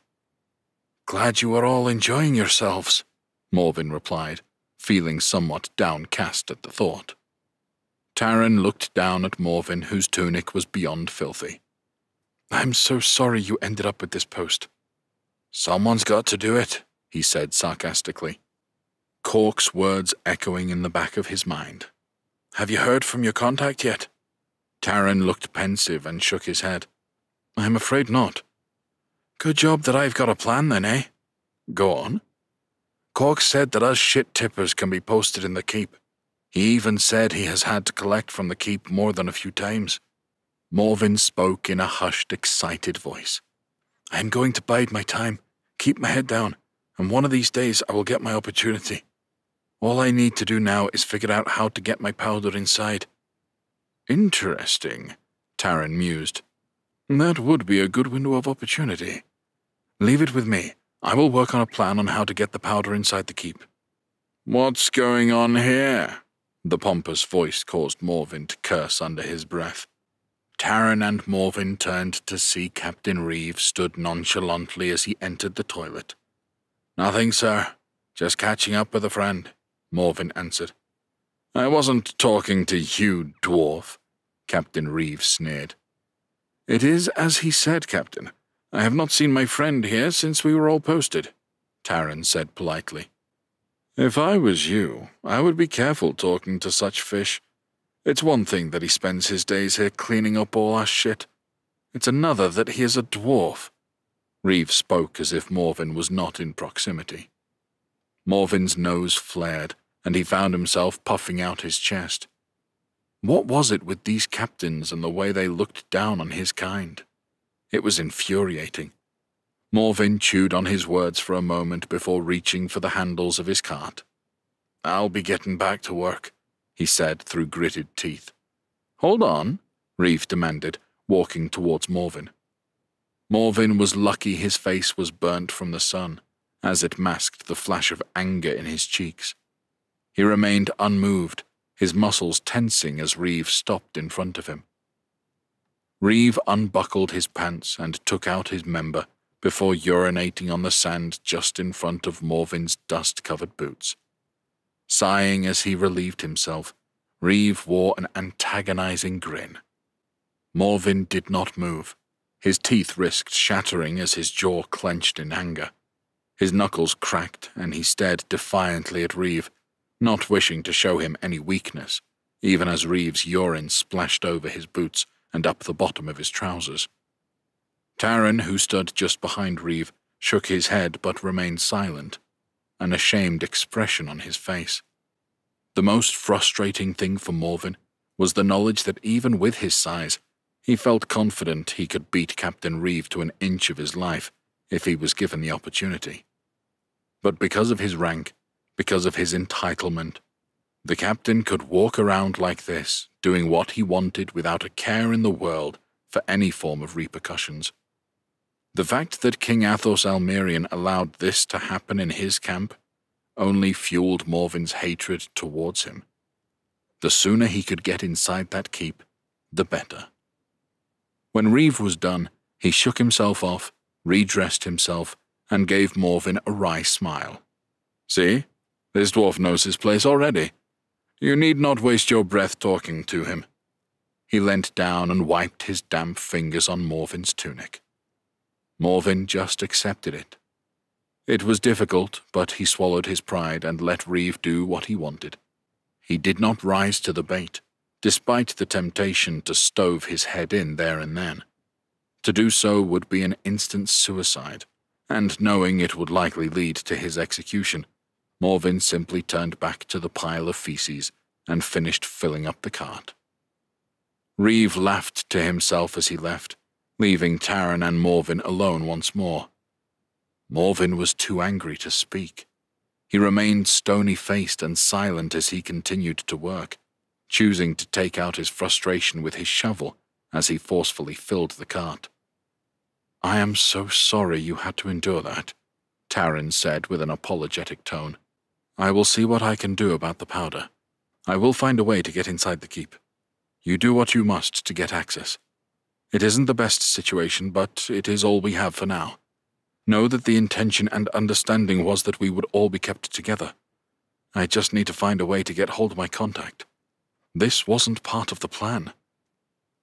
"Glad you are all enjoying yourselves," Morvin replied, feeling somewhat downcast at the thought. Taran looked down at Morvin, whose tunic was beyond filthy. "I'm so sorry you ended up at this post." "Someone's got to do it," he said sarcastically. Cork's words echoing in the back of his mind. "Have you heard from your contact yet?" Taran looked pensive and shook his head. "I'm afraid not." "Good job that I've got a plan then, eh?" "Go on." "Cork said that us shit tippers can be posted in the keep. He even said he has had to collect from the keep more than a few times." Morvin spoke in a hushed, excited voice. "I am going to bide my time, keep my head down, and one of these days I will get my opportunity. All I need to do now is figure out how to get my powder inside." "Interesting," Taran mused. "That would be a good window of opportunity. Leave it with me. I will work on a plan on how to get the powder inside the keep." "What's going on here?" The pompous voice caused Morvin to curse under his breath. Taran and Morvin turned to see Captain Reeve stood nonchalantly as he entered the toilet. "Nothing, sir. Just catching up with a friend," Morvin answered. "I wasn't talking to you, dwarf," Captain Reeve sneered. "It is as he said, Captain. I have not seen my friend here since we were all posted," Taran said politely. "If I was you, I would be careful talking to such fish. It's one thing that he spends his days here cleaning up all our shit. It's another that he is a dwarf." Reeve spoke as if Morvin was not in proximity. Morvin's nose flared, and he found himself puffing out his chest. What was it with these captains and the way they looked down on his kind? It was infuriating. Morvin chewed on his words for a moment before reaching for the handles of his cart. "I'll be getting back to work," he said through gritted teeth. "Hold on," Reeve demanded, walking towards Morvin. Morvin was lucky his face was burnt from the sun, as it masked the flash of anger in his cheeks. He remained unmoved, his muscles tensing as Reeve stopped in front of him. Reeve unbuckled his pants and took out his member before urinating on the sand just in front of Morvin's dust-covered boots. Sighing as he relieved himself, Reeve wore an antagonizing grin. Morvin did not move. His teeth risked shattering as his jaw clenched in anger. His knuckles cracked and he stared defiantly at Reeve, not wishing to show him any weakness, even as Reeve's urine splashed over his boots and up the bottom of his trousers. Taran, who stood just behind Reeve, shook his head but remained silent. an ashamed expression on his face. The most frustrating thing for Morven was the knowledge that even with his size, he felt confident he could beat Captain Reeve to an inch of his life if he was given the opportunity. But because of his rank, because of his entitlement, the captain could walk around like this, doing what he wanted without a care in the world for any form of repercussions. The fact that King Athos Almerian allowed this to happen in his camp only fueled Morven's hatred towards him. The sooner he could get inside that keep, the better. When Reeve was done, he shook himself off, redressed himself, and gave Morven a wry smile. "See, this dwarf knows his place already. You need not waste your breath talking to him." He leant down and wiped his damp fingers on Morven's tunic. Morven just accepted it. It was difficult, but he swallowed his pride and let Reeve do what he wanted. He did not rise to the bait, despite the temptation to stove his head in there and then. To do so would be an instant suicide, and knowing it would likely lead to his execution, Morven simply turned back to the pile of feces and finished filling up the cart. Reeve laughed to himself as he left, leaving Taran and Morven alone once more. Morven was too angry to speak. He remained stony-faced and silent as he continued to work, choosing to take out his frustration with his shovel as he forcefully filled the cart. "I am so sorry you had to endure that," Taran said with an apologetic tone. "I will see what I can do about the powder. I will find a way to get inside the keep. You do what you must to get access. It isn't the best situation, but it is all we have for now. Know that the intention and understanding was that we would all be kept together. I just need to find a way to get hold of my contact. This wasn't part of the plan."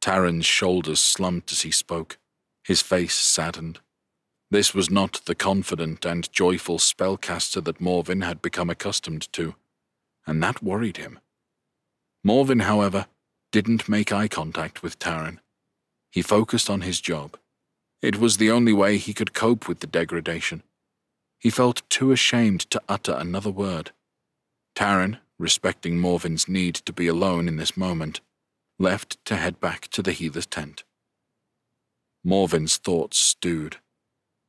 Taran's shoulders slumped as he spoke, his face saddened. This was not the confident and joyful spellcaster that Morven had become accustomed to, and that worried him. Morven, however, didn't make eye contact with Taran. He focused on his job. It was the only way he could cope with the degradation. He felt too ashamed to utter another word. Taran, respecting Morven's need to be alone in this moment, left to head back to the healer's tent. Morven's thoughts stewed.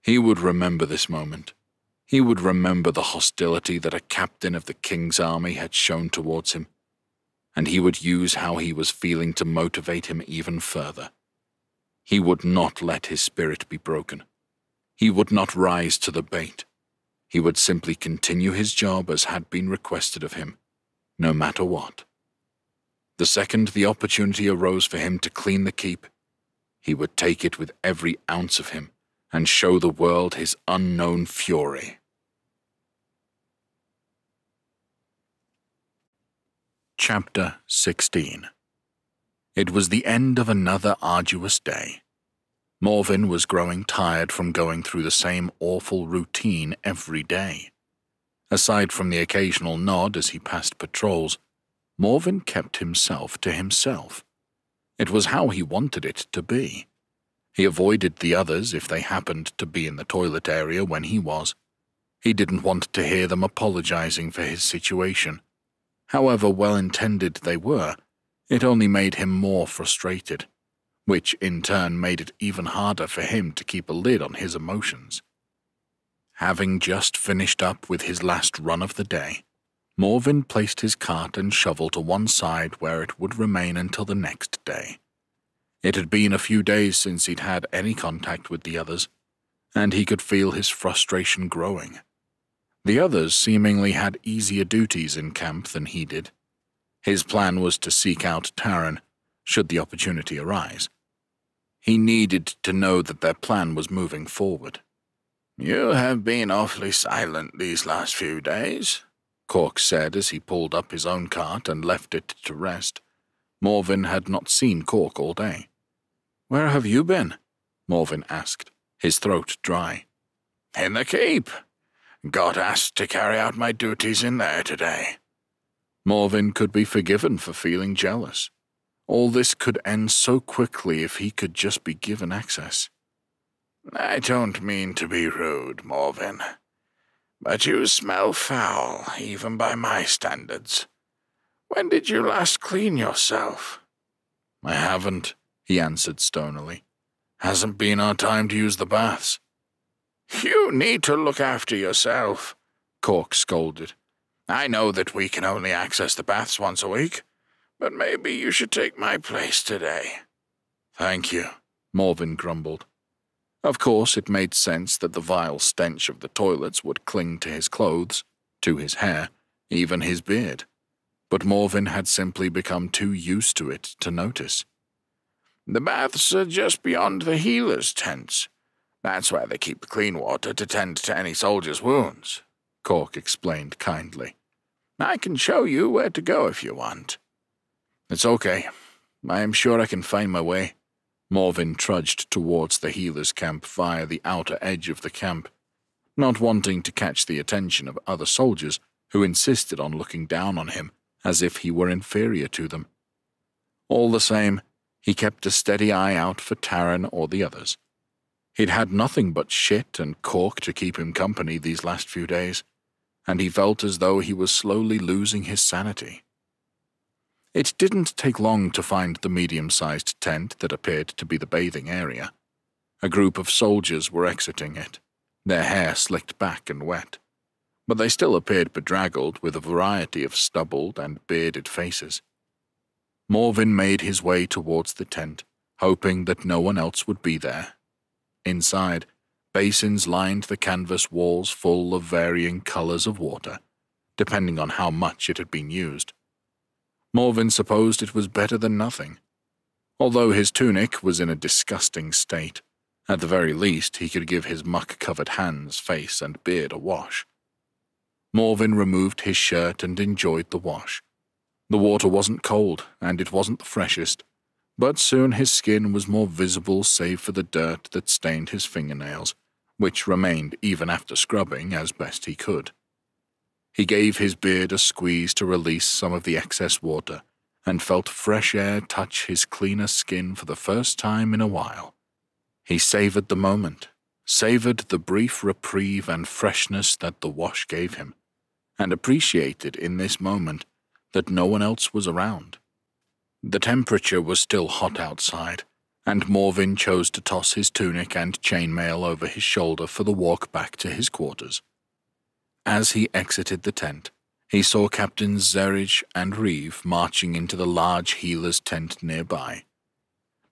He would remember this moment. He would remember the hostility that a captain of the king's army had shown towards him, and he would use how he was feeling to motivate him even further. He would not let his spirit be broken. He would not rise to the bait. He would simply continue his job as had been requested of him, no matter what. The second the opportunity arose for him to clean the keep, he would take it with every ounce of him and show the world his unknown fury. Chapter 16. It was the end of another arduous day. Morven was growing tired from going through the same awful routine every day. Aside from the occasional nod as he passed patrols, Morven kept himself to himself. It was how he wanted it to be. He avoided the others if they happened to be in the toilet area when he was. He didn't want to hear them apologizing for his situation. However well-intended they were, it only made him more frustrated, which in turn made it even harder for him to keep a lid on his emotions. Having just finished up with his last run of the day, Morven placed his cart and shovel to one side where it would remain until the next day. It had been a few days since he'd had any contact with the others, and he could feel his frustration growing. The others seemingly had easier duties in camp than he did. His plan was to seek out Taran, should the opportunity arise. He needed to know that their plan was moving forward. "You have been awfully silent these last few days," Cork said as he pulled up his own cart and left it to rest. Morven had not seen Cork all day. "Where have you been?" Morven asked, his throat dry. "In the keep. Got asked to carry out my duties in there today." Morven could be forgiven for feeling jealous. All this could end so quickly if he could just be given access. "I don't mean to be rude, Morven, But you smell foul, even by my standards. When did you last clean yourself?" "I haven't," he answered stonily. "Hasn't been our time to use the baths." "You need to look after yourself," Cork scolded. "I know that we can only access the baths once a week, but maybe you should take my place today." "Thank you," Morven grumbled. Of course, it made sense that the vile stench of the toilets would cling to his clothes, to his hair, even his beard. But Morven had simply become too used to it to notice. "The baths are just beyond the healers' tents. That's where they keep the clean water to tend to any soldier's wounds," Cork explained kindly. "I can show you where to go if you want." "It's okay. I am sure I can find my way." Morven trudged towards the healer's camp via the outer edge of the camp, not wanting to catch the attention of other soldiers who insisted on looking down on him as if he were inferior to them. All the same, he kept a steady eye out for Taran or the others. He'd had nothing but shit and Cork to keep him company these last few days, and he felt as though he was slowly losing his sanity. It didn't take long to find the medium-sized tent that appeared to be the bathing area. A group of soldiers were exiting it, their hair slicked back and wet, but they still appeared bedraggled with a variety of stubbled and bearded faces. Morven made his way towards the tent, hoping that no one else would be there. Inside, basins lined the canvas walls full of varying colors of water, depending on how much it had been used. Morven supposed it was better than nothing. Although his tunic was in a disgusting state, at the very least he could give his muck-covered hands, face, and beard a wash. Morven removed his shirt and enjoyed the wash. The water wasn't cold, and it wasn't the freshest, but soon his skin was more visible save for the dirt that stained his fingernails, which remained even after scrubbing as best he could. He gave his beard a squeeze to release some of the excess water, and felt fresh air touch his cleaner skin for the first time in a while. He savored the moment, savored the brief reprieve and freshness that the wash gave him, and appreciated in this moment that no one else was around. The temperature was still hot outside, and Morven chose to toss his tunic and chainmail over his shoulder for the walk back to his quarters. As he exited the tent, he saw Captains Zerich and Reeve marching into the large healer's tent nearby.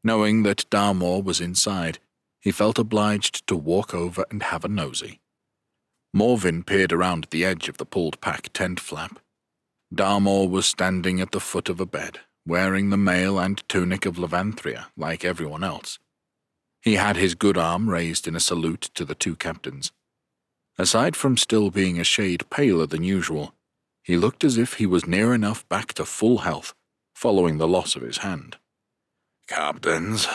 Knowing that Darmor was inside, he felt obliged to walk over and have a nosy. Morven peered around the edge of the pulled-back tent flap. Darmor was standing at the foot of a bed, wearing the mail and tunic of Levanthria like everyone else. He had his good arm raised in a salute to the two captains. Aside from still being a shade paler than usual, he looked as if he was near enough back to full health, following the loss of his hand. "Captains,"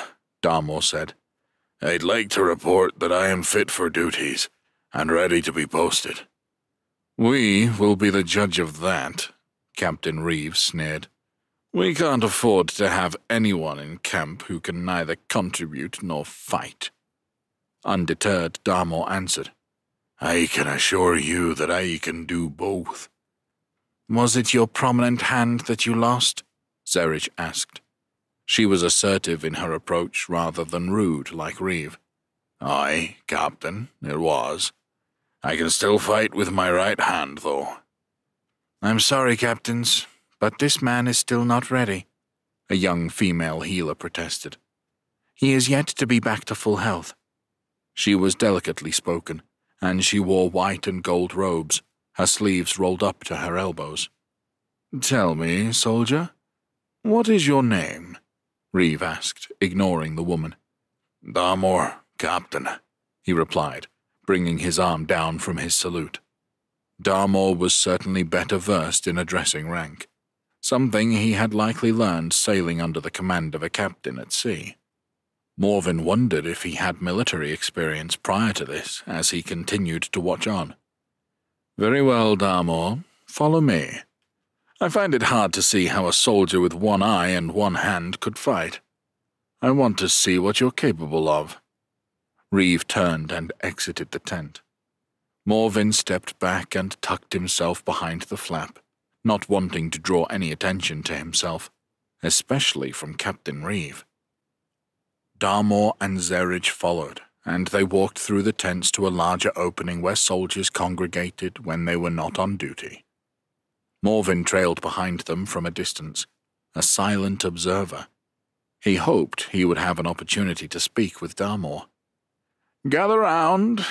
Darmor said, "I'd like to report that I am fit for duties, and ready to be posted." "We will be the judge of that," Captain Reeves sneered. "We can't afford to have anyone in camp who can neither contribute nor fight." Undeterred, Darmor answered, "I can assure you that I can do both." "Was it your prominent hand that you lost?" Zerich asked. She was assertive in her approach rather than rude like Reeve. "Aye, Captain, it was. I can still fight with my right hand, though." "I'm sorry, Captains, but this man is still not ready," a young female healer protested. "He is yet to be back to full health." She was delicately spoken, and she wore white and gold robes, her sleeves rolled up to her elbows. "Tell me, soldier, what is your name?" Reeve asked, ignoring the woman. "Darmor, Captain," he replied, bringing his arm down from his salute. Darmor was certainly better versed in addressing rank, something he had likely learned sailing under the command of a captain at sea. Morven wondered if he had military experience prior to this, as he continued to watch on. "Very well, Darmor, follow me. I find it hard to see how a soldier with one eye and one hand could fight. I want to see what you're capable of." Reeve turned and exited the tent. Morven stepped back and tucked himself behind the flap, not wanting to draw any attention to himself, especially from Captain Reeve. Darmor and Zerridge followed, and they walked through the tents to a larger opening where soldiers congregated when they were not on duty. Morven trailed behind them from a distance, a silent observer. He hoped he would have an opportunity to speak with Darmor. "Gather round,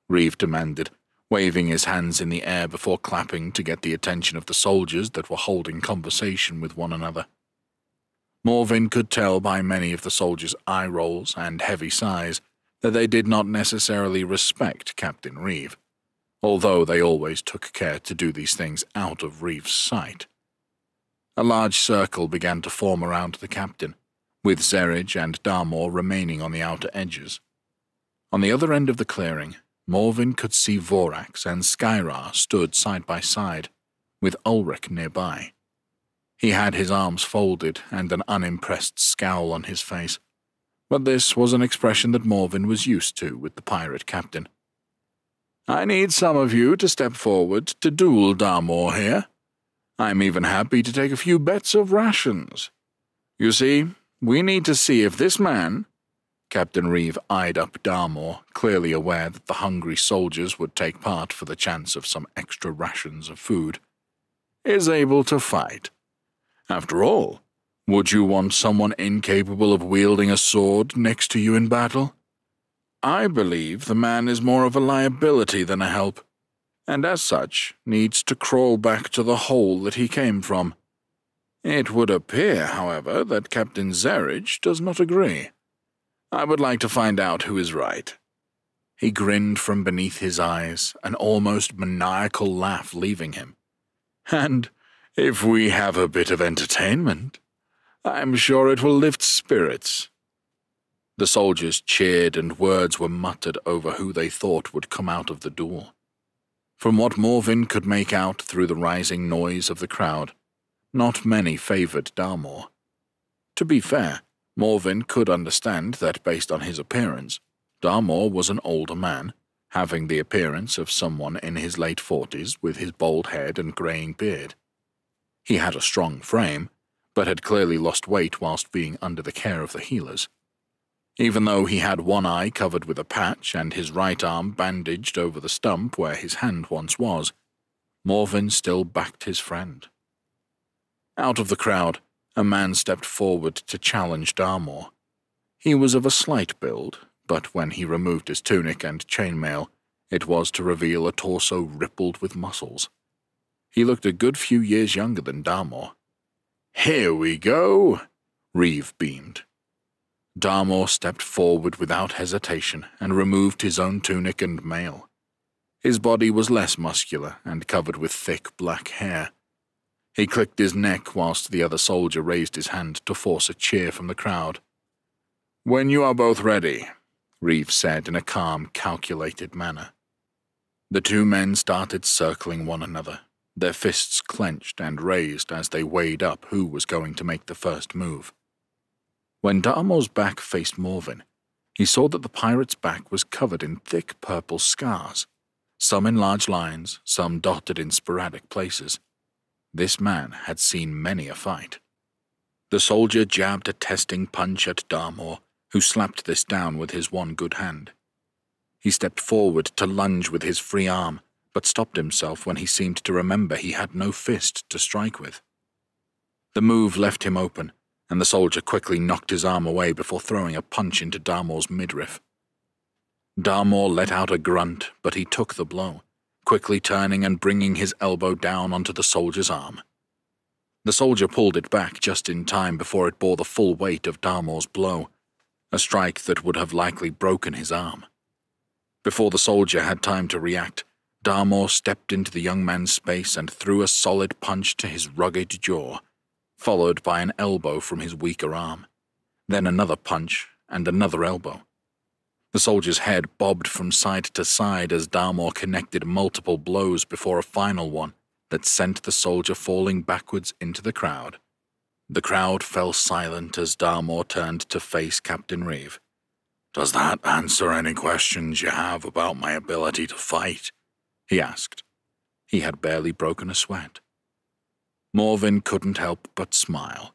Reeve demanded, waving his hands in the air before clapping to get the attention of the soldiers that were holding conversation with one another. Morven could tell by many of the soldiers' eye rolls and heavy sighs that they did not necessarily respect Captain Reeve, although they always took care to do these things out of Reeve's sight. A large circle began to form around the captain, with Zerridge and Darmor remaining on the outer edges. On the other end of the clearing, Morven could see Vorax and Skyrar stood side by side, with Ulrich nearby. He had his arms folded and an unimpressed scowl on his face, but this was an expression that Morven was used to with the pirate captain. "I need some of you to step forward to duel Darmor here. I'm even happy to take a few bets of rations. You see, we need to see if this man—" Captain Reeve eyed up Darmor, clearly aware that the hungry soldiers would take part for the chance of some extra rations of food, "is able to fight. After all, would you want someone incapable of wielding a sword next to you in battle? I believe the man is more of a liability than a help, and as such needs to crawl back to the hole that he came from. It would appear, however, that Captain Zerridge does not agree. I would like to find out who is right." He grinned from beneath his eyes, an almost maniacal laugh leaving him. "And if we have a bit of entertainment, I'm sure it will lift spirits." The soldiers cheered and words were muttered over who they thought would come out of the duel. From what Morven could make out through the rising noise of the crowd, not many favored Darmor. To be fair, Morven could understand that based on his appearance, Darmor was an older man, having the appearance of someone in his late 40s with his bald head and greying beard. He had a strong frame, but had clearly lost weight whilst being under the care of the healers. Even though he had one eye covered with a patch and his right arm bandaged over the stump where his hand once was, Morven still backed his friend. Out of the crowd, a man stepped forward to challenge Darmor. He was of a slight build, but when he removed his tunic and chainmail, it was to reveal a torso rippled with muscles. He looked a good few years younger than Darmor. "Here we go," Reeve beamed. Darmor stepped forward without hesitation and removed his own tunic and mail. His body was less muscular and covered with thick black hair. He clicked his neck whilst the other soldier raised his hand to force a cheer from the crowd. "When you are both ready," Reeve said in a calm, calculated manner. The two men started circling one another, their fists clenched and raised as they weighed up who was going to make the first move. When Darmor's back faced Morven, he saw that the pirate's back was covered in thick purple scars, some in large lines, some dotted in sporadic places. This man had seen many a fight. The soldier jabbed a testing punch at Darmor, who slapped this down with his one good hand. He stepped forward to lunge with his free arm, but stopped himself when he seemed to remember he had no fist to strike with. The move left him open, and the soldier quickly knocked his arm away before throwing a punch into Darmor's midriff. Darmor let out a grunt, but he took the blow, quickly turning and bringing his elbow down onto the soldier's arm. The soldier pulled it back just in time before it bore the full weight of Darmor's blow, a strike that would have likely broken his arm. Before the soldier had time to react, Darmor stepped into the young man's space and threw a solid punch to his rugged jaw, followed by an elbow from his weaker arm, then another punch and another elbow. The soldier's head bobbed from side to side as Darmor connected multiple blows before a final one that sent the soldier falling backwards into the crowd. The crowd fell silent as Darmor turned to face Captain Reeve. Does that answer any questions you have about my ability to fight? He asked. He had barely broken a sweat. Morven couldn't help but smile.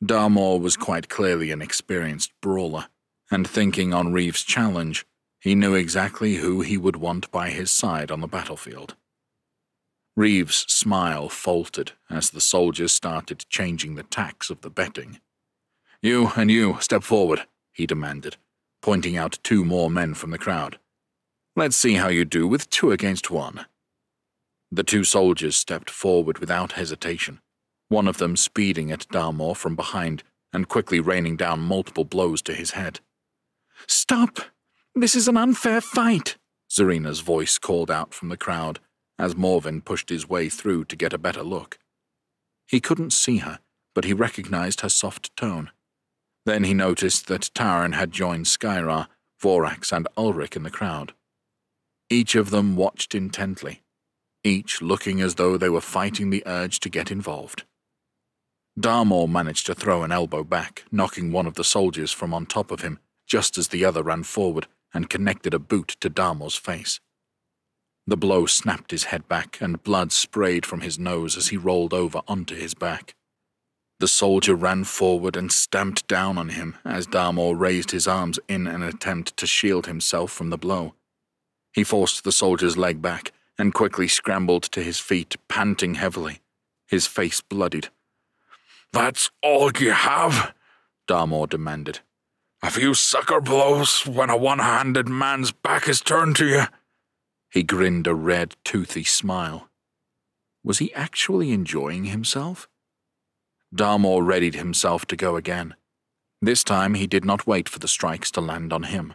Darmor was quite clearly an experienced brawler, and thinking on Reeves' challenge, he knew exactly who he would want by his side on the battlefield. Reeves' smile faltered as the soldiers started changing the tacks of the betting. "You and you, step forward," he demanded, pointing out 2 more men from the crowd. "Let's see how you do with 2 against 1. The 2 soldiers stepped forward without hesitation, one of them speeding at Darmor from behind and quickly raining down multiple blows to his head. "Stop! This is an unfair fight," Zarina's voice called out from the crowd as Morven pushed his way through to get a better look. He couldn't see her, but he recognized her soft tone. Then he noticed that Taran had joined Skyra, Vorax, and Ulrich in the crowd. Each of them watched intently, each looking as though they were fighting the urge to get involved. Darmor managed to throw an elbow back, knocking one of the soldiers from on top of him just as the other ran forward and connected a boot to Darmor's face. The blow snapped his head back and blood sprayed from his nose as he rolled over onto his back. The soldier ran forward and stamped down on him as Darmor raised his arms in an attempt to shield himself from the blow. He forced the soldier's leg back and quickly scrambled to his feet, panting heavily, his face bloodied. "That's all you have?" Darmor demanded. "A few sucker blows when a one-handed man's back is turned to you?" He grinned a red, toothy smile. Was he actually enjoying himself? Darmor readied himself to go again. This time he did not wait for the strikes to land on him.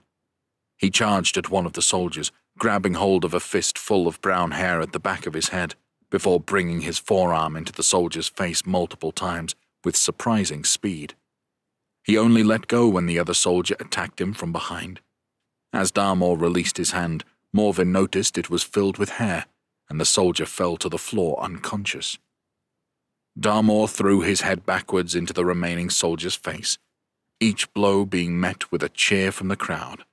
He charged at one of the soldiers, grabbing hold of a fistful of brown hair at the back of his head, before bringing his forearm into the soldier's face multiple times with surprising speed. He only let go when the other soldier attacked him from behind. As Darmor released his hand, Morven noticed it was filled with hair, and the soldier fell to the floor unconscious. Darmor threw his head backwards into the remaining soldier's face, each blow being met with a cheer from the crowd.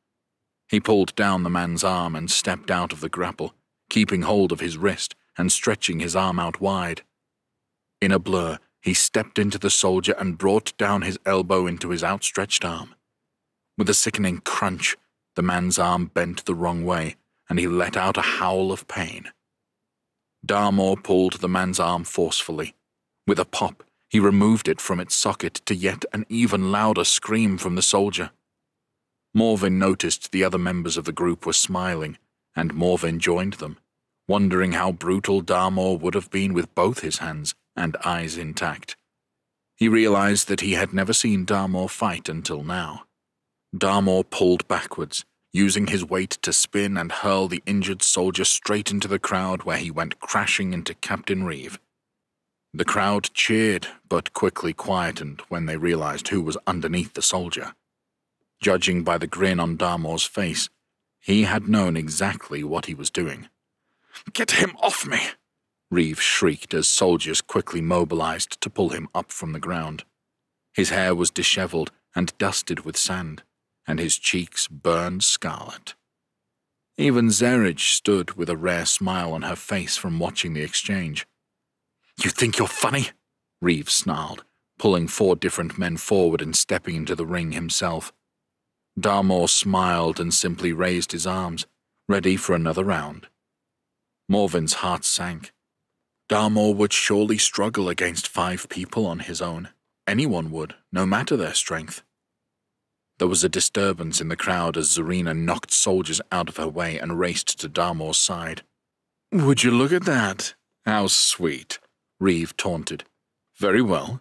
He pulled down the man's arm and stepped out of the grapple, keeping hold of his wrist and stretching his arm out wide. In a blur, he stepped into the soldier and brought down his elbow into his outstretched arm. With a sickening crunch, the man's arm bent the wrong way, and he let out a howl of pain. Darmor pulled the man's arm forcefully. With a pop, he removed it from its socket to yet an even louder scream from the soldier. Morven noticed the other members of the group were smiling, and Morven joined them, wondering how brutal Darmor would have been with both his hands and eyes intact. He realized that he had never seen Darmor fight until now. Darmor pulled backwards, using his weight to spin and hurl the injured soldier straight into the crowd where he went crashing into Captain Reeve. The crowd cheered, but quickly quietened when they realized who was underneath the soldier. Judging by the grin on Darmor's face, he had known exactly what he was doing. "Get him off me!" Reeve shrieked as soldiers quickly mobilized to pull him up from the ground. His hair was disheveled and dusted with sand, and his cheeks burned scarlet. Even Zerij stood with a rare smile on her face from watching the exchange. "You think you're funny?" Reeve snarled, pulling 4 different men forward and stepping into the ring himself. Darmor smiled and simply raised his arms, ready for another round. Morven's heart sank. Darmor would surely struggle against 5 people on his own. Anyone would, no matter their strength. There was a disturbance in the crowd as Zarina knocked soldiers out of her way and raced to Darmor's side. "Would you look at that? How sweet," Reeve taunted. "Very well.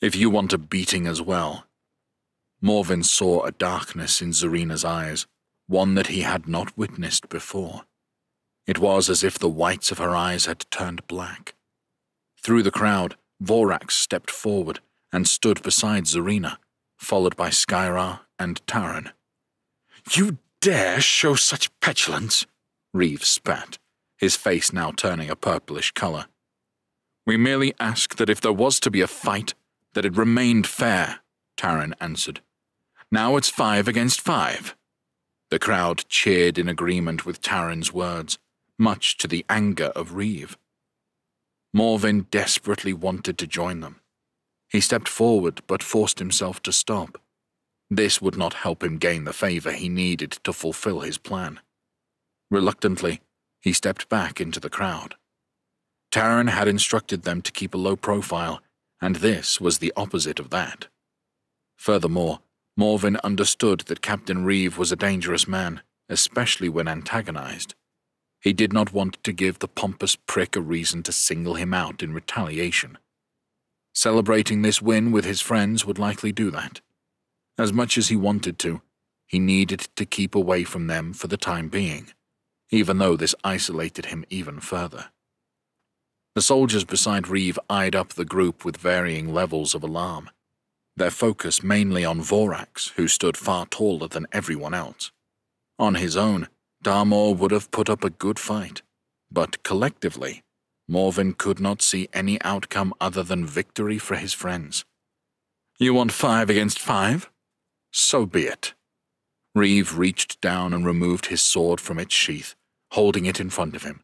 If you want a beating as well." Morven saw a darkness in Zarina's eyes, one that he had not witnessed before. It was as if the whites of her eyes had turned black. Through the crowd, Vorax stepped forward and stood beside Zarina, followed by Skyra and Taran. "You dare show such petulance?" Reeve spat, his face now turning a purplish color. "We merely ask that if there was to be a fight, that it remained fair," Taran answered. "Now it's 5 against 5. The crowd cheered in agreement with Taran's words, much to the anger of Reeve. Morven desperately wanted to join them. He stepped forward but forced himself to stop. This would not help him gain the favor he needed to fulfill his plan. Reluctantly, he stepped back into the crowd. Taran had instructed them to keep a low profile, and this was the opposite of that. Furthermore, Morven understood that Captain Reeve was a dangerous man, especially when antagonized. He did not want to give the pompous prick a reason to single him out in retaliation. Celebrating this win with his friends would likely do that. As much as he wanted to, he needed to keep away from them for the time being, even though this isolated him even further. The soldiers beside Reeve eyed up the group with varying levels of alarm, their focus mainly on Vorax, who stood far taller than everyone else. On his own, Darmor would have put up a good fight, but collectively, Morven could not see any outcome other than victory for his friends. "You want 5 against 5? So be it." Reeve reached down and removed his sword from its sheath, holding it in front of him.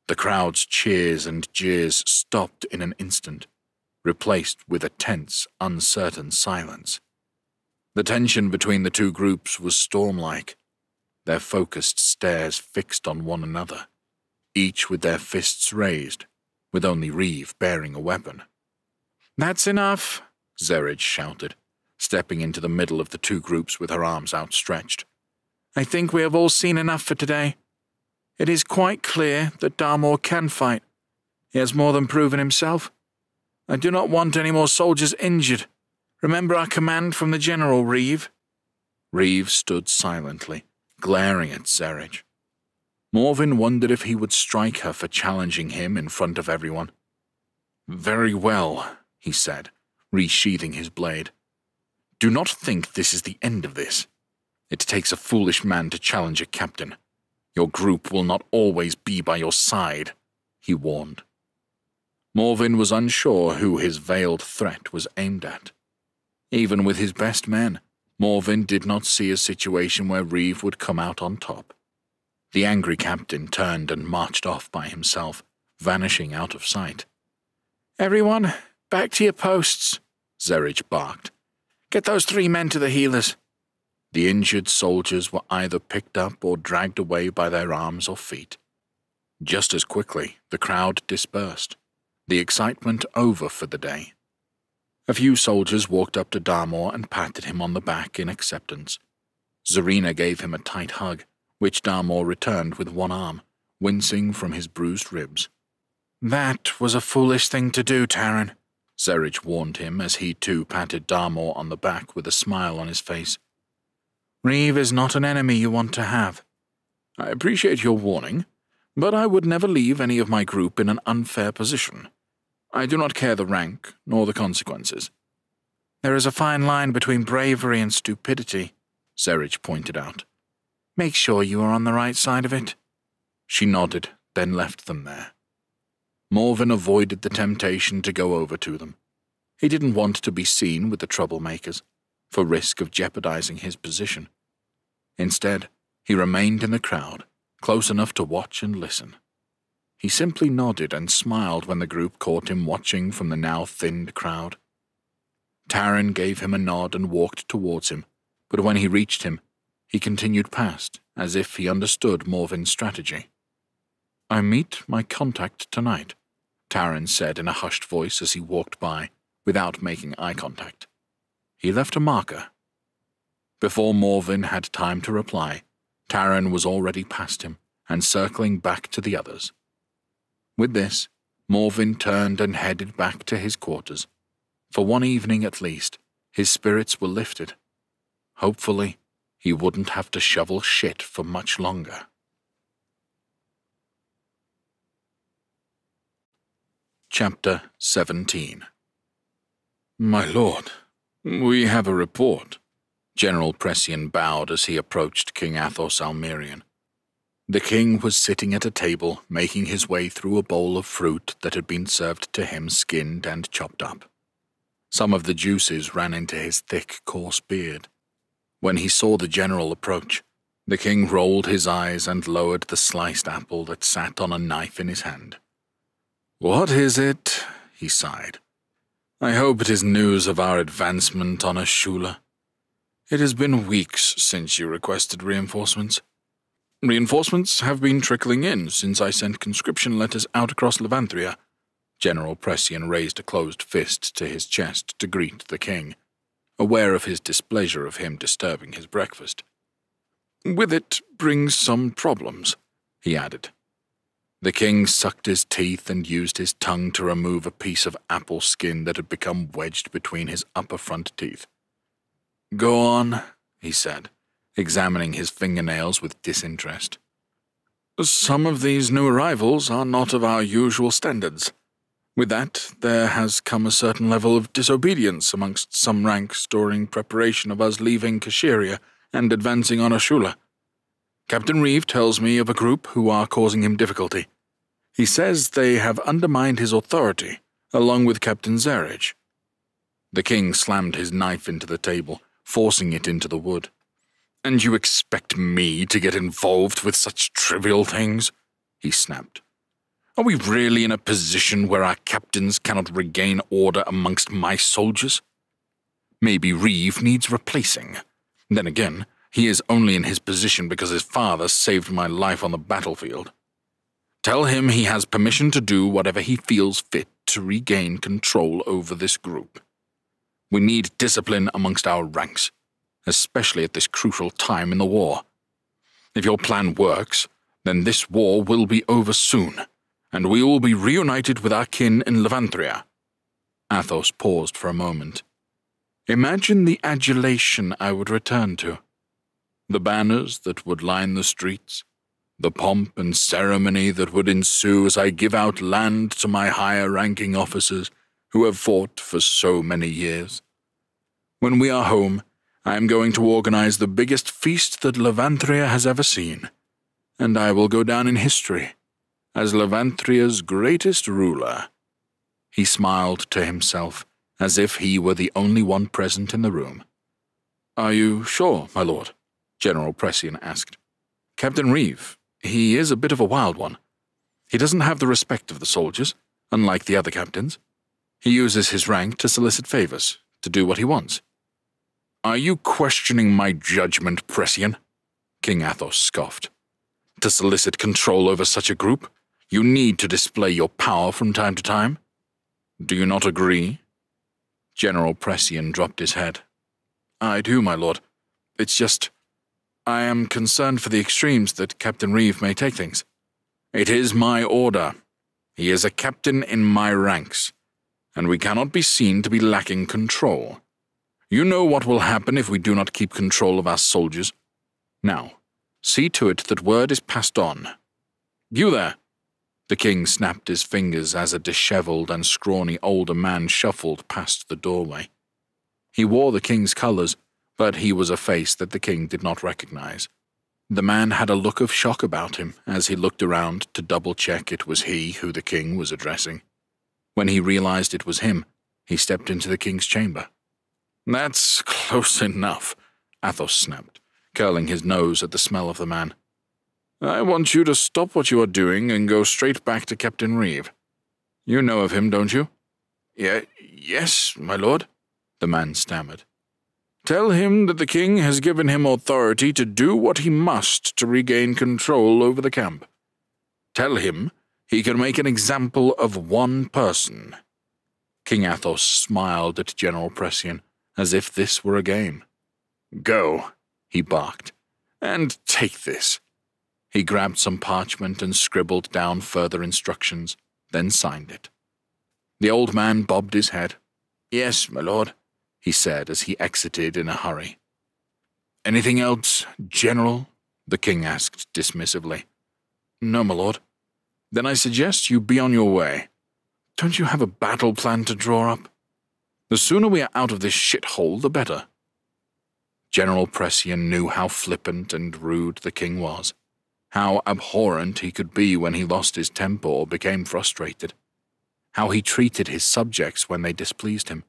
The crowd's cheers and jeers stopped in an instant, replaced with a tense, uncertain silence. The tension between the two groups was storm-like, their focused stares fixed on one another, each with their fists raised, with only Reeve bearing a weapon. "That's enough," Zerij shouted, stepping into the middle of the two groups with her arms outstretched. "I think we have all seen enough for today. It is quite clear that Darmor can fight. He has more than proven himself. I do not want any more soldiers injured. Remember our command from the General, Reeve." Reeve stood silently, glaring at Zerij. Morven wondered if he would strike her for challenging him in front of everyone. "Very well," he said, resheathing his blade. "Do not think this is the end of this. It takes a foolish man to challenge a captain. Your group will not always be by your side," he warned. Morven was unsure who his veiled threat was aimed at. Even with his best men, Morven did not see a situation where Reeve would come out on top. The angry captain turned and marched off by himself, vanishing out of sight. "Everyone, back to your posts," Zerij barked. "Get those 3 men to the healers." The injured soldiers were either picked up or dragged away by their arms or feet. Just as quickly, the crowd dispersed, the excitement over for the day. A few soldiers walked up to Darmor and patted him on the back in acceptance. Zarina gave him a tight hug, which Darmor returned with one arm, wincing from his bruised ribs. "That was a foolish thing to do, Taran," Zerij warned him as he too patted Darmor on the back with a smile on his face. "Reeve is not an enemy you want to have." "I appreciate your warning, but I would never leave any of my group in an unfair position. I do not care the rank, nor the consequences." "There is a fine line between bravery and stupidity," Zerij pointed out. "Make sure you are on the right side of it." She nodded, then left them there. Morven avoided the temptation to go over to them. He didn't want to be seen with the troublemakers, for risk of jeopardizing his position. Instead, he remained in the crowd, close enough to watch and listen. He simply nodded and smiled when the group caught him watching from the now thinned crowd. Taran gave him a nod and walked towards him, but when he reached him, he continued past, as if he understood Morven's strategy. "I meet my contact tonight," Taran said in a hushed voice as he walked by, without making eye contact. He left a marker. Before Morven had time to reply, Taran was already past him and circling back to the others. With this, Morven turned and headed back to his quarters. For one evening at least, his spirits were lifted. Hopefully, he wouldn't have to shovel shit for much longer. Chapter 17. "My lord, we have a report." General Pressian bowed as he approached King Athos Almerian. The king was sitting at a table, making his way through a bowl of fruit that had been served to him skinned and chopped up. Some of the juices ran into his thick, coarse beard. When he saw the general approach, The king rolled his eyes and lowered the sliced apple that sat on a knife in his hand. "What is it?" he sighed. "I hope it is news of our advancement on Ashula. It has been weeks since you requested reinforcements." "Reinforcements have been trickling in since I sent conscription letters out across Levanthria." General Pressian raised a closed fist to his chest to greet the king, aware of his displeasure of him disturbing his breakfast. "With it brings some problems," he added. The king sucked his teeth and used his tongue to remove a piece of apple skin that had become wedged between his upper front teeth. "Go on," he said, examining his fingernails with disinterest. "Some of these new arrivals are not of our usual standards. With that, there has come a certain level of disobedience amongst some ranks during preparation of us leaving Kashyria and advancing on Ashula. Captain Reeve tells me of a group who are causing him difficulty. He says they have undermined his authority, along with Captain Zarich." The king slammed his knife into the table, forcing it into the wood. "And you expect me to get involved with such trivial things?" he snapped. "Are we really in a position where our captains cannot regain order amongst my soldiers? Maybe Reeve needs replacing. Then again, he is only in his position because his father saved my life on the battlefield. Tell him he has permission to do whatever he feels fit to regain control over this group. We need discipline amongst our ranks, especially at this crucial time in the war. If your plan works, then this war will be over soon, and we will be reunited with our kin in Levanthria." Athos paused for a moment. "Imagine the adulation I would return to. The banners that would line the streets, the pomp and ceremony that would ensue as I give out land to my higher-ranking officers who have fought for so many years. When we are home, I am going to organize the biggest feast that Levanthria has ever seen, and I will go down in history as Levanthria's greatest ruler." He smiled to himself, as if he were the only one present in the room. "Are you sure, my lord?" General Pressian asked. "Captain Reeve, he is a bit of a wild one. He doesn't have the respect of the soldiers, unlike the other captains. He uses his rank to solicit favors, to do what he wants." "Are you questioning my judgment, Pressian?" King Athos scoffed. "To solicit control over such a group, you need to display your power from time to time. Do you not agree?" General Pressian dropped his head. "I do, my lord. It's just, I am concerned for the extremes that Captain Reeve may take things." "It is my order. He is a captain in my ranks, and we cannot be seen to be lacking control. You know what will happen if we do not keep control of our soldiers. Now, see to it that word is passed on. You there!" The king snapped his fingers as a disheveled and scrawny older man shuffled past the doorway. He wore the king's colors, but he was a face that the king did not recognize. The man had a look of shock about him as he looked around to double-check it was he who the king was addressing. When he realized it was him, he stepped into the king's chamber. "That's close enough," Athos snapped, curling his nose at the smell of the man. "I want you to stop what you are doing and go straight back to Captain Reeve. You know of him, don't you?" Yes, my lord," the man stammered. "Tell him that the king has given him authority to do what he must to regain control over the camp. Tell him he can make an example of one person." King Athos smiled at General Pressian, as if this were a game. "Go," he barked, "and take this." He grabbed some parchment and scribbled down further instructions, then signed it. The old man bobbed his head. "Yes, my lord," he said as he exited in a hurry. "Anything else, General?" the king asked dismissively. "No, my lord." "Then I suggest you be on your way. Don't you have a battle plan to draw up? The sooner we are out of this shithole, the better." General Pressian knew how flippant and rude the king was, how abhorrent he could be when he lost his temper or became frustrated, how he treated his subjects when they displeased him.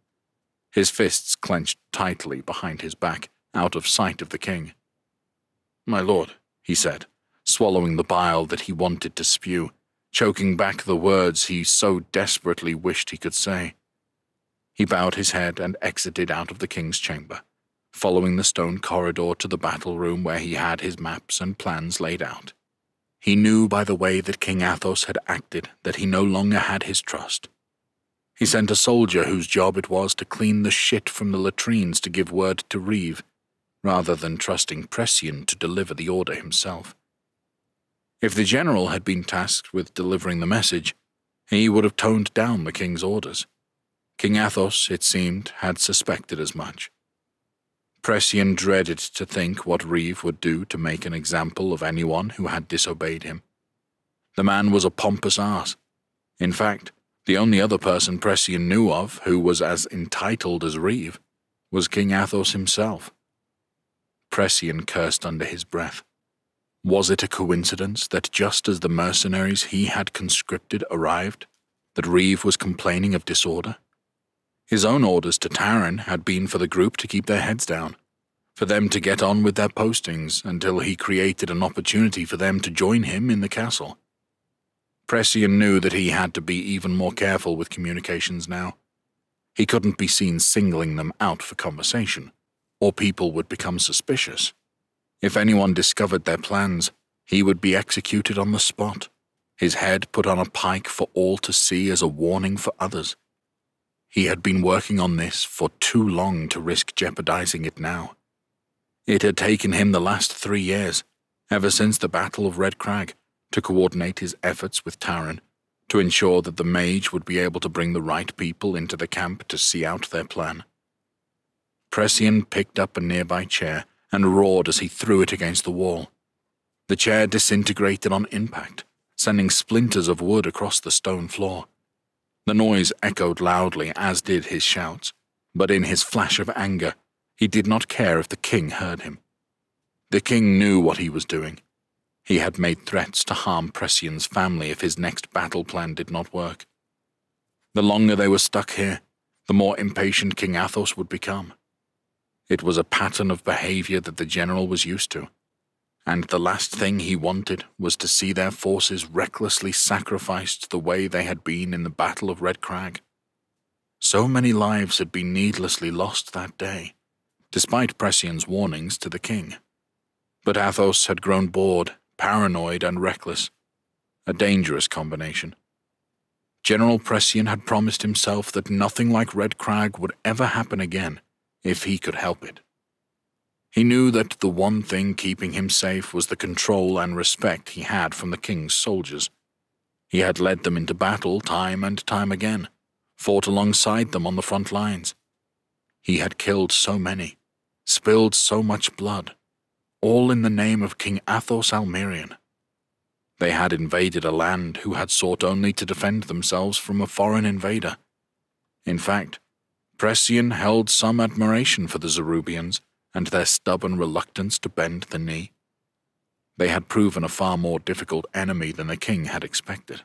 His fists clenched tightly behind his back, out of sight of the king. "My lord," he said, swallowing the bile that he wanted to spew, choking back the words he so desperately wished he could say. He bowed his head and exited out of the king's chamber, following the stone corridor to the battle room where he had his maps and plans laid out. He knew by the way that King Athos had acted that he no longer had his trust. He sent a soldier whose job it was to clean the shit from the latrines to give word to Reeve, rather than trusting Pressian to deliver the order himself. If the general had been tasked with delivering the message, he would have toned down the king's orders. King Athos, it seemed, had suspected as much. Pressian dreaded to think what Reeve would do to make an example of anyone who had disobeyed him. The man was a pompous ass. In fact, the only other person Pressian knew of who was as entitled as Reeve was King Athos himself. Pressian cursed under his breath. Was it a coincidence that just as the mercenaries he had conscripted arrived, that Reeve was complaining of disorder? His own orders to Taran had been for the group to keep their heads down, for them to get on with their postings until he created an opportunity for them to join him in the castle. Pressian knew that he had to be even more careful with communications now. He couldn't be seen singling them out for conversation, or people would become suspicious. If anyone discovered their plans, he would be executed on the spot, his head put on a pike for all to see as a warning for others. He had been working on this for too long to risk jeopardizing it now. It had taken him the last 3 years, ever since the Battle of Red Crag, to coordinate his efforts with Taran, to ensure that the mage would be able to bring the right people into the camp to see out their plan. Pressian picked up a nearby chair and roared as he threw it against the wall. The chair disintegrated on impact, sending splinters of wood across the stone floor. The noise echoed loudly, as did his shouts, but in his flash of anger, he did not care if the king heard him. The king knew what he was doing. He had made threats to harm Pressian's family if his next battle plan did not work. The longer they were stuck here, the more impatient King Athos would become. It was a pattern of behavior that the general was used to, and the last thing he wanted was to see their forces recklessly sacrificed the way they had been in the Battle of Red Crag. So many lives had been needlessly lost that day, despite Pressian's warnings to the king. But Athos had grown bored, paranoid, and reckless, a dangerous combination. General Pressian had promised himself that nothing like Red Crag would ever happen again if he could help it. He knew that the one thing keeping him safe was the control and respect he had from the king's soldiers. He had led them into battle time and time again, fought alongside them on the front lines. He had killed so many, spilled so much blood, all in the name of King Athos Almerian. They had invaded a land who had sought only to defend themselves from a foreign invader. In fact, Pressian held some admiration for the Zerubians and their stubborn reluctance to bend the knee. They had proven a far more difficult enemy than the king had expected.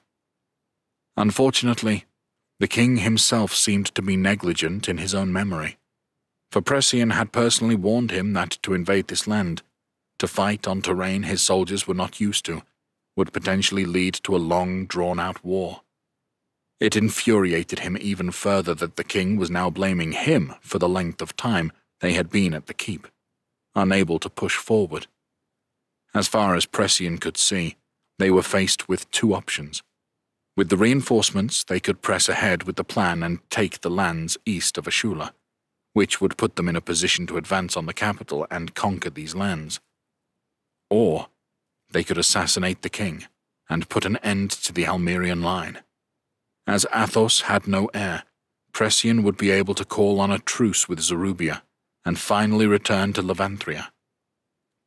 Unfortunately, the king himself seemed to be negligent in his own memory, for Pressian had personally warned him that to invade this land, to fight on terrain his soldiers were not used to, would potentially lead to a long, drawn-out war. It infuriated him even further that the king was now blaming him for the length of time they had been at the keep, unable to push forward. As far as Pressian could see, they were faced with two options. With the reinforcements, they could press ahead with the plan and take the lands east of Ashula, which would put them in a position to advance on the capital and conquer these lands. Or they could assassinate the king and put an end to the Almerian line. As Athos had no heir, Pressian would be able to call on a truce with Zarubia and finally return to Levanthria.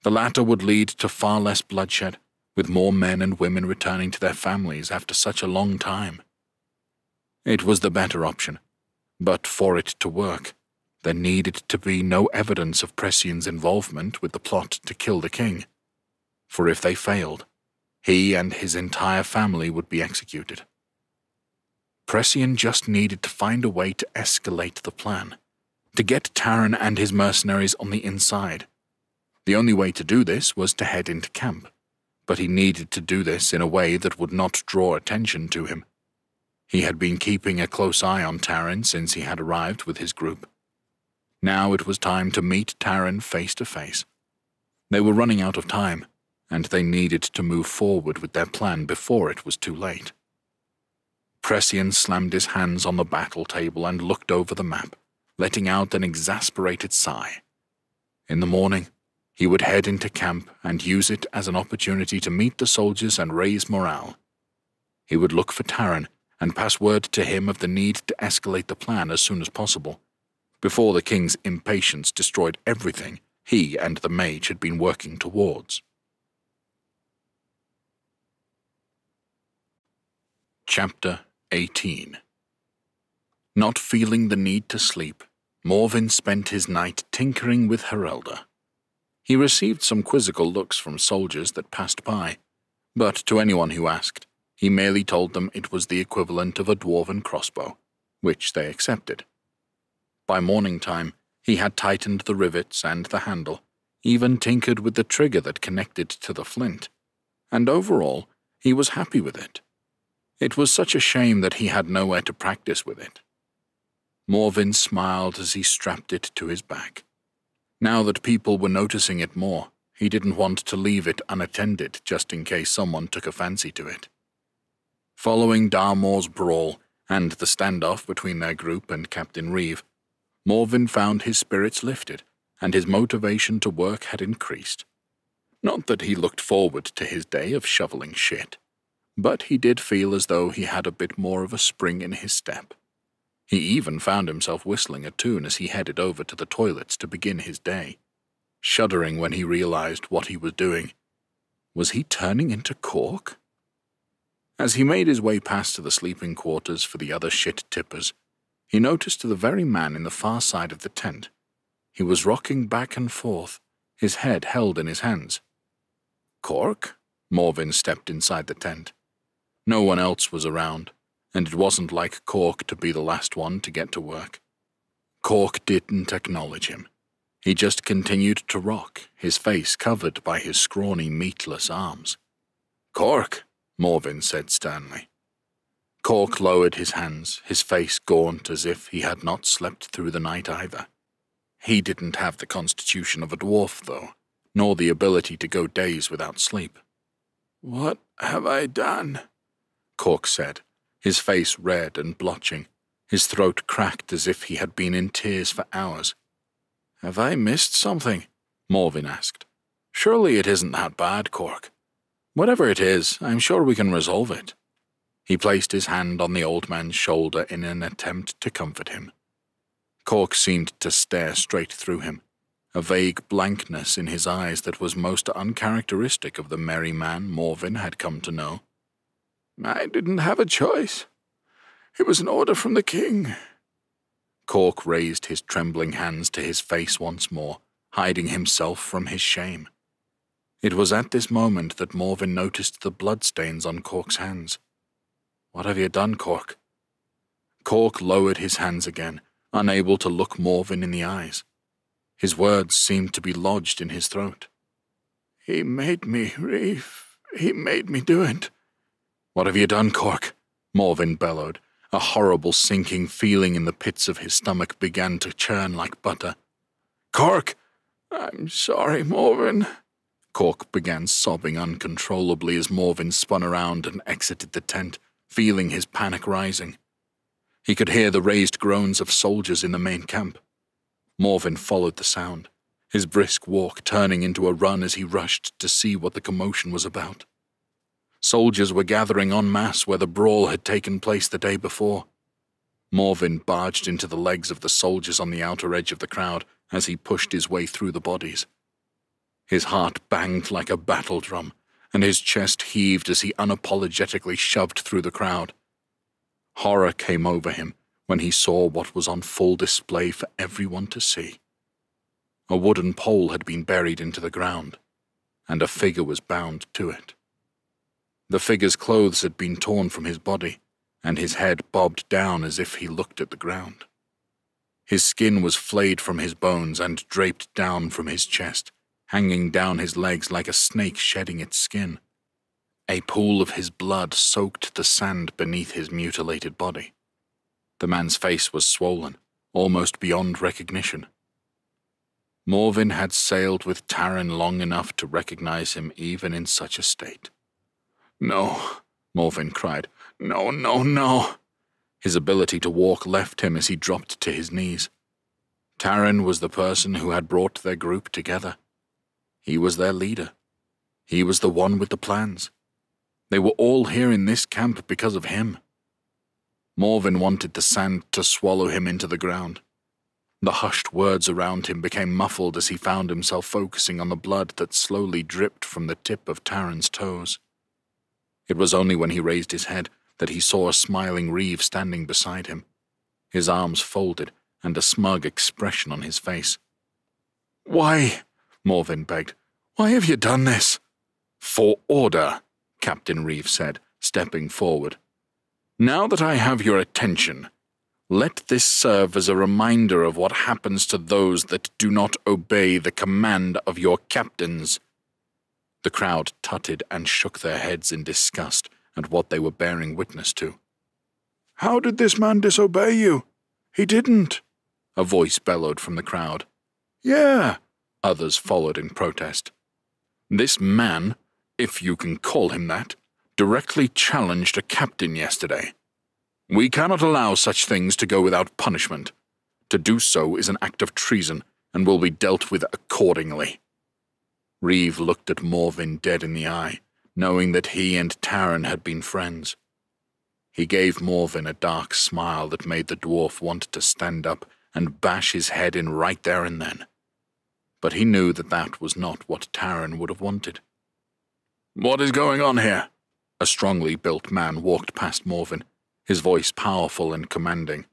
The latter would lead to far less bloodshed, with more men and women returning to their families after such a long time. It was the better option, but for it to work, there needed to be no evidence of Pressian's involvement with the plot to kill the king, for if they failed, he and his entire family would be executed. Pressian just needed to find a way to escalate the plan, to get Taran and his mercenaries on the inside. The only way to do this was to head into camp, but he needed to do this in a way that would not draw attention to him. He had been keeping a close eye on Taran since he had arrived with his group. Now it was time to meet Taran face to face. They were running out of time, and they needed to move forward with their plan before it was too late. Pressian slammed his hands on the battle table and looked over the map, letting out an exasperated sigh. In the morning, he would head into camp and use it as an opportunity to meet the soldiers and raise morale. He would look for Taran and pass word to him of the need to escalate the plan as soon as possible, before the king's impatience destroyed everything he and the mage had been working towards. Chapter 18. Not feeling the need to sleep, Morven spent his night tinkering with Herelda. He received some quizzical looks from soldiers that passed by, but to anyone who asked, he merely told them it was the equivalent of a dwarven crossbow, which they accepted. By morning time, he had tightened the rivets and the handle, even tinkered with the trigger that connected to the flint, and overall, he was happy with it. It was such a shame that he had nowhere to practice with it. Morven smiled as he strapped it to his back. Now that people were noticing it more, he didn't want to leave it unattended just in case someone took a fancy to it. Following Darmore's brawl and the standoff between their group and Captain Reeve, Morven found his spirits lifted and his motivation to work had increased. Not that he looked forward to his day of shoveling shit, but he did feel as though he had a bit more of a spring in his step. He even found himself whistling a tune as he headed over to the toilets to begin his day, shuddering when he realized what he was doing. Was he turning into Cork? As he made his way past to the sleeping quarters for the other shit-tippers, he noticed the very man in the far side of the tent. He was rocking back and forth, his head held in his hands. Cork? Morven stepped inside the tent. No one else was around, and it wasn't like Cork to be the last one to get to work. Cork didn't acknowledge him. He just continued to rock, his face covered by his scrawny, meatless arms. Cork, Morven said sternly. Cork lowered his hands, his face gaunt as if he had not slept through the night either. He didn't have the constitution of a dwarf, though, nor the ability to go days without sleep. What have I done? Cork said, his face red and blotching, his throat cracked as if he had been in tears for hours. Have I missed something? Morven asked. Surely it isn't that bad, Cork. Whatever it is, I'm sure we can resolve it. He placed his hand on the old man's shoulder in an attempt to comfort him. Cork seemed to stare straight through him, a vague blankness in his eyes that was most uncharacteristic of the merry man Morven had come to know. I didn't have a choice. It was an order from the king. Cork raised his trembling hands to his face once more, hiding himself from his shame. It was at this moment that Morven noticed the bloodstains on Cork's hands. What have you done, Cork? Cork lowered his hands again, unable to look Morven in the eyes. His words seemed to be lodged in his throat. He made me, Reeve. He made me do it. What have you done, Cork? Morven bellowed. A horrible sinking feeling in the pits of his stomach began to churn like butter. Cork! I'm sorry, Morven. Cork began sobbing uncontrollably as Morven spun around and exited the tent, feeling his panic rising. He could hear the raised groans of soldiers in the main camp. Morven followed the sound, his brisk walk turning into a run as he rushed to see what the commotion was about. Soldiers were gathering en masse where the brawl had taken place the day before. Morven barged into the legs of the soldiers on the outer edge of the crowd as he pushed his way through the bodies. His heart banged like a battle drum, and his chest heaved as he unapologetically shoved through the crowd. Horror came over him when he saw what was on full display for everyone to see. A wooden pole had been buried into the ground, and a figure was bound to it. The figure's clothes had been torn from his body, and his head bobbed down as if he looked at the ground. His skin was flayed from his bones and draped down from his chest, hanging down his legs like a snake shedding its skin. A pool of his blood soaked the sand beneath his mutilated body. The man's face was swollen, almost beyond recognition. Morven had sailed with Taran long enough to recognize him even in such a state. "No," Morven cried. "No, no, no." His ability to walk left him as he dropped to his knees. Taran was the person who had brought their group together. He was their leader. He was the one with the plans. They were all here in this camp because of him. Morven wanted the sand to swallow him into the ground. The hushed words around him became muffled as he found himself focusing on the blood that slowly dripped from the tip of Taran's toes. It was only when he raised his head that he saw a smiling Reeve standing beside him, his arms folded and a smug expression on his face. "Why?" Morven begged. "Why have you done this?" "For order," Captain Reeve said, stepping forward. "Now that I have your attention, let this serve as a reminder of what happens to those that do not obey the command of your captains." The crowd tutted and shook their heads in disgust at what they were bearing witness to. "How did this man disobey you? He didn't," a voice bellowed from the crowd. "Yeah," others followed in protest. "This man, if you can call him that, directly challenged a captain yesterday. We cannot allow such things to go without punishment. To do so is an act of treason and will be dealt with accordingly." Reeve looked at Morven dead in the eye, knowing that he and Taran had been friends. He gave Morven a dark smile that made the dwarf want to stand up and bash his head in right there and then. But he knew that that was not what Taran would have wanted. "What is going on here?" A strongly built man walked past Morven, his voice powerful and commanding.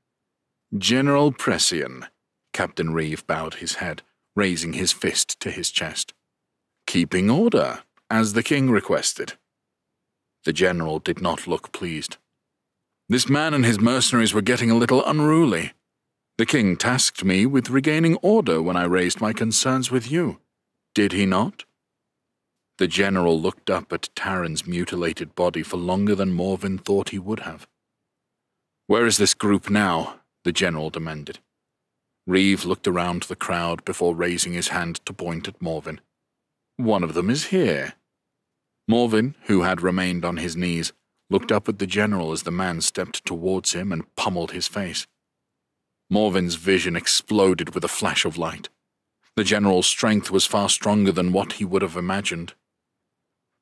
"General Pressian," Captain Reeve bowed his head, raising his fist to his chest. "Keeping order, as the king requested." The general did not look pleased. "This man and his mercenaries were getting a little unruly. The king tasked me with regaining order when I raised my concerns with you. Did he not?" The general looked up at Taran's mutilated body for longer than Morven thought he would have. "Where is this group now?" the general demanded. Reeve looked around the crowd before raising his hand to point at Morven. "One of them is here." Morven, who had remained on his knees, looked up at the general as the man stepped towards him and pummeled his face. Morven's vision exploded with a flash of light. The general's strength was far stronger than what he would have imagined.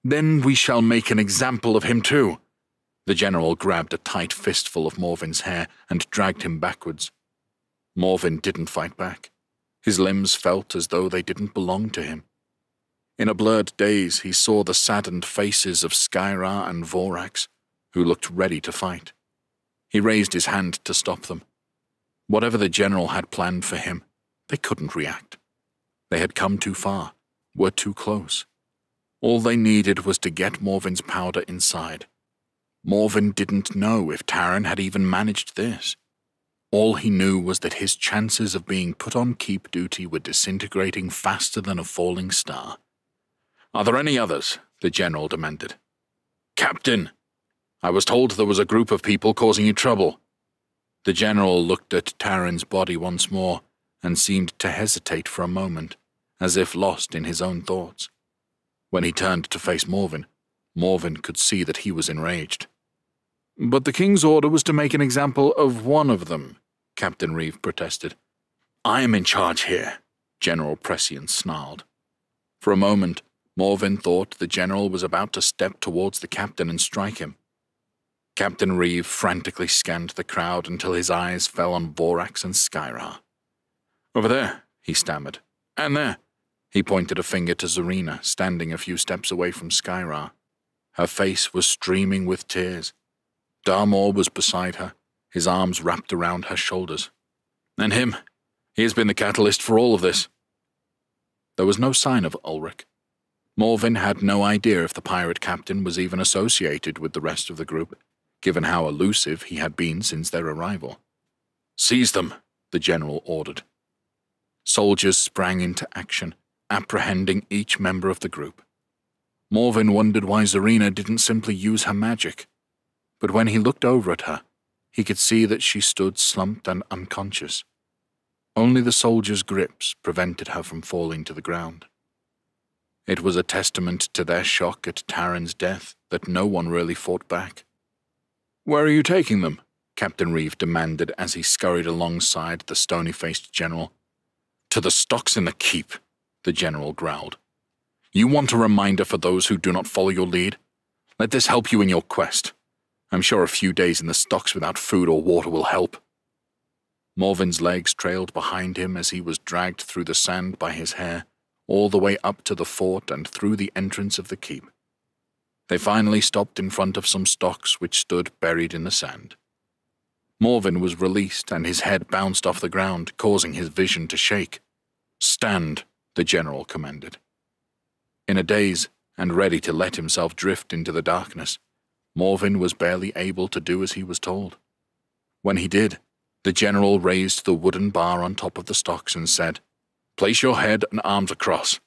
"Then we shall make an example of him too." The general grabbed a tight fistful of Morven's hair and dragged him backwards. Morven didn't fight back. His limbs felt as though they didn't belong to him. In a blurred daze, he saw the saddened faces of Skyra and Vorax, who looked ready to fight. He raised his hand to stop them. Whatever the general had planned for him, they couldn't react. They had come too far, were too close. All they needed was to get Morven's powder inside. Morven didn't know if Taran had even managed this. All he knew was that his chances of being put on keep duty were disintegrating faster than a falling star. "Are there any others?" the general demanded. "Captain, I was told there was a group of people causing you trouble." The general looked at Taran's body once more and seemed to hesitate for a moment, as if lost in his own thoughts. When he turned to face Morven, Morven could see that he was enraged. "But the king's order was to make an example of one of them," Captain Reeve protested. "I am in charge here," General Pressian snarled. For a moment, Morven thought the general was about to step towards the captain and strike him. Captain Reeve frantically scanned the crowd until his eyes fell on Vorax and Skyra. "Over there," he stammered. "And there." He pointed a finger to Zarina, standing a few steps away from Skyra. Her face was streaming with tears. Darmor was beside her, his arms wrapped around her shoulders. "And him. He has been the catalyst for all of this." There was no sign of Ulrich. Morven had no idea if the pirate captain was even associated with the rest of the group, given how elusive he had been since their arrival. "Seize them," the general ordered. Soldiers sprang into action, apprehending each member of the group. Morven wondered why Zarina didn't simply use her magic, but when he looked over at her, he could see that she stood slumped and unconscious. Only the soldiers' grips prevented her from falling to the ground. It was a testament to their shock at Taran's death that no one really fought back. "Where are you taking them?" Captain Reeve demanded as he scurried alongside the stony-faced general. "To the stocks in the keep," the general growled. "You want a reminder for those who do not follow your lead? Let this help you in your quest. I'm sure a few days in the stocks without food or water will help." Morven's legs trailed behind him as he was dragged through the sand by his hair, all the way up to the fort and through the entrance of the keep. They finally stopped in front of some stocks which stood buried in the sand. Morven was released and his head bounced off the ground, causing his vision to shake. "Stand," the general commanded. In a daze, and ready to let himself drift into the darkness, Morven was barely able to do as he was told. When he did, the general raised the wooden bar on top of the stocks and said, "Place your head and arms across."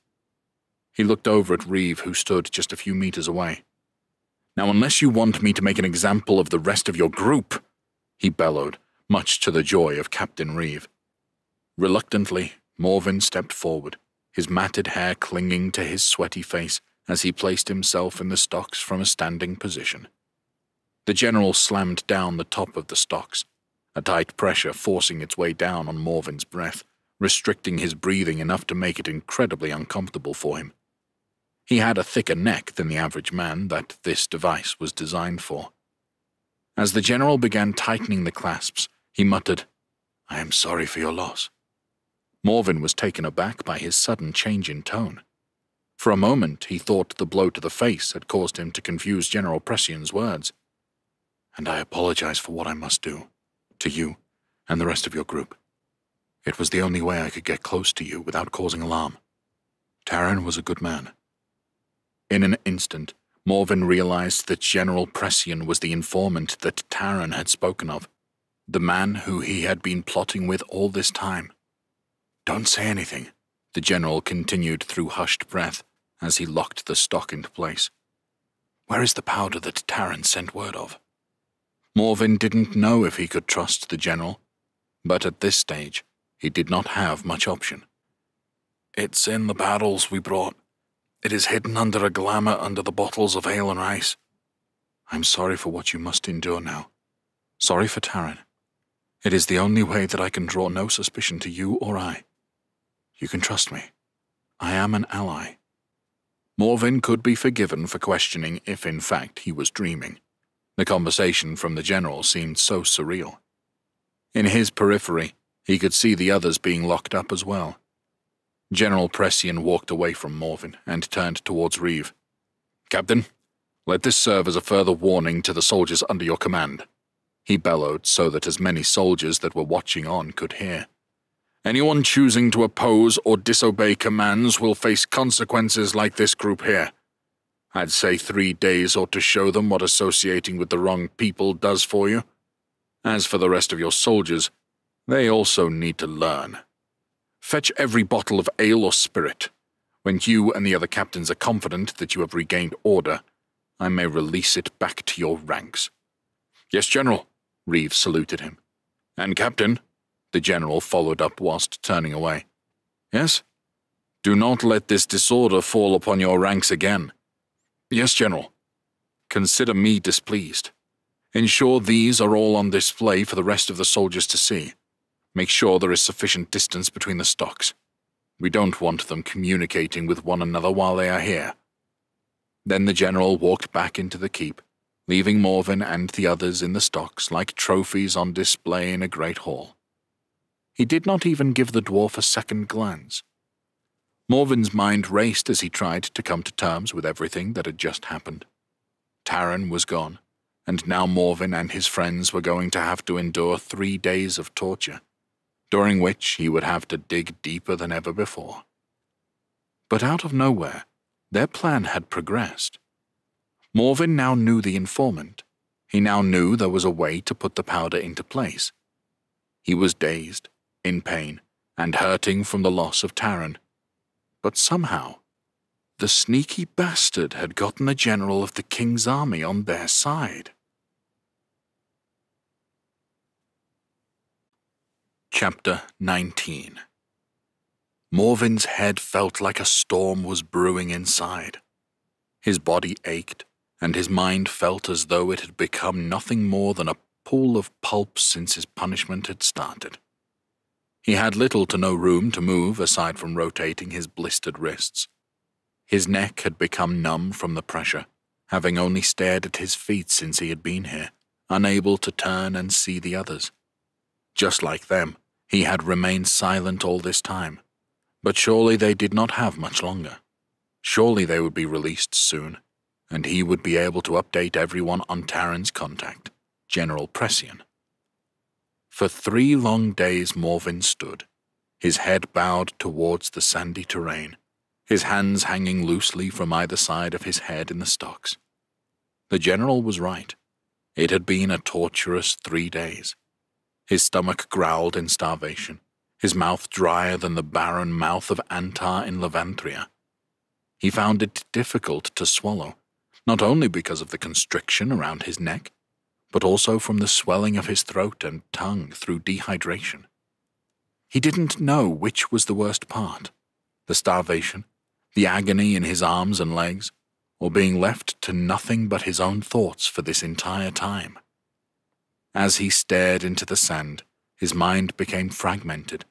He looked over at Reeve, who stood just a few meters away. "Now, unless you want me to make an example of the rest of your group," he bellowed, much to the joy of Captain Reeve. Reluctantly, Morven stepped forward, his matted hair clinging to his sweaty face as he placed himself in the stocks from a standing position. The general slammed down the top of the stocks, a tight pressure forcing its way down on Morven's breath, restricting his breathing enough to make it incredibly uncomfortable for him. He had a thicker neck than the average man that this device was designed for. As the general began tightening the clasps, he muttered, "I am sorry for your loss." Morven was taken aback by his sudden change in tone. For a moment, he thought the blow to the face had caused him to confuse General Pressian's words. "And I apologize for what I must do, to you and the rest of your group. It was the only way I could get close to you without causing alarm. Taran was a good man." In an instant, Morven realized that General Pressian was the informant that Taran had spoken of, the man who he had been plotting with all this time. "Don't say anything," the general continued through hushed breath as he locked the stock into place. "Where is the powder that Taran sent word of?" Morven didn't know if he could trust the general, but at this stage, he did not have much option. "It's in the barrels we brought. It is hidden under a glamour under the bottles of ale and ice. I'm sorry for what you must endure now. Sorry for Taran. It is the only way that I can draw no suspicion to you or I. You can trust me. I am an ally." Morven could be forgiven for questioning if in fact he was dreaming. The conversation from the general seemed so surreal. In his periphery, he could see the others being locked up as well. General Pressian walked away from Morven and turned towards Reeve. "Captain, let this serve as a further warning to the soldiers under your command," he bellowed so that as many soldiers that were watching on could hear. "Anyone choosing to oppose or disobey commands will face consequences like this group here. I'd say 3 days ought to show them what associating with the wrong people does for you. As for the rest of your soldiers, they also need to learn. Fetch every bottle of ale or spirit. When you and the other captains are confident that you have regained order, I may release it back to your ranks." "Yes, General," Reeve saluted him. "And Captain," the general followed up whilst turning away. "Yes? Do not let this disorder fall upon your ranks again." "Yes, General." "Consider me displeased. Ensure these are all on display for the rest of the soldiers to see. Make sure there is sufficient distance between the stocks. We don't want them communicating with one another while they are here." Then the general walked back into the keep, leaving Morven and the others in the stocks like trophies on display in a great hall. He did not even give the dwarf a second glance. Morven's mind raced as he tried to come to terms with everything that had just happened. Taran was gone, and now Morven and his friends were going to have to endure 3 days of torture, during which he would have to dig deeper than ever before. But out of nowhere, their plan had progressed. Morven now knew the informant. He now knew there was a way to put the powder into place. He was dazed, in pain, and hurting from the loss of Taran. But somehow, the sneaky bastard had gotten the general of the king's army on their side. Chapter 19. Morven's head felt like a storm was brewing inside. His body ached, and his mind felt as though it had become nothing more than a pool of pulp since his punishment had started. He had little to no room to move aside from rotating his blistered wrists. His neck had become numb from the pressure, having only stared at his feet since he had been here, unable to turn and see the others. Just like them, he had remained silent all this time, but surely they did not have much longer. Surely they would be released soon, and he would be able to update everyone on Taran's contact, General Pressian. For 3 long days Morven stood, his head bowed towards the sandy terrain, his hands hanging loosely from either side of his head in the stocks. The general was right. It had been a torturous 3 days. His stomach growled in starvation, his mouth drier than the barren mouth of Antar in Levanthria. He found it difficult to swallow, not only because of the constriction around his neck, but also from the swelling of his throat and tongue through dehydration. He didn't know which was the worst part, the starvation, the agony in his arms and legs, or being left to nothing but his own thoughts for this entire time. As he stared into the sand, his mind became fragmented,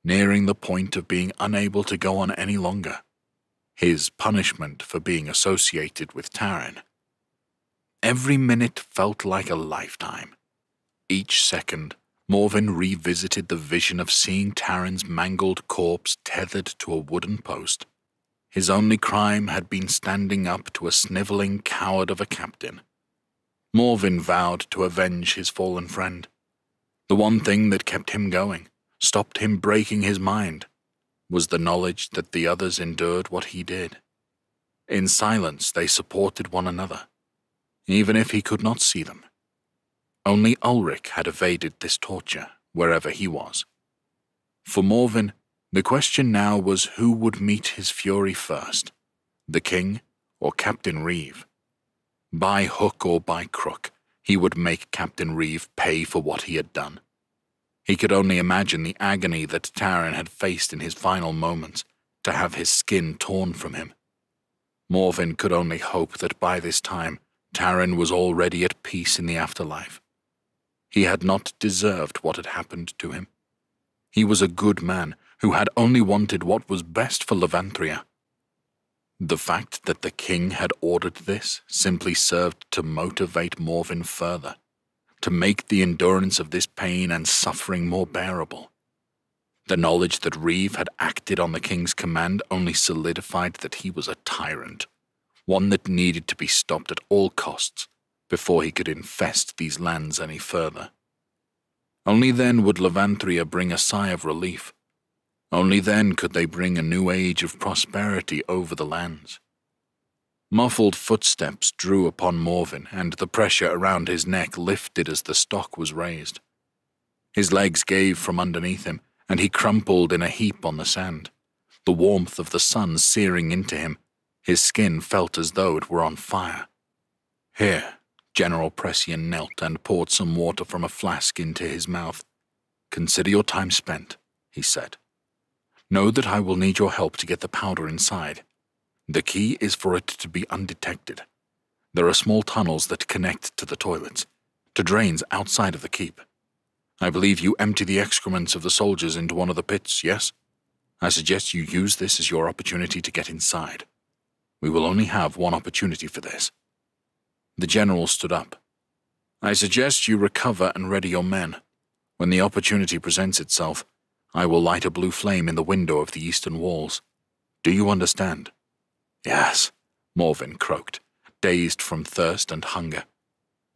nearing the point of being unable to go on any longer. His punishment for being associated with Taran. Every minute felt like a lifetime. Each second, Morven revisited the vision of seeing Taran's mangled corpse tethered to a wooden post. His only crime had been standing up to a sniveling coward of a captain. Morven vowed to avenge his fallen friend. The one thing that kept him going, stopped him breaking his mind, was the knowledge that the others endured what he did. In silence they supported one another, even if he could not see them. Only Ulrich had evaded this torture, wherever he was. For Morven, the question now was who would meet his fury first, the king or Captain Reeve. By hook or by crook, he would make Captain Reeve pay for what he had done. He could only imagine the agony that Taran had faced in his final moments, to have his skin torn from him. Morven could only hope that by this time, Taran was already at peace in the afterlife. He had not deserved what had happened to him. He was a good man who had only wanted what was best for Levanthria. The fact that the king had ordered this simply served to motivate Morven further, to make the endurance of this pain and suffering more bearable. The knowledge that Reeve had acted on the king's command only solidified that he was a tyrant, one that needed to be stopped at all costs before he could infest these lands any further. Only then would Levanthria bring a sigh of relief. Only then could they bring a new age of prosperity over the lands. Muffled footsteps drew upon Morven, and the pressure around his neck lifted as the stock was raised. His legs gave from underneath him, and he crumpled in a heap on the sand. The warmth of the sun searing into him, his skin felt as though it were on fire. Here, General Pressian knelt and poured some water from a flask into his mouth. "Consider your time spent," he said. "Know that I will need your help to get the powder inside. The key is for it to be undetected. There are small tunnels that connect to the toilets, to drains outside of the keep. I believe you empty the excrements of the soldiers into one of the pits, yes? I suggest you use this as your opportunity to get inside. We will only have one opportunity for this." The general stood up. "I suggest you recover and ready your men. When the opportunity presents itself, I will light a blue flame in the window of the eastern walls. Do you understand?" "Yes," Morven croaked, dazed from thirst and hunger.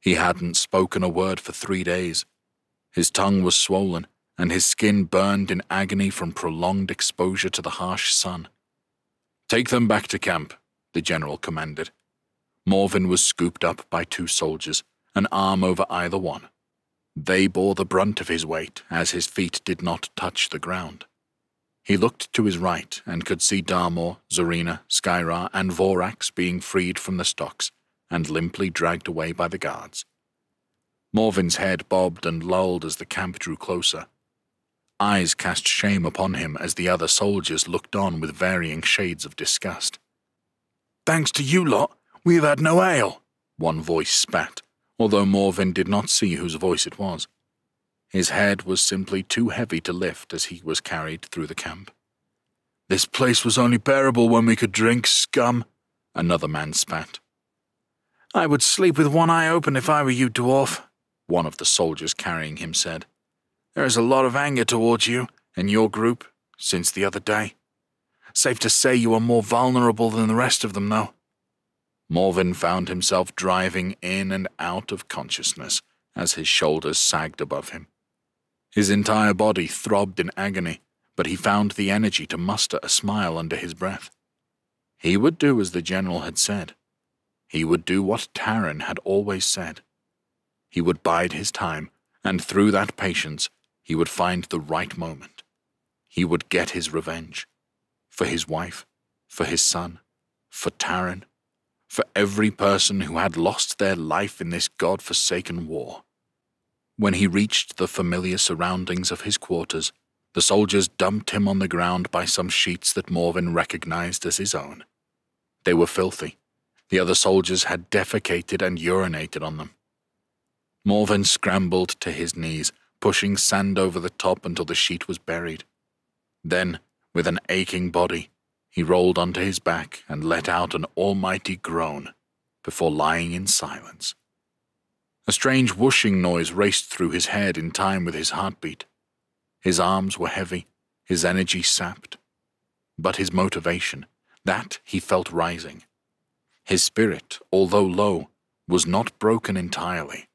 He hadn't spoken a word for 3 days. His tongue was swollen, and his skin burned in agony from prolonged exposure to the harsh sun. "Take them back to camp," the general commanded. Morven was scooped up by 2 soldiers, an arm over either one. They bore the brunt of his weight, as his feet did not touch the ground. He looked to his right and could see Darmor, Zarina, Skyra, and Vorax being freed from the stocks and limply dragged away by the guards. Morvin's head bobbed and lulled as the camp drew closer. Eyes cast shame upon him as the other soldiers looked on with varying shades of disgust. "Thanks to you lot, we have had no ale," one voice spat, although Morvin did not see whose voice it was. His head was simply too heavy to lift as he was carried through the camp. "This place was only bearable when we could drink, scum," another man spat. "I would sleep with one eye open if I were you, dwarf," one of the soldiers carrying him said. "There is a lot of anger towards you and your group since the other day. Safe to say you are more vulnerable than the rest of them, though." Morvin found himself driving in and out of consciousness as his shoulders sagged above him. His entire body throbbed in agony, but he found the energy to muster a smile under his breath. He would do as the general had said. He would do what Taran had always said. He would bide his time, and through that patience, he would find the right moment. He would get his revenge. For his wife, for his son, for Taran, for every person who had lost their life in this god-forsaken war. When he reached the familiar surroundings of his quarters, the soldiers dumped him on the ground by some sheets that Morvin recognized as his own. They were filthy. The other soldiers had defecated and urinated on them. Morvin scrambled to his knees, pushing sand over the top until the sheet was buried. Then, with an aching body, he rolled onto his back and let out an almighty groan before lying in silence. A strange whooshing noise raced through his head in time with his heartbeat. His arms were heavy, his energy sapped. But his motivation, that he felt rising. His spirit, although low, was not broken entirely,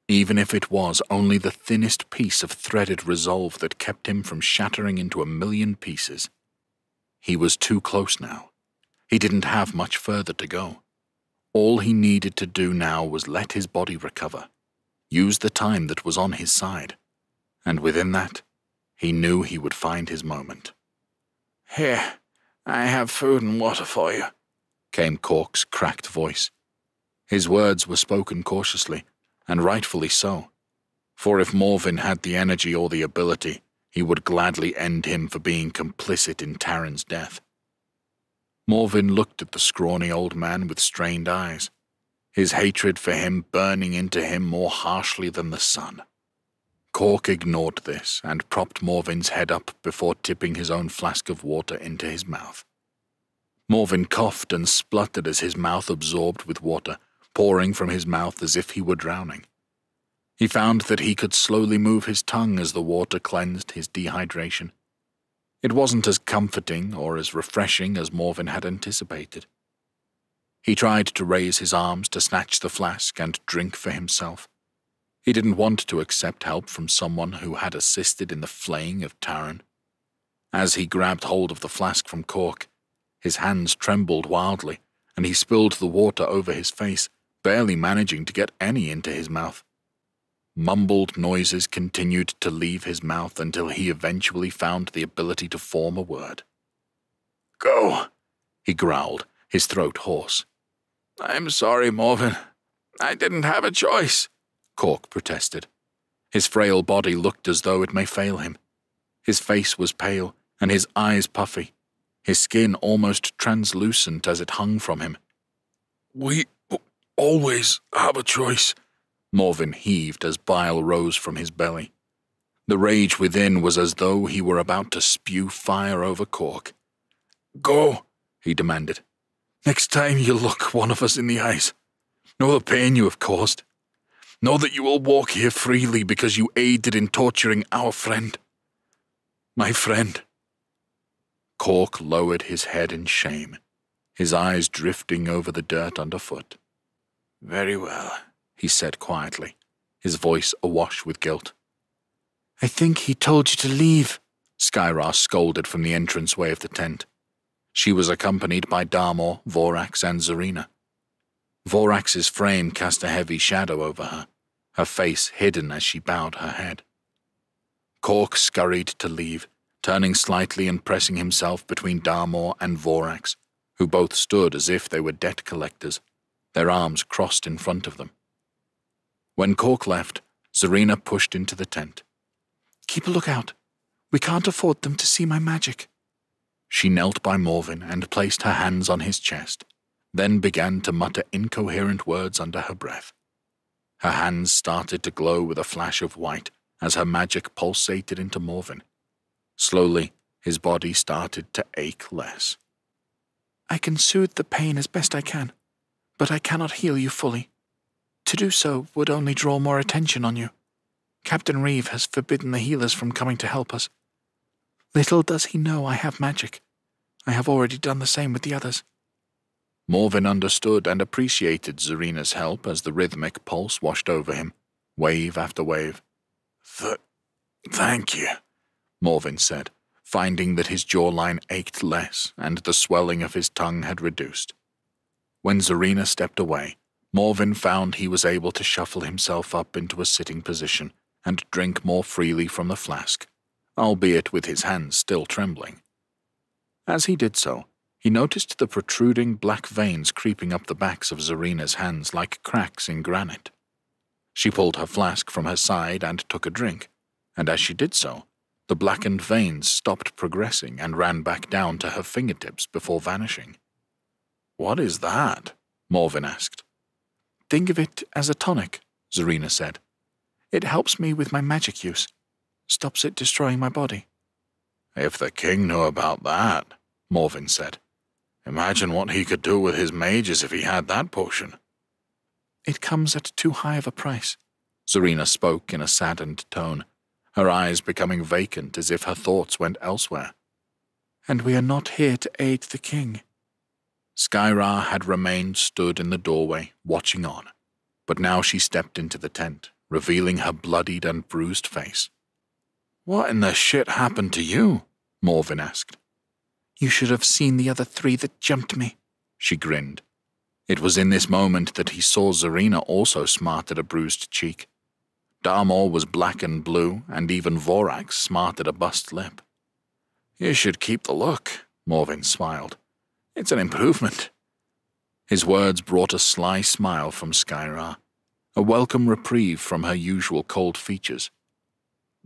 even if it was only the thinnest piece of threaded resolve that kept him from shattering into a million pieces. He was too close now. He didn't have much further to go. All he needed to do now was let his body recover, use the time that was on his side, and within that, he knew he would find his moment. "Here, I have food and water for you," came Cork's cracked voice. His words were spoken cautiously, and rightfully so, for if Morvin had the energy or the ability, he would gladly end him for being complicit in Taran's death. Morvin looked at the scrawny old man with strained eyes, his hatred for him burning into him more harshly than the sun. Cork ignored this and propped Morvin's head up before tipping his own flask of water into his mouth. Morvin coughed and spluttered as his mouth absorbed with water, pouring from his mouth as if he were drowning. He found that he could slowly move his tongue as the water cleansed his dehydration. It wasn't as comforting or as refreshing as Morvin had anticipated. He tried to raise his arms to snatch the flask and drink for himself. He didn't want to accept help from someone who had assisted in the flaying of Taran. As he grabbed hold of the flask from Cork, his hands trembled wildly, and he spilled the water over his face, barely managing to get any into his mouth. Mumbled noises continued to leave his mouth until he eventually found the ability to form a word. "Go," he growled, his throat hoarse. "I'm sorry, Morvin. I didn't have a choice," Cork protested. His frail body looked as though it may fail him. His face was pale, and his eyes puffy, his skin almost translucent as it hung from him. "We always have a choice," Morvin heaved as bile rose from his belly. The rage within was as though he were about to spew fire over Cork. "Go," he demanded. "Next time you look one of us in the eyes, know the pain you have caused. Know that you will walk here freely because you aided in torturing our friend. My friend." Cork lowered his head in shame, his eyes drifting over the dirt underfoot. "Very well," he said quietly, his voice awash with guilt. "I think he told you to leave," Skyra scolded from the entranceway of the tent. She was accompanied by Darmor, Vorax, and Zarina. Vorax's frame cast a heavy shadow over her face hidden as she bowed her head. Cork scurried to leave, turning slightly and pressing himself between Darmor and Vorax, who both stood as if they were debt collectors, their arms crossed in front of them. When Cork left, Zarina pushed into the tent. "Keep a lookout. We can't afford them to see my magic." She knelt by Morven and placed her hands on his chest, then began to mutter incoherent words under her breath. Her hands started to glow with a flash of white as her magic pulsated into Morven. Slowly, his body started to ache less. "I can soothe the pain as best I can, but I cannot heal you fully. To do so would only draw more attention on you. Captain Reeve has forbidden the healers from coming to help us. Little does he know I have magic. I have already done the same with the others." Morven understood and appreciated Zarina's help as the rhythmic pulse washed over him, wave after wave. Thank you, Morven said, finding that his jawline ached less and the swelling of his tongue had reduced. When Zarina stepped away, Morven found he was able to shuffle himself up into a sitting position and drink more freely from the flask, albeit with his hands still trembling. As he did so, he noticed the protruding black veins creeping up the backs of Zarina's hands like cracks in granite. She pulled her flask from her side and took a drink, and as she did so, the blackened veins stopped progressing and ran back down to her fingertips before vanishing. "What is that?" Morven asked. "Think of it as a tonic," Zarina said. "It helps me with my magic use. Stops it destroying my body." "If the king knew about that," Morven said. "Imagine what he could do with his mages if he had that potion." "It comes at too high of a price," Zarina spoke in a saddened tone, her eyes becoming vacant as if her thoughts went elsewhere. "And we are not here to aid the king." Skyra had remained stood in the doorway, watching on, but now she stepped into the tent, revealing her bloodied and bruised face. "What in the shit happened to you?" Morven asked. "You should have seen the other three that jumped me," she grinned. It was in this moment that he saw Zarina also smart at a bruised cheek. Darmor was black and blue, and even Vorax smart at a bust lip. "You should keep the look," Morven smiled. "It's an improvement." His words brought a sly smile from Skyra, a welcome reprieve from her usual cold features.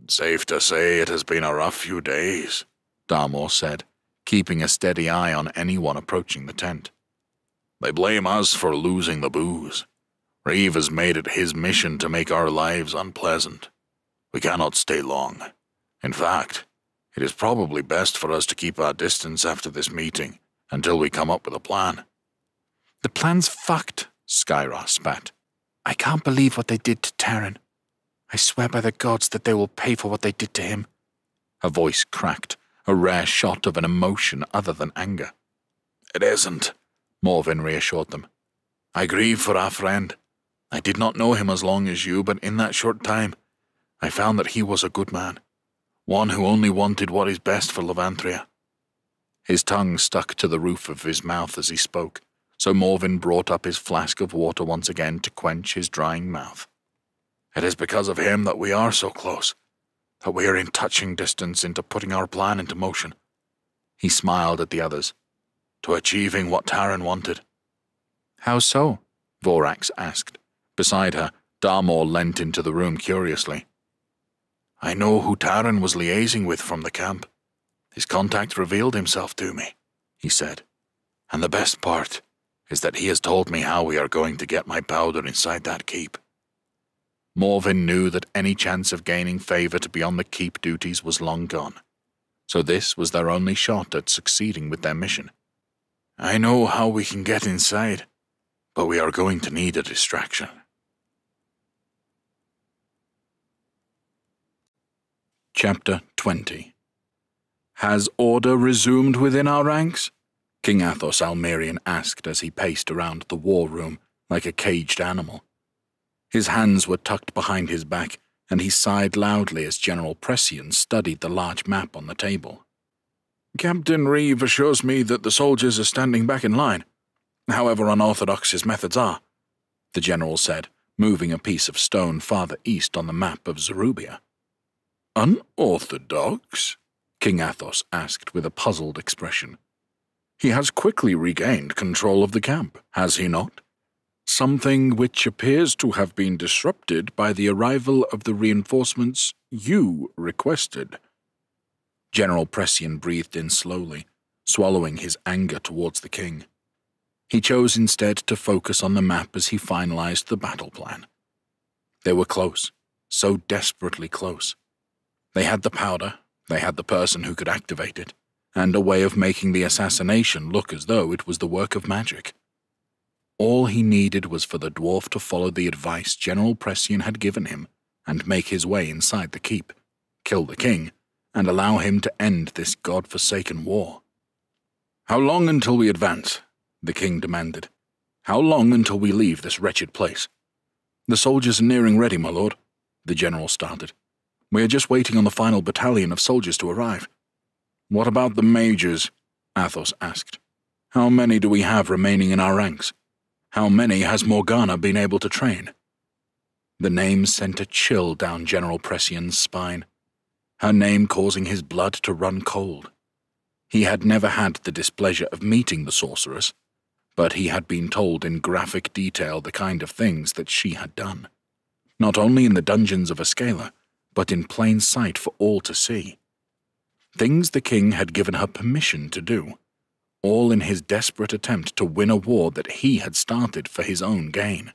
"Safe to say it has been a rough few days," Darmor said, keeping a steady eye on anyone approaching the tent. "They blame us for losing the booze. Reeve has made it his mission to make our lives unpleasant. We cannot stay long. In fact, it is probably best for us to keep our distance after this meeting until we come up with a plan." "The plan's fucked," Skyra spat. "I can't believe what they did to Terran. I swear by the gods that they will pay for what they did to him." Her voice cracked, a rare shot of an emotion other than anger. "It isn't," Morven reassured them. "I grieve for our friend. I did not know him as long as you, but in that short time, I found that he was a good man, one who only wanted what is best for Levanthria." His tongue stuck to the roof of his mouth as he spoke, so Morven brought up his flask of water once again to quench his drying mouth. "It is because of him that we are so close, that we are in touching distance into putting our plan into motion." He smiled at the others. "To achieving what Taran wanted." "How so?" Vorax asked. Beside her, Darmor leant into the room curiously. "I know who Taran was liaising with from the camp. His contact revealed himself to me," he said. "And the best part is that he has told me how we are going to get my powder inside that keep." Morven knew that any chance of gaining favor to be on the keep duties was long gone, so this was their only shot at succeeding with their mission. "I know how we can get inside, but we are going to need a distraction." Chapter 20. "Has order resumed within our ranks?" King Athos Almerian asked as he paced around the war room like a caged animal. His hands were tucked behind his back, and he sighed loudly as General Pressian studied the large map on the table. "Captain Reeve assures me that the soldiers are standing back in line, however unorthodox his methods are," the general said, moving a piece of stone farther east on the map of Zarubia. "Unorthodox?" King Athos asked with a puzzled expression. He has quickly regained control of the camp, has he not? Something which appears to have been disrupted by the arrival of the reinforcements you requested. General Pressian breathed in slowly, swallowing his anger towards the king. He chose instead to focus on the map as he finalized the battle plan. They were close, so desperately close. They had the powder, they had the person who could activate it, and a way of making the assassination look as though it was the work of magic. All he needed was for the dwarf to follow the advice General Pressian had given him and make his way inside the keep, kill the king, and allow him to end this god-forsaken war. "How long until we advance?" the king demanded. "How long until we leave this wretched place?" "The soldiers are nearing ready, my lord," the general started. "We are just waiting on the final battalion of soldiers to arrive." "What about the majors?" Athos asked. "How many do we have remaining in our ranks? How many has Morgana been able to train?" The name sent a chill down General Pressian's spine, her name causing his blood to run cold. He had never had the displeasure of meeting the sorceress, but he had been told in graphic detail the kind of things that she had done, not only in the dungeons of Escala, but in plain sight for all to see. Things the king had given her permission to do, all in his desperate attempt to win a war that he had started for his own gain.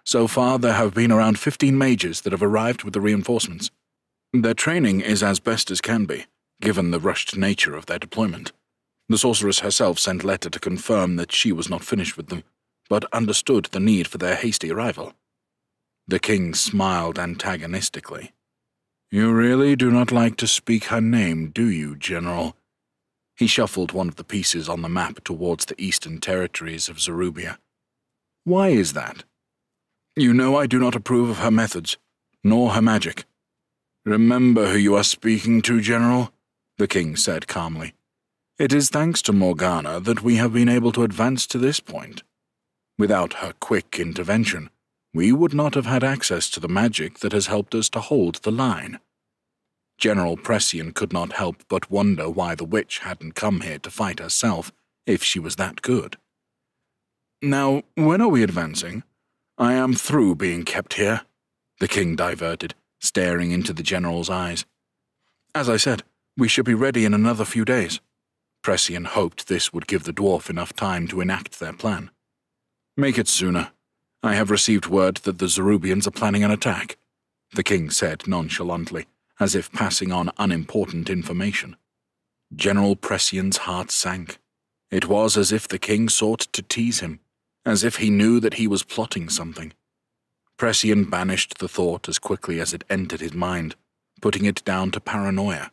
"So far there have been around 15 majors that have arrived with the reinforcements. Their training is as best as can be, given the rushed nature of their deployment. The sorceress herself sent letter to confirm that she was not finished with them, but understood the need for their hasty arrival." The king smiled antagonistically. "You really do not like to speak her name, do you, General?" He shuffled one of the pieces on the map towards the eastern territories of Zarubia. "Why is that?" "You know I do not approve of her methods, nor her magic." "Remember who you are speaking to, General," the king said calmly. "It is thanks to Morgana that we have been able to advance to this point. Without her quick intervention, we would not have had access to the magic that has helped us to hold the line." General Pressian could not help but wonder why the witch hadn't come here to fight herself if she was that good. "Now, when are we advancing? I am through being kept here," the king diverted, staring into the general's eyes. "As I said, we should be ready in another few days." Pressian hoped this would give the dwarf enough time to enact their plan. "Make it sooner. I have received word that the Zarubians are planning an attack," the king said nonchalantly, as if passing on unimportant information. General Pressian's heart sank. It was as if the king sought to tease him, as if he knew that he was plotting something. Pressian banished the thought as quickly as it entered his mind, putting it down to paranoia.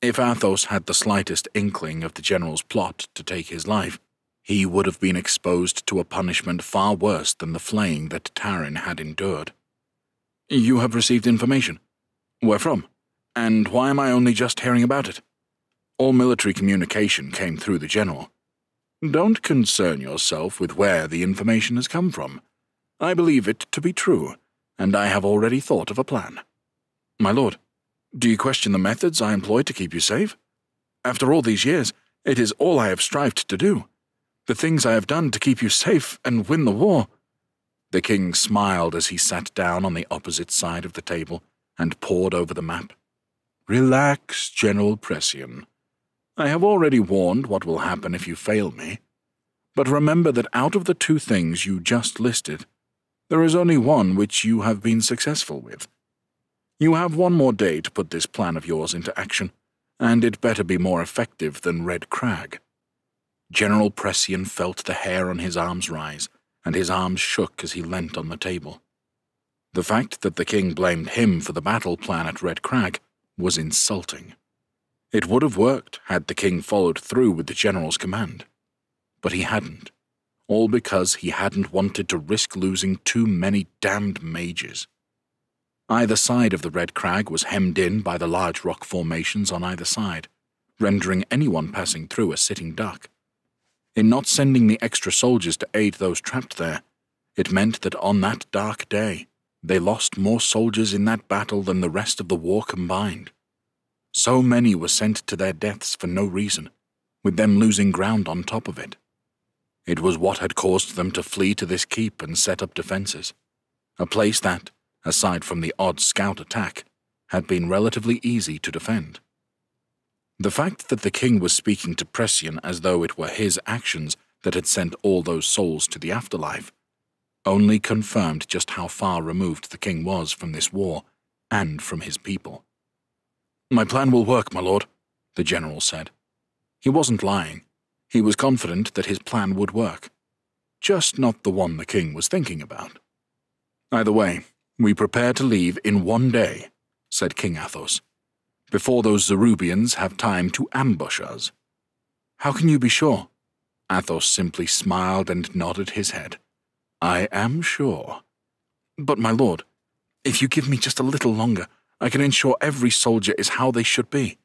If Athos had the slightest inkling of the general's plot to take his life, he would have been exposed to a punishment far worse than the flaying that Tarin had endured. "You have received information? Where from? And why am I only just hearing about it?" "All military communication came through the general." "Don't concern yourself with where the information has come from. I believe it to be true, and I have already thought of a plan." "My lord, do you question the methods I employ to keep you safe? After all these years, it is all I have strived to do. The things I have done to keep you safe and win the war." The king smiled as he sat down on the opposite side of the table and pored over the map. "Relax, General Pressian. I have already warned what will happen if you fail me. But remember that out of the two things you just listed, there is only one which you have been successful with. You have one more day to put this plan of yours into action, and it better be more effective than Red Crag." General Pressian felt the hair on his arms rise, and his arms shook as he leant on the table. The fact that the king blamed him for the battle plan at Red Crag was insulting. It would have worked had the king followed through with the general's command. But he hadn't, all because he hadn't wanted to risk losing too many damned mages. Either side of the Red Crag was hemmed in by the large rock formations on either side, rendering anyone passing through a sitting duck. In not sending the extra soldiers to aid those trapped there, it meant that on that dark day, they lost more soldiers in that battle than the rest of the war combined. So many were sent to their deaths for no reason, with them losing ground on top of it. It was what had caused them to flee to this keep and set up defenses, a place that, aside from the odd scout attack, had been relatively easy to defend. The fact that the king was speaking to Pressian as though it were his actions that had sent all those souls to the afterlife only confirmed just how far removed the king was from this war and from his people. "My plan will work, my lord," the general said. He wasn't lying. He was confident that his plan would work, just not the one the king was thinking about. "Either way, we prepare to leave in 1 day," said King Athos, "before those Zerubians have time to ambush us." "How can you be sure?" Athos simply smiled and nodded his head. "I am sure. But, my lord, if you give me just a little longer, I can ensure every soldier is how they should be.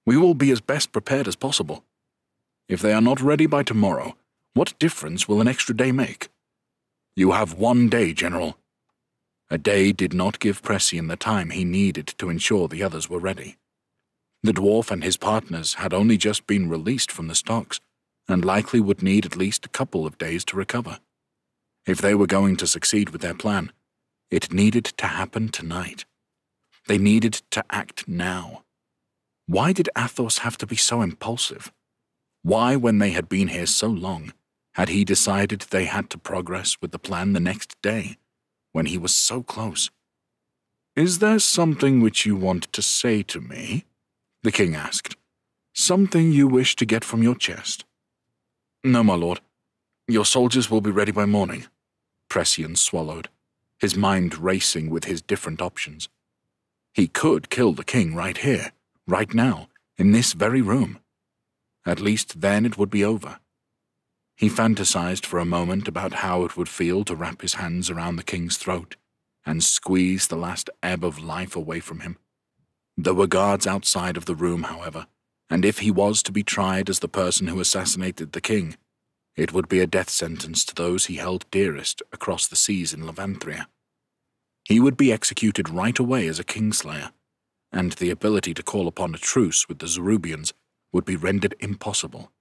We will be as best prepared as possible. If they are not ready by tomorrow, what difference will an extra day make?" "You have 1 day, General." A day did not give Pressian the time he needed to ensure the others were ready. The dwarf and his partners had only just been released from the stocks, and likely would need at least a couple of days to recover. If they were going to succeed with their plan, it needed to happen tonight. They needed to act now. Why did Athos have to be so impulsive? Why, when they had been here so long, had he decided they had to progress with the plan the next day, when he was so close? "Is there something which you want to say to me?" the king asked. "Something you wish to get from your chest?" "No, my lord. Your soldiers will be ready by morning." Pressian swallowed, his mind racing with his different options. He could kill the king right here, right now, in this very room. At least then it would be over. He fantasized for a moment about how it would feel to wrap his hands around the king's throat and squeeze the last ebb of life away from him. There were guards outside of the room, however, and if he was to be tried as the person who assassinated the king, it would be a death sentence to those he held dearest across the seas in Levanthria. He would be executed right away as a kingslayer, and the ability to call upon a truce with the Zerubians would be rendered impossible.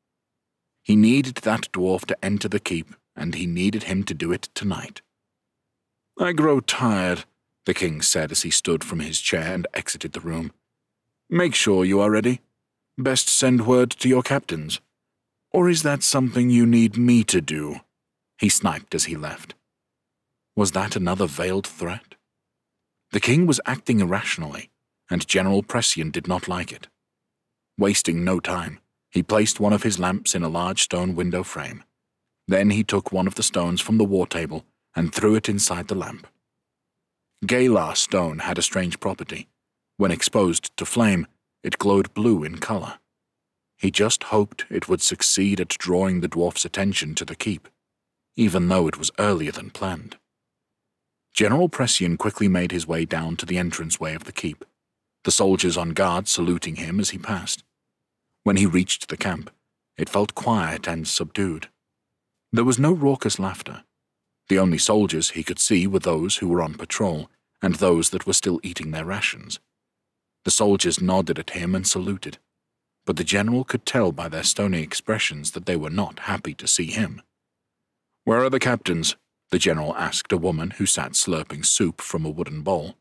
He needed that dwarf to enter the keep, and he needed him to do it tonight. "I grow tired," the king said as he stood from his chair and exited the room. "Make sure you are ready. Best send word to your captains. Or is that something you need me to do?" he sniped as he left. Was that another veiled threat? The king was acting irrationally, and General Pressian did not like it. Wasting no time, he placed one of his lamps in a large stone window frame. Then he took one of the stones from the war table and threw it inside the lamp. Galar stone had a strange property. When exposed to flame, it glowed blue in color. He just hoped it would succeed at drawing the dwarf's attention to the keep, even though it was earlier than planned. General Pressian quickly made his way down to the entranceway of the keep, the soldiers on guard saluting him as he passed. When he reached the camp, it felt quiet and subdued. There was no raucous laughter. The only soldiers he could see were those who were on patrol and those that were still eating their rations. The soldiers nodded at him and saluted, but the general could tell by their stony expressions that they were not happy to see him. "Where are the captains?" the general asked a woman who sat slurping soup from a wooden bowl.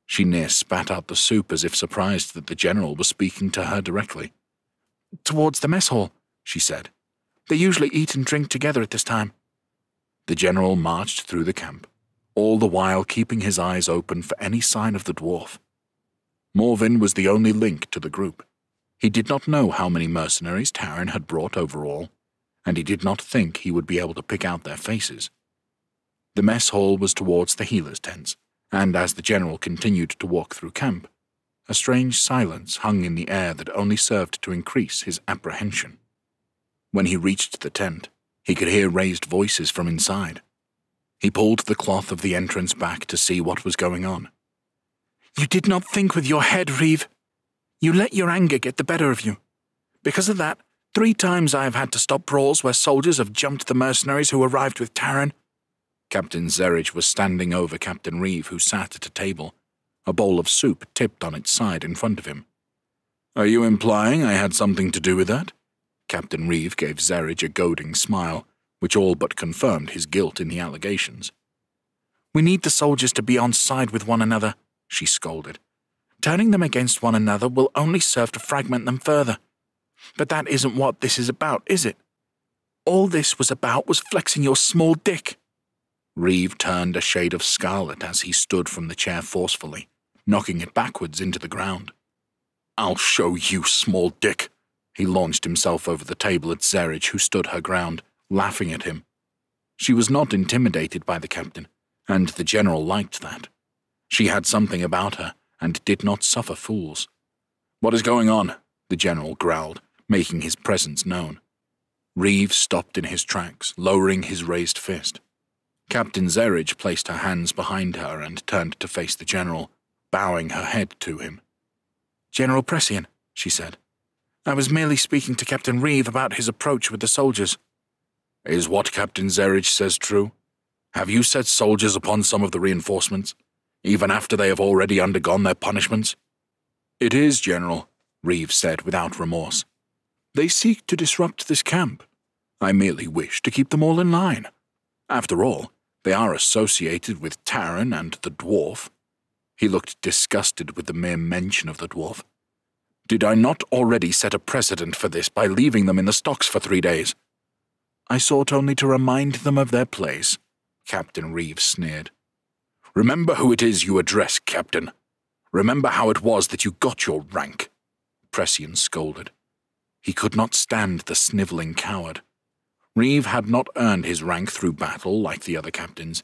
She near spat out the soup as if surprised that the general was speaking to her directly. "Towards the mess hall," she said. "They usually eat and drink together at this time." The general marched through the camp, all the while keeping his eyes open for any sign of the dwarf. Morvin was the only link to the group. He did not know how many mercenaries Taran had brought overall, and he did not think he would be able to pick out their faces. The mess hall was towards the healers' tents, and as the general continued to walk through camp, a strange silence hung in the air that only served to increase his apprehension. When he reached the tent, he could hear raised voices from inside. He pulled the cloth of the entrance back to see what was going on. "You did not think with your head, Reeve. You let your anger get the better of you. Because of that, 3 times I have had to stop brawls where soldiers have jumped the mercenaries who arrived with Taran." Captain Zerridge was standing over Captain Reeve, who sat at a table, a bowl of soup tipped on its side in front of him. Are you implying I had something to do with that? Captain Reeve gave Zerridge a goading smile, which all but confirmed his guilt in the allegations. We need the soldiers to be on side with one another, she scolded. Turning them against one another will only serve to fragment them further. But that isn't what this is about, is it? All this was about was flexing your small dick. Reeve turned a shade of scarlet as he stood from the chair forcefully, knocking it backwards into the ground. I'll show you, small dick. He launched himself over the table at Zerridge, who stood her ground, laughing at him. She was not intimidated by the captain, and the general liked that. She had something about her, and did not suffer fools. What is going on? The general growled, making his presence known. Reeve stopped in his tracks, lowering his raised fist. Captain Zerridge placed her hands behind her and turned to face the general, bowing her head to him. General Pressian, she said. I was merely speaking to Captain Reeve about his approach with the soldiers. Is what Captain Zerridge says true? Have you set soldiers upon some of the reinforcements, even after they have already undergone their punishments? It is, General, Reeve said without remorse. They seek to disrupt this camp. I merely wish to keep them all in line. After all, they are associated with Taran and the dwarf. He looked disgusted with the mere mention of the dwarf. Did I not already set a precedent for this by leaving them in the stocks for 3 days? I sought only to remind them of their place, Captain Reeve sneered. Remember who it is you address, Captain. Remember how it was that you got your rank, Pressian scolded. He could not stand the snivelling coward. Reeve had not earned his rank through battle like the other captains.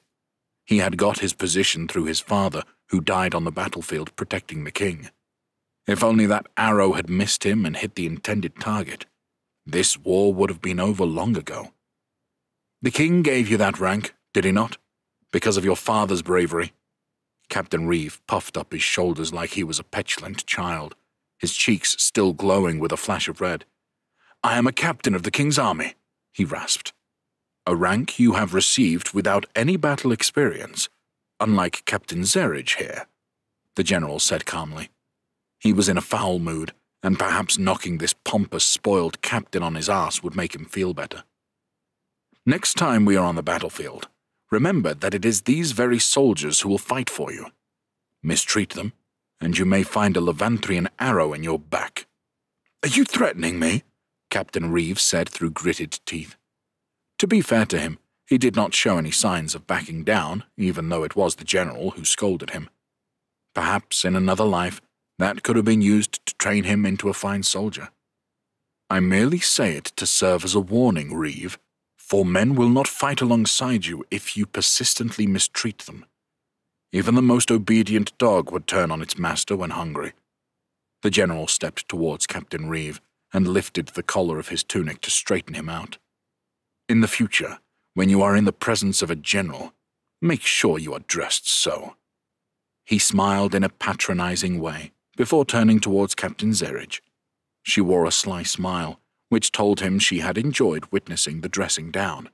He had got his position through his father, who died on the battlefield protecting the king. If only that arrow had missed him and hit the intended target, this war would have been over long ago. The king gave you that rank, did he not? Because of your father's bravery. Captain Reeve puffed up his shoulders like he was a petulant child, his cheeks still glowing with a flash of red. I am a captain of the king's army, he rasped. A rank you have received without any battle experience, unlike Captain Zerridge here, the general said calmly. He was in a foul mood, and perhaps knocking this pompous, spoiled captain on his ass would make him feel better. Next time we are on the battlefield, remember that it is these very soldiers who will fight for you. Mistreat them, and you may find a Levanthrian arrow in your back. Are you threatening me? Captain Reeve said through gritted teeth. To be fair to him, he did not show any signs of backing down, even though it was the general who scolded him. Perhaps in another life, that could have been used to train him into a fine soldier. I merely say it to serve as a warning, Reeve, for men will not fight alongside you if you persistently mistreat them. Even the most obedient dog would turn on its master when hungry. The general stepped towards Captain Reeve and lifted the collar of his tunic to straighten him out. In the future, when you are in the presence of a general, make sure you are dressed so. He smiled in a patronizing way before turning towards Captain Zerridge. She wore a sly smile, which told him she had enjoyed witnessing the dressing down.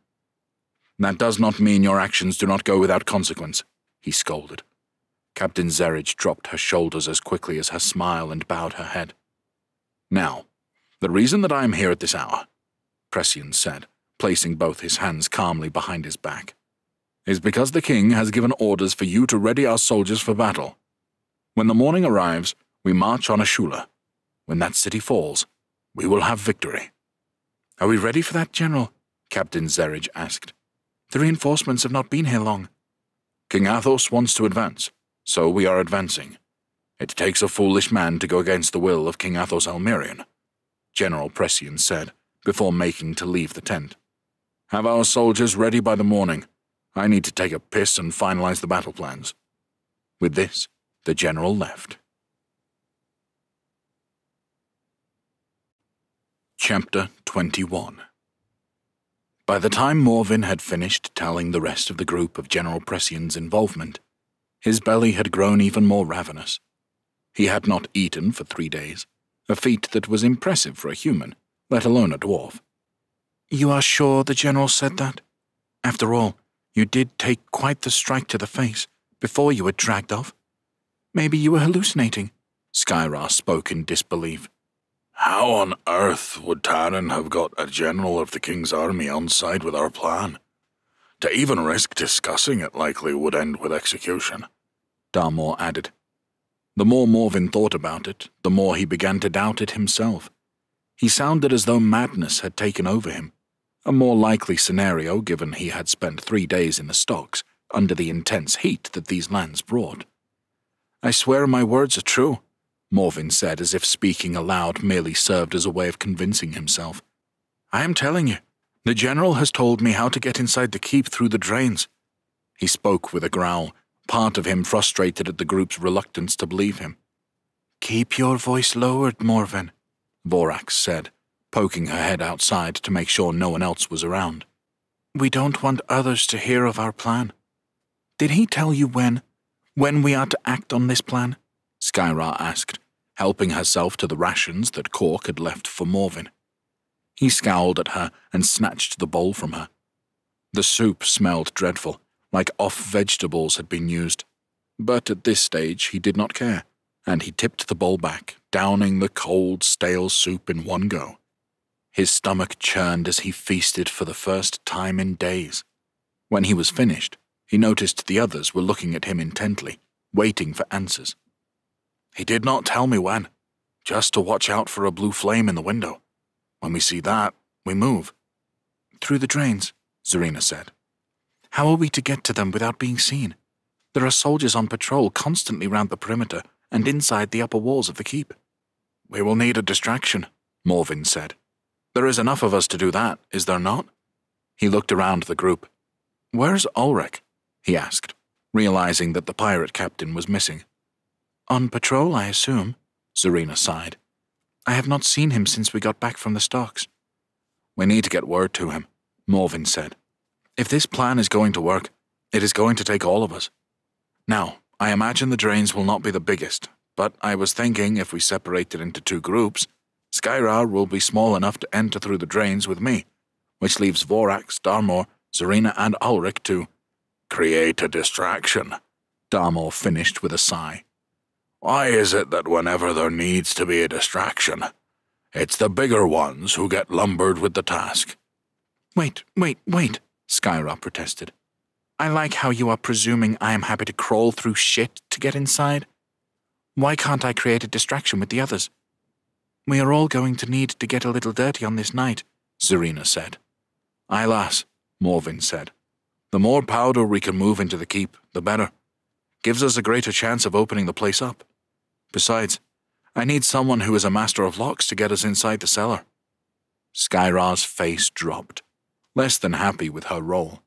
That does not mean your actions do not go without consequence, he scolded. Captain Zerridge dropped her shoulders as quickly as her smile and bowed her head. Now, the reason that I am here at this hour, Pressian said, placing both his hands calmly behind his back, is because the king has given orders for you to ready our soldiers for battle. When the morning arrives, we march on Ashula. When that city falls, we will have victory. Are we ready for that, General? Captain Zerridge asked. The reinforcements have not been here long. King Athos wants to advance, so we are advancing. It takes a foolish man to go against the will of King Athos Almerian, General Pressian said, before making to leave the tent. Have our soldiers ready by the morning. I need to take a piss and finalize the battle plans. With this, the general left. Chapter 21. By the time Morvin had finished telling the rest of the group of General Pressian's involvement, his belly had grown even more ravenous. He had not eaten for 3 days, a feat that was impressive for a human, let alone a dwarf. You are sure the general said that? After all, you did take quite the strike to the face before you were dragged off. Maybe you were hallucinating. Skyra spoke in disbelief. How on earth would Taran have got a general of the king's army on side with our plan? To even risk discussing it likely would end with execution, Darmor added. The more Morven thought about it, the more he began to doubt it himself. He sounded as though madness had taken over him, a more likely scenario given he had spent 3 days in the stocks under the intense heat that these lands brought. I swear my words are true, Morven said, as if speaking aloud merely served as a way of convincing himself. I am telling you, the general has told me how to get inside the keep through the drains. He spoke with a growl, part of him frustrated at the group's reluctance to believe him. Keep your voice lowered, Morven, Vorax said, poking her head outside to make sure no one else was around. We don't want others to hear of our plan. Did he tell you when we are to act on this plan? Skyra asked, helping herself to the rations that Cork had left for Morven. He scowled at her and snatched the bowl from her. The soup smelled dreadful, like off vegetables had been used. But at this stage he did not care, and he tipped the bowl back, downing the cold, stale soup in one go. His stomach churned as he feasted for the first time in days. When he was finished, he noticed the others were looking at him intently, waiting for answers. He did not tell me when, just to watch out for a blue flame in the window. When we see that, we move. Through the drains, Zarina said. How are we to get to them without being seen? There are soldiers on patrol constantly round the perimeter and inside the upper walls of the keep. We will need a distraction, Morven said. There is enough of us to do that, is there not? He looked around the group. Where's Ulrich? He asked, realizing that the pirate captain was missing. On patrol, I assume, Zarina sighed. I have not seen him since we got back from the stocks. We need to get word to him, Morven said. If this plan is going to work, it is going to take all of us. Now, I imagine the drains will not be the biggest, but I was thinking if we separate it into 2 groups, Skyrar will be small enough to enter through the drains with me, which leaves Vorax, Darmor, Zarina, and Ulrich to create a distraction, Darmor finished with a sigh. Why is it that whenever there needs to be a distraction, it's the bigger ones who get lumbered with the task? Wait, Skyra protested. I like how you are presuming I am happy to crawl through shit to get inside. Why can't I create a distraction with the others? We are all going to need to get a little dirty on this night, Zarina said. Aye, lass, Morven said. The more powder we can move into the keep, the better. Gives us a greater chance of opening the place up. Besides, I need someone who is a master of locks to get us inside the cellar. Skyra's face dropped, less than happy with her role.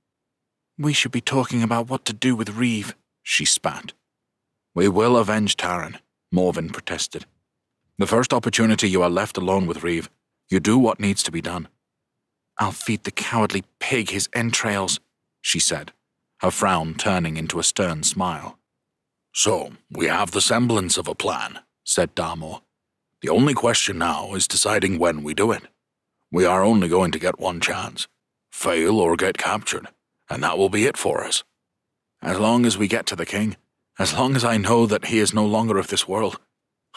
We should be talking about what to do with Reeve, she spat. We will avenge Taran, Morven protested. The first opportunity you are left alone with Reeve, you do what needs to be done. I'll feed the cowardly pig his entrails, she said, her frown turning into a stern smile. So, we have the semblance of a plan, said Darmor. The only question now is deciding when we do it. We are only going to get one chance. Fail or get captured, and that will be it for us. As long as we get to the king, as long as I know that he is no longer of this world,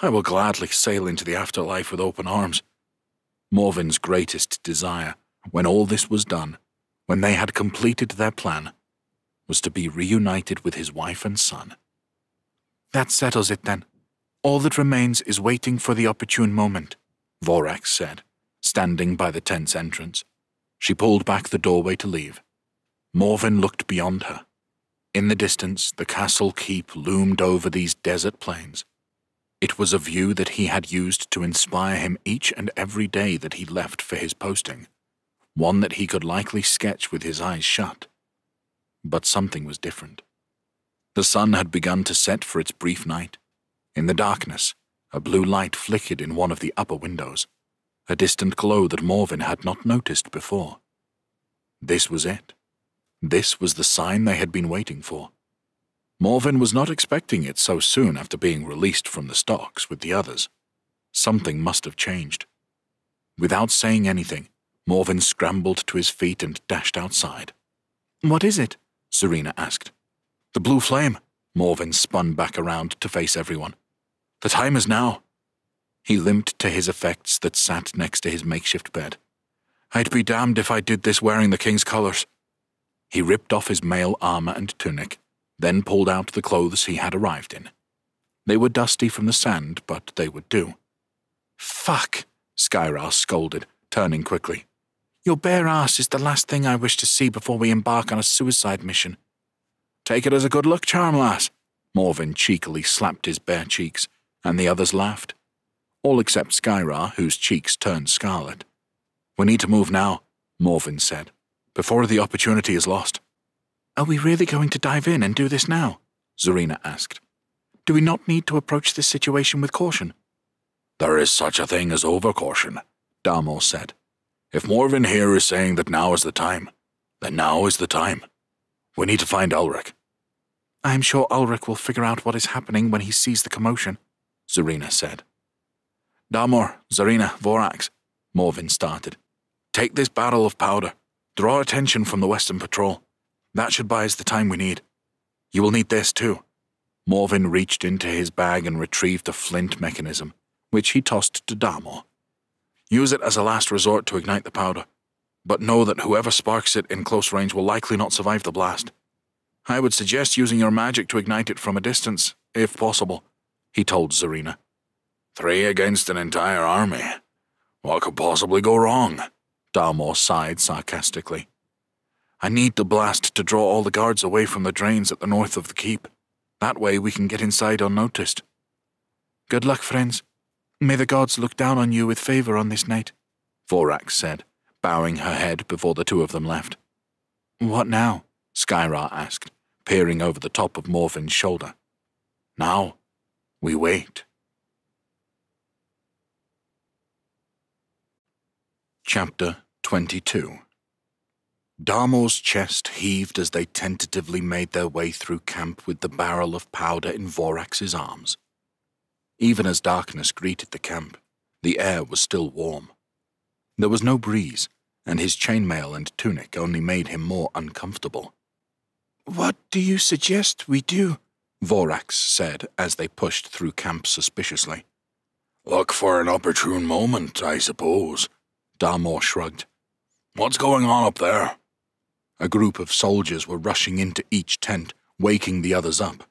I will gladly sail into the afterlife with open arms. Morven's greatest desire, when all this was done, when they had completed their plan, was to be reunited with his wife and son. That settles it then. All that remains is waiting for the opportune moment, Vorax said, standing by the tent's entrance. She pulled back the doorway to leave. Morven looked beyond her. In the distance, the castle keep loomed over these desert plains. It was a view that he had used to inspire him each and every day that he left for his posting, one that he could likely sketch with his eyes shut. But something was different. The sun had begun to set for its brief night. In the darkness, a blue light flickered in one of the upper windows, a distant glow that Morven had not noticed before. This was it. This was the sign they had been waiting for. Morven was not expecting it so soon after being released from the stocks with the others. Something must have changed. Without saying anything, Morven scrambled to his feet and dashed outside. What is it? Serena asked. The blue flame. Morven spun back around to face everyone. The time is now. He limped to his effects that sat next to his makeshift bed. "I'd be damned if I did this wearing the king's colours." He ripped off his mail armour and tunic, then pulled out the clothes he had arrived in. They were dusty from the sand, but they would do. "Fuck," Skyra scolded, turning quickly. "Your bare ass is the last thing I wish to see before we embark on a suicide mission." "Take it as a good luck charm, lass." Morven cheekily slapped his bare cheeks, and the others laughed. All except Skyra, whose cheeks turned scarlet. "We need to move now," Morven said, "before the opportunity is lost." "Are we really going to dive in and do this now?" Zarina asked. "Do we not need to approach this situation with caution?" "There is such a thing as over-caution," Darmor said. "If Morven here is saying that now is the time, then now is the time. We need to find Ulrich." "I am sure Ulrich will figure out what is happening when he sees the commotion," Zarina said. "Darmor, Zarina, Vorax," Morven started. "Take this barrel of powder. Draw attention from the Western Patrol. That should buy us the time we need. You will need this too." Morven reached into his bag and retrieved a flint mechanism, which he tossed to Darmor. "Use it as a last resort to ignite the powder, but know that whoever sparks it in close range will likely not survive the blast. I would suggest using your magic to ignite it from a distance, if possible," he told Zarina. 3 against an entire army. What could possibly go wrong? Darmor sighed sarcastically. "I need the blast to draw all the guards away from the drains at the north of the keep. That way we can get inside unnoticed." "Good luck, friends. May the gods look down on you with favor on this night," Vorax said, bowing her head before the two of them left. "What now?" Skyra asked, peering over the top of Morven's shoulder. "Now, we wait." Chapter 22. Darmor's chest heaved as they tentatively made their way through camp with the barrel of powder in Vorax's arms. Even as darkness greeted the camp, the air was still warm. There was no breeze, and his chainmail and tunic only made him more uncomfortable. "What do you suggest we do?" Vorax said as they pushed through camp suspiciously. "Look for an opportune moment, I suppose," Darmor shrugged. "What's going on up there?" A group of soldiers were rushing into each tent, waking the others up.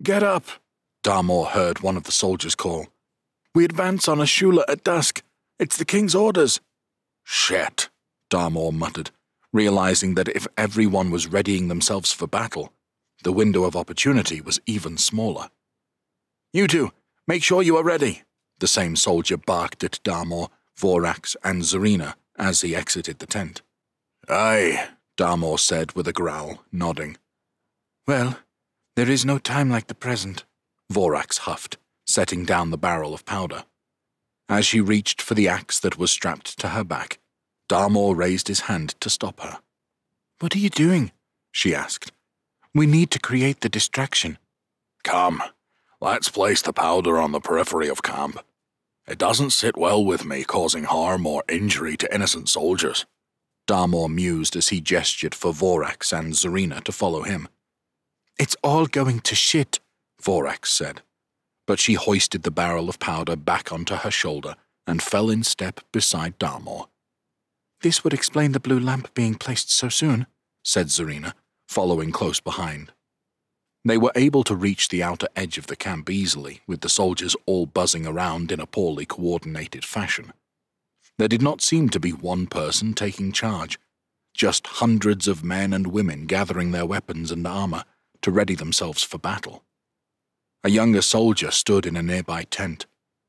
"Get up!" Darmor heard one of the soldiers call. "We advance on Ashula at dusk. It's the king's orders." "Shit," Darmor muttered, realizing that if everyone was readying themselves for battle, the window of opportunity was even smaller. "You two, make sure you are ready," the same soldier barked at Darmor, Vorax, and Zarina as he exited the tent. "Aye," Darmor said with a growl, nodding. "Well, there is no time like the present," Vorax huffed, setting down the barrel of powder. As she reached for the axe that was strapped to her back, Darmor raised his hand to stop her. "What are you doing?" she asked. "We need to create the distraction." "Come, let's place the powder on the periphery of camp. It doesn't sit well with me causing harm or injury to innocent soldiers." Darmor mused as he gestured for Vorax and Zarina to follow him. "It's all going to shit," Vorax said, but she hoisted the barrel of powder back onto her shoulder and fell in step beside Darmor. "This would explain the blue lamp being placed so soon," said Zarina, following close behind. They were able to reach the outer edge of the camp easily, with the soldiers all buzzing around in a poorly coordinated fashion. There did not seem to be one person taking charge, just hundreds of men and women gathering their weapons and armor to ready themselves for battle. A younger soldier stood in a nearby tent,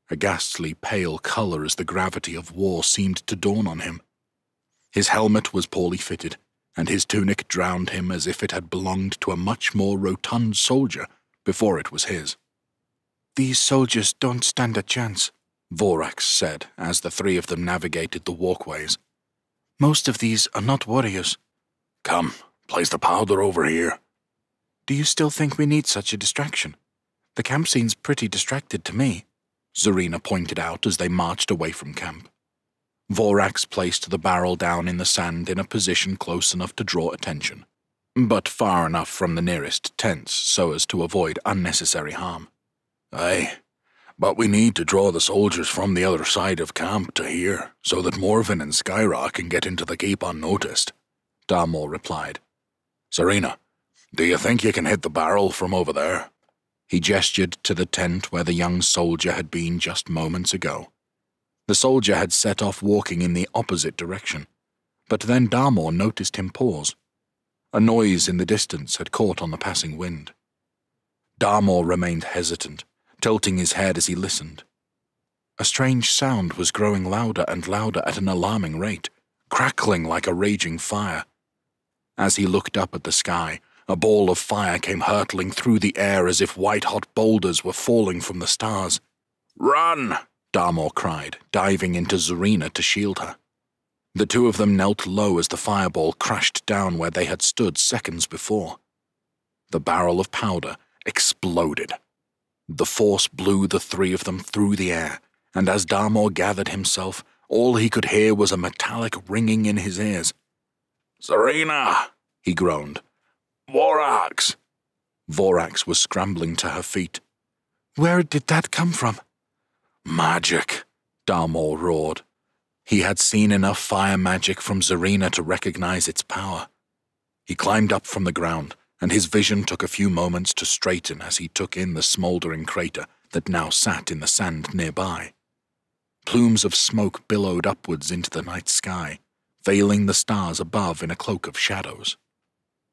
a ghastly pale color as the gravity of war seemed to dawn on him. His helmet was poorly fitted, and his tunic drowned him as if it had belonged to a much more rotund soldier before it was his. "These soldiers don't stand a chance," Vorax said as the three of them navigated the walkways. "Most of these are not warriors." "Come, place the powder over here." "Do you still think we need such a distraction? The camp seems pretty distracted to me," Zarina pointed out as they marched away from camp. Vorax placed the barrel down in the sand in a position close enough to draw attention, but far enough from the nearest tents so as to avoid unnecessary harm. "Aye, But we need to draw the soldiers from the other side of camp to here, so that Morven and Skyra can get into the keep unnoticed, Darmor replied. Serena, do you think you can hit the barrel from over there? He gestured to the tent where the young soldier had been just moments ago. The soldier had set off walking in the opposite direction, but then Darmor noticed him pause. A noise in the distance had caught on the passing wind. Darmor remained hesitant, tilting his head as he listened. A strange sound was growing louder and louder at an alarming rate, crackling like a raging fire. As he looked up at the sky, a ball of fire came hurtling through the air as if white-hot boulders were falling from the stars. "Run!" Darmor cried, diving into Zarina to shield her. The two of them knelt low as the fireball crashed down where they had stood seconds before. The barrel of powder exploded. The force blew the three of them through the air, and as Darmor gathered himself, all he could hear was a metallic ringing in his ears. "Zarina!" he groaned. "Vorax!" Vorax was scrambling to her feet. "Where did that come from?" "Magic," Darmor roared. He had seen enough fire magic from Zarina to recognize its power. He climbed up from the ground, and his vision took a few moments to straighten as he took in the smoldering crater that now sat in the sand nearby. Plumes of smoke billowed upwards into the night sky, veiling the stars above in a cloak of shadows.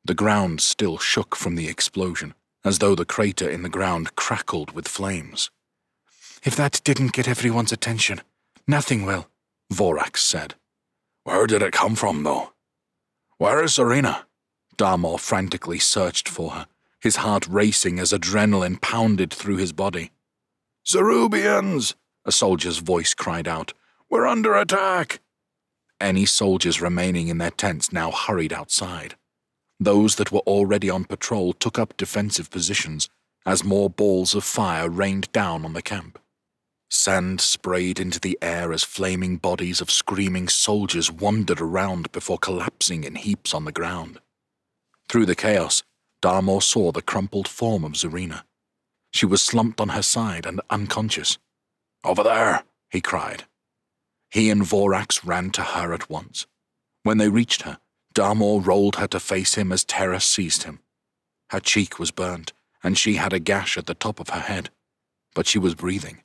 The ground still shook from the explosion, as though the crater in the ground crackled with flames. "If that didn't get everyone's attention, nothing will," Vorax said. "Where did it come from, though? Where is Zarina?" Darmor frantically searched for her, his heart racing as adrenaline pounded through his body. "Zerubians!" a soldier's voice cried out. "We're under attack!" Any soldiers remaining in their tents now hurried outside. Those that were already on patrol took up defensive positions as more balls of fire rained down on the camp. Sand sprayed into the air as flaming bodies of screaming soldiers wandered around before collapsing in heaps on the ground. Through the chaos, Darmor saw the crumpled form of Zarina. She was slumped on her side and unconscious. "Over there!" he cried. He and Vorax ran to her at once. When they reached her, Darmor rolled her to face him as terror seized him. Her cheek was burnt, and she had a gash at the top of her head, but she was breathing.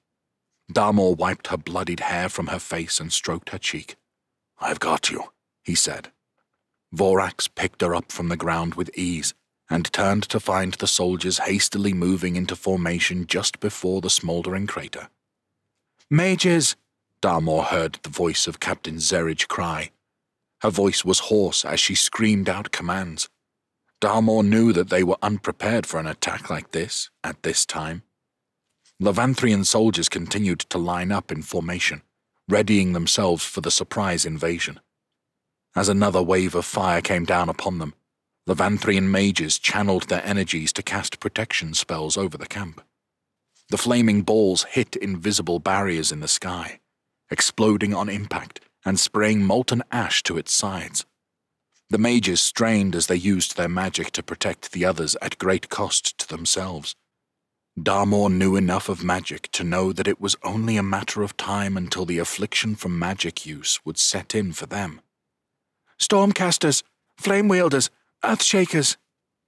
Darmor wiped her bloodied hair from her face and stroked her cheek. "I've got you," he said. Vorax picked her up from the ground with ease and turned to find the soldiers hastily moving into formation just before the smoldering crater. "Mages!" Darmor heard the voice of Captain Zerridge cry. Her voice was hoarse as she screamed out commands. Darmor knew that they were unprepared for an attack like this at this time. Levanthrian soldiers continued to line up in formation, readying themselves for the surprise invasion. As another wave of fire came down upon them, Levanthrian mages channeled their energies to cast protection spells over the camp. The flaming balls hit invisible barriers in the sky, exploding on impact and spraying molten ash to its sides. The mages strained as they used their magic to protect the others at great cost to themselves. Darmor knew enough of magic to know that it was only a matter of time until the affliction from magic use would set in for them. "Stormcasters! Flame wielders! Earthshakers!"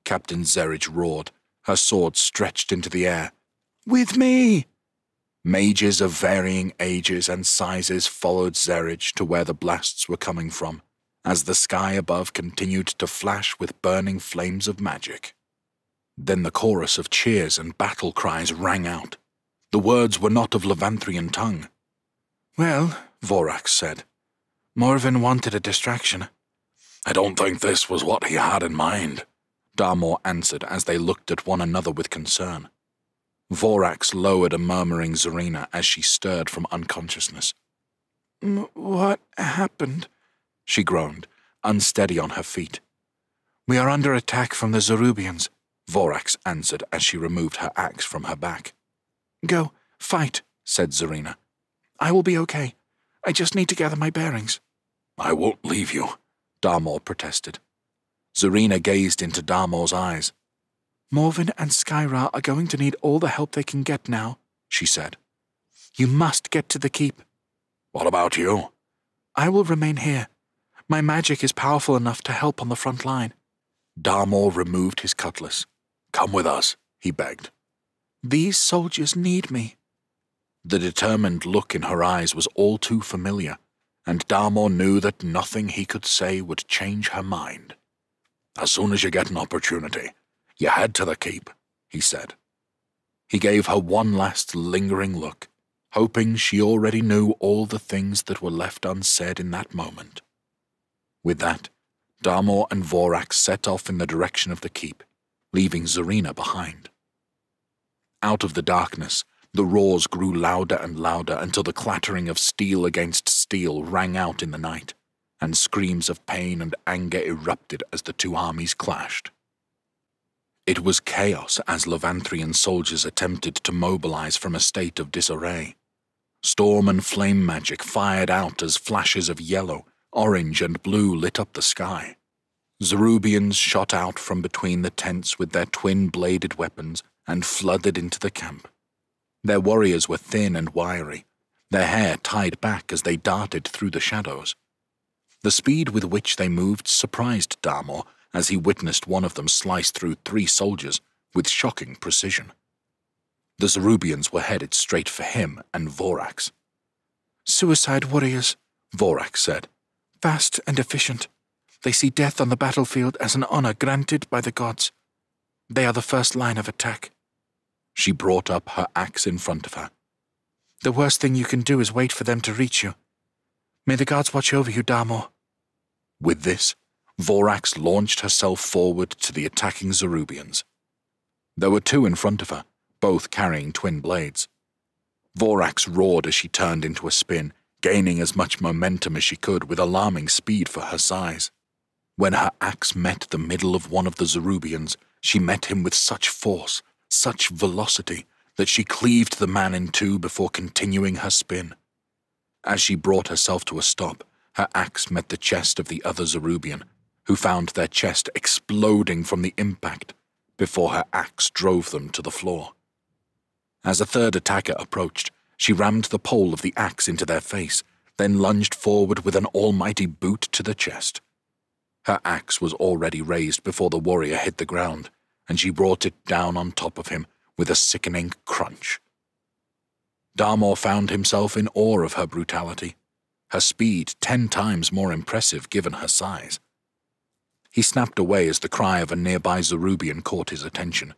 Captain Zerridge roared, her sword stretched into the air. "With me!" Mages of varying ages and sizes followed Zerridge to where the blasts were coming from, as the sky above continued to flash with burning flames of magic. Then the chorus of cheers and battle cries rang out. The words were not of Levanthrian tongue. "Well," Vorax said, "Morven wanted a distraction." "I don't think this was what he had in mind," Darmor answered as they looked at one another with concern. Vorax lowered a murmuring Zarina as she stirred from unconsciousness. "What happened?" she groaned, unsteady on her feet. "We are under attack from the Zerubians," Vorax answered as she removed her axe from her back. "Go, fight," said Zarina. "I will be okay. I just need to gather my bearings." "I won't leave you," Darmor protested. Zarina gazed into Darmor's eyes. "Morven and Skyra are going to need all the help they can get now," she said. You must get to the keep. What about you? I will remain here. My magic is powerful enough to help on the front line. Darmor removed his cutlass. Come with us, he begged. These soldiers need me. The determined look in her eyes was all too familiar, and Darmor knew that nothing he could say would change her mind. As soon as you get an opportunity, you head to the keep, he said. He gave her one last lingering look, hoping she already knew all the things that were left unsaid in that moment. With that, Darmor and Vorax set off in the direction of the keep, leaving Zarina behind. Out of the darkness, the roars grew louder and louder until the clattering of steel against steel rang out in the night, and screams of pain and anger erupted as the two armies clashed. It was chaos as Levanthrian soldiers attempted to mobilize from a state of disarray. Storm and flame magic fired out as flashes of yellow, orange, and blue lit up the sky. Zerubians shot out from between the tents with their twin-bladed weapons and flooded into the camp. Their warriors were thin and wiry, their hair tied back as they darted through the shadows. The speed with which they moved surprised Darmor as he witnessed one of them slice through 3 soldiers with shocking precision. The Zerubians were headed straight for him and Vorax. Suicide warriors, Vorax said. Fast and efficient. They see death on the battlefield as an honor granted by the gods. They are the first line of attack. She brought up her axe in front of her. The worst thing you can do is wait for them to reach you. May the gods watch over you, Darmor. With this, Vorax launched herself forward to the attacking Zerubians. There were 2 in front of her, both carrying twin blades. Vorax roared as she turned into a spin, gaining as much momentum as she could with alarming speed for her size. When her axe met the middle of one of the Zerubians, she met him with such force, such velocity, that she cleaved the man in 2 before continuing her spin. As she brought herself to a stop, her axe met the chest of the other Zerubian, who found their chest exploding from the impact before her axe drove them to the floor. As a third attacker approached, she rammed the pole of the axe into their face, then lunged forward with an almighty boot to the chest. Her axe was already raised before the warrior hit the ground, and she brought it down on top of him with a sickening crunch. Darmor found himself in awe of her brutality, her speed 10 times more impressive given her size. He snapped away as the cry of a nearby Zerubian caught his attention.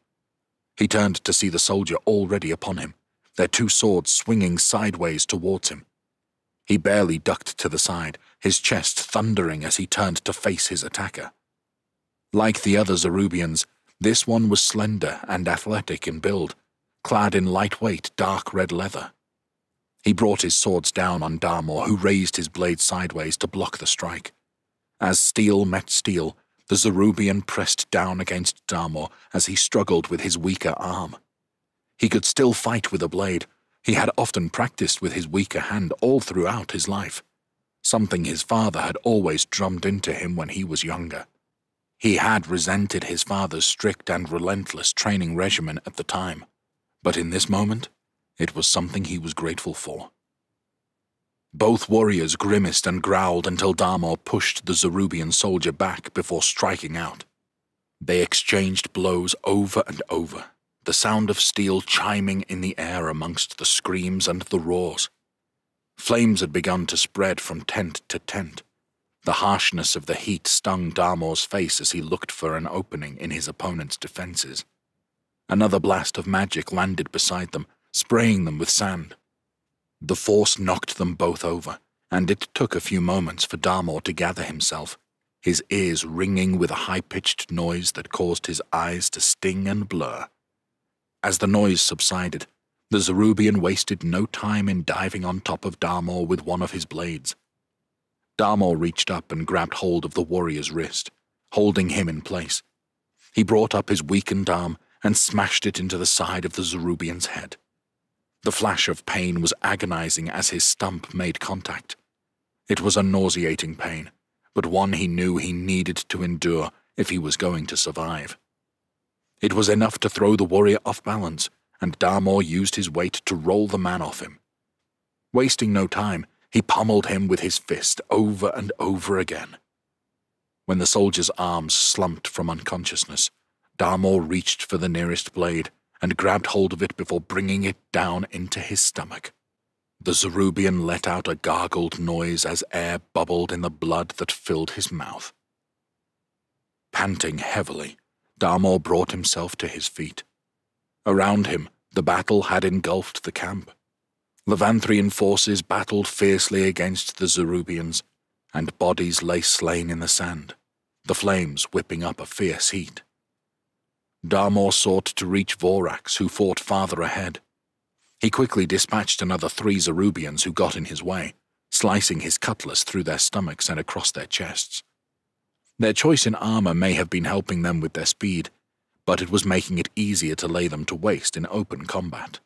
He turned to see the soldier already upon him, their 2 swords swinging sideways towards him. He barely ducked to the side, his chest thundering as he turned to face his attacker. Like the other Zerubians, this one was slender and athletic in build, clad in lightweight dark red leather. He brought his swords down on Darmor, who raised his blade sideways to block the strike. As steel met steel, the Zerubian pressed down against Darmor as he struggled with his weaker arm. He could still fight with a blade. He had often practiced with his weaker hand all throughout his life, something his father had always drummed into him when he was younger. He had resented his father's strict and relentless training regimen at the time, but in this moment, it was something he was grateful for. Both warriors grimaced and growled until Darmor pushed the Zerubian soldier back before striking out. They exchanged blows over and over, the sound of steel chiming in the air amongst the screams and the roars. Flames had begun to spread from tent to tent. The harshness of the heat stung Darmor's face as he looked for an opening in his opponent's defenses. Another blast of magic landed beside them, spraying them with sand. The force knocked them both over, and it took a few moments for Darmor to gather himself, his ears ringing with a high-pitched noise that caused his eyes to sting and blur. As the noise subsided, the Zerubian wasted no time in diving on top of Darmor with one of his blades. Darmor reached up and grabbed hold of the warrior's wrist, holding him in place. He brought up his weakened arm and smashed it into the side of the Zerubian's head. The flash of pain was agonizing as his stump made contact. It was a nauseating pain, but one he knew he needed to endure if he was going to survive. It was enough to throw the warrior off balance, and Darmor used his weight to roll the man off him. Wasting no time, he pummeled him with his fist over and over again. When the soldier's arms slumped from unconsciousness, Darmor reached for the nearest blade and grabbed hold of it before bringing it down into his stomach. The Zerubian let out a gargled noise as air bubbled in the blood that filled his mouth. Panting heavily, Darmor brought himself to his feet. Around him, the battle had engulfed the camp. Levanthrian forces battled fiercely against the Zerubians, and bodies lay slain in the sand, the flames whipping up a fierce heat. Darmor sought to reach Vorax, who fought farther ahead. He quickly dispatched another 3 Zerubians who got in his way, slicing his cutlass through their stomachs and across their chests. Their choice in armor may have been helping them with their speed, but it was making it easier to lay them to waste in open combat.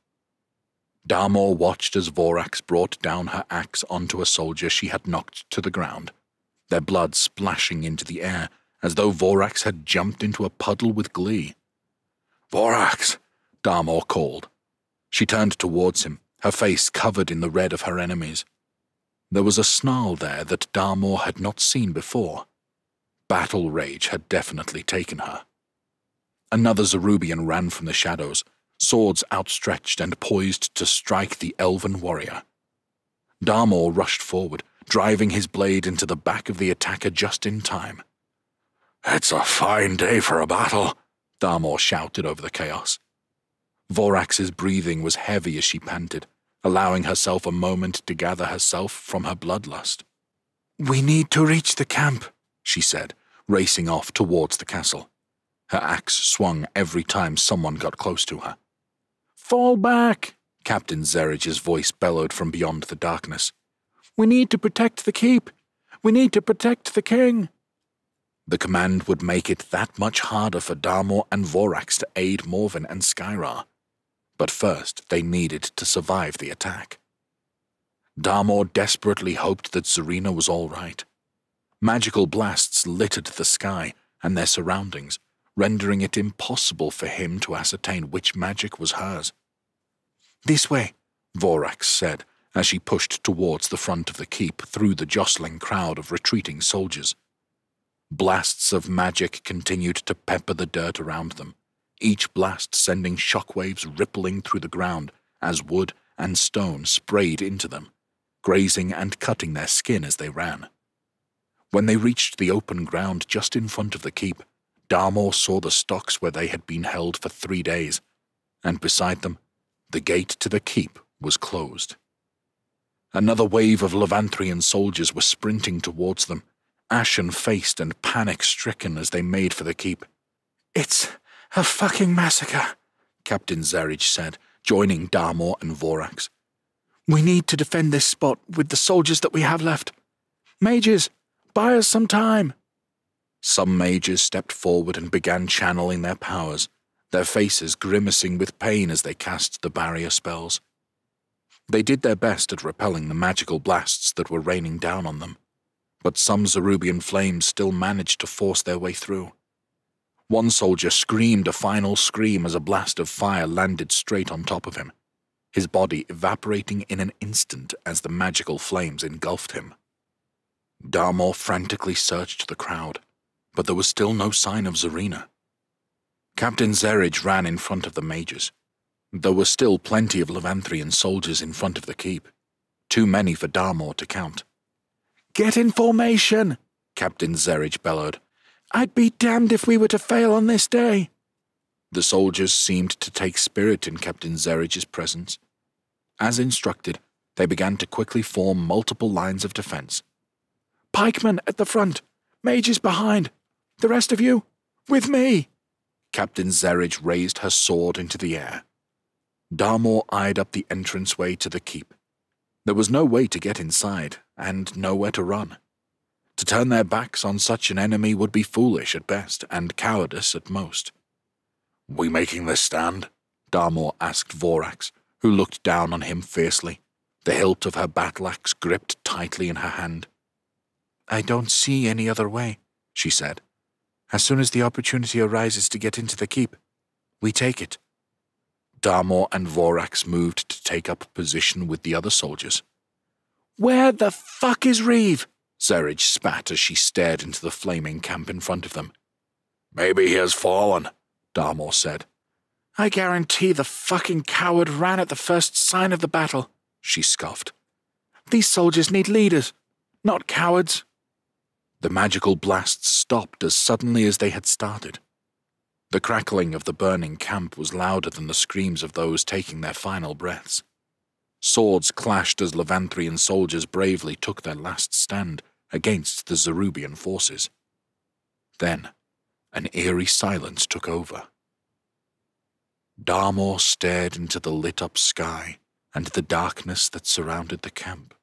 Darmor watched as Vorax brought down her axe onto a soldier she had knocked to the ground, their blood splashing into the air as though Vorax had jumped into a puddle with glee. "Vorax!" Darmor called. She turned towards him, her face covered in the red of her enemies. There was a snarl there that Darmor had not seen before. Battle rage had definitely taken her. Another Zerubian ran from the shadows, swords outstretched and poised to strike the elven warrior. Darmor rushed forward, driving his blade into the back of the attacker just in time. "It's a fine day for a battle," Darmor shouted over the chaos. Vorax's breathing was heavy as she panted, allowing herself a moment to gather herself from her bloodlust. "We need to reach the camp," she said, racing off towards the castle. Her axe swung every time someone got close to her. "Fall back!" Captain Zeridge's voice bellowed from beyond the darkness. "We need to protect the keep. We need to protect the king." The command would make it that much harder for Darmor and Vorax to aid Morven and Skyrar. But first, they needed to survive the attack. Darmor desperately hoped that Zarina was all right. Magical blasts littered the sky and their surroundings, rendering it impossible for him to ascertain which magic was hers. "This way," Vorax said as she pushed towards the front of the keep through the jostling crowd of retreating soldiers. Blasts of magic continued to pepper the dirt around them, each blast sending shockwaves rippling through the ground as wood and stone sprayed into them, grazing and cutting their skin as they ran. When they reached the open ground just in front of the keep, Darmor saw the stocks where they had been held for 3 days, and beside them, the gate to the keep was closed. Another wave of Levanthrian soldiers were sprinting towards them, ashen-faced and panic-stricken as they made for the keep. "It's a fucking massacre," Captain Zeridge said, joining Darmor and Vorax. "We need to defend this spot with the soldiers that we have left. Mages, buy us some time." Some mages stepped forward and began channeling their powers, their faces grimacing with pain as they cast the barrier spells. They did their best at repelling the magical blasts that were raining down on them, but some Zerubian flames still managed to force their way through. One soldier screamed a final scream as a blast of fire landed straight on top of him, his body evaporating in an instant as the magical flames engulfed him. Darmor frantically searched the crowd, but there was still no sign of Zarina. Captain Zeridge ran in front of the mages. There were still plenty of Levanthrian soldiers in front of the keep, too many for Darmor to count. "Get in formation!" Captain Zeridge bellowed. "I'd be damned if we were to fail on this day." The soldiers seemed to take spirit in Captain Zeridge's presence. As instructed, they began to quickly form multiple lines of defense. "Pikemen at the front, mages behind. The rest of you, with me!" Captain Zeridge raised her sword into the air. Darmor eyed up the entranceway to the keep. There was no way to get inside, and nowhere to run. To turn their backs on such an enemy would be foolish at best, and cowardice at most. "We making this stand?" Darmor asked Vorax, who looked down on him fiercely, the hilt of her battle-axe gripped tightly in her hand. "I don't see any other way," she said. "As soon as the opportunity arises to get into the keep, we take it." Darmor and Vorax moved to take up position with the other soldiers, Where the fuck is Reeve? Zerij spat as she stared into the flaming camp in front of them. Maybe he has fallen, Darmor said. I guarantee the fucking coward ran at the first sign of the battle, she scoffed. These soldiers need leaders, not cowards. The magical blasts stopped as suddenly as they had started. The crackling of the burning camp was louder than the screams of those taking their final breaths. Swords clashed as Levanthrian soldiers bravely took their last stand against the Zerubian forces. Then, an eerie silence took over. Darmor stared into the lit-up sky and the darkness that surrounded the camp.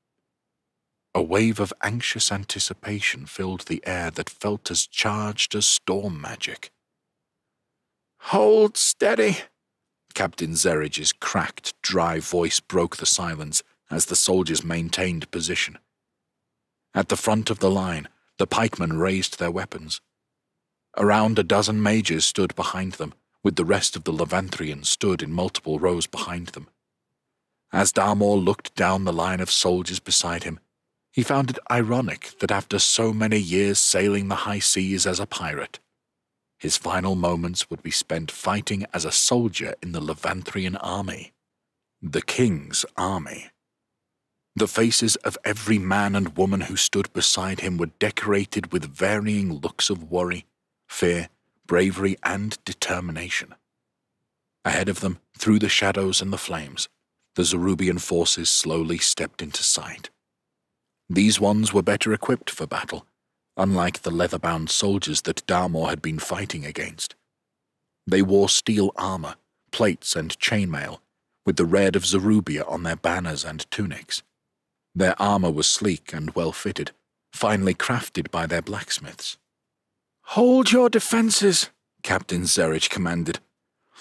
A wave of anxious anticipation filled the air that felt as charged as storm magic. "Hold steady!" Captain Zerij's cracked, dry voice broke the silence as the soldiers maintained position. At the front of the line, the pikemen raised their weapons. Around a dozen mages stood behind them, with the rest of the Levanthrians stood in multiple rows behind them. As Darmor looked down the line of soldiers beside him, he found it ironic that after so many years sailing the high seas as a pirate, his final moments would be spent fighting as a soldier in the Levanthrian army. The king's army. The faces of every man and woman who stood beside him were decorated with varying looks of worry, fear, bravery, and determination. Ahead of them, through the shadows and the flames, the Zerubian forces slowly stepped into sight. These ones were better equipped for battle, unlike the leather-bound soldiers that Darmor had been fighting against. They wore steel armor, plates, and chainmail, with the red of Zerubia on their banners and tunics. Their armor was sleek and well-fitted, finely crafted by their blacksmiths. "Hold your defenses," Captain Zerij commanded.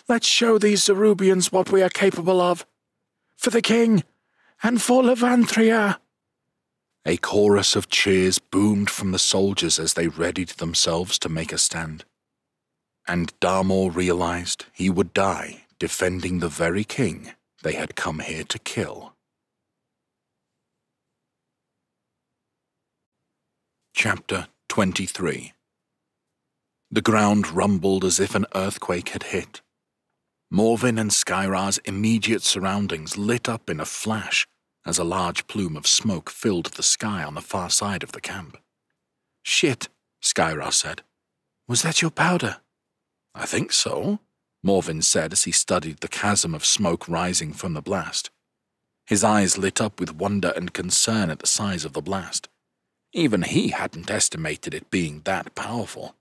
"Let's show these Zerubians what we are capable of. For the king, and for Levanthria." A chorus of cheers boomed from the soldiers as they readied themselves to make a stand. And Darmor realized he would die defending the very king they had come here to kill. Chapter 23. The ground rumbled as if an earthquake had hit. Morven and Skyrar's immediate surroundings lit up in a flash as a large plume of smoke filled the sky on the far side of the camp. "Shit," Skyrar said. "Was that your powder?" "I think so," Morven said as he studied the chasm of smoke rising from the blast. His eyes lit up with wonder and concern at the size of the blast. Even he hadn't estimated it being that powerful.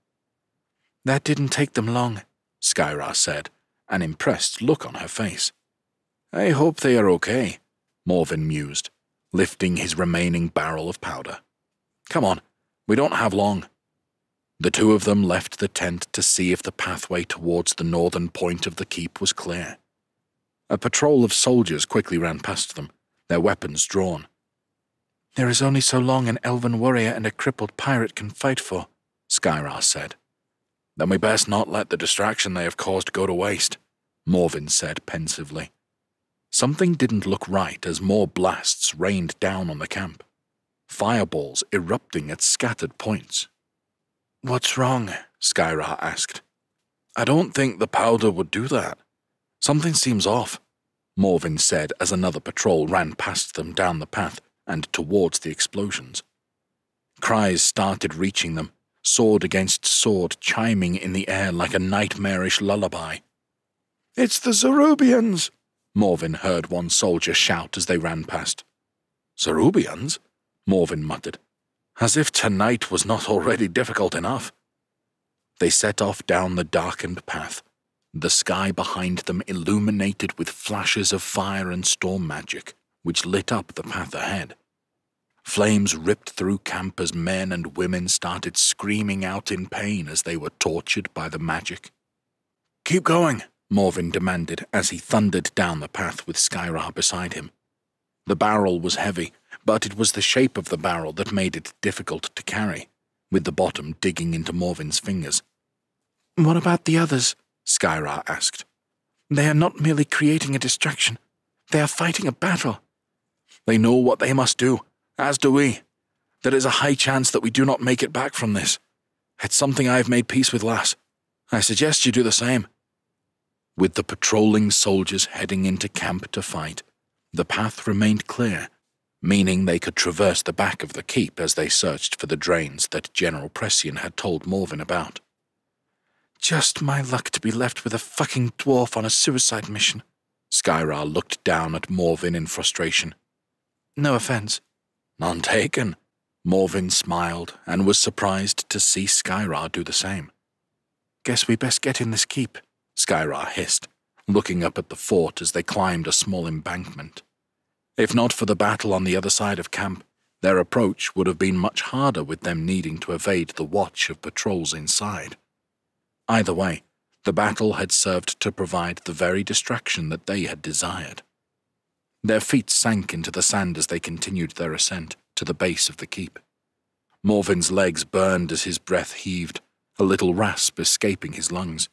"That didn't take them long," Skyrar said, an impressed look on her face. "I hope they are okay," Morven mused, lifting his remaining barrel of powder. "Come on, we don't have long." The two of them left the tent to see if the pathway towards the northern point of the keep was clear. A patrol of soldiers quickly ran past them, their weapons drawn. "There is only so long an elven warrior and a crippled pirate can fight for," Skyrar said. "Then we best not let the distraction they have caused go to waste," Morven said pensively. Something didn't look right as more blasts rained down on the camp, fireballs erupting at scattered points. "What's wrong?" Skyrar asked. "I don't think the powder would do that. Something seems off," Morven said as another patrol ran past them down the path and towards the explosions. Cries started reaching them, sword against sword chiming in the air like a nightmarish lullaby. "It's the Zerubians!" Morven heard one soldier shout as they ran past. "Zerubians?" Morven muttered. "As if tonight was not already difficult enough." They set off down the darkened path, the sky behind them illuminated with flashes of fire and storm magic, which lit up the path ahead. Flames ripped through camp as men and women started screaming out in pain as they were tortured by the magic. "Keep going," Morven demanded as he thundered down the path with Skyrar beside him. The barrel was heavy, but it was the shape of the barrel that made it difficult to carry, with the bottom digging into Morven's fingers. "What about the others?" Skyrar asked. "They are not merely creating a distraction. They are fighting a battle." "They know what they must do. As do we. There is a high chance that we do not make it back from this. It's something I have made peace with, lass. I suggest you do the same." With the patrolling soldiers heading into camp to fight, the path remained clear, meaning they could traverse the back of the keep as they searched for the drains that General Pressian had told Morven about. Just my luck to be left with a fucking dwarf on a suicide mission. Skyra looked down at Morven in frustration. No offense. None taken. Morven smiled and was surprised to see Skyra do the same. Guess we best get in this keep, Skyra hissed, looking up at the fort as they climbed a small embankment. If not for the battle on the other side of camp, their approach would have been much harder with them needing to evade the watch of patrols inside. Either way, the battle had served to provide the very distraction that they had desired. Their feet sank into the sand as they continued their ascent to the base of the keep. Morven's legs burned as his breath heaved, a little rasp escaping his lungs.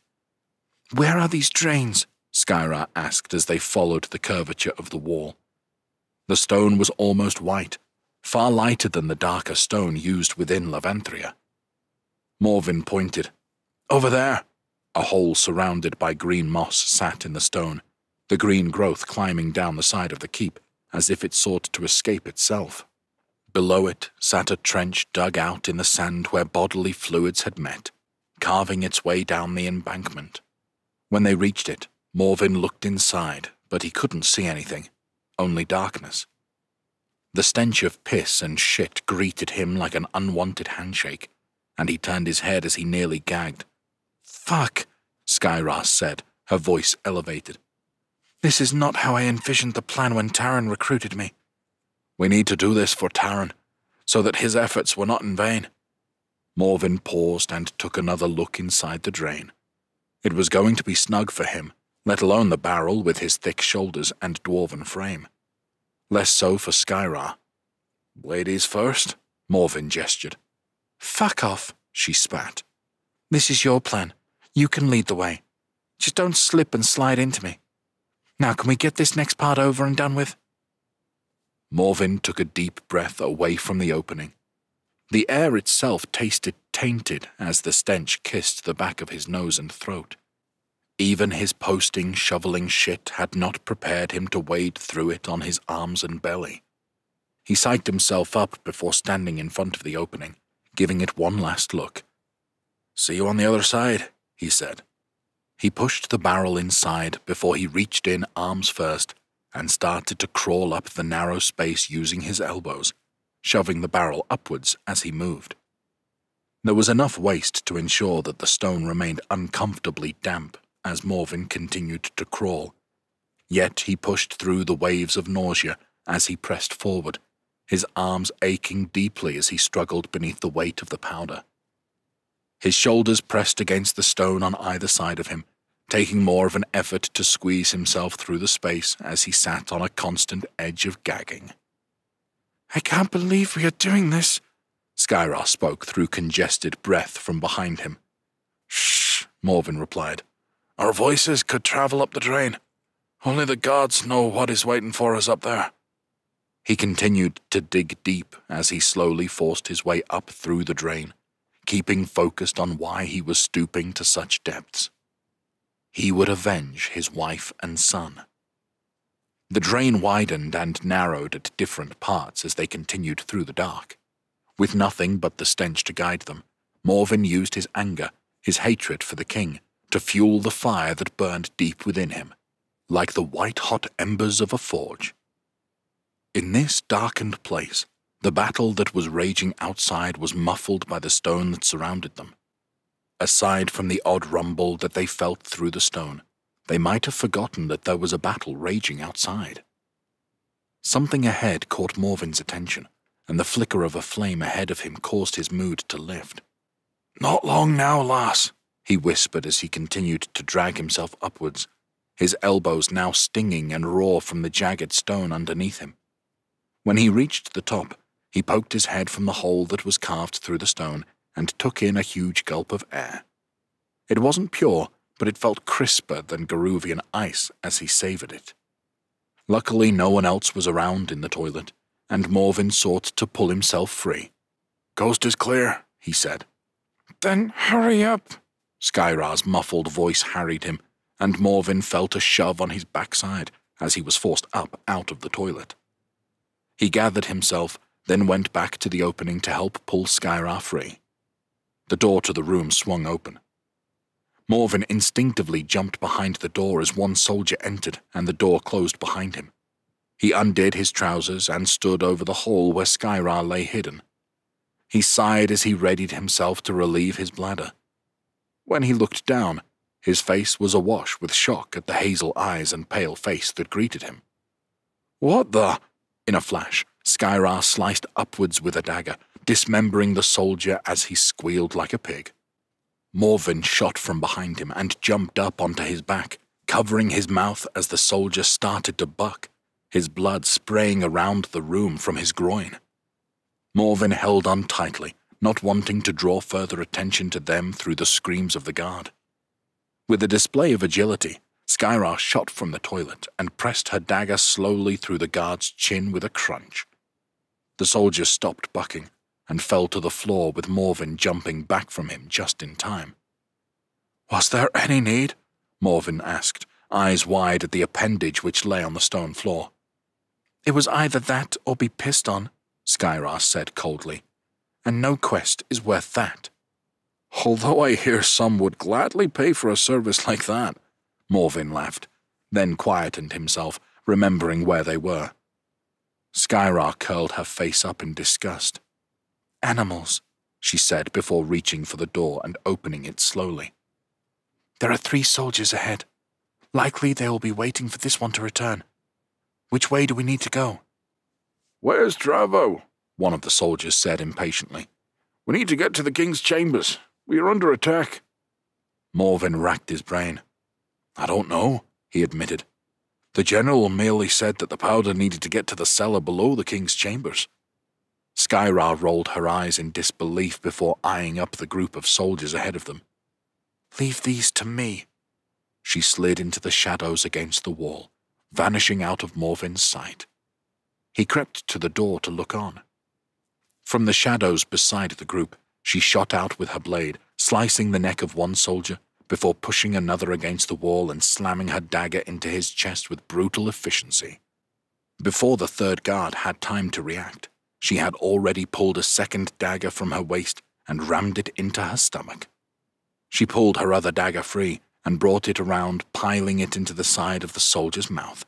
"Where are these drains?" Skyra asked as they followed the curvature of the wall. The stone was almost white, far lighter than the darker stone used within Levanthria. Morven pointed. "Over there!" A hole surrounded by green moss sat in the stone, the green growth climbing down the side of the keep as if it sought to escape itself. Below it sat a trench dug out in the sand where bodily fluids had met, carving its way down the embankment. When they reached it, Morven looked inside, but he couldn't see anything, only darkness. The stench of piss and shit greeted him like an unwanted handshake, and he turned his head as he nearly gagged. "Fuck," Skyra said, her voice elevated. "This is not how I envisioned the plan when Taran recruited me." "We need to do this for Taran, so that his efforts were not in vain." Morven paused and took another look inside the drain. It was going to be snug for him, let alone the barrel with his thick shoulders and dwarven frame. Less so for Skyra. "Ladies first," Morven gestured. "Fuck off," she spat. "This is your plan. You can lead the way. Just don't slip and slide into me. Now can we get this next part over and done with?" Morven took a deep breath away from the opening. The air itself tasted tainted as the stench kissed the back of his nose and throat. Even his posting, shoveling shit had not prepared him to wade through it on his arms and belly. He psyched himself up before standing in front of the opening, giving it one last look. "See you on the other side," he said. He pushed the barrel inside before he reached in arms first and started to crawl up the narrow space using his elbows, shoving the barrel upwards as he moved. There was enough waste to ensure that the stone remained uncomfortably damp as Morven continued to crawl. Yet he pushed through the waves of nausea as he pressed forward, his arms aching deeply as he struggled beneath the weight of the powder. His shoulders pressed against the stone on either side of him, taking more of an effort to squeeze himself through the space as he sat on a constant edge of gagging. "I can't believe we are doing this," Skyra spoke through congested breath from behind him. "Shh," Morven replied. "Our voices could travel up the drain. Only the gods know what is waiting for us up there." He continued to dig deep as he slowly forced his way up through the drain, keeping focused on why he was stooping to such depths. He would avenge his wife and son. The drain widened and narrowed at different parts as they continued through the dark. With nothing but the stench to guide them, Morven used his anger, his hatred for the king, to fuel the fire that burned deep within him, like the white-hot embers of a forge. In this darkened place, the battle that was raging outside was muffled by the stone that surrounded them. Aside from the odd rumble that they felt through the stone, they might have forgotten that there was a battle raging outside. Something ahead caught Morven's attention, and the flicker of a flame ahead of him caused his mood to lift. "Not long now, lass," he whispered as he continued to drag himself upwards, his elbows now stinging and raw from the jagged stone underneath him. When he reached the top, he poked his head from the hole that was carved through the stone and took in a huge gulp of air. It wasn't pure, but it felt crisper than Garuvian ice as he savored it. Luckily, no one else was around in the toilet, and Morven sought to pull himself free. "Coast is clear," he said. "Then hurry up." Skyrar's muffled voice harried him, and Morven felt a shove on his backside as he was forced up out of the toilet. He gathered himself, then went back to the opening to help pull Skyrar free. The door to the room swung open. Morven instinctively jumped behind the door as one soldier entered and the door closed behind him. He undid his trousers and stood over the hole where Skyrar lay hidden. He sighed as he readied himself to relieve his bladder. When he looked down, his face was awash with shock at the hazel eyes and pale face that greeted him. "What the—" In a flash, Skyrar sliced upwards with a dagger, dismembering the soldier as he squealed like a pig. Morven shot from behind him and jumped up onto his back, covering his mouth as the soldier started to buck, his blood spraying around the room from his groin. Morven held on tightly, not wanting to draw further attention to them through the screams of the guard. With a display of agility, Skyrar shot from the toilet and pressed her dagger slowly through the guard's chin with a crunch. The soldier stopped bucking and fell to the floor with Morven jumping back from him just in time. "Was there any need?" Morven asked, eyes wide at the appendage which lay on the stone floor. "It was either that or be pissed on," Skyrar said coldly. "And no quest is worth that." "Although I hear some would gladly pay for a service like that," Morven laughed, then quietened himself, remembering where they were. Skyrar curled her face up in disgust. "Animals," she said before reaching for the door and opening it slowly. "There are 3 soldiers ahead. Likely they will be waiting for this one to return. Which way do we need to go?" "Where's Dravo?" one of the soldiers said impatiently. "We need to get to the king's chambers. We are under attack." Morven racked his brain. "I don't know," he admitted. "The general merely said that the powder needed to get to the cellar below the king's chambers." Skyrar rolled her eyes in disbelief before eyeing up the group of soldiers ahead of them. "Leave these to me." She slid into the shadows against the wall, vanishing out of Morven's sight. He crept to the door to look on. From the shadows beside the group, she shot out with her blade, slicing the neck of one soldier, before pushing another against the wall and slamming her dagger into his chest with brutal efficiency. Before the third guard had time to react, she had already pulled a second dagger from her waist and rammed it into her stomach. She pulled her other dagger free and brought it around, piling it into the side of the soldier's mouth.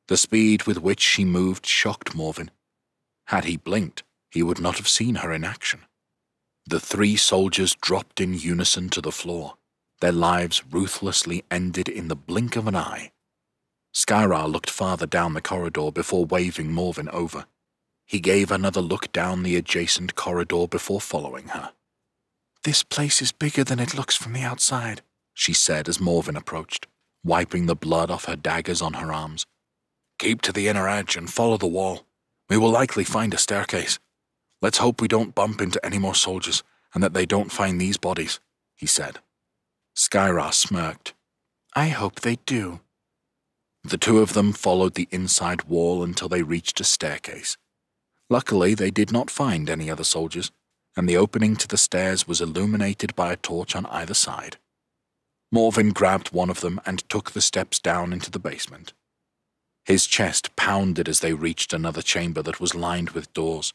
The speed with which she moved shocked Morven. Had he blinked, he would not have seen her in action. The 3 soldiers dropped in unison to the floor, their lives ruthlessly ended in the blink of an eye. Skyrar looked farther down the corridor before waving Morven over. He gave another look down the adjacent corridor before following her. "This place is bigger than it looks from the outside," she said as Morven approached, wiping the blood off her daggers on her arms. "Keep to the inner edge and follow the wall. We will likely find a staircase. Let's hope we don't bump into any more soldiers and that they don't find these bodies," he said. Skyrar smirked. "I hope they do." The 2 of them followed the inside wall until they reached a staircase. Luckily, they did not find any other soldiers, and the opening to the stairs was illuminated by a torch on either side. Morven grabbed one of them and took the steps down into the basement. His chest pounded as they reached another chamber that was lined with doors.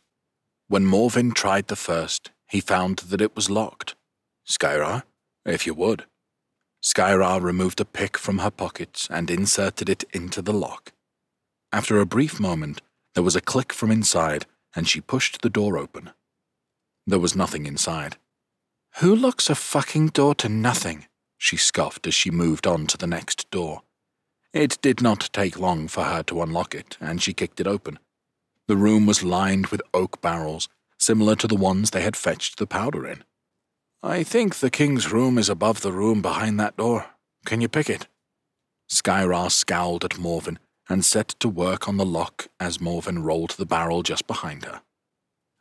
When Morven tried the first, he found that it was locked. "Skyrar, if you would." Skyrar removed a pick from her pocket and inserted it into the lock. After a brief moment, there was a click from inside, and she pushed the door open. There was nothing inside. "Who locks a fucking door to nothing?" she scoffed as she moved on to the next door. It did not take long for her to unlock it, and she kicked it open. The room was lined with oak barrels, similar to the ones they had fetched the powder in. "I think the king's room is above the room behind that door. Can you pick it?" Skyrar scowled at Morven and set to work on the lock as Morven rolled the barrel just behind her.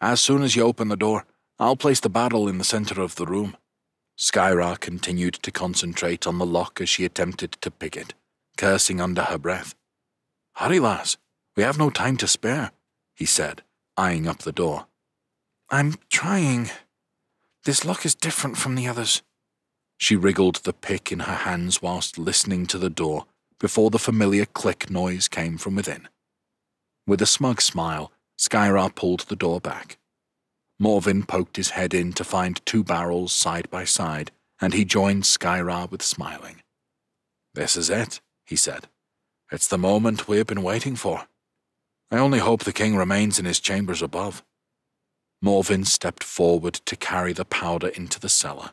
"As soon as you open the door, I'll place the barrel in the center of the room." Skyrar continued to concentrate on the lock as she attempted to pick it, cursing under her breath. "Hurry, lass. We have no time to spare. he said, eyeing up the door. I'm trying. This lock is different from the others. She wriggled the pick in her hands whilst listening to the door before the familiar click noise came from within. With a smug smile, Skyra pulled the door back. Morvin poked his head in to find two barrels side by side, and he joined Skyra with smiling. This is it, he said. It's the moment we've been waiting for. I only hope the king remains in his chambers above. Morvin stepped forward to carry the powder into the cellar.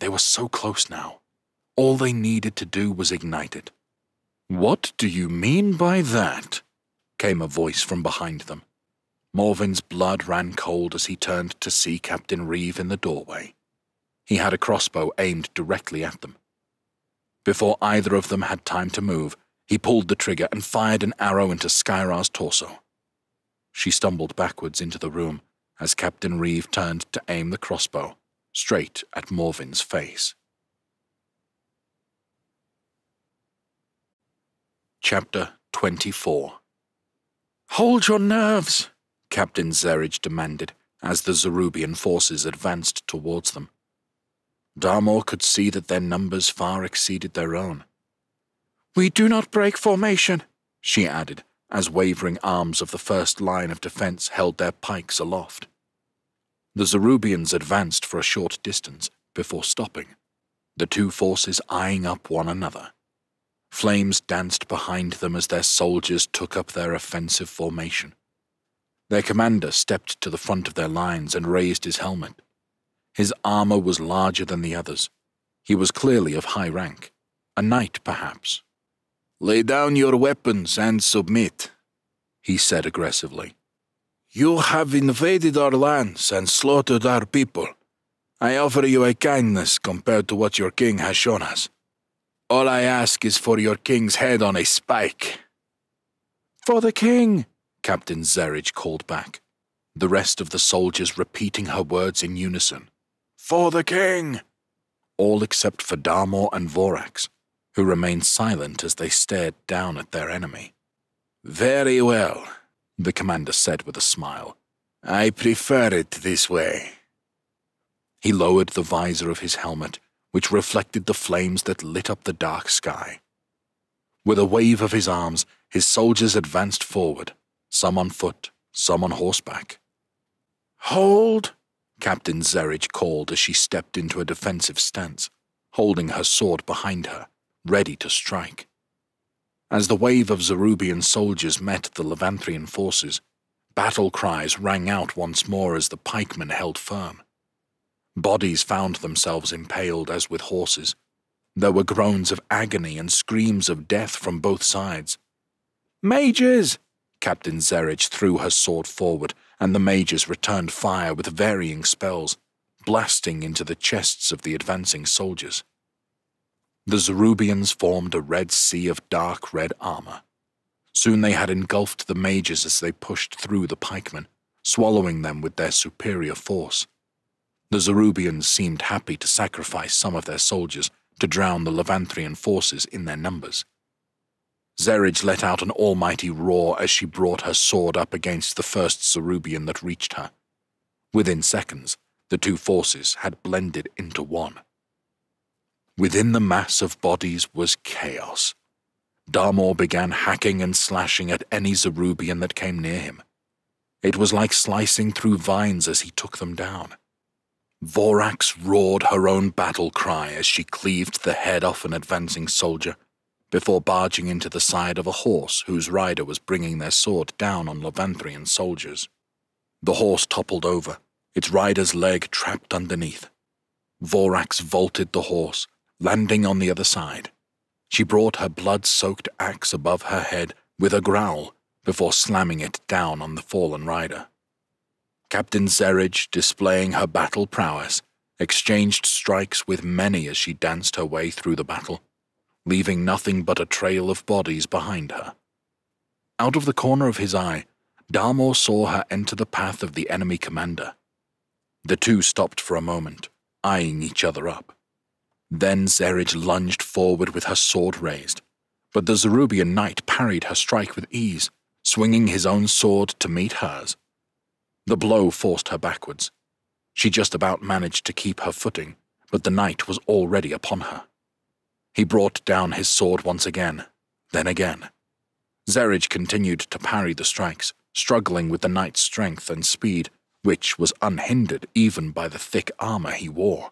They were so close now. All they needed to do was ignite it. What do you mean by that? Came a voice from behind them. Morvin's blood ran cold as he turned to see Captain Reeve in the doorway. He had a crossbow aimed directly at them. Before either of them had time to move, he pulled the trigger and fired an arrow into Skyra's torso. She stumbled backwards into the room as Captain Reeve turned to aim the crossbow straight at Morvin's face. Chapter 24. Hold your nerves, Captain Zerridge demanded as the Zerubian forces advanced towards them. Darmor could see that their numbers far exceeded their own. We do not break formation, she added, as wavering arms of the first line of defense held their pikes aloft. The Zerubians advanced for a short distance before stopping, the two forces eyeing up one another. Flames danced behind them as their soldiers took up their offensive formation. Their commander stepped to the front of their lines and raised his helmet. His armor was larger than the others. He was clearly of high rank, a knight perhaps. Lay down your weapons and submit, he said aggressively. You have invaded our lands and slaughtered our people. I offer you a kindness compared to what your king has shown us. All I ask is for your king's head on a spike. For the king, Captain Zerridge called back, the rest of the soldiers repeating her words in unison. For the king! All except for Darmor and Vorax, who remained silent as they stared down at their enemy. Very well, the commander said with a smile. I prefer it this way. He lowered the visor of his helmet, which reflected the flames that lit up the dark sky. With a wave of his arms, his soldiers advanced forward, some on foot, some on horseback. Hold! Captain Zerridge called as she stepped into a defensive stance, holding her sword behind her, ready to strike. As the wave of Zerubian soldiers met the Levanthrian forces, battle cries rang out once more as the pikemen held firm. Bodies found themselves impaled as with horses. There were groans of agony and screams of death from both sides. Mages! Captain Zerridge threw her sword forward, and the mages returned fire with varying spells, blasting into the chests of the advancing soldiers. The Zerubians formed a red sea of dark red armor. Soon they had engulfed the mages as they pushed through the pikemen, swallowing them with their superior force. The Zerubians seemed happy to sacrifice some of their soldiers to drown the Levanthrian forces in their numbers. Zerridge let out an almighty roar as she brought her sword up against the first Zerubian that reached her. Within seconds, the two forces had blended into one. Within the mass of bodies was chaos. Darmor began hacking and slashing at any Zerubian that came near him. It was like slicing through vines as he took them down. Vorax roared her own battle cry as she cleaved the head off an advancing soldier, before barging into the side of a horse whose rider was bringing their sword down on Levanthrian soldiers. The horse toppled over, its rider's leg trapped underneath. Vorax vaulted the horse, landing on the other side. She brought her blood-soaked axe above her head with a growl before slamming it down on the fallen rider. Captain Zerridge, displaying her battle prowess, exchanged strikes with many as she danced her way through the battle, leaving nothing but a trail of bodies behind her. Out of the corner of his eye, Darmor saw her enter the path of the enemy commander. The two stopped for a moment, eyeing each other up. Then Zerridge lunged forward with her sword raised, but the Zerubian knight parried her strike with ease, swinging his own sword to meet hers. The blow forced her backwards. She just about managed to keep her footing, but the knight was already upon her. He brought down his sword once again, then again. Zerij continued to parry the strikes, struggling with the knight's strength and speed, which was unhindered even by the thick armor he wore.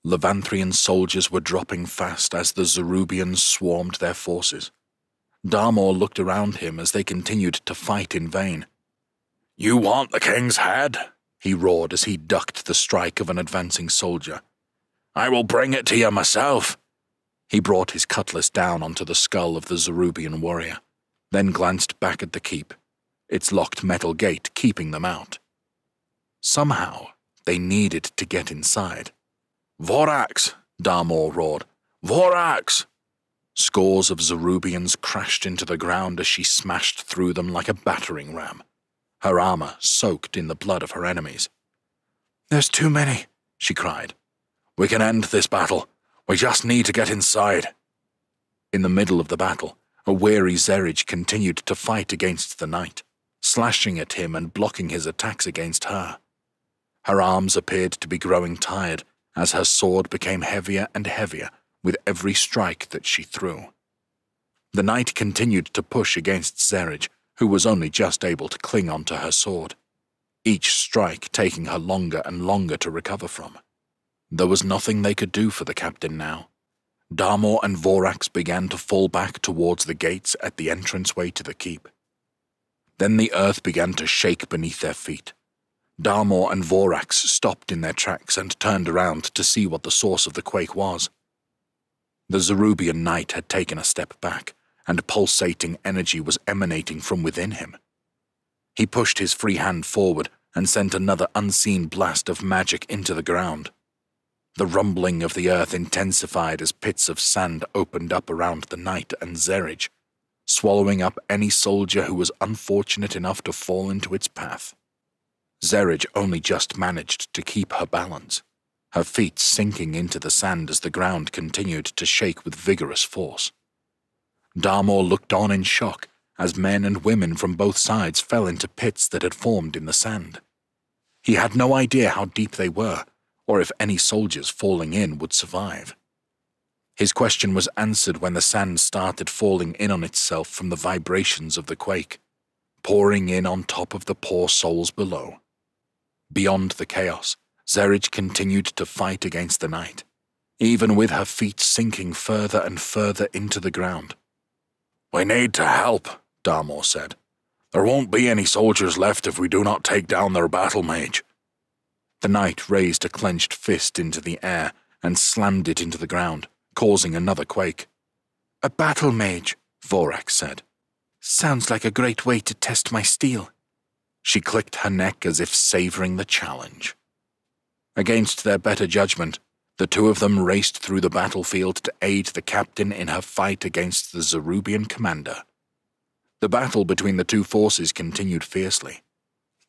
Levanthrian soldiers were dropping fast as the Zerubians swarmed their forces. Darmor looked around him as they continued to fight in vain. "You want the king's head?" he roared as he ducked the strike of an advancing soldier. "I will bring it to you myself." He brought his cutlass down onto the skull of the Zerubian warrior, then glanced back at the keep, its locked metal gate keeping them out. Somehow, they needed to get inside. "Vorax!" Darmor roared. "Vorax!" Scores of Zerubians crashed into the ground as she smashed through them like a battering ram, her armor soaked in the blood of her enemies. "There's too many," she cried. "We can end this battle. We just need to get inside." In the middle of the battle, a weary Zerij continued to fight against the knight, slashing at him and blocking his attacks against her. Her arms appeared to be growing tired as her sword became heavier and heavier with every strike that she threw. The knight continued to push against Zerij, who was only just able to cling onto her sword, each strike taking her longer and longer to recover from. There was nothing they could do for the captain now. Darmor and Vorax began to fall back towards the gates at the entranceway to the keep. Then the earth began to shake beneath their feet. Darmor and Vorax stopped in their tracks and turned around to see what the source of the quake was. The Zerubian knight had taken a step back, and pulsating energy was emanating from within him. He pushed his free hand forward and sent another unseen blast of magic into the ground. The rumbling of the earth intensified as pits of sand opened up around the knight and Zerij, swallowing up any soldier who was unfortunate enough to fall into its path. Zerij only just managed to keep her balance, her feet sinking into the sand as the ground continued to shake with vigorous force. Darmor looked on in shock as men and women from both sides fell into pits that had formed in the sand. He had no idea how deep they were, or if any soldiers falling in would survive. His question was answered when the sand started falling in on itself from the vibrations of the quake, pouring in on top of the poor souls below. Beyond the chaos, Zerij continued to fight against the knight, even with her feet sinking further and further into the ground. "We need to help," Darmor said. "There won't be any soldiers left if we do not take down their battle mage." The knight raised a clenched fist into the air and slammed it into the ground, causing another quake. "A battle mage," Vorax said. "Sounds like a great way to test my steel." She clicked her neck as if savoring the challenge. Against their better judgment, the two of them raced through the battlefield to aid the captain in her fight against the Zerubian commander. The battle between the two forces continued fiercely.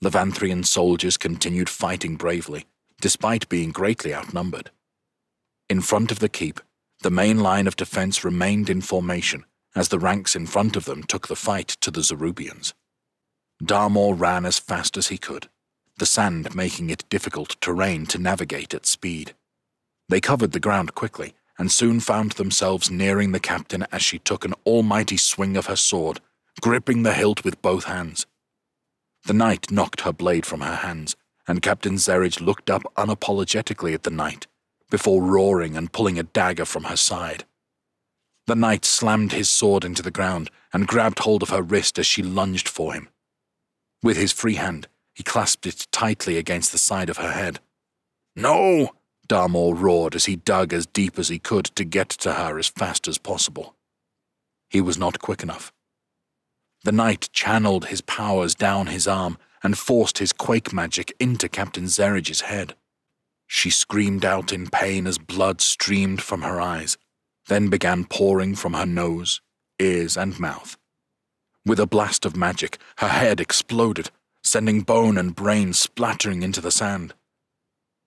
Levanthrian soldiers continued fighting bravely, despite being greatly outnumbered. In front of the keep, the main line of defense remained in formation as the ranks in front of them took the fight to the Zerubians. Darmor ran as fast as he could, the sand making it difficult terrain to navigate at speed. They covered the ground quickly and soon found themselves nearing the captain as she took an almighty swing of her sword, gripping the hilt with both hands. The knight knocked her blade from her hands, and Captain Zerij looked up unapologetically at the knight, before roaring and pulling a dagger from her side. The knight slammed his sword into the ground and grabbed hold of her wrist as she lunged for him. With his free hand, he clasped it tightly against the side of her head. "No!" Darmor roared as he dug as deep as he could to get to her as fast as possible. He was not quick enough. The knight channeled his powers down his arm and forced his quake magic into Captain Zerij's head. She screamed out in pain as blood streamed from her eyes, then began pouring from her nose, ears, and mouth. With a blast of magic, her head exploded, sending bone and brain splattering into the sand.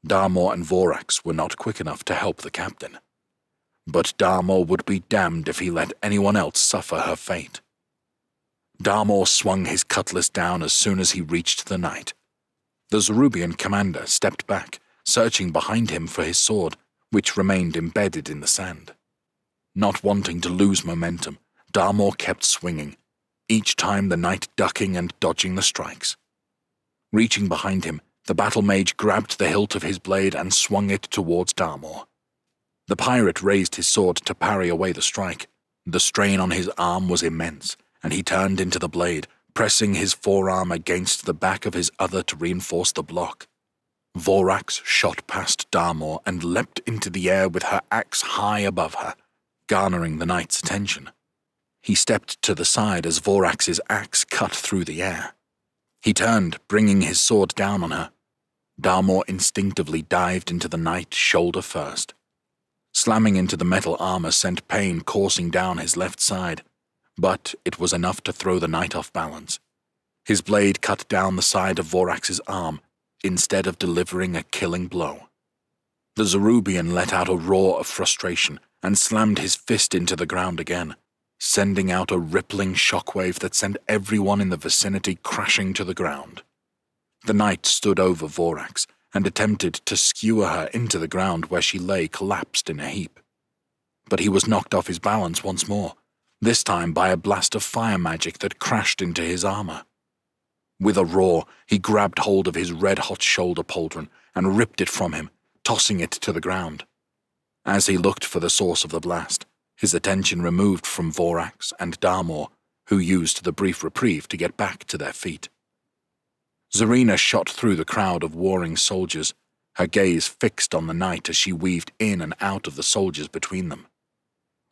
Darmor and Vorax were not quick enough to help the captain. But Darmor would be damned if he let anyone else suffer her fate. Darmor swung his cutlass down as soon as he reached the knight. The Zerubian commander stepped back, searching behind him for his sword, which remained embedded in the sand. Not wanting to lose momentum, Darmor kept swinging, each time the knight ducking and dodging the strikes. Reaching behind him, the battle mage grabbed the hilt of his blade and swung it towards Darmor. The pirate raised his sword to parry away the strike. The strain on his arm was immense, and he turned into the blade, pressing his forearm against the back of his other to reinforce the block. Vorax shot past Darmor and leapt into the air with her axe high above her, garnering the knight's attention. He stepped to the side as Vorax's axe cut through the air. He turned, bringing his sword down on her. Darmor instinctively dived into the knight shoulder first. Slamming into the metal armor sent pain coursing down his left side, but it was enough to throw the knight off balance. His blade cut down the side of Vorax's arm, instead of delivering a killing blow. The Zerubian let out a roar of frustration and slammed his fist into the ground again, sending out a rippling shockwave that sent everyone in the vicinity crashing to the ground. The knight stood over Vorax and attempted to skewer her into the ground where she lay collapsed in a heap. But he was knocked off his balance once more, this time by a blast of fire magic that crashed into his armor. With a roar, he grabbed hold of his red-hot shoulder pauldron and ripped it from him, tossing it to the ground. As he looked for the source of the blast, his attention removed from Vorax and Darmor, who used the brief reprieve to get back to their feet. Zarina shot through the crowd of warring soldiers, her gaze fixed on the knight as she weaved in and out of the soldiers between them.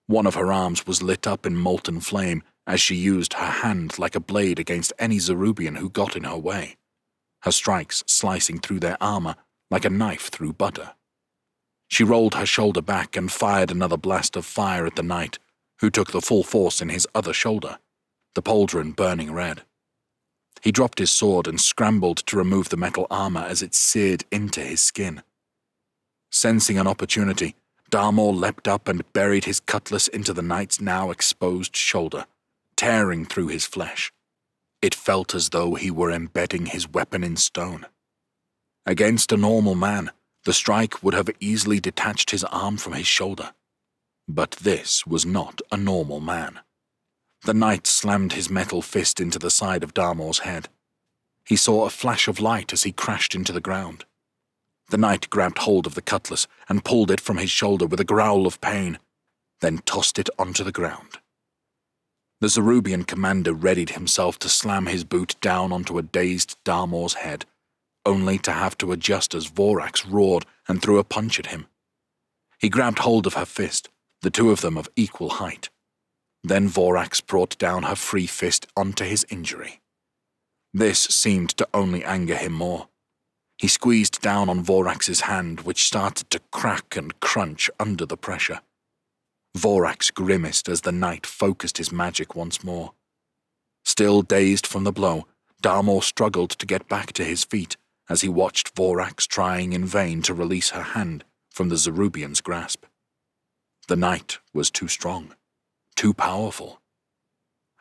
One of her arms was lit up in molten flame as she used her hand like a blade against any Zerubian who got in her way, her strikes slicing through their armor like a knife through butter. She rolled her shoulder back and fired another blast of fire at the knight, who took the full force in his other shoulder, the pauldron burning red. He dropped his sword and scrambled to remove the metal armor as it seared into his skin. Sensing an opportunity, Darmor leapt up and buried his cutlass into the knight's now exposed shoulder, tearing through his flesh. It felt as though he were embedding his weapon in stone. Against a normal man, the strike would have easily detached his arm from his shoulder. But this was not a normal man. The knight slammed his metal fist into the side of Darmor's head. He saw a flash of light as he crashed into the ground. The knight grabbed hold of the cutlass and pulled it from his shoulder with a growl of pain, then tossed it onto the ground. The Zerubian commander readied himself to slam his boot down onto a dazed Darmor's head, only to have to adjust as Vorax roared and threw a punch at him. He grabbed hold of her fist, the two of them of equal height. Then Vorax brought down her free fist onto his injury. This seemed to only anger him more. He squeezed down on Vorax's hand, which started to crack and crunch under the pressure. Vorax grimaced as the knight focused his magic once more. Still dazed from the blow, Darmor struggled to get back to his feet as he watched Vorax trying in vain to release her hand from the Zerubian's grasp. The knight was too strong, too powerful.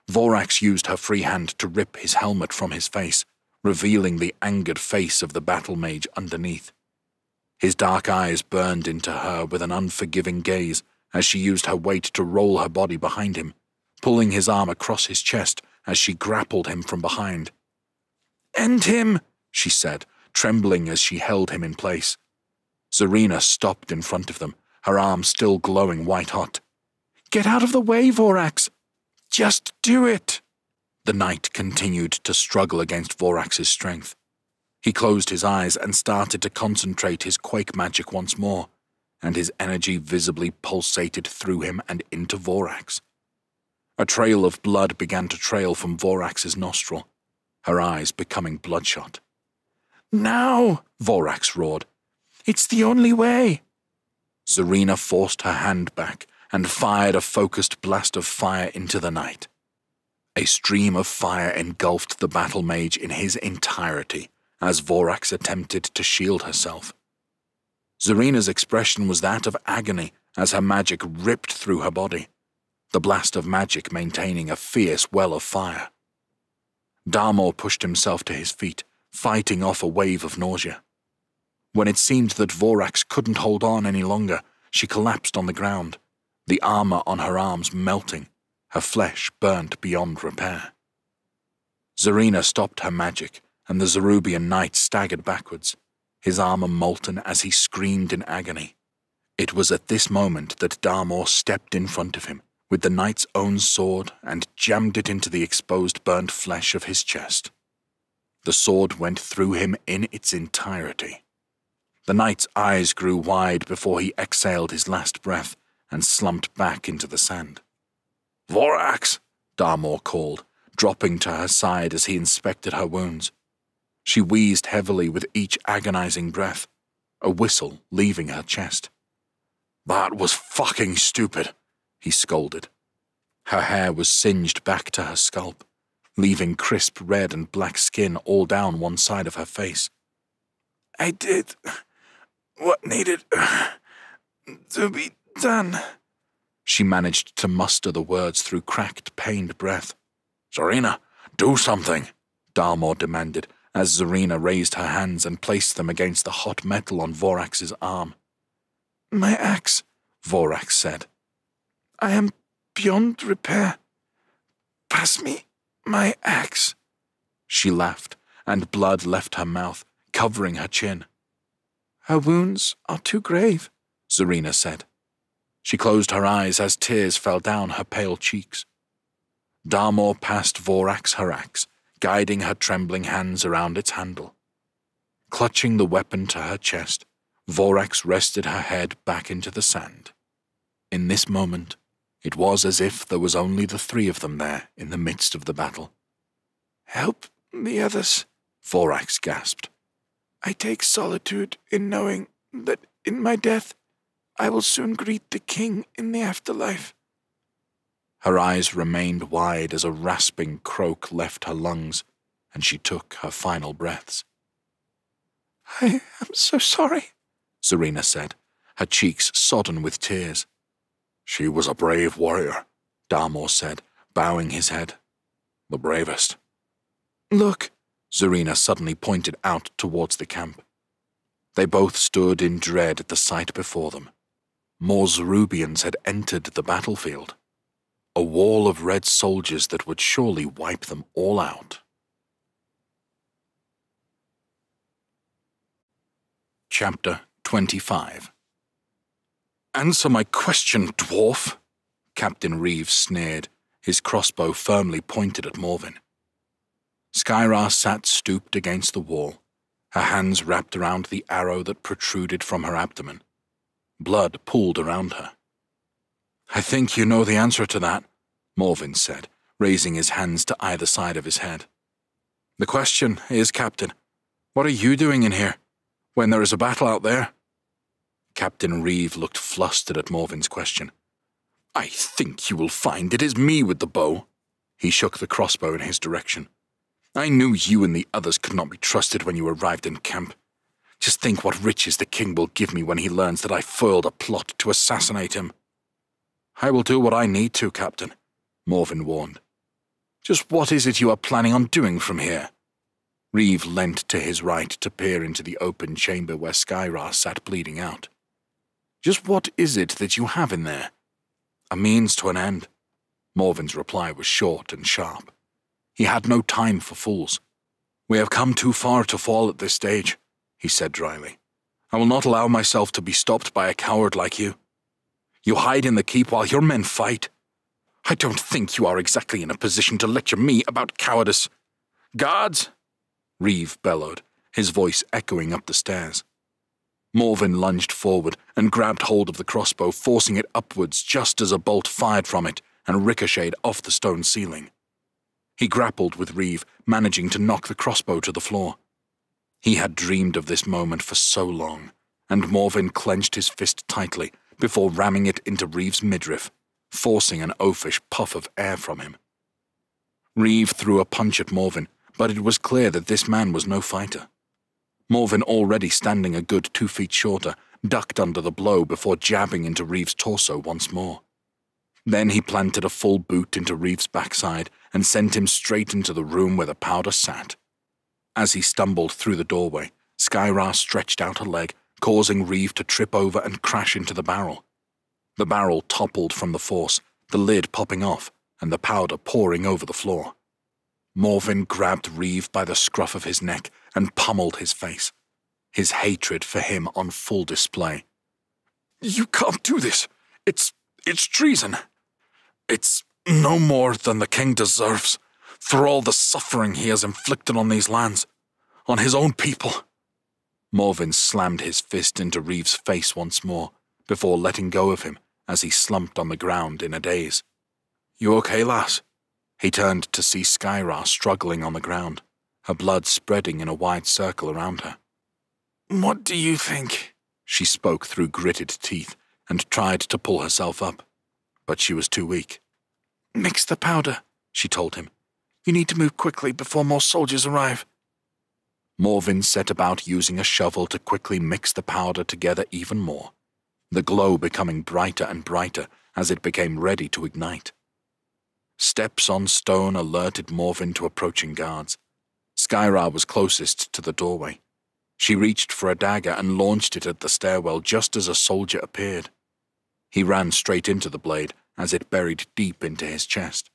Vorax used her free hand to rip his helmet from his face, revealing the angered face of the battle mage underneath. His dark eyes burned into her with an unforgiving gaze as she used her weight to roll her body behind him, pulling his arm across his chest as she grappled him from behind. "End him," she said, trembling as she held him in place. Zarina stopped in front of them, her arm still glowing white-hot. "Get out of the way, Vorax! Just do it!" The knight continued to struggle against Vorax's strength. He closed his eyes and started to concentrate his quake magic once more, and his energy visibly pulsated through him and into Vorax. A trail of blood began to trail from Vorax's nostril, her eyes becoming bloodshot. "Now!" Vorax roared. "It's the only way!" Zarina forced her hand back and fired a focused blast of fire into the knight. A stream of fire engulfed the battle mage in his entirety as Vorax attempted to shield herself. Zarina's expression was that of agony as her magic ripped through her body, the blast of magic maintaining a fierce well of fire. Darmor pushed himself to his feet, fighting off a wave of nausea. When it seemed that Vorax couldn't hold on any longer, she collapsed on the ground, the armor on her arms melting, her flesh burnt beyond repair. Zarina stopped her magic, and the Zerubian knight staggered backwards, his armor molten as he screamed in agony. It was at this moment that Darmor stepped in front of him, with the knight's own sword, and jammed it into the exposed burnt flesh of his chest. The sword went through him in its entirety. The knight's eyes grew wide before he exhaled his last breath and slumped back into the sand. "Vorax!" Darmor called, dropping to her side as he inspected her wounds. She wheezed heavily with each agonizing breath, a whistle leaving her chest. "That was fucking stupid," he scolded. Her hair was singed back to her scalp, leaving crisp red and black skin all down one side of her face. "I did what needed to be done." She managed to muster the words through cracked, pained breath. "Zarina, do something," Darmor demanded, as Zarina raised her hands and placed them against the hot metal on Vorax's arm. "My axe," Vorax said. "I am beyond repair. Pass me my axe." She laughed, and blood left her mouth, covering her chin. "Her wounds are too grave," Zarina said. She closed her eyes as tears fell down her pale cheeks. Darmor passed Vorax her axe, guiding her trembling hands around its handle. Clutching the weapon to her chest, Vorax rested her head back into the sand. In this moment, it was as if there was only the three of them there in the midst of the battle. "Help the others," Vorax gasped. "I take solitude in knowing that in my death I will soon greet the king in the afterlife." Her eyes remained wide as a rasping croak left her lungs, and she took her final breaths. "I am so sorry," Zarina said, her cheeks sodden with tears. "She was a brave warrior," Darmor said, bowing his head. "The bravest." "Look," Zarina suddenly pointed out towards the camp. They both stood in dread at the sight before them. More Zerubians had entered the battlefield. A wall of red soldiers that would surely wipe them all out. Chapter 25. "Answer my question, dwarf," Captain Reeves sneered, his crossbow firmly pointed at Morven. Skyra sat stooped against the wall, her hands wrapped around the arrow that protruded from her abdomen. Blood pooled around her. "I think you know the answer to that," Morven said, raising his hands to either side of his head. "The question is, Captain, what are you doing in here, when there is a battle out there?" Captain Reeve looked flustered at Morven's question. "I think you will find it is me with the bow." He shook the crossbow in his direction. "I knew you and the others could not be trusted when you arrived in camp. Just think what riches the king will give me when he learns that I foiled a plot to assassinate him." "I will do what I need to, Captain," Morven warned. "Just what is it you are planning on doing from here?" Reeve leant to his right to peer into the open chamber where Skyra sat bleeding out. "Just what is it that you have in there?" "A means to an end." Morven's reply was short and sharp. He had no time for fools. "We have come too far to fall at this stage," he said dryly. "I will not allow myself to be stopped by a coward like you. You hide in the keep while your men fight. I don't think you are exactly in a position to lecture me about cowardice. Guards!" Reeve bellowed, his voice echoing up the stairs. Morven lunged forward and grabbed hold of the crossbow, forcing it upwards just as a bolt fired from it and ricocheted off the stone ceiling. He grappled with Reeve, managing to knock the crossbow to the floor. He had dreamed of this moment for so long, and Morven clenched his fist tightly before ramming it into Reeve's midriff, forcing an oafish puff of air from him. Reeve threw a punch at Morven, but it was clear that this man was no fighter. Morven, already standing a good 2 feet shorter, ducked under the blow before jabbing into Reeve's torso once more. Then he planted a full boot into Reeve's backside and sent him straight into the room where the powder sat. As he stumbled through the doorway, Skyra stretched out a leg, causing Reeve to trip over and crash into the barrel. The barrel toppled from the force, the lid popping off, and the powder pouring over the floor. Morven grabbed Reeve by the scruff of his neck and pummeled his face, his hatred for him on full display. "You can't do this. It's treason. It's no more than the king deserves, for all the suffering he has inflicted on these lands, on his own people." Morven slammed his fist into Reeve's face once more, before letting go of him as he slumped on the ground in a daze. "You okay, lass?" He turned to see Skyra struggling on the ground, her blood spreading in a wide circle around her. "What do you think?" She spoke through gritted teeth and tried to pull herself up, but she was too weak. "Mix the powder," she told him. "You need to move quickly before more soldiers arrive." Morven set about using a shovel to quickly mix the powder together even more, the glow becoming brighter and brighter as it became ready to ignite. Steps on stone alerted Morven to approaching guards. Skyra was closest to the doorway. She reached for a dagger and launched it at the stairwell just as a soldier appeared. He ran straight into the blade as it buried deep into his chest.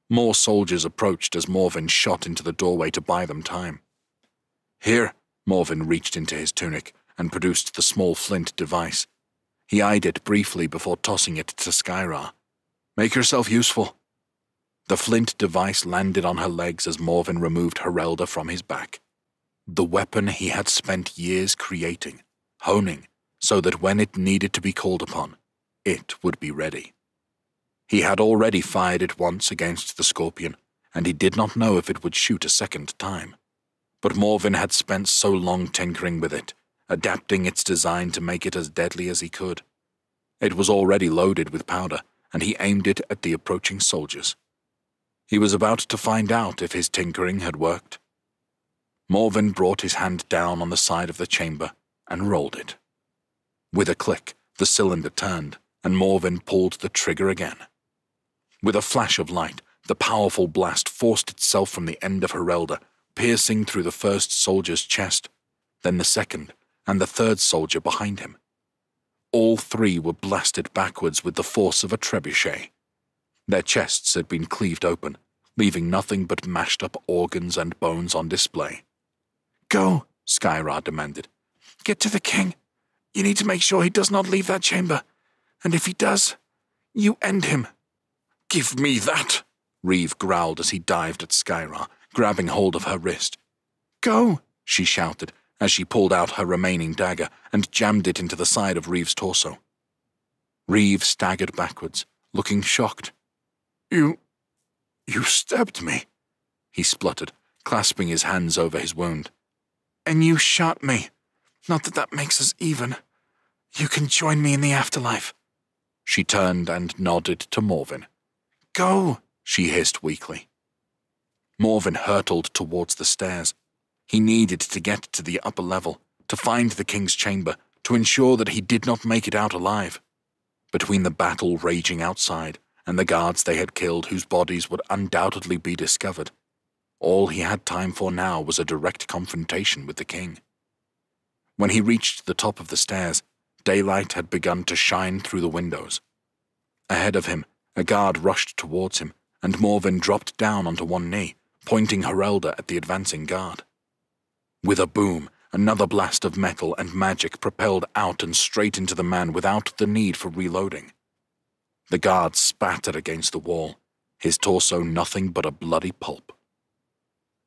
More soldiers approached as Morven shot into the doorway to buy them time. "Here," Morven reached into his tunic and produced the small flint device. He eyed it briefly before tossing it to Skyra. "Make yourself useful." The flint device landed on her legs as Morven removed Herelda from his back. The weapon he had spent years creating, honing, so that when it needed to be called upon, it would be ready. He had already fired it once against the scorpion, and he did not know if it would shoot a second time. But Morven had spent so long tinkering with it, adapting its design to make it as deadly as he could. It was already loaded with powder, and he aimed it at the approaching soldiers. He was about to find out if his tinkering had worked. Morven brought his hand down on the side of the chamber and rolled it. With a click, the cylinder turned, and Morven pulled the trigger again. With a flash of light, the powerful blast forced itself from the end of Herelda, piercing through the first soldier's chest, then the second, and the third soldier behind him. All three were blasted backwards with the force of a trebuchet. Their chests had been cleaved open, leaving nothing but mashed-up organs and bones on display. "Go," Skyra demanded. "Get to the king. You need to make sure he does not leave that chamber. And if he does, you end him." "Give me that," Reeve growled as he dived at Skyra, grabbing hold of her wrist. "Go," she shouted as she pulled out her remaining dagger and jammed it into the side of Reeve's torso. Reeve staggered backwards, looking shocked. You stabbed me," he spluttered, clasping his hands over his wound. "And you shot me. Not that that makes us even. You can join me in the afterlife." She turned and nodded to Morven. "Go," she hissed weakly. Morven hurtled towards the stairs. He needed to get to the upper level, to find the king's chamber, to ensure that he did not make it out alive. Between the battle raging outside and the guards they had killed whose bodies would undoubtedly be discovered, all he had time for now was a direct confrontation with the king. When he reached the top of the stairs, daylight had begun to shine through the windows. Ahead of him, a guard rushed towards him, and Morven dropped down onto one knee, pointing Herelda at the advancing guard. With a boom, another blast of metal and magic propelled out and straight into the man without the need for reloading. The guard spattered against the wall, his torso nothing but a bloody pulp.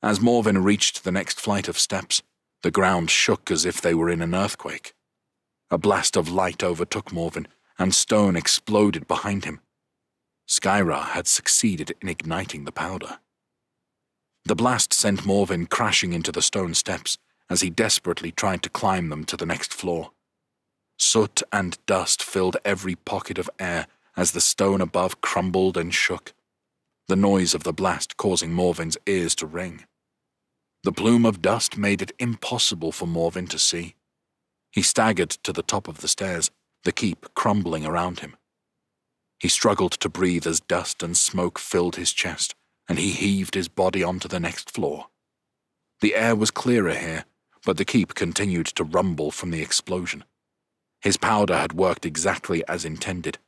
As Morven reached the next flight of steps, the ground shook as if they were in an earthquake. A blast of light overtook Morven, and stone exploded behind him. Skyra had succeeded in igniting the powder. The blast sent Morven crashing into the stone steps as he desperately tried to climb them to the next floor. Soot and dust filled every pocket of air as the stone above crumbled and shook, the noise of the blast causing Morven's ears to ring. The plume of dust made it impossible for Morven to see. He staggered to the top of the stairs, the keep crumbling around him. He struggled to breathe as dust and smoke filled his chest, and he heaved his body onto the next floor. The air was clearer here, but the keep continued to rumble from the explosion. His powder had worked exactly as intended.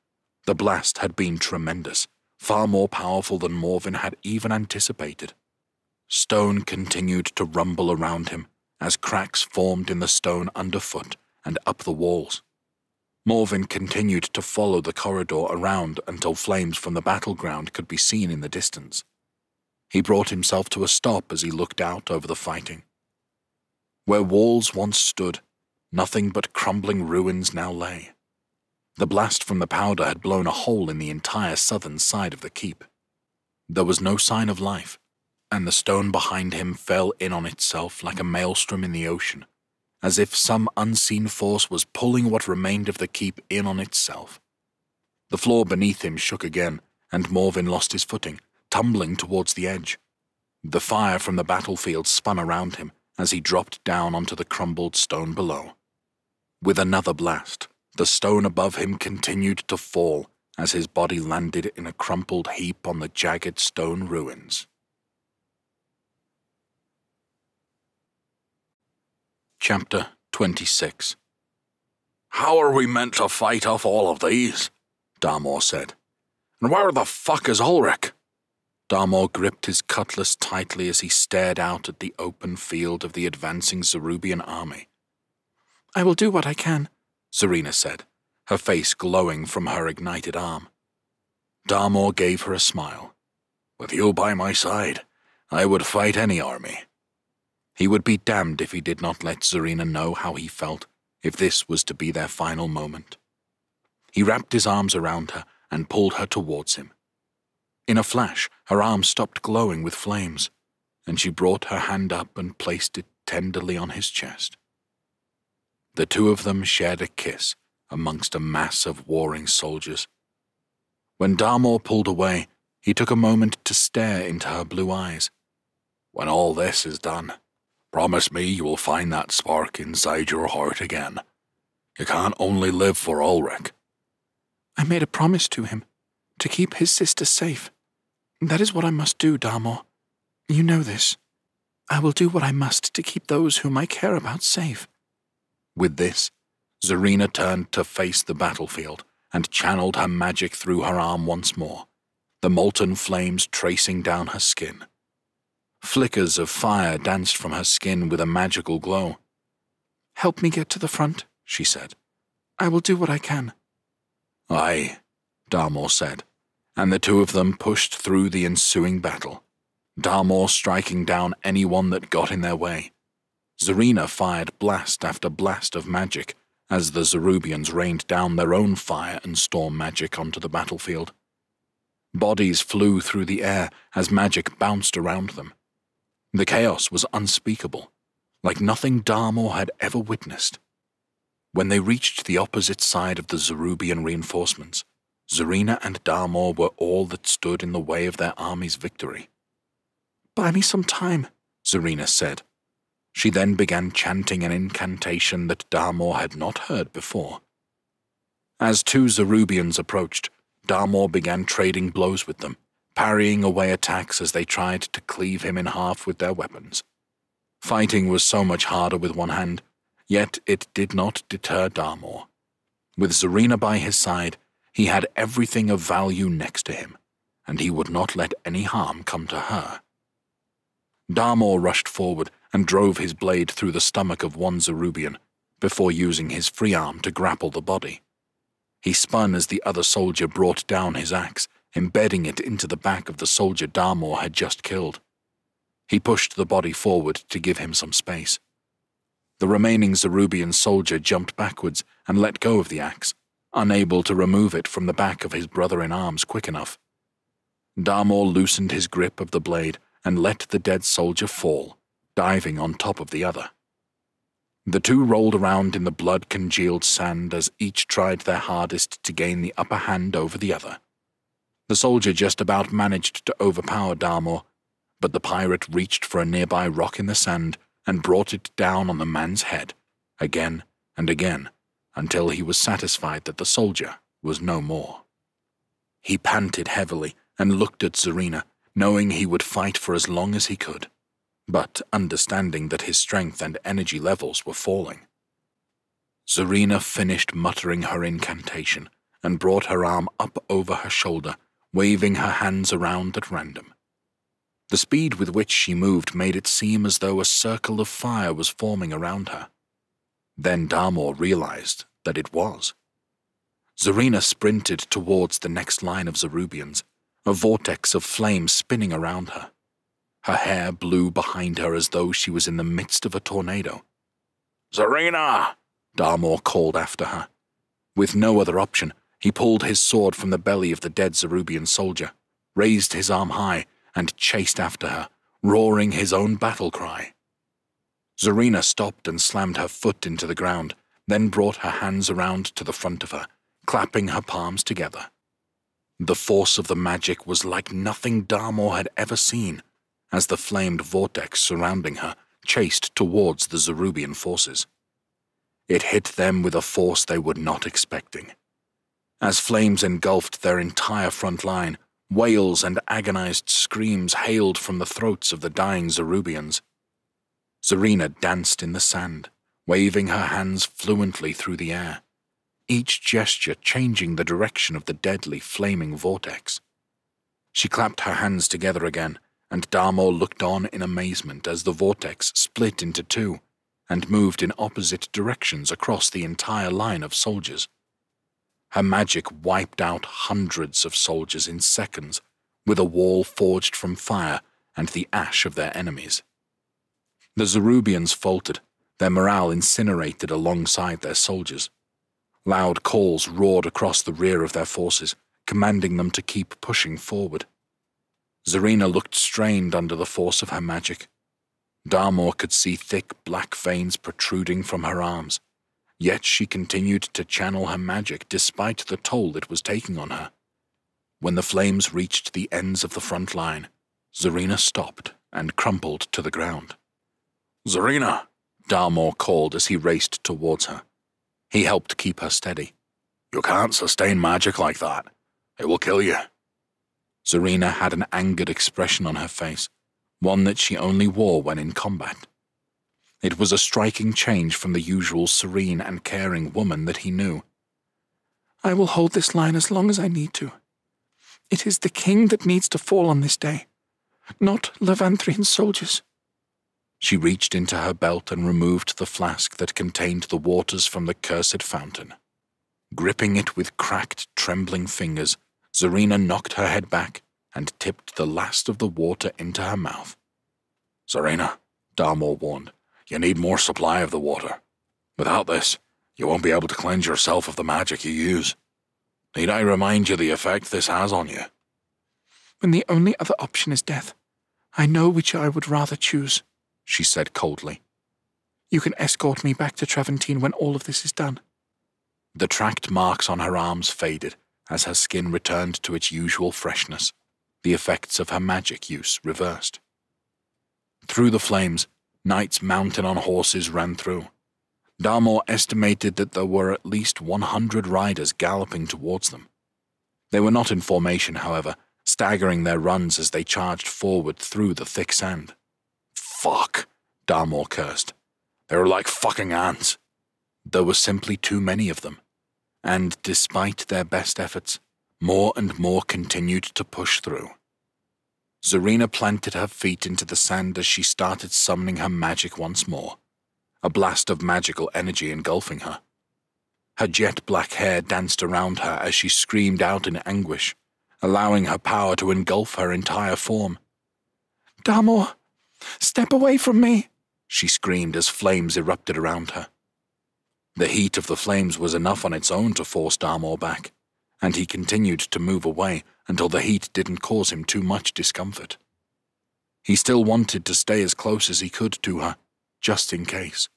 The blast had been tremendous, far more powerful than Morven had even anticipated. Stone continued to rumble around him as cracks formed in the stone underfoot and up the walls. Morven continued to follow the corridor around until flames from the battleground could be seen in the distance. He brought himself to a stop as he looked out over the fighting. Where walls once stood, nothing but crumbling ruins now lay. The blast from the powder had blown a hole in the entire southern side of the keep. There was no sign of life, and the stone behind him fell in on itself like a maelstrom in the ocean, as if some unseen force was pulling what remained of the keep in on itself. The floor beneath him shook again, and Morven lost his footing, tumbling towards the edge. The fire from the battlefield spun around him as he dropped down onto the crumbled stone below. With another blast, the stone above him continued to fall as his body landed in a crumpled heap on the jagged stone ruins. Chapter 26. "How are we meant to fight off all of these?" Darmor said. "And where the fuck is Ulrich?" Darmor gripped his cutlass tightly as he stared out at the open field of the advancing Zerubian army. "I will do what I can," Serena said, her face glowing from her ignited arm. Darmor gave her a smile. "With you by my side, I would fight any army." He would be damned if he did not let Serena know how he felt, if this was to be their final moment. He wrapped his arms around her and pulled her towards him. In a flash, her arm stopped glowing with flames, and she brought her hand up and placed it tenderly on his chest. The two of them shared a kiss amongst a mass of warring soldiers. When Darmor pulled away, he took a moment to stare into her blue eyes. "When all this is done, promise me you will find that spark inside your heart again. You can't only live for Ulrich." "I made a promise to him, to keep his sister safe. That is what I must do, Darmor. You know this. I will do what I must to keep those whom I care about safe." With this, Serena turned to face the battlefield and channeled her magic through her arm once more, the molten flames tracing down her skin. Flickers of fire danced from her skin with a magical glow. "Help me get to the front," she said. "I will do what I can." "Aye," Darmor said, and the two of them pushed through the ensuing battle, Darmor striking down anyone that got in their way. Serena fired blast after blast of magic as the Zerubians rained down their own fire and storm magic onto the battlefield. Bodies flew through the air as magic bounced around them. The chaos was unspeakable, like nothing Darmor had ever witnessed. When they reached the opposite side of the Zerubian reinforcements, Serena and Darmor were all that stood in the way of their army's victory. "Buy me some time," Serena said. She then began chanting an incantation that Darmor had not heard before. As two Zerubians approached, Darmor began trading blows with them, parrying away attacks as they tried to cleave him in half with their weapons. Fighting was so much harder with one hand, yet it did not deter Darmor. With Serena by his side, he had everything of value next to him, and he would not let any harm come to her. Darmor rushed forward and drove his blade through the stomach of one Zerubian, before using his free arm to grapple the body. He spun as the other soldier brought down his axe, embedding it into the back of the soldier Darmor had just killed. He pushed the body forward to give him some space. The remaining Zerubian soldier jumped backwards and let go of the axe, unable to remove it from the back of his brother-in-arms quick enough. Darmor loosened his grip of the blade and let the dead soldier fall, diving on top of the other. The two rolled around in the blood-congealed sand as each tried their hardest to gain the upper hand over the other. The soldier just about managed to overpower Darmor, but the pirate reached for a nearby rock in the sand and brought it down on the man's head, again and again, until he was satisfied that the soldier was no more. He panted heavily and looked at Serena, knowing he would fight for as long as he could, but understanding that his strength and energy levels were falling. Zarina finished muttering her incantation and brought her arm up over her shoulder, waving her hands around at random. The speed with which she moved made it seem as though a circle of fire was forming around her. Then Darmor realized that it was. Zarina sprinted towards the next line of Zerubians, a vortex of flame spinning around her. Her hair blew behind her as though she was in the midst of a tornado. "Zarina!" Darmor called after her. With no other option, he pulled his sword from the belly of the dead Zerubian soldier, raised his arm high, and chased after her, roaring his own battle cry. Zarina stopped and slammed her foot into the ground, then brought her hands around to the front of her, clapping her palms together. The force of the magic was like nothing Darmor had ever seen, as the flamed vortex surrounding her chased towards the Zerubian forces. It hit them with a force they were not expecting. As flames engulfed their entire front line, wails and agonized screams hailed from the throats of the dying Zerubians. Zarina danced in the sand, waving her hands fluently through the air, each gesture changing the direction of the deadly flaming vortex. She clapped her hands together again, and Darmor looked on in amazement as the vortex split into two and moved in opposite directions across the entire line of soldiers. Her magic wiped out hundreds of soldiers in seconds, with a wall forged from fire and the ash of their enemies. The Zerubians faltered, their morale incinerated alongside their soldiers. Loud calls roared across the rear of their forces, commanding them to keep pushing forward. Zarina looked strained under the force of her magic. Darmor could see thick black veins protruding from her arms, yet she continued to channel her magic despite the toll it was taking on her. When the flames reached the ends of the front line, Zarina stopped and crumpled to the ground. "Zarina!" Darmor called as he raced towards her. He helped keep her steady. "You can't sustain magic like that. It will kill you." Zarina had an angered expression on her face, one that she only wore when in combat. It was a striking change from the usual serene and caring woman that he knew. "I will hold this line as long as I need to. It is the king that needs to fall on this day, not Levanthrian soldiers." She reached into her belt and removed the flask that contained the waters from the cursed fountain. Gripping it with cracked, trembling fingers, Zarina knocked her head back and tipped the last of the water into her mouth. "Zarina," Darmor warned, "you need more supply of the water. Without this, you won't be able to cleanse yourself of the magic you use. Need I remind you the effect this has on you?" "When the only other option is death, I know which I would rather choose," she said coldly. "You can escort me back to Traventine when all of this is done." The tracked marks on her arms faded as her skin returned to its usual freshness, the effects of her magic use reversed. Through the flames, knights mounted on horses ran through. Darmor estimated that there were at least 100 riders galloping towards them. They were not in formation, however, staggering their runs as they charged forward through the thick sand. "Fuck," Darmor cursed. "They were like fucking ants." There were simply too many of them, and despite their best efforts, more and more continued to push through. Zarina planted her feet into the sand as she started summoning her magic once more, a blast of magical energy engulfing her. Her jet-black hair danced around her as she screamed out in anguish, allowing her power to engulf her entire form. "Darmor, step away from me!" she screamed as flames erupted around her. The heat of the flames was enough on its own to force Darmor back, and he continued to move away until the heat didn't cause him too much discomfort. He still wanted to stay as close as he could to her, just in case.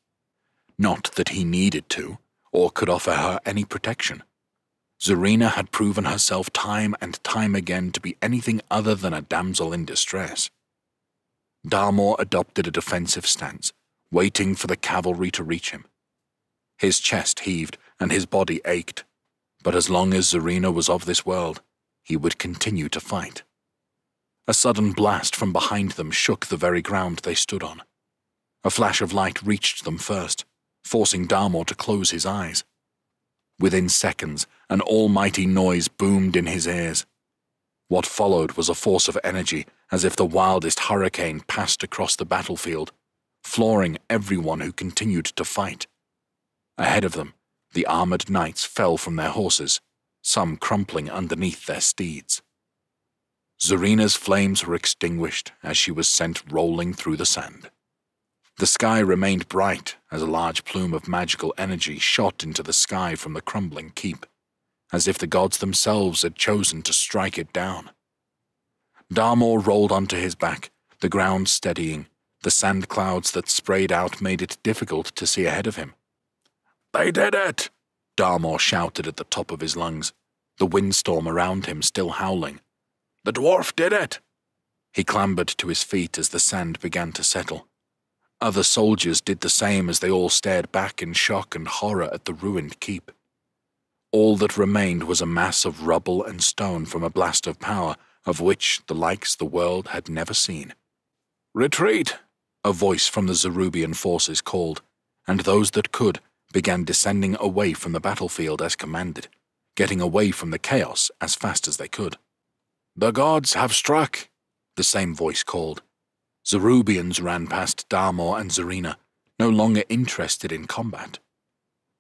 Not that he needed to, or could offer her any protection. Zarina had proven herself time and time again to be anything other than a damsel in distress. Darmor adopted a defensive stance, waiting for the cavalry to reach him. His chest heaved and his body ached, but as long as Zarina was of this world, he would continue to fight. A sudden blast from behind them shook the very ground they stood on. A flash of light reached them first, forcing Darmor to close his eyes. Within seconds, an almighty noise boomed in his ears. What followed was a force of energy, as if the wildest hurricane passed across the battlefield, flooring everyone who continued to fight. Ahead of them, the armored knights fell from their horses, some crumpling underneath their steeds. Zarina's flames were extinguished as she was sent rolling through the sand. The sky remained bright as a large plume of magical energy shot into the sky from the crumbling keep, as if the gods themselves had chosen to strike it down. Darmor rolled onto his back, the ground steadying. The sand clouds that sprayed out made it difficult to see ahead of him. "They did it!" Darmor shouted at the top of his lungs, the windstorm around him still howling. "The dwarf did it!" He clambered to his feet as the sand began to settle. Other soldiers did the same as they all stared back in shock and horror at the ruined keep. All that remained was a mass of rubble and stone from a blast of power of which the likes the world had never seen. "Retreat!" a voice from the Zerubian forces called, and those that could began descending away from the battlefield as commanded, getting away from the chaos as fast as they could. "The gods have struck!" the same voice called. Zerubians ran past Darmor and Zarina, no longer interested in combat.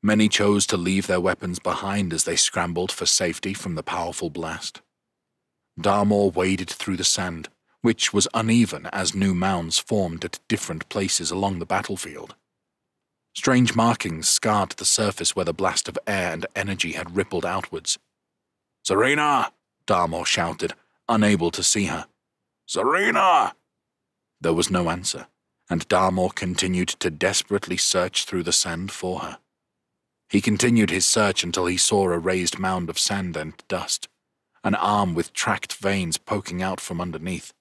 Many chose to leave their weapons behind as they scrambled for safety from the powerful blast. Darmor waded through the sand, which was uneven as new mounds formed at different places along the battlefield. Strange markings scarred the surface where the blast of air and energy had rippled outwards. "Zarina!" Darmor shouted, unable to see her. "Zarina!" There was no answer, and Darmor continued to desperately search through the sand for her. He continued his search until he saw a raised mound of sand and dust, an arm with tracked veins poking out from underneath.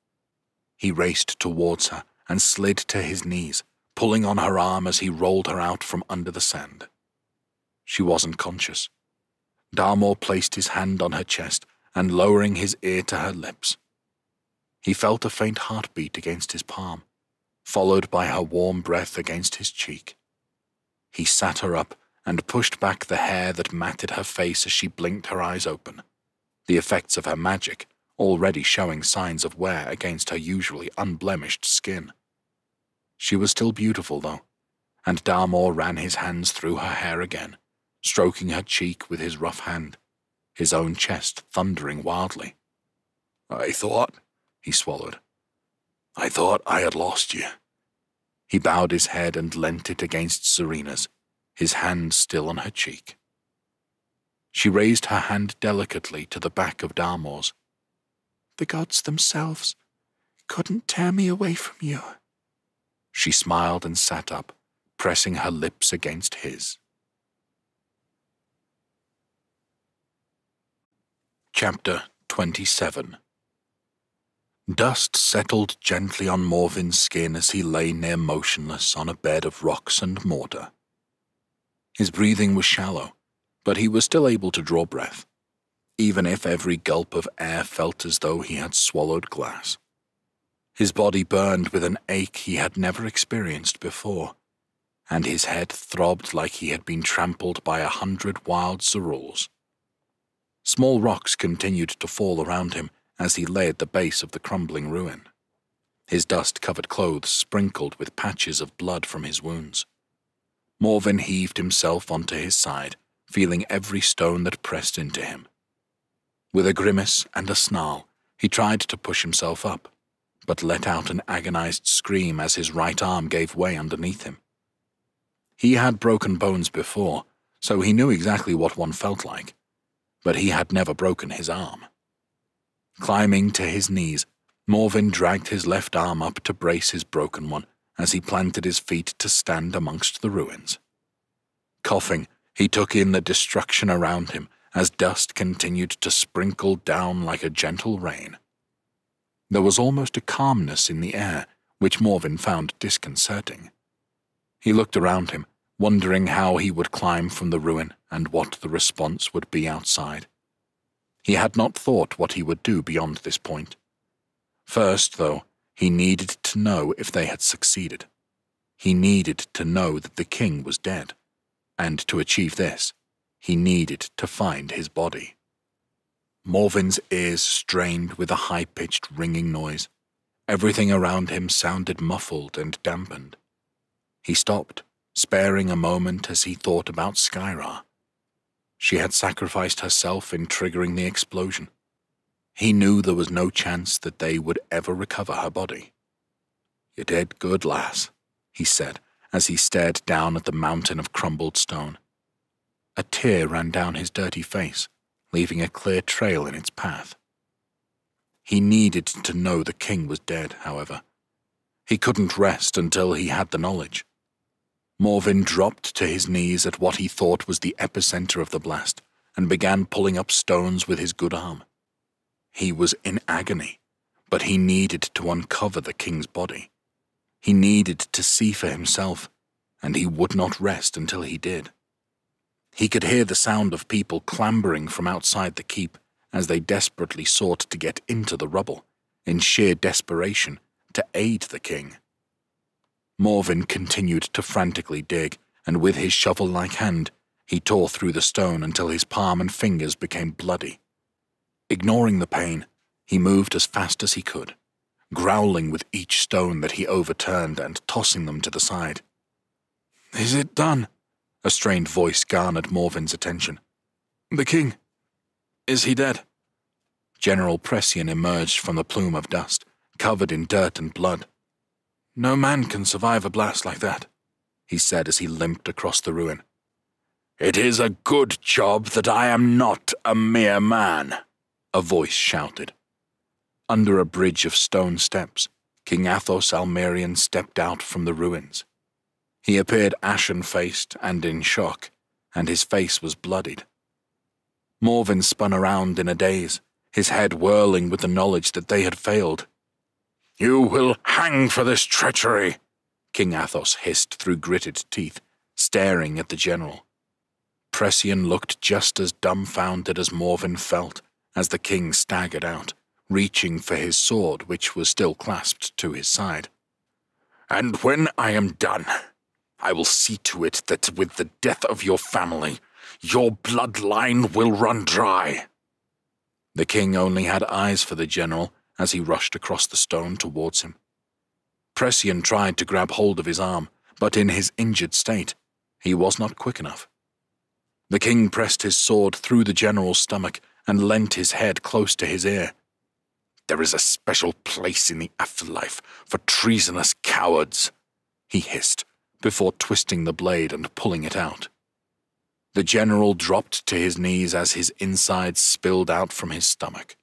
He raced towards her and slid to his knees, pulling on her arm as he rolled her out from under the sand. She wasn't conscious. Darmor placed his hand on her chest and lowering his ear to her lips. He felt a faint heartbeat against his palm, followed by her warm breath against his cheek. He sat her up and pushed back the hair that matted her face as she blinked her eyes open, the effects of her magic already showing signs of wear against her usually unblemished skin. She was still beautiful, though, and Darmor ran his hands through her hair again, stroking her cheek with his rough hand, his own chest thundering wildly. "I thought," he swallowed, "I thought I had lost you." He bowed his head and leant it against Zarina's, his hand still on her cheek. She raised her hand delicately to the back of Darmor's. "The gods themselves couldn't tear me away from you." She smiled and sat up, pressing her lips against his. Chapter 27. Dust settled gently on Morvin's skin as he lay near motionless on a bed of rocks and mortar. His breathing was shallow, but he was still able to draw breath, even if every gulp of air felt as though he had swallowed glass. His body burned with an ache he had never experienced before, and his head throbbed like he had been trampled by 100 wild Zeruls. Small rocks continued to fall around him as he lay at the base of the crumbling ruin, his dust-covered clothes sprinkled with patches of blood from his wounds. Morvin heaved himself onto his side, feeling every stone that pressed into him. With a grimace and a snarl, he tried to push himself up, but let out an agonized scream as his right arm gave way underneath him. He had broken bones before, so he knew exactly what one felt like, but he had never broken his arm. Climbing to his knees, Morvin dragged his left arm up to brace his broken one as he planted his feet to stand amongst the ruins. Coughing, he took in the destruction around him as dust continued to sprinkle down like a gentle rain. There was almost a calmness in the air, which Morvin found disconcerting. He looked around him, wondering how he would climb from the ruin and what the response would be outside. He had not thought what he would do beyond this point. First, though, he needed to know if they had succeeded. He needed to know that the king was dead, and to achieve this, he needed to find his body. Morven's ears strained with a high-pitched ringing noise. Everything around him sounded muffled and dampened. He stopped, sparing a moment as he thought about Skyra. She had sacrificed herself in triggering the explosion. He knew there was no chance that they would ever recover her body. "You did good, lass," he said as he stared down at the mountain of crumbled stone. A tear ran down his dirty face, leaving a clear trail in its path. He needed to know the king was dead, however. He couldn't rest until he had the knowledge. Morven dropped to his knees at what he thought was the epicenter of the blast and began pulling up stones with his good arm. He was in agony, but he needed to uncover the king's body. He needed to see for himself, and he would not rest until he did. He could hear the sound of people clambering from outside the keep as they desperately sought to get into the rubble, in sheer desperation, to aid the king. Morven continued to frantically dig, and with his shovel-like hand, he tore through the stone until his palm and fingers became bloody. Ignoring the pain, he moved as fast as he could, growling with each stone that he overturned and tossing them to the side. "Is it done?" A strained voice garnered Morven's attention. "The king, is he dead?" General Pressian emerged from the plume of dust, covered in dirt and blood. "No man can survive a blast like that," he said as he limped across the ruin. "It is a good job that I am not a mere man," a voice shouted. Under a bridge of stone steps, King Athos Almerian stepped out from the ruins. He appeared ashen-faced and in shock, and his face was bloodied. Morven spun around in a daze, his head whirling with the knowledge that they had failed. "You will hang for this treachery," King Athos hissed through gritted teeth, staring at the general. Pressian looked just as dumbfounded as Morven felt as the king staggered out, reaching for his sword which was still clasped to his side. "And when I am done, I will see to it that with the death of your family, your bloodline will run dry." The king only had eyes for the general as he rushed across the stone towards him. Pressian tried to grab hold of his arm, but in his injured state, he was not quick enough. The king pressed his sword through the general's stomach and leant his head close to his ear. "There is a special place in the afterlife for treasonous cowards," he hissed, before twisting the blade and pulling it out. The general dropped to his knees as his insides spilled out from his stomach.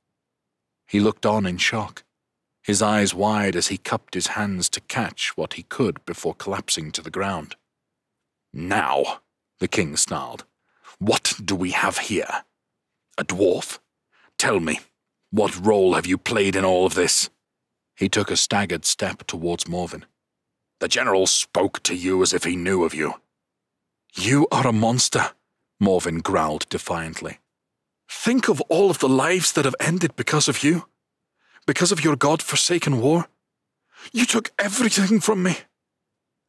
He looked on in shock, his eyes wide as he cupped his hands to catch what he could before collapsing to the ground. "Now," the king snarled, "what do we have here? A dwarf? Tell me, what role have you played in all of this?" He took a staggered step towards Morven. "The general spoke to you as if he knew of you." "You are a monster," Morven growled defiantly. "Think of all of the lives that have ended because of you. Because of your god-forsaken war. You took everything from me."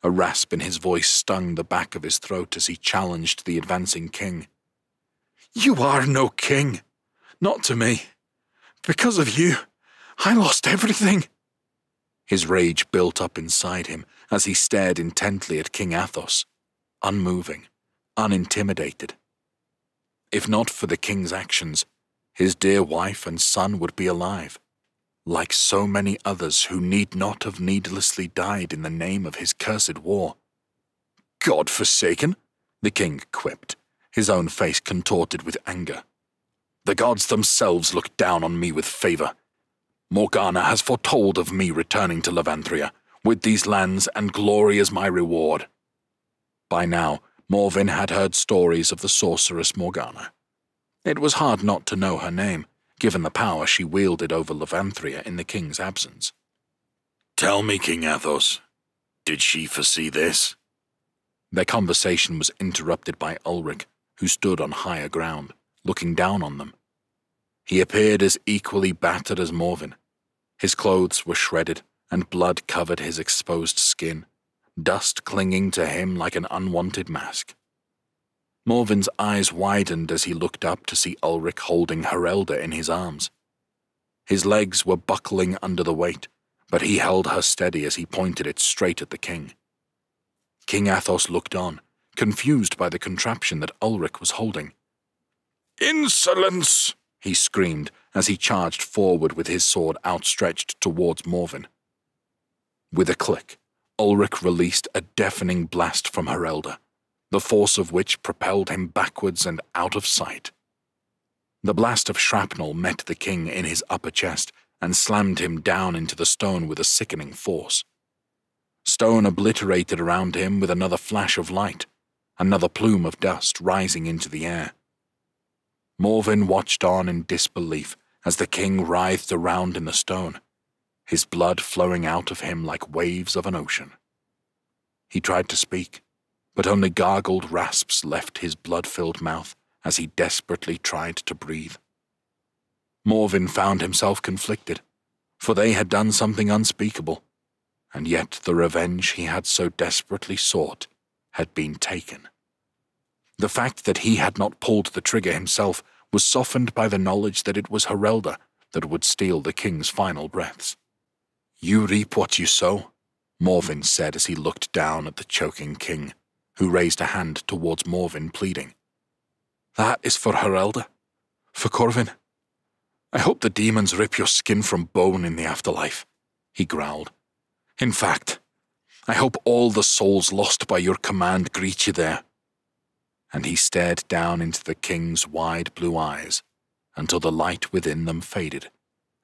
A rasp in his voice stung the back of his throat as he challenged the advancing king. "You are no king. Not to me. Because of you, I lost everything." His rage built up inside him as he stared intently at King Athos, unmoving, unintimidated. If not for the king's actions, his dear wife and son would be alive, like so many others who need not have needlessly died in the name of his cursed war. "God-forsaken?" the king quipped, his own face contorted with anger. "The gods themselves look down on me with favor. Morgana has foretold of me returning to Levanthria, with these lands and glory as my reward." By now, Morven had heard stories of the sorceress Morgana. It was hard not to know her name, given the power she wielded over Levanthria in the king's absence. "Tell me, King Athos, did she foresee this?" Their conversation was interrupted by Ulrich, who stood on higher ground, looking down on them. He appeared as equally battered as Morven. His clothes were shredded, and blood covered his exposed skin, dust clinging to him like an unwanted mask. Morven's eyes widened as he looked up to see Ulrich holding Herelda in his arms. His legs were buckling under the weight, but he held her steady as he pointed it straight at the king. King Athos looked on, confused by the contraption that Ulrich was holding. "Insolence!" he screamed as he charged forward with his sword outstretched towards Morven. With a click, Ulrich released a deafening blast from Herelda, the force of which propelled him backwards and out of sight. The blast of shrapnel met the king in his upper chest and slammed him down into the stone with a sickening force. Stone obliterated around him with another flash of light, another plume of dust rising into the air. Morven watched on in disbelief as the king writhed around in the stone, his blood flowing out of him like waves of an ocean. He tried to speak, but only gargled rasps left his blood-filled mouth as he desperately tried to breathe. Morven found himself conflicted, for they had done something unspeakable, and yet the revenge he had so desperately sought had been taken. The fact that he had not pulled the trigger himself was softened by the knowledge that it was Herelda that would steal the king's final breaths. "You reap what you sow," Morven said as he looked down at the choking king, who raised a hand towards Morven, pleading. "That is for Herelda, for Corvin. I hope the demons rip your skin from bone in the afterlife," he growled. "In fact, I hope all the souls lost by your command greet you there." And he stared down into the king's wide blue eyes until the light within them faded,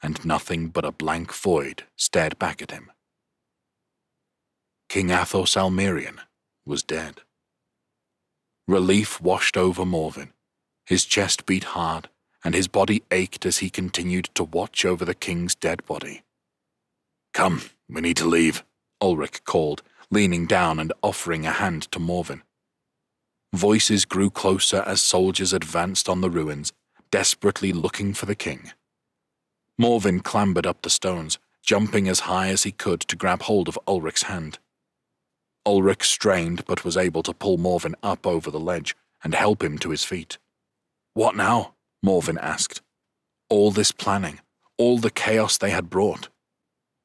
and nothing but a blank void stared back at him. King Athos Almerian was dead. Relief washed over Morven. His chest beat hard, and his body ached as he continued to watch over the king's dead body. "Come, we need to leave," Ulrich called, leaning down and offering a hand to Morven. Voices grew closer as soldiers advanced on the ruins, desperately looking for the king. Morven clambered up the stones, jumping as high as he could to grab hold of Ulrich's hand. Ulrich strained but was able to pull Morven up over the ledge and help him to his feet. "What now?" Morven asked. All this planning, all the chaos they had brought.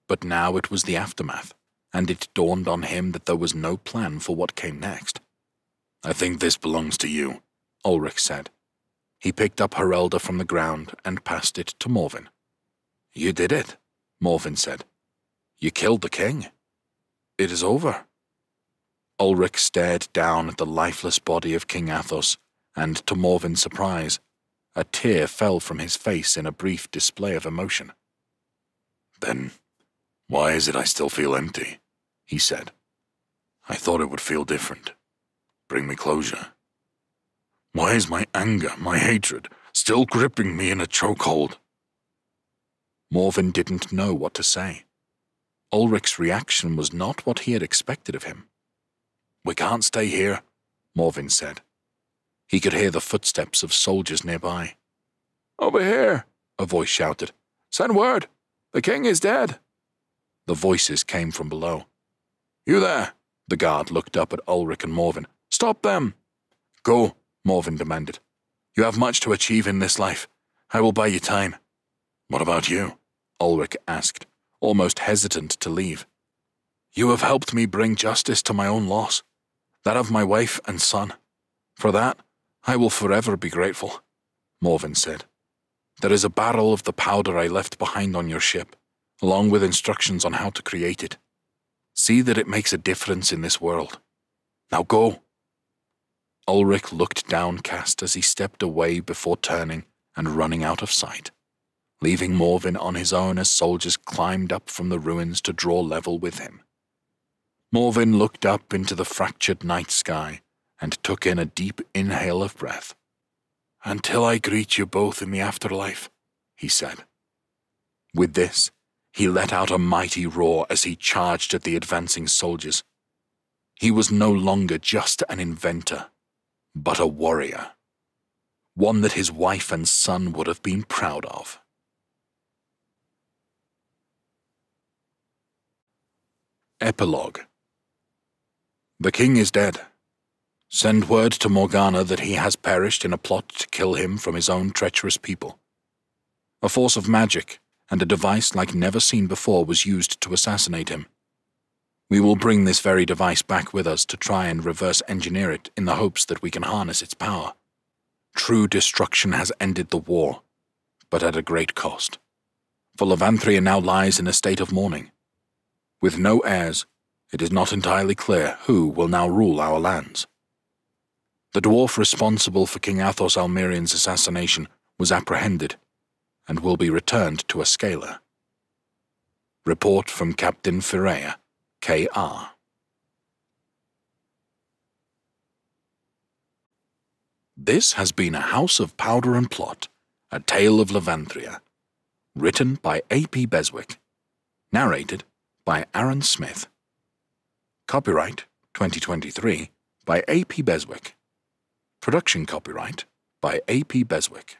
But now it was the aftermath, and it dawned on him that there was no plan for what came next. "I think this belongs to you," Ulrich said. He picked up Herelda from the ground and passed it to Morven. "You did it," Morven said. "You killed the king. It is over." Ulrich stared down at the lifeless body of King Athos, and to Morven's surprise, a tear fell from his face in a brief display of emotion. "Then why is it I still feel empty?" he said. "I thought it would feel different. Bring me closure. Why is my anger, my hatred, still gripping me in a chokehold?" Morven didn't know what to say. Ulrich's reaction was not what he had expected of him. "We can't stay here," Morven said. He could hear the footsteps of soldiers nearby. "Over here," a voice shouted. "Send word. The king is dead." The voices came from below. "You there?" The guard looked up at Ulrich and Morven. "Stop them!" "Go," Morven demanded. "You have much to achieve in this life. I will buy you time." "What about you?" Ulrich asked, almost hesitant to leave. "You have helped me bring justice to my own loss, that of my wife and son. For that, I will forever be grateful," Morven said. "There is a barrel of the powder I left behind on your ship, along with instructions on how to create it. See that it makes a difference in this world. Now go." Ulrich looked downcast as he stepped away before turning and running out of sight, leaving Morven on his own as soldiers climbed up from the ruins to draw level with him. Morven looked up into the fractured night sky and took in a deep inhale of breath. "Until I greet you both in the afterlife," he said. With this, he let out a mighty roar as he charged at the advancing soldiers. He was no longer just an inventor, but a warrior, one that his wife and son would have been proud of. Epilogue. The king is dead. Send word to Morgana that he has perished in a plot to kill him from his own treacherous people. A force of magic and a device like never seen before was used to assassinate him. We will bring this very device back with us to try and reverse engineer it in the hopes that we can harness its power. True destruction has ended the war, but at a great cost. For Levanthria now lies in a state of mourning. With no heirs, it is not entirely clear who will now rule our lands. The dwarf responsible for King Athos Almerian's assassination was apprehended and will be returned to a scaler. Report from Captain Firea, K.R. This has been a House of Powder and Plot, a tale of Levanthria, written by A.P. Beswick, narrated by Aaron Smith. Copyright 2023 by A.P. Beswick. Production copyright by A.P. Beswick.